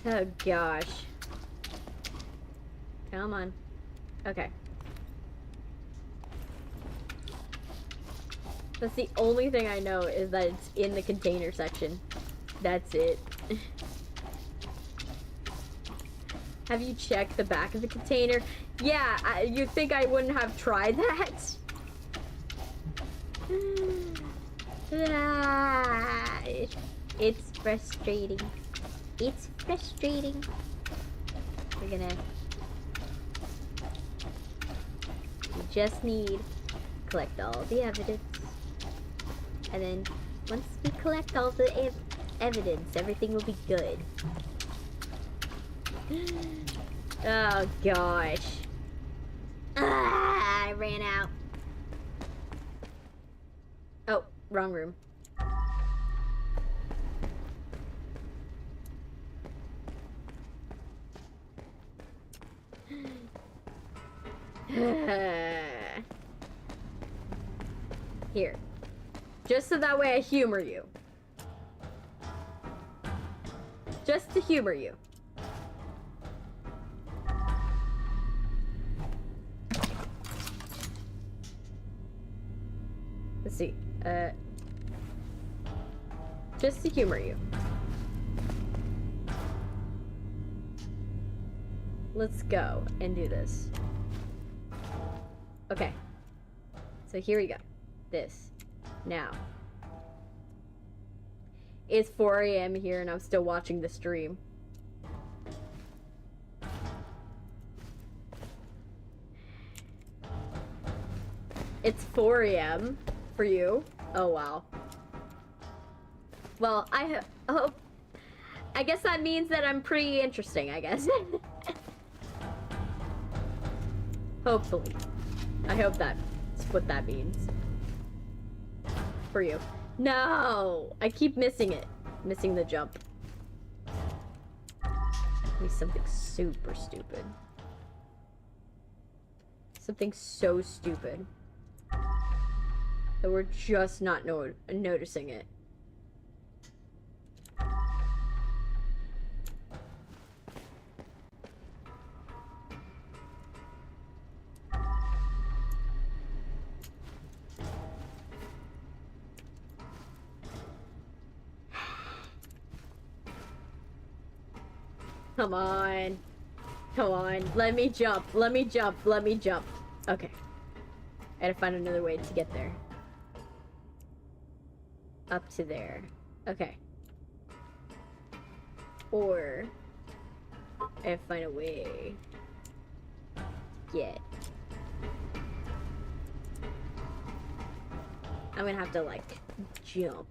Oh gosh. Come on. Okay. That's the only thing I know is that it's in the container section. That's it. Have you checked the back of the container? Yeah, you'd think I wouldn't have tried that. It's frustrating. It's frustrating. We're gonna... We just need to collect all the evidence. And then, once we collect all the evidence, everything will be good. Oh, gosh. I ran out. Oh, wrong room. Here. Just so that way I humor you. Just to humor you. Let's see. Just to humor you. Let's go and do this. Okay. So here we go. This. Now. It's 4 a.m. here and I'm still watching the stream. It's 4 a.m. for you. Oh, wow. Well, I hope... I guess that means that I'm pretty interesting, I guess. Hopefully. I hope that's what that means. For you. No! I keep missing it. Missing the jump. Give me something super stupid. Something so stupid. That we're just not noticing it. Come on. Come on. Let me jump. Let me jump. Let me jump. Okay. I gotta find another way to get there. Up to there. Okay. Or... I have to find a way to get... I'm gonna have to, like, jump.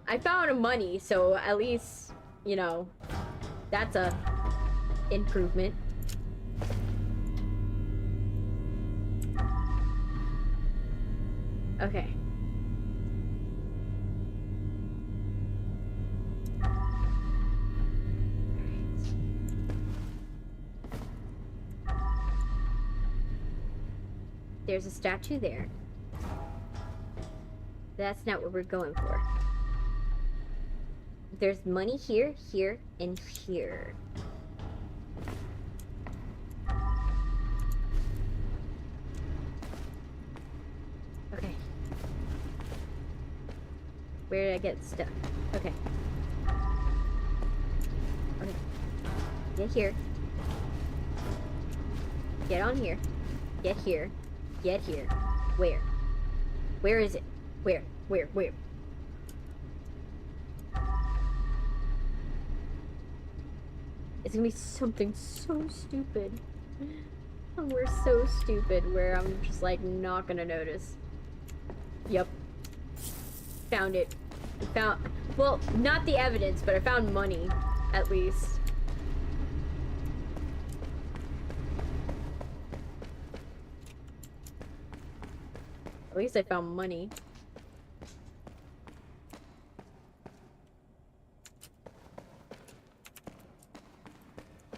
I found money, so at least, you know, that's a improvement. Okay. There's a statue there. That's not what we're going for. There's money here, here, and here. Okay. Where did I get stuck? Okay. Okay. Get here. Get on here. Get here. Get here. Where? Where is it? Where? Where? It's gonna be something so stupid. And we're so stupid where I'm just like not gonna notice. Yep. Found it. Well, not the evidence, but I found money, at least. At least I found money.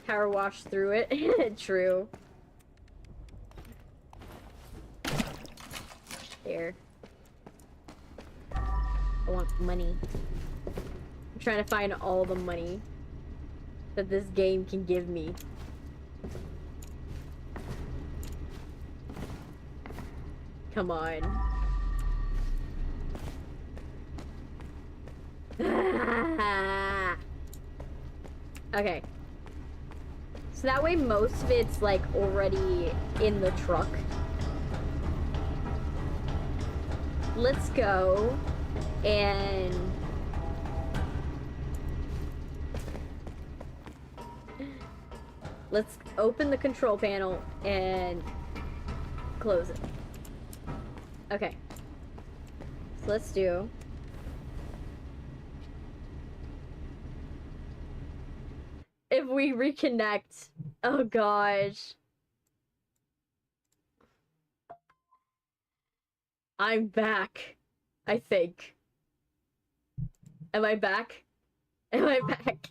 Power wash through it. True. There. I want money. I'm trying to find all the money that this game can give me. Come on. Okay. So that way most of it's like already in the truck. Let's go and let's open the control panel and close it. Okay. So let's do if we reconnect. Oh gosh. I'm back. I think. Am I back? Am I back?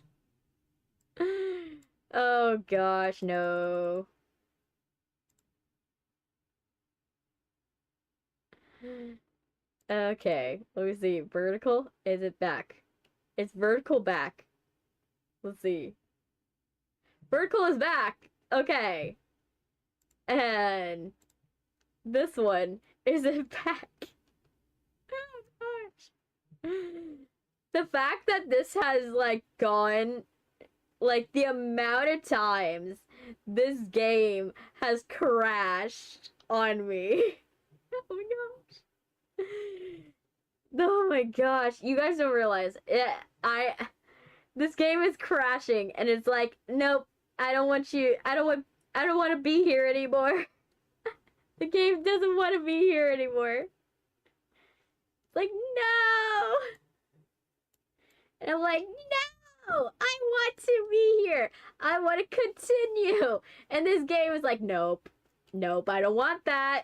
Oh gosh, no. Okay, let me see. Vertical? Is it back? It's vertical back. Let's see. Vertical is back! Okay. And this one, is it back? Oh gosh. The fact that this has, like, gone, like, the amount of times this game has crashed on me. Oh my gosh. Oh my gosh. You guys don't realize this game is crashing and it's like, nope, I don't want to be here anymore. The game doesn't want to be here anymore. Like, no! And I'm like, no! I want to be here! I want to continue! And this game is like, nope. Nope, I don't want that.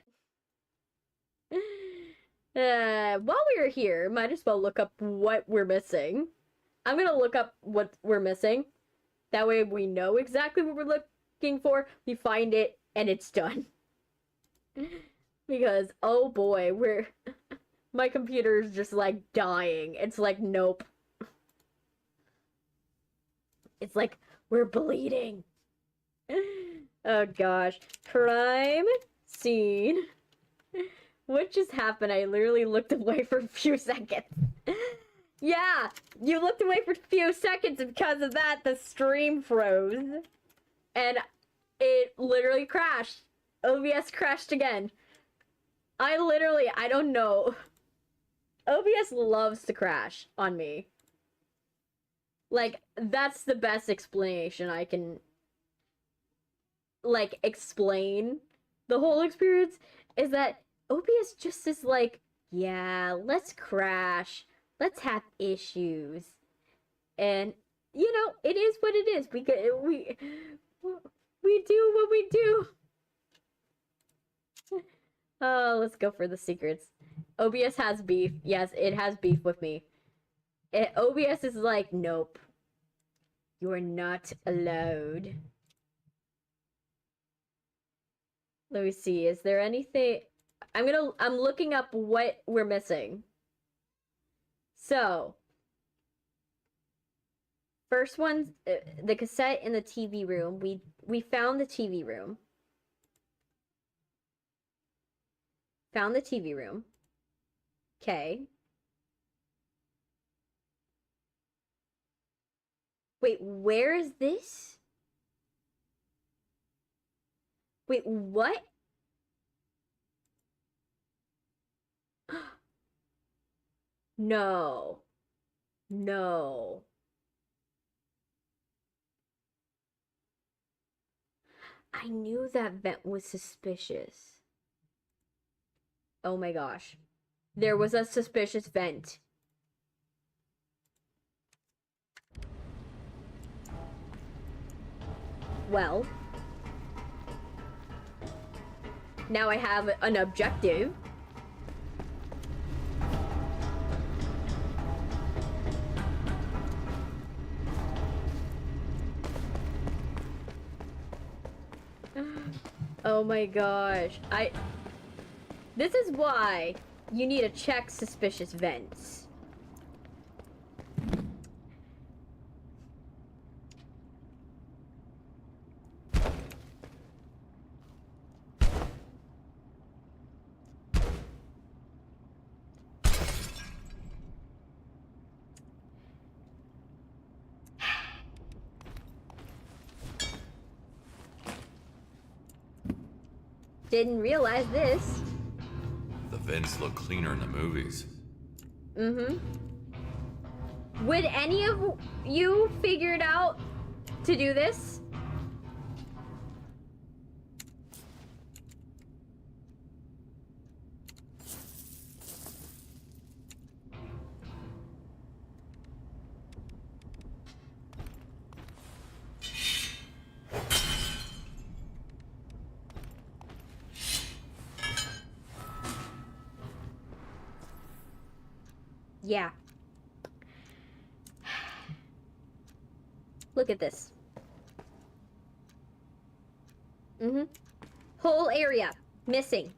While we're here, might as well look up what we're missing. I'm gonna look up what we're missing. That way we know exactly what we're looking for, we find it, and it's done. Because, oh boy, my computer's just like dying. It's like, nope. It's like, we're bleeding. Oh gosh. Crime scene. What just happened? I literally looked away for a few seconds. Yeah, you looked away for a few seconds, and because of that, the stream froze. And it literally crashed. OBS crashed again. I don't know. OBS loves to crash on me. Like, that's the best explanation I can, like, explain the whole experience, is that OBS just is like, yeah, let's crash. Let's have issues. And, you know, it is what it is. We do what we do. Oh, let's go for the secrets. OBS has beef. Yes, it has beef with me. OBS is like, nope. You're not allowed. Let me see. Is there anything? I'm looking up what we're missing. So, first one's the cassette in the TV room. We found the TV room. Found the TV room. Okay. Wait, where is this? Wait, what? No. No. I knew that vent was suspicious. Oh my gosh. There was a suspicious vent. Well. Now I have an objective. Oh my gosh. This is why you need to check suspicious vents. Didn't realize this. The vents look cleaner in the movies. Mm-hmm. Would any of you figure it out to do this? Yeah. Look at this. Mm-hmm. Whole area missing.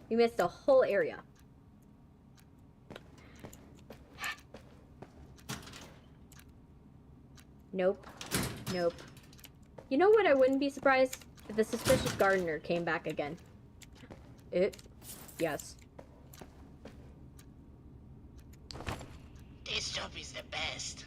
We missed a whole area. Nope. Nope. You know what? I wouldn't be surprised if the suspicious gardener came back again. Yes. This job is the best.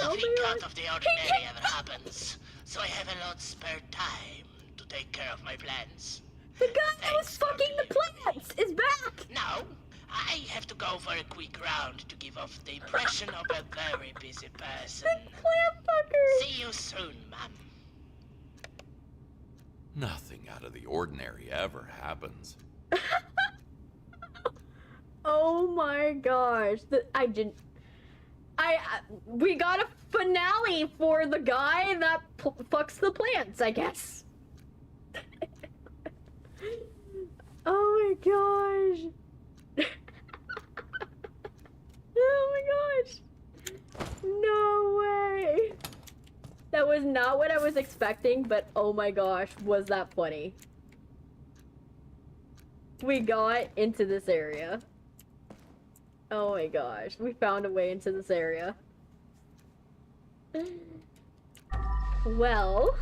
Nothing out of the ordinary ever happens, so I have a lot spare time to take care of my plants. The guy that was fucking the plants is back! Now, I have to go for a quick round to give off the impression of a very busy person. The plant fucker! See you soon, ma'am. Nothing out of the ordinary ever happens. Oh my gosh. We got a finale for the guy that fucks the plants, I guess. Oh my gosh. Oh my gosh. No way. That was not what I was expecting, but oh my gosh, was that funny. We got into this area. Oh my gosh, we found a way into this area. Well...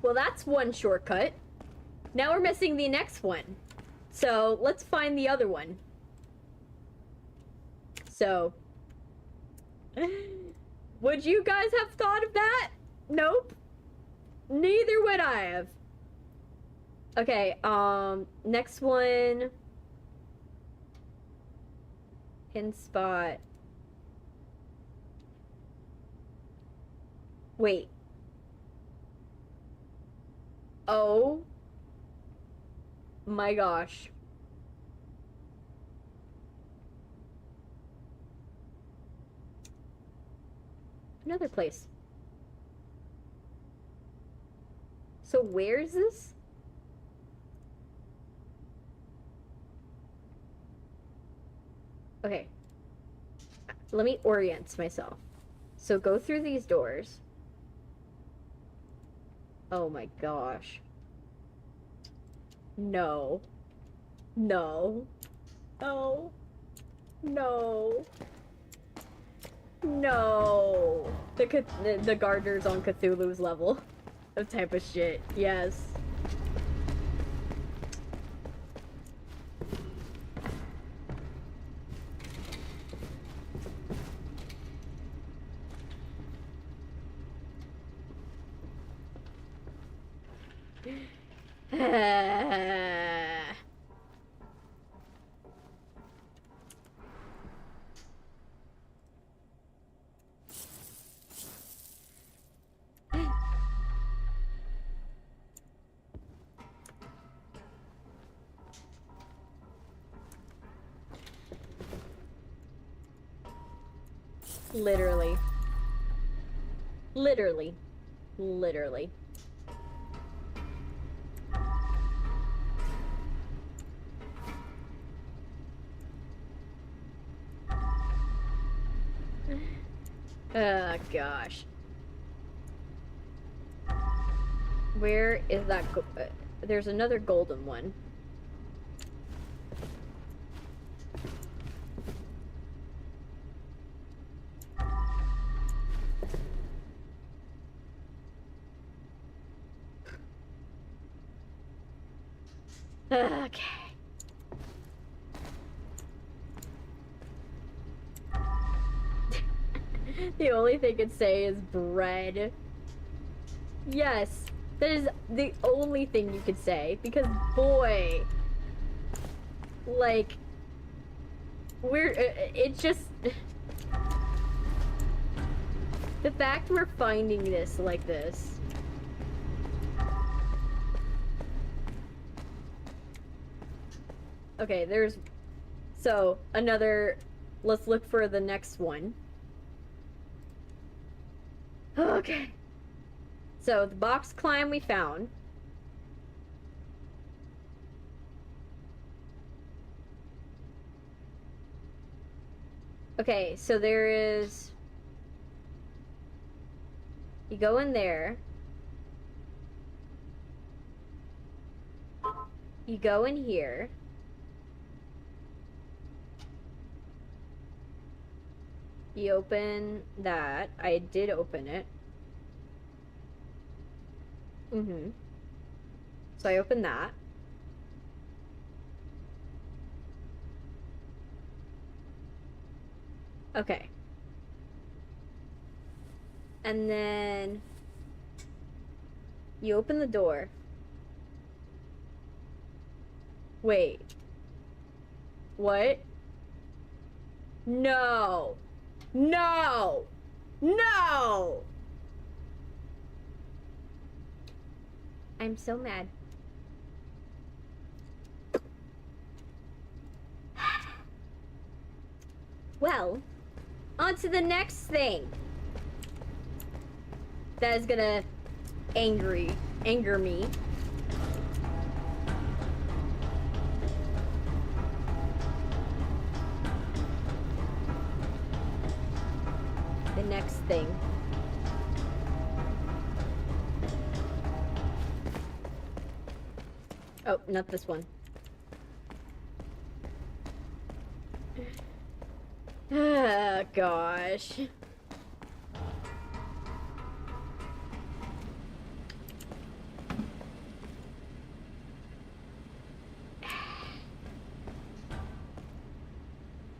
well, that's one shortcut. Now we're missing the next one. So, let's find the other one. So... would you guys have thought of that? Nope. Neither would I have. Okay, next one. Pin spot. Wait. Oh. My gosh. Another place. So where is this? Okay. Let me orient myself. So go through these doors. Oh my gosh. No. No. Oh. No. No. The gardener's on Cthulhu's level. That type of shit. Yes. Literally. Literally. Literally. Oh, gosh. Where is that there's another golden one. Okay. The only thing it say is bread. Yes, that is the only thing you could say, because boy, like, it's just, the fact we're finding this like this. Okay, so another, let's look for the next one. Okay. So, the box climb we found. Okay, so there is... You go in there. You go in here. You open that. I did open it. So I open that. Okay. And then you open the door. Wait. What? No. No! No! I'm so mad. Well, on to the next thing. That is gonna anger me. The next thing. Oh, not this one. Ah, gosh.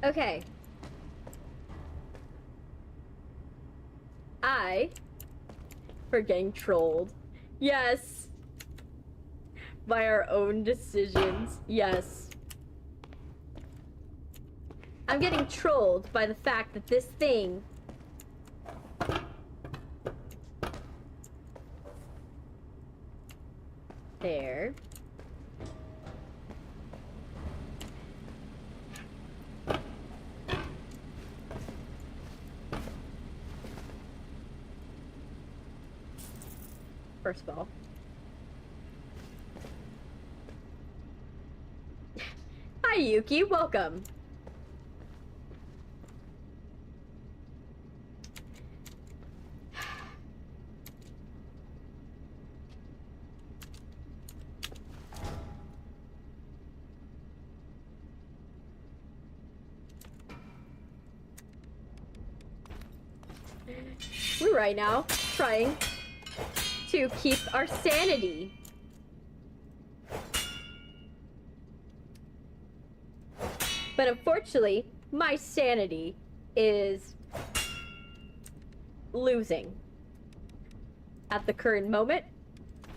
Okay. For getting trolled. Yes. By our own decisions. Yes. I'm getting trolled by the fact that this thing there. First of all. Hi, Yuki. Welcome. We're right now trying to keep our sanity. But unfortunately, my sanity is losing. At the current moment,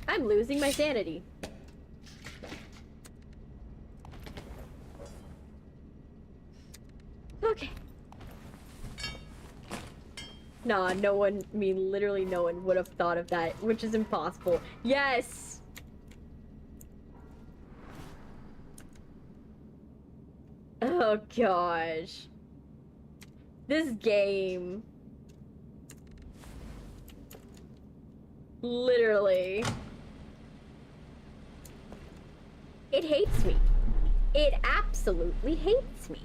I'm losing my sanity. Okay. Nah, no one, I mean, literally no one would have thought of that, which is impossible. Yes! Oh, gosh. This game. Literally. It hates me. It absolutely hates me.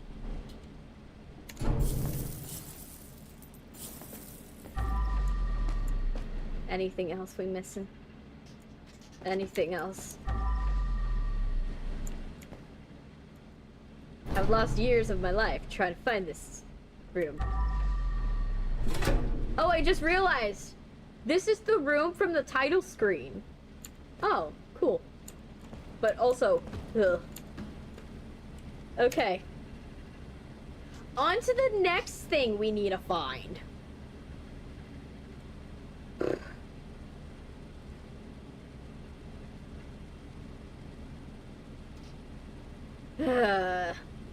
Anything else we missing? Anything else? I've lost years of my life trying to find this room. Oh, I just realized. This is the room from the title screen. Oh, cool. But also, ugh. Okay. On to the next thing we need to find.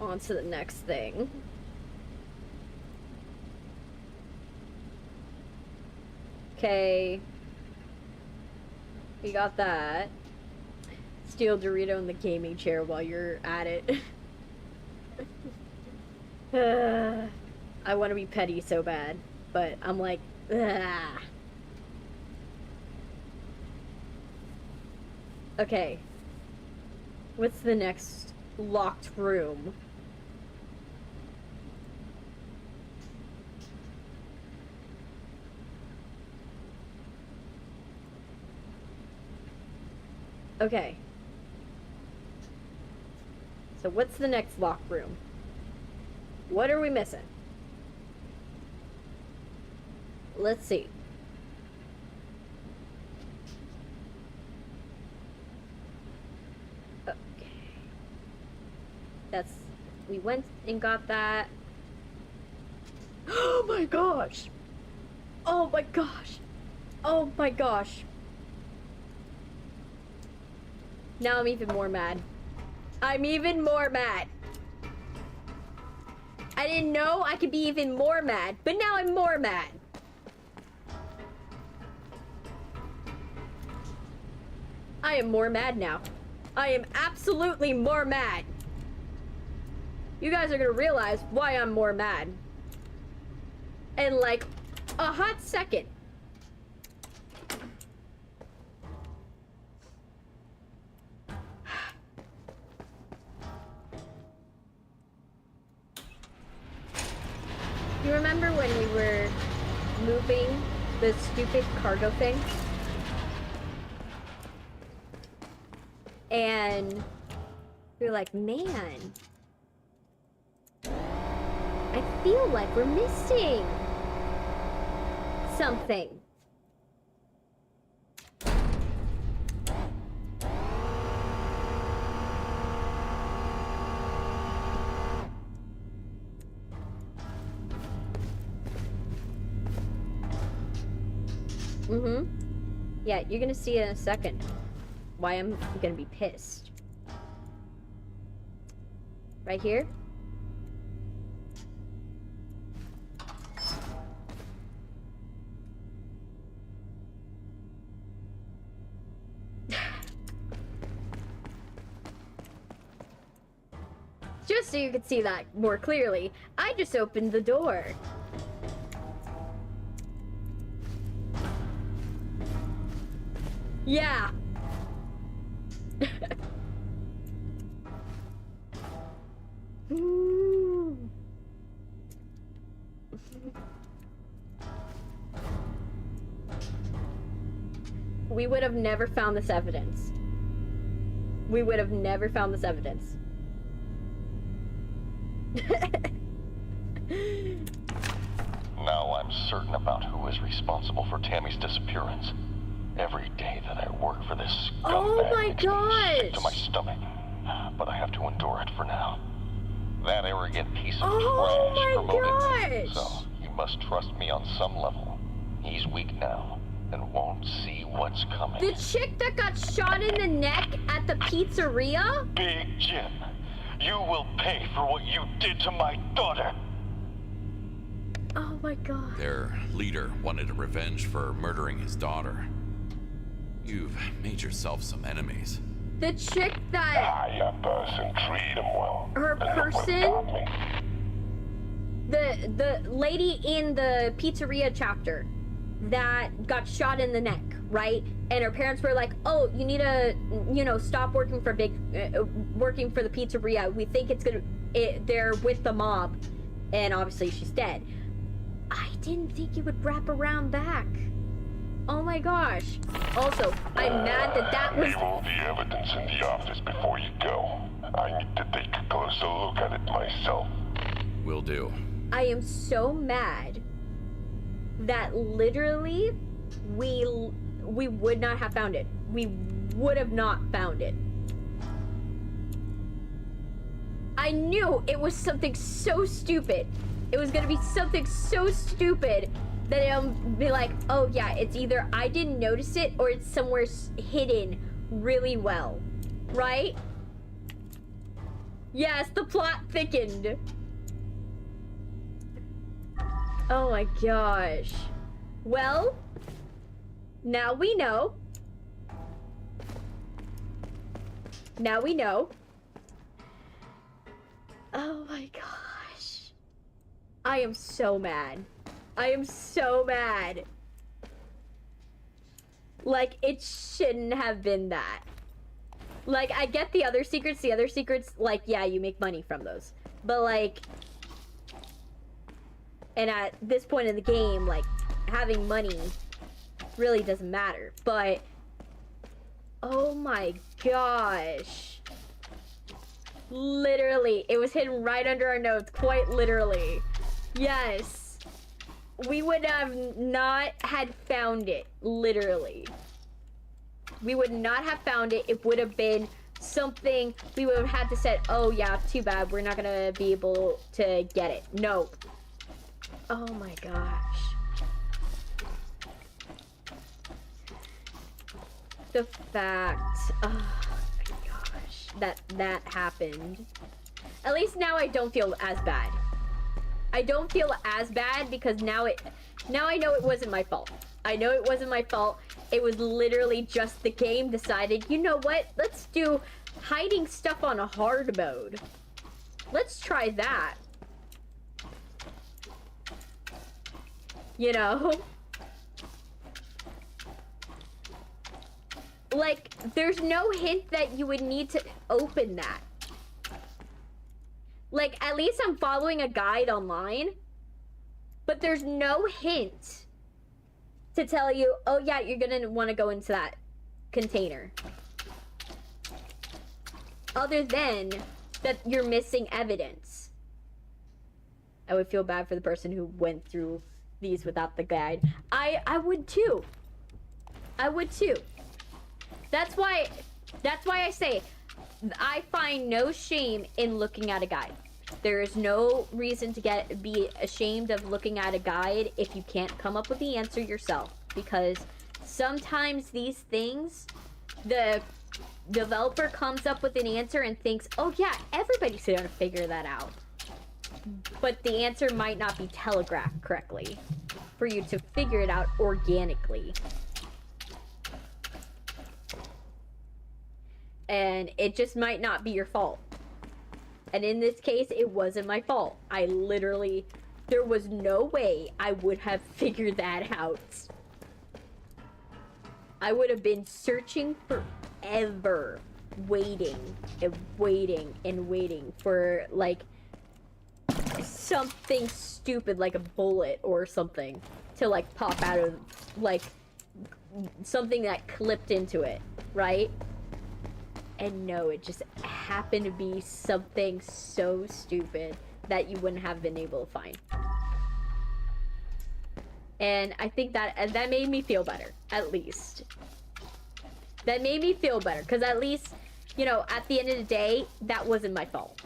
On to the next thing. Okay. We got that. Steal Dorito in the gaming chair while you're at it. I want to be petty so bad, but I'm like, ugh. Okay. What's the next locked room? Okay. So what's the next locked room? What are we missing? Let's see. Okay. That's... We went and got that. Oh my gosh! Oh my gosh! Oh my gosh! Now I'm even more mad. I'm even more mad. I didn't know I could be even more mad, but now I'm more mad. I am more mad now. I am absolutely more mad. You guys are gonna realize why I'm more mad in like a hot second. You remember when we were moving the stupid cargo thing? And we were like, man, I feel like we're missing something. Mm-hmm. Yeah, you're gonna see in a second why I'm gonna be pissed. Right here? Just so you could see that more clearly, I just opened the door. Yeah. We would have never found this evidence. We would have never found this evidence. Now I'm certain about who is responsible for Tammy's disappearance. Every day that I work for this scumbag Oh my makes me sick to my gosh! stomach. But I have to endure it for now. That arrogant piece of Oh trash my promoted me, gosh! so you must trust me on some level. He's weak now and won't see what's coming. The chick that got shot in the neck at the pizzeria? Big Jim, you will pay for what you did to my daughter. Oh my god. Their leader wanted a revenge for murdering his daughter. You've made yourself some enemies. The chick that... Hire person, treat him well. Her and look what person? got me. the lady in the pizzeria chapter that got shot in the neck, right? And her parents were like, "Oh, you need to, you know, stop working for working for the pizzeria. We think they're with the mob," and obviously she's dead. I didn't think it would wrap around back. Oh my gosh. Also, I'm mad that was... Leave all the evidence in the office before you go. I need to take a closer look at it myself. Will do. I am so mad that literally we would not have found it. We would have not found it. I knew it was something so stupid. It was gonna be something so stupid that it'll be like, oh yeah, it's either I didn't notice it or it's somewhere hidden really well, right? Yes, the plot thickened. Oh my gosh. Well, now we know. Now we know. Oh my gosh. I am so mad. I am so mad. Like, it shouldn't have been that. Like, I get the other secrets. The other secrets, like, yeah, you make money from those. But, like... And at this point in the game, like, having money really doesn't matter. But... Oh my gosh. Literally. It was hidden right under our nose. Quite literally. Yes. We would have not had found it. Literally. We would not have found it. It would have been something we would have had to say, oh yeah, too bad. We're not gonna be able to get it. No. Oh my gosh. The fact, oh my gosh, that happened. At least now I don't feel as bad. I don't feel as bad because now I know it wasn't my fault. I know it wasn't my fault. It was literally just the game decided, you know what? Let's do hiding stuff on a hard mode. Let's try that. You know? Like, there's no hint that you would need to open that. Like, at least I'm following a guide online. But there's no hint to tell you, oh yeah, you're gonna want to go into that container. Other than that you're missing evidence. I would feel bad for the person who went through these without the guide. I would too. I would too. That's why I say I find no shame in looking at a guide. There is no reason to be ashamed of looking at a guide if you can't come up with the answer yourself, because sometimes these things, the developer comes up with an answer and thinks, oh yeah, everybody's gonna figure that out. But the answer might not be telegraphed correctly for you to figure it out organically. And it just might not be your fault. And in this case, it wasn't my fault. I literally, there was no way I would have figured that out. I would have been searching forever, waiting and waiting and waiting for, like, something stupid like a bullet or something to, like, pop out of, like, something that clipped into it, right? And no, it just happened to be something so stupid that you wouldn't have been able to find. And I think that made me feel better, at least. That made me feel better, because at least, you know, at the end of the day, that wasn't my fault.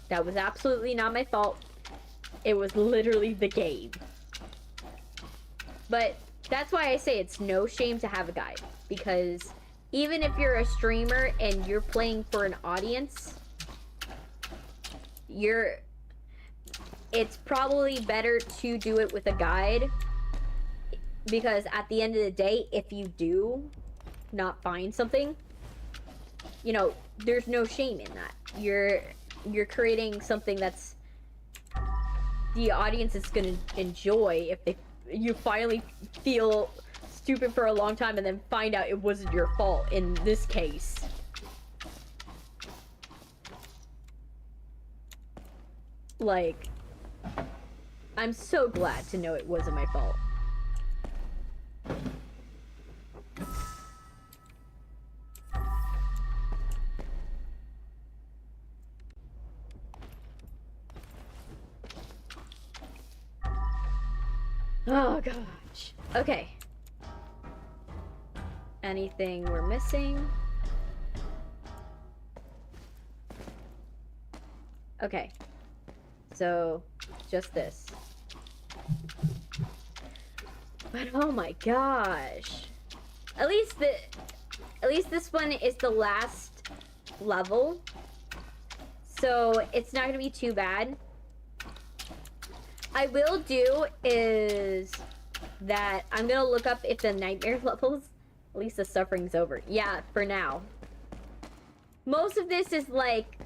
That was absolutely not my fault. It was literally the game. But that's why I say it's no shame to have a guide, because even if you're a streamer and you're playing for an audience, it's probably better to do it with a guide, because at the end of the day, if you do not find something, you know, there's no shame in that. You're creating something that's the audience is gonna enjoy if you finally feel stupid for a long time and then find out it wasn't your fault in this case. Like, I'm so glad to know it wasn't my fault. Oh gosh. Okay. Anything we're missing? Okay. So, just this. But oh my gosh. At least this one is the last level. So, it's not gonna be too bad. I will do is that I'm gonna look up if the nightmare levels, at least the suffering's over. Yeah, for now. Most of this is like,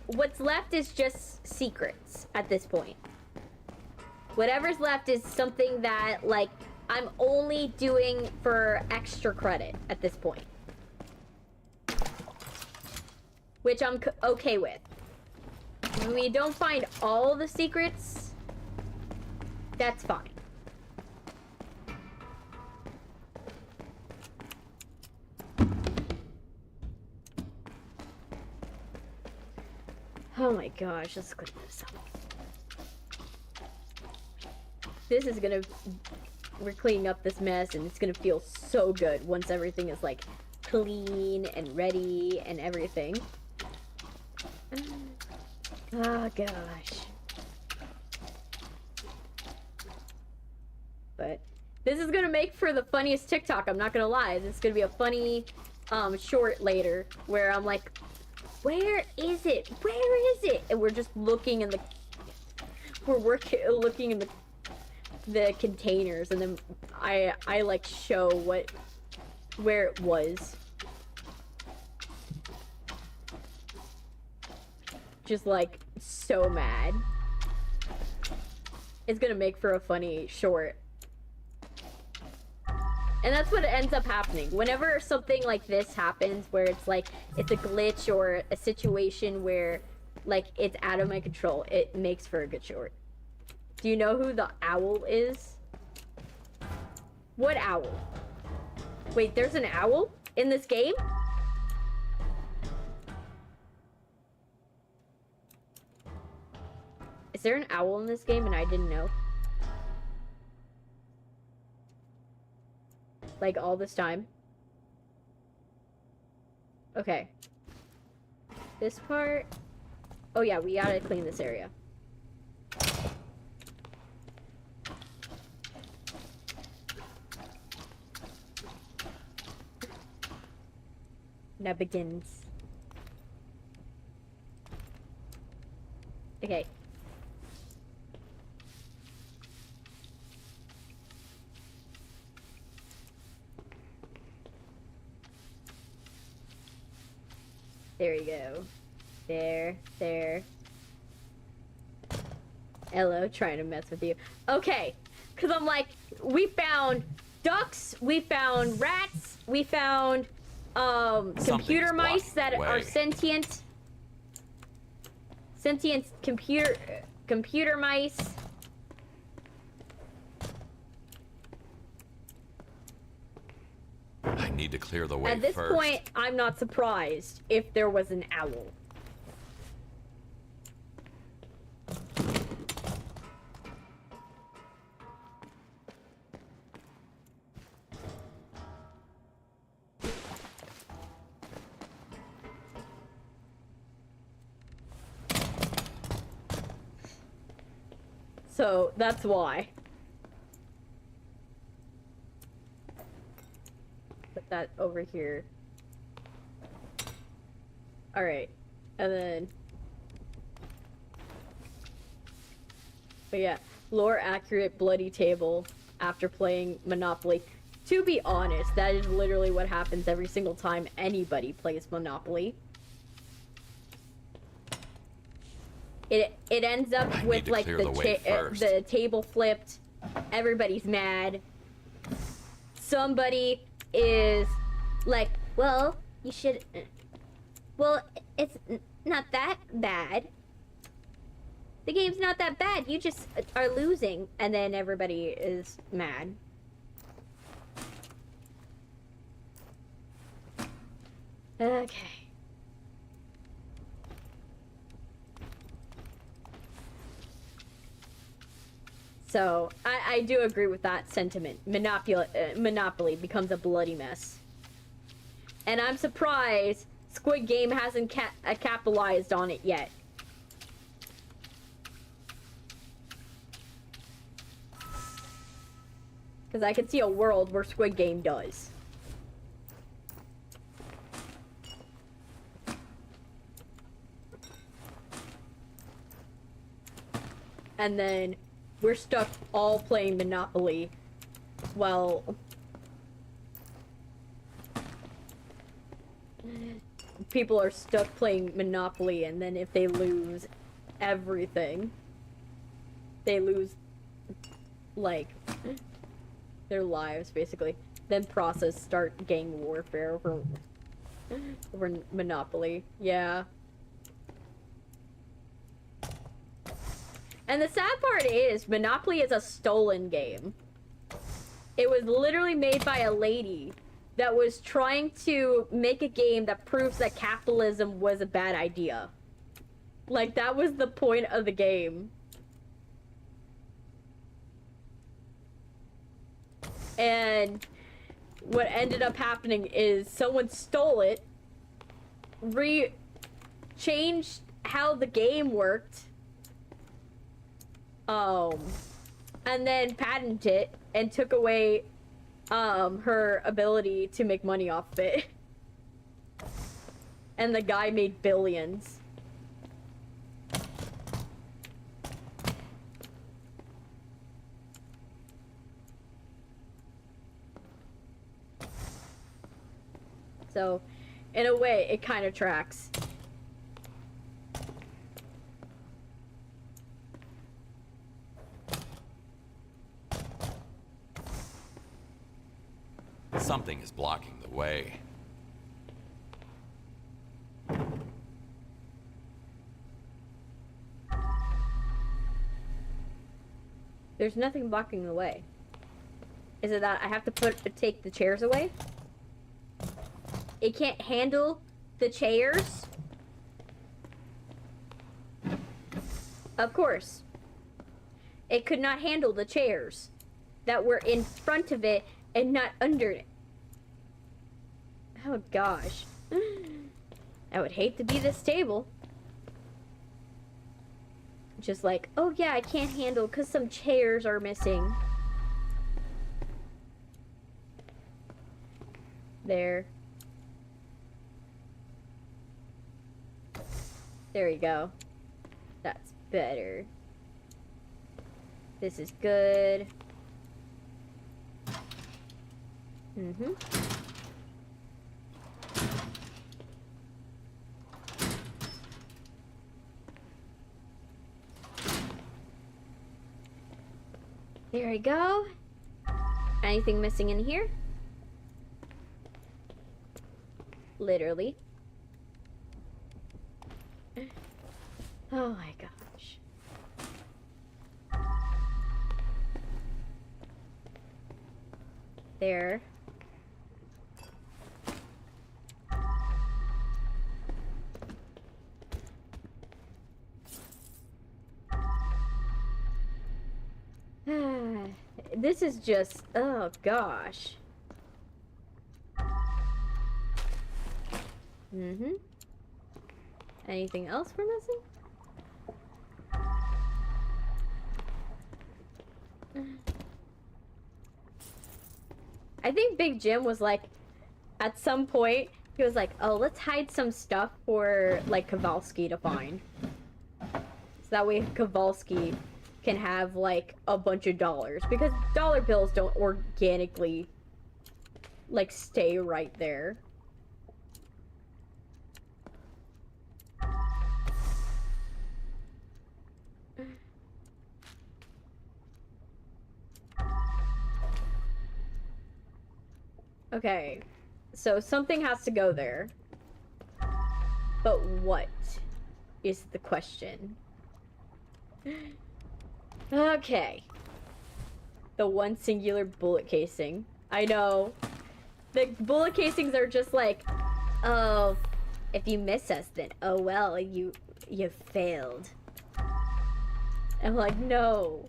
what's left is just secrets at this point. Whatever's left is something that, like, I'm only doing for extra credit at this point. Which I'm okay with. When we don't find all the secrets, that's fine. Oh my gosh, let's clean this up. This is gonna... We're cleaning up this mess and it's gonna feel so good once everything is like clean and ready and everything. Oh gosh. But this is gonna make for the funniest TikTok, I'm not gonna lie. This is gonna be a funny short later where I'm like, where is it? Where is it? And we're just looking in the looking in the containers, and then I like show where it was. Just like so mad. It's gonna make for a funny short. And that's what ends up happening. Whenever something like this happens, where it's like, it's a glitch or a situation where, like, it's out of my control, it makes for a good short. Do you know who the owl is? What owl? Wait, there's an owl in this game? Is there an owl in this game and I didn't know? Like, all this time? Okay. This part... Oh yeah, we gotta clean this area. Now begins. Okay. There you go. There. Hello, trying to mess with you. Okay, because I'm like, we found ducks, we found rats, we found computer mice that are sentient. Sentient computer mice. I need to clear the way At this first. point, I'm not surprised if there was an owl. So, that's why. Put that over here. Alright. And then... But yeah, lore accurate bloody table after playing Monopoly. To be honest, that is literally what happens every single time anybody plays Monopoly. it ends up I with need to like clear the way first. the table flipped. Everybody's mad. Somebody is like, well, you should. Well, it's not that bad. The game's not that bad. You just are losing, and then everybody is mad. Okay. So, I do agree with that sentiment. Monopoly becomes a bloody mess. And I'm surprised Squid Game hasn't capitalized on it yet. Because I can see a world where Squid Game does. And then we're stuck all playing Monopoly. Well, people are stuck playing Monopoly, and then if they lose everything, they lose, like, their lives, basically. Then process start gang warfare over Monopoly. Yeah. And the sad part is, Monopoly is a stolen game. It was literally made by a lady that was trying to make a game that proves that capitalism was a bad idea. Like, that was the point of the game. And what ended up happening is someone stole it, changed how the game worked, and then patented it and took away her ability to make money off of it. And the guy made billions. So, in a way, it kind of tracks. Something is blocking the way. There's nothing blocking the way. Is it that I have to take the chairs away? It can't handle the chairs? Of course. It could not handle the chairs that were in front of it and not under it. Oh gosh. I would hate to be this table. Just like, oh yeah, I can't handle because some chairs are missing. There. There we go. That's better. This is good. Mm-hmm. There we go. Anything missing in here? Literally. Oh my gosh. There. This is just, oh gosh. Mm-hmm. Anything else we're missing? I think Big Jim was like, at some point, he was like, oh, let's hide some stuff for, like, Kowalski to find. So that way Kowalski can have, like, a bunch of dollars. Because dollar bills don't organically, like, stay right there. Okay. So something has to go there. But what is the question? Okay. The one singular bullet casing. I know. The bullet casings are just like, oh, if you miss us, then oh well, you failed. I'm like, no.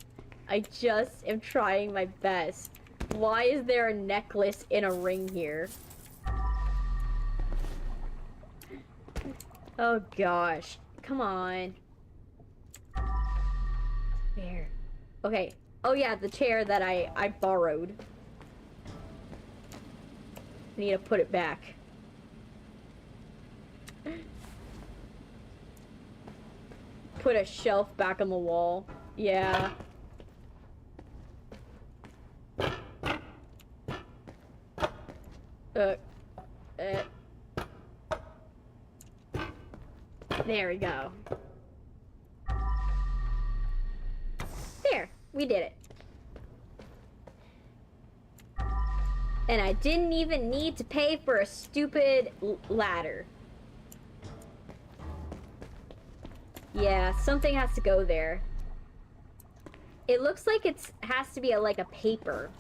I just am trying my best. Why is there a necklace in a ring here? Oh gosh. Come on. Where? Okay. Oh yeah, the chair that I borrowed. I need to put it back. Put a shelf back on the wall. Yeah. There we go. There, we did it. And I didn't even need to pay for a stupid ladder. Yeah, something has to go there. It looks like it has to be like a paper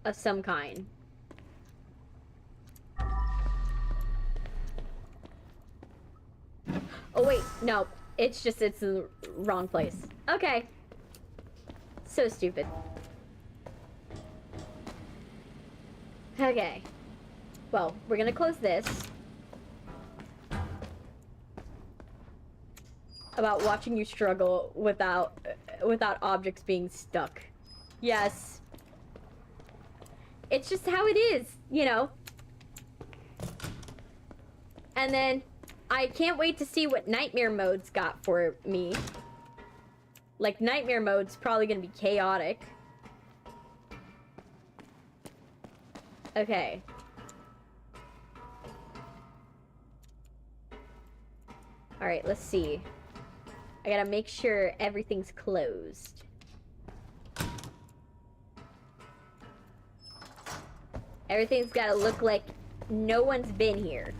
of some kind. Oh wait, no. It's in the wrong place. Okay. So stupid. Okay. Well, we're gonna close this. About watching you struggle without objects being stuck. Yes. It's just how it is, you know. And then I can't wait to see what nightmare mode's got for me. Like, nightmare mode's probably gonna be chaotic. Okay. Alright, let's see. I gotta make sure everything's closed. Everything's gotta look like no one's been here.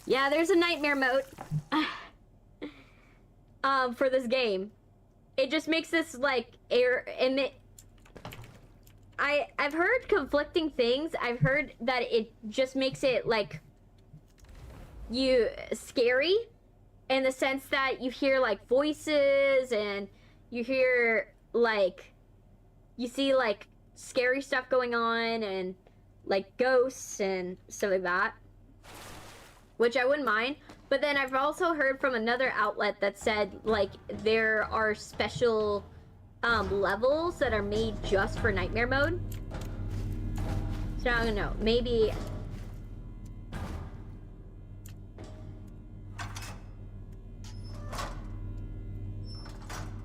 Yeah, there's a nightmare mode. For this game. It just makes this, like, air emit. I've heard conflicting things. I've heard that it just makes it, like, scary. In the sense that you hear, like, voices, and you hear, like, you see, like, scary stuff going on, and, like, ghosts and stuff like that. Which I wouldn't mind. But then I've also heard from another outlet that said, like, there are special levels that are made just for nightmare mode. So I don't know. Maybe...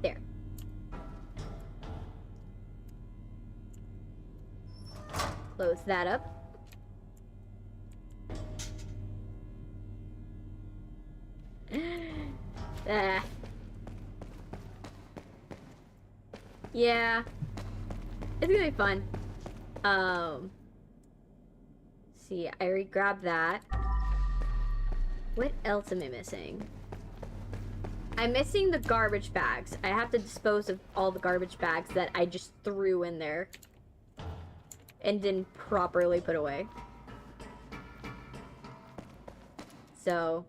There. Close that up. Yeah. It's gonna be fun. See, I already grabbed that. What else am I missing? I'm missing the garbage bags. I have to dispose of all the garbage bags that I just threw in there and didn't properly put away. So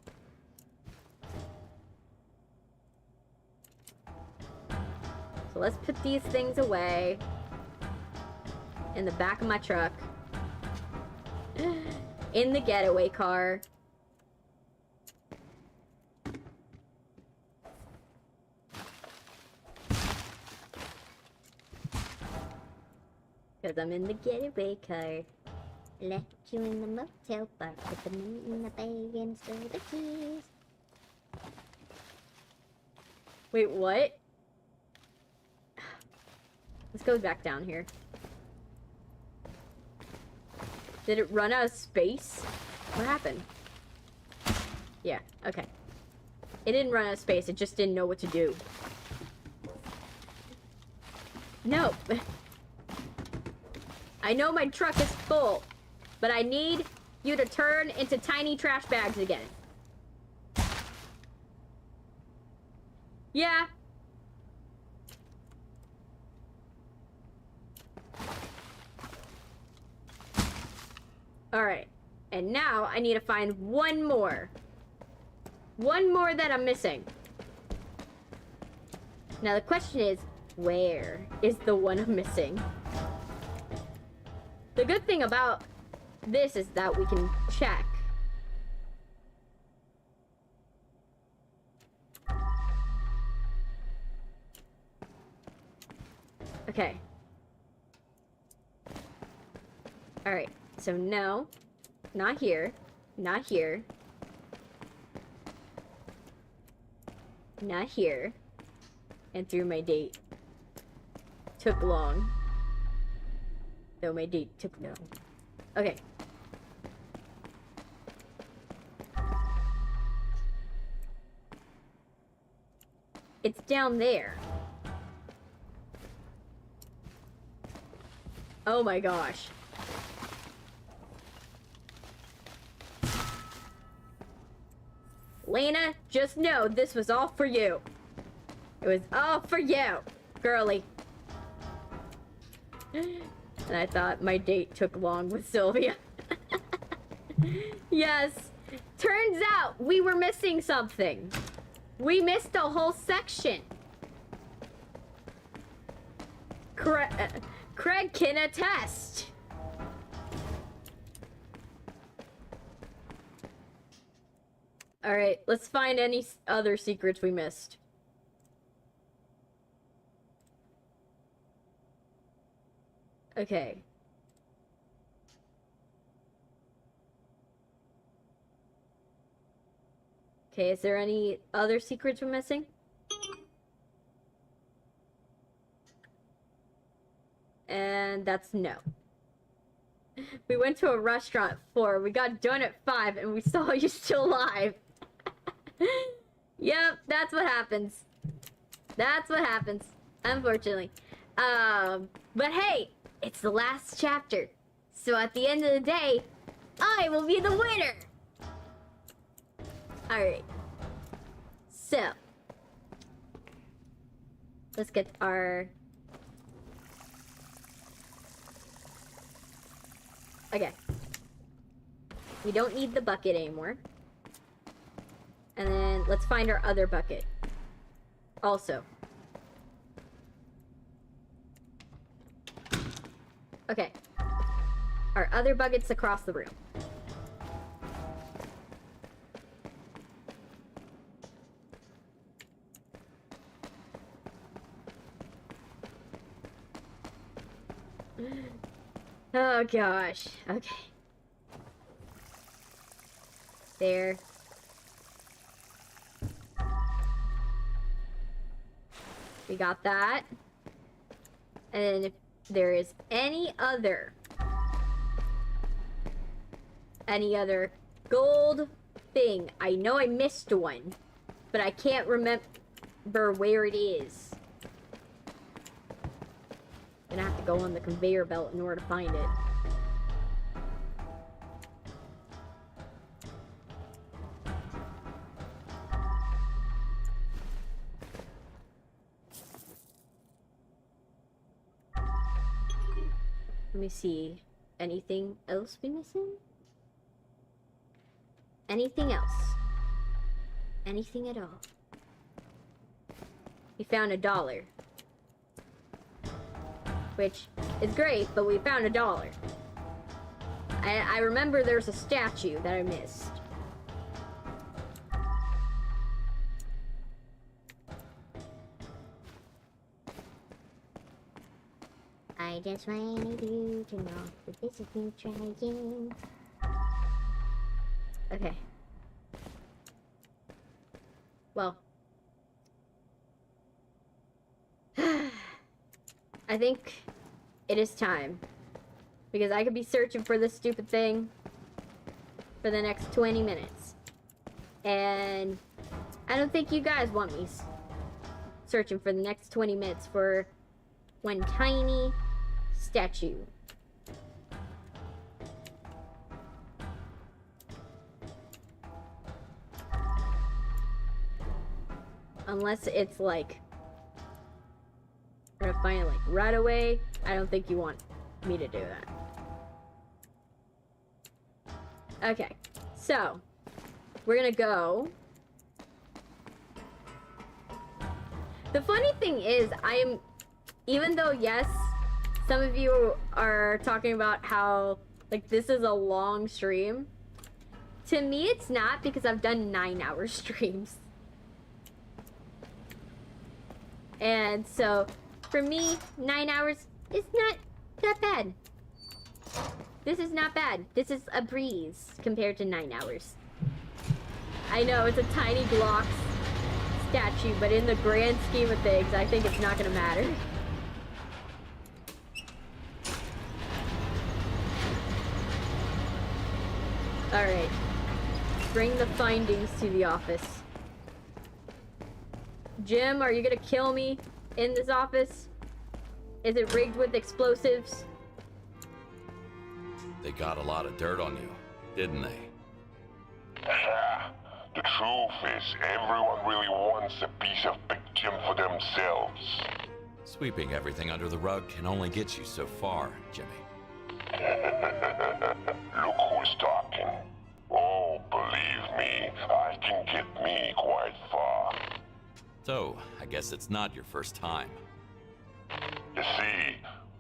let's put these things away in the back of my truck. In the getaway car. Because I'm in the getaway car. Left you in the motel bar. Put them in the bag and stole the keys. Wait, what? Let's go back down here. Did it run out of space? What happened? Yeah, okay. It didn't run out of space, it just didn't know what to do. No. I know my truck is full, but I need you to turn into tiny trash bags again. Yeah. Alright. And now I need to find one more. One more that I'm missing. Now the question is, where is the one I'm missing? The good thing about this is that we can check. Okay. Alright, so no. Not here. Not here. Not here. And through my date. Took long. Though my date took no. Okay. It's down there. Oh my gosh. Lena, just know this was all for you. It was all for you, girly. And I thought my date took long with Sylvia. Yes. Turns out we were missing something. We missed a whole section. Craig can attest. Alright, let's find any other secrets we missed. Okay. Okay, is there any other secrets we're missing? And that's no. We went to a restaurant at 4, we got done at 5, and we saw you still alive. Yep, that's what happens. That's what happens, unfortunately. But hey, it's the last chapter. So at the end of the day, I will be the winner. Alright. So. Let's get our... Okay. We don't need the bucket anymore. And then let's find our other bucket. Also. Okay. Our other bucket's across the room. Oh gosh. Okay. There. We got that. And then if there is any other gold thing, I know I missed one, but I can't remember where it is. I'm gonna have to go on the conveyor belt in order to find it. Let me see. Anything else be missing? Anything else? Anything at all? We found $1. Which is great, but we found $1. I remember there's a statue that I missed. I just wanted you to know that this is me trying. Okay. Well. I think it is time. Because I could be searching for this stupid thing for the next 20 minutes. And I don't think you guys want me searching for the next 20 minutes for one tiny statue. Unless it's like, I'm gonna find it like right away. I don't think you want me to do that. Okay, so we're gonna go. The funny thing is, even though yes, some of you are talking about how like this is a long stream, to me it's not, because I've done 9-hour streams. And so, for me, 9 hours is not that bad. This is not bad. This is a breeze compared to 9 hours. I know, it's a tiny Glock statue, but in the grand scheme of things, I think it's not gonna matter. Alright. Bring the findings to the office. Jim, are you gonna kill me in this office? Is it rigged with explosives? They got a lot of dirt on you, didn't they? The truth is, everyone really wants a piece of Big Jim for themselves. Sweeping everything under the rug can only get you so far, Jimmy. Look who's talking. Oh, believe me, I can get me quite far. So, I guess it's not your first time. You see,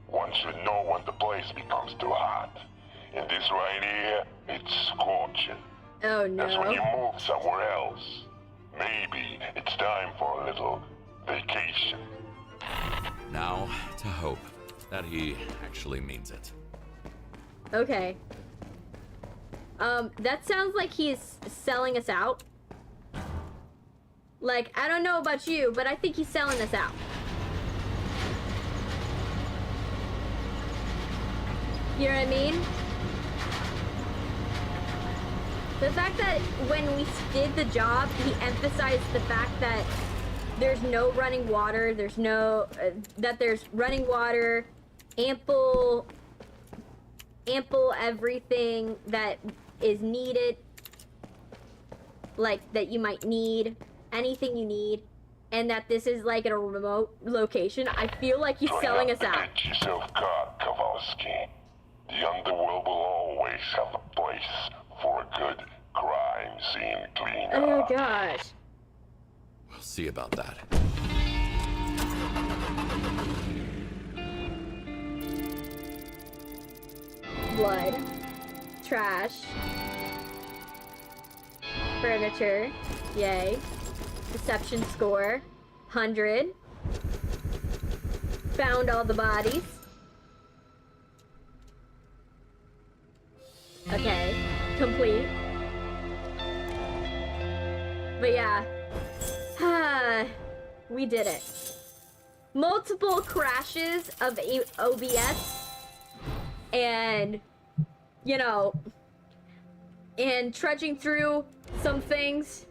one should know when the place becomes too hot. And this right here, it's scorching. Oh no. That's when you move somewhere else. Maybe it's time for a little vacation. Now, to hope that he actually means it. Okay. That sounds like he's selling us out. Like, I don't know about you, but I think he's selling us out. You know what I mean? The fact that when we did the job, he emphasized the fact that there's no running water, there's no, that there's running water, ample everything that is needed, like, that you might need. Anything you need, and that this is like in a remote location. I feel like he's selling us out. Get yourself caught, Kowalski. The underworld will always have a place for a good crime scene cleanup. Oh gosh. We'll see about that. Blood. Trash. Furniture. Yay. Deception score. 100. Found all the bodies. Okay. Complete. But yeah. We did it. Multiple crashes of OBS. And, you know, and trudging through some things.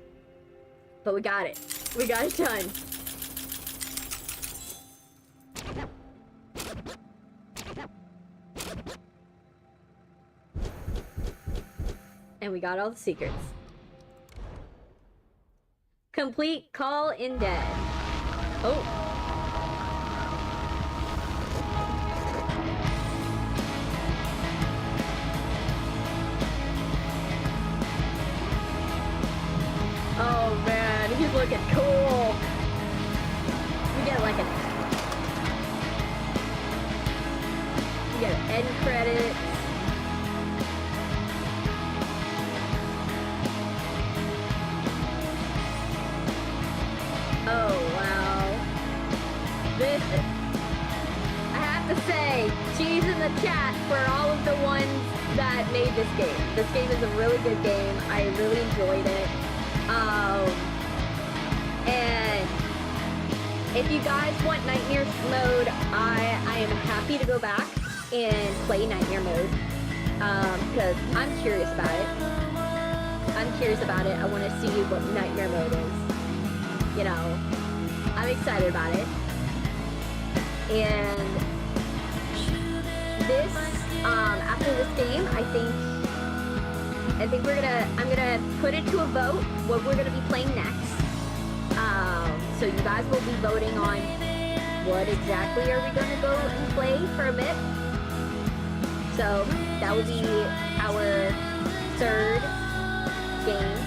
But we got it. We got it done. And we got all the secrets. Complete call in dead. Oh. Oh man, he's looking cool. We get like we get end credits. Oh wow. This, I have to say, cheese in the chat for all of the ones that made this game. This game is a really good game. I really enjoyed it. And if you guys want Nightmare mode, I am happy to go back and play Nightmare mode, because I'm curious about it. I'm curious about it. I want to see what Nightmare Mode is. You know, I'm excited about it. And this, after this game, I think I'm gonna put it to a vote what we're gonna be playing next. So you guys will be voting on what exactly are we gonna go and play for a bit. So that would be our third game,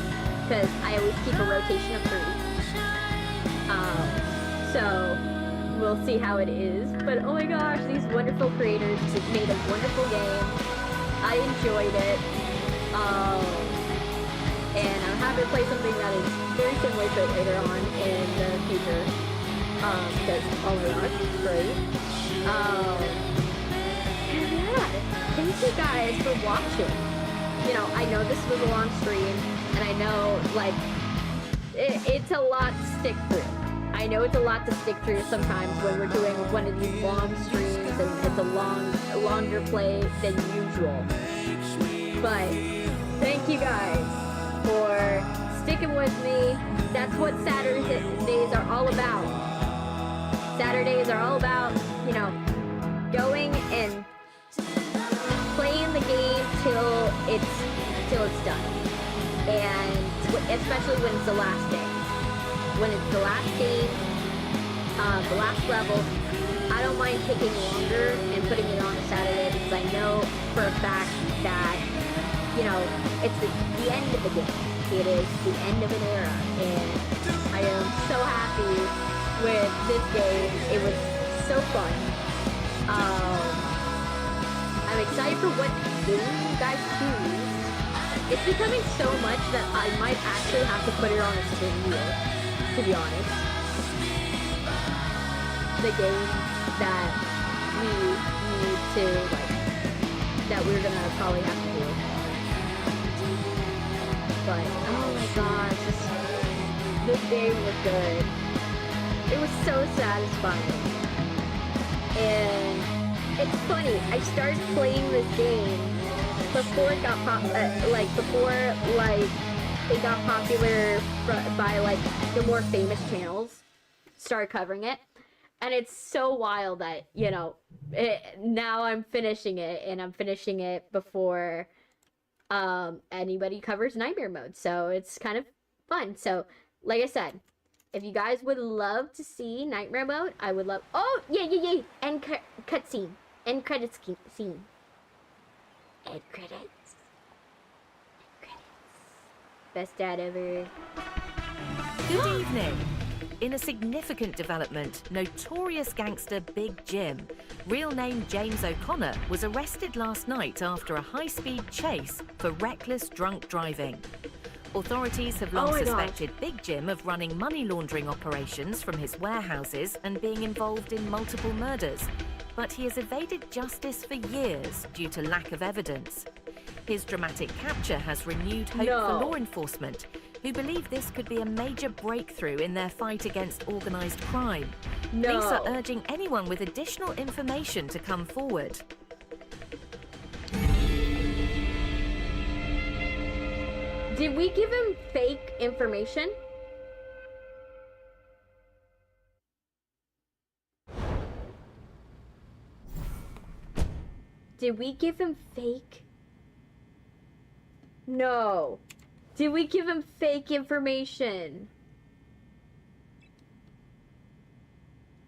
because I always keep a rotation of 3. So we'll see how it is. But oh my gosh, these wonderful creators just made a wonderful game. I enjoyed it. And I'm happy to play something that is very similar to it later on in the future. Because, oh my gosh, it's great. And yeah, thank you guys for watching. You know, I know this was a long stream, and I know, like, it's a lot to stick through. I know it's a lot to stick through sometimes when we're doing one of these long streams, and it's a longer play than usual. But thank you guys for sticking with me. That's what Saturdays are all about. Saturdays are all about, you know, going and playing the game till it's done. And especially when it's the last day. When it's the last game, the last level, I don't mind taking longer and putting it on a Saturday, because I know for a fact that, you know, it's the end of the game. It is the end of an era, and I am so happy with this game. It was so fun. I'm excited for what game you guys choose. It's becoming so much that I might actually have to put it on a stream wheel, to be honest. The game that we need to, like, that we're gonna probably have to do. But, oh my gosh, this game was good. It was so satisfying. And it's funny, I started playing this game before it got it got popular by, like, the more famous channels started covering it. And it's so wild that, you know, now I'm finishing it, and I'm finishing it before anybody covers Nightmare Mode. So it's kind of fun. So, like I said, if you guys would love to see Nightmare Mode, I would love... Oh, yeah. End cutscene. End credits scene. End credits. Best dad ever. Good evening. In a significant development, notorious gangster Big Jim, real name James O'Connor, was arrested last night after a high-speed chase for reckless drunk driving. Authorities have long suspected Big Jim of running money laundering operations from his warehouses and being involved in multiple murders, but he has evaded justice for years due to lack of evidence. His dramatic capture has renewed hope for law enforcement, who believe this could be a major breakthrough in their fight against organised crime. Police are urging anyone with additional information to come forward. Did we give him fake information? Did we give him fake? No. Did we give him fake information?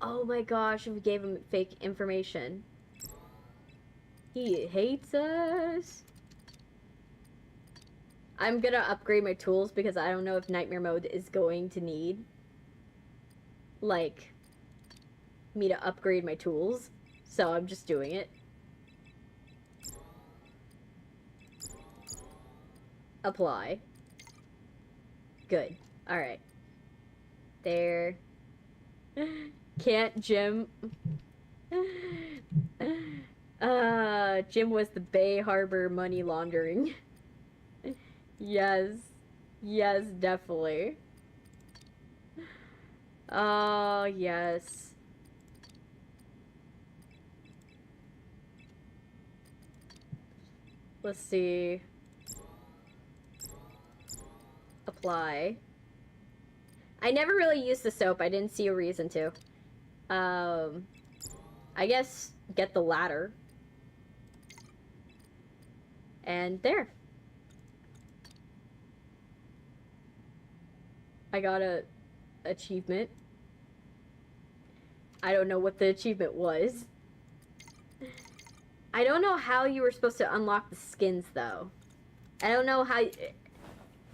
Oh my gosh, we gave him fake information. He hates us. I'm gonna upgrade my tools because I don't know if Nightmare Mode is going to need, like, me to upgrade my tools. So I'm just doing it. Apply. Good. Alright. There. Can't Jim... Jim was the Bay Harbor money laundering. Yes. Yes, definitely. Oh, yes. Let's see. apply. I never really used the soap. I didn't see a reason to. I guess get the ladder. And there. I got a achievement. I don't know what the achievement was. I don't know how you were supposed to unlock the skins, though. I don't know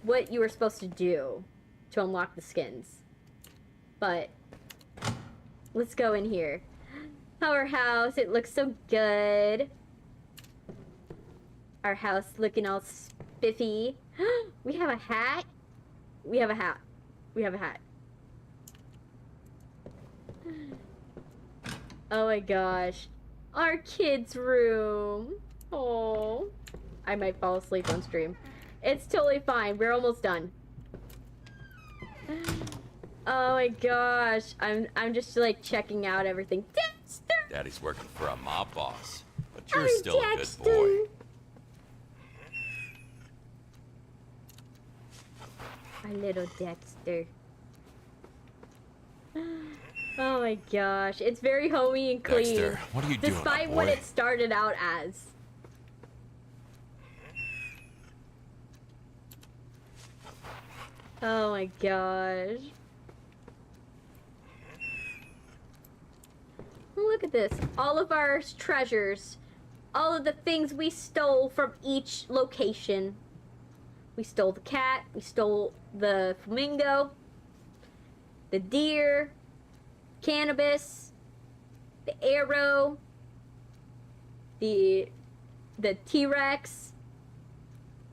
what you were supposed to do to unlock the skins. But let's go in here. Our house, it looks so good. Our house looking all spiffy. We have a hat. We have a hat. We have a hat. Oh my gosh. Our kids' room. Oh, I might fall asleep on stream. It's totally fine. We're almost done. Oh my gosh. I'm just like checking out everything. Dexter! Daddy's working for a mob boss, but you're I'm still Dexter. a good boy. Our little Dexter. Oh my gosh. It's very homey and clean. Dexter, what are you doing, despite my what boy? it started out as. Oh my gosh. Look at this. All of our treasures. All of the things we stole from each location. We stole the cat. We stole the flamingo. The deer. Cannabis. The arrow. The T-Rex.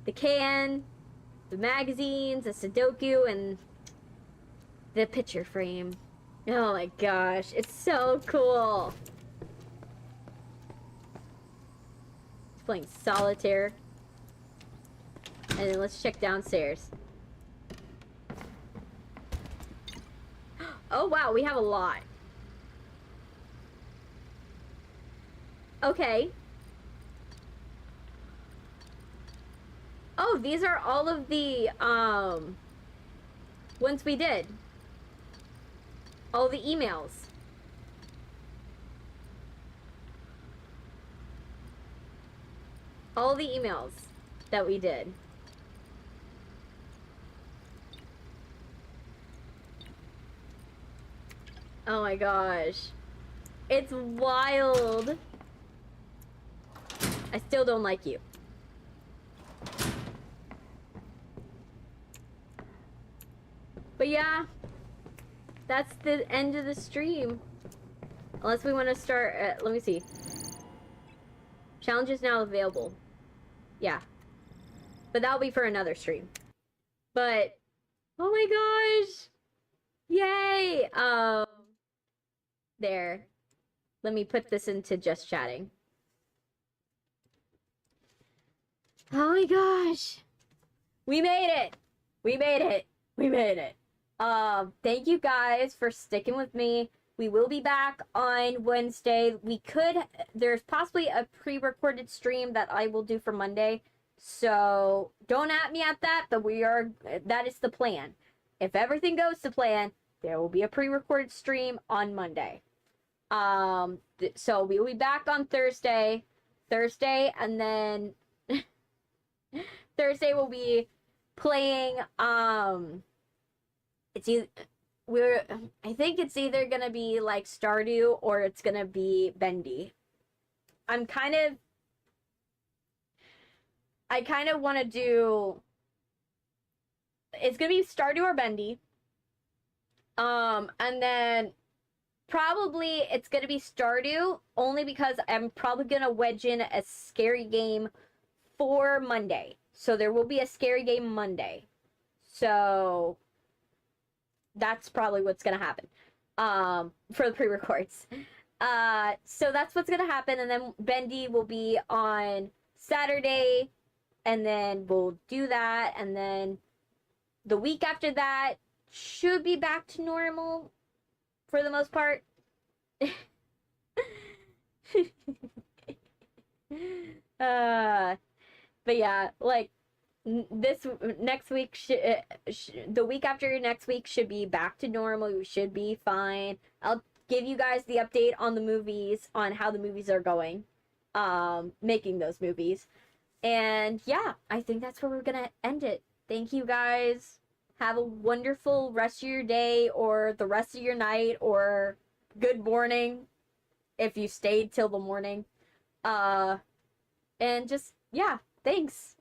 The can. The magazines. The Sudoku. And the picture frame. Oh my gosh, it's so cool. It's playing solitaire. And then let's check downstairs. Oh wow, we have a lot. Okay. Oh, these are all of the ones we did. All the emails. All the emails that we did. Oh my gosh. It's wild. I still don't like you. But yeah. That's the end of the stream. Unless we want to start, let me see. Challenge is now available. Yeah. But that'll be for another stream. But, oh my gosh. Yay. There. Let me put this into just chatting. Oh my gosh. We made it. We made it. We made it. Thank you guys for sticking with me. We will be back on Wednesday. There's possibly a pre-recorded stream that I will do for Monday. So don't at me at that, but that is the plan. If everything goes to plan, there will be a pre-recorded stream on Monday. So we will be back on Thursday, and then Thursday we'll be playing, I think it's either gonna be like Stardew or it's gonna be Bendy. I kind of want to do, it's gonna be Stardew or Bendy. And then probably it's gonna be Stardew, only because I'm probably gonna wedge in a scary game for Monday. So there will be a scary game Monday. So that's probably what's gonna happen for the pre-records. So that's what's gonna happen, and then Bendy will be on Saturday, and then we'll do that, and then the week after that should be back to normal for the most part. But yeah, like, this next week, the week after next week should be back to normal. We should be fine. I'll give you guys the update on the movies, on how the movies are going, making those movies. And yeah, I think that's where we're gonna end it. Thank you guys. Have a wonderful rest of your day, or the rest of your night, or good morning if you stayed till the morning. And just, yeah, thanks.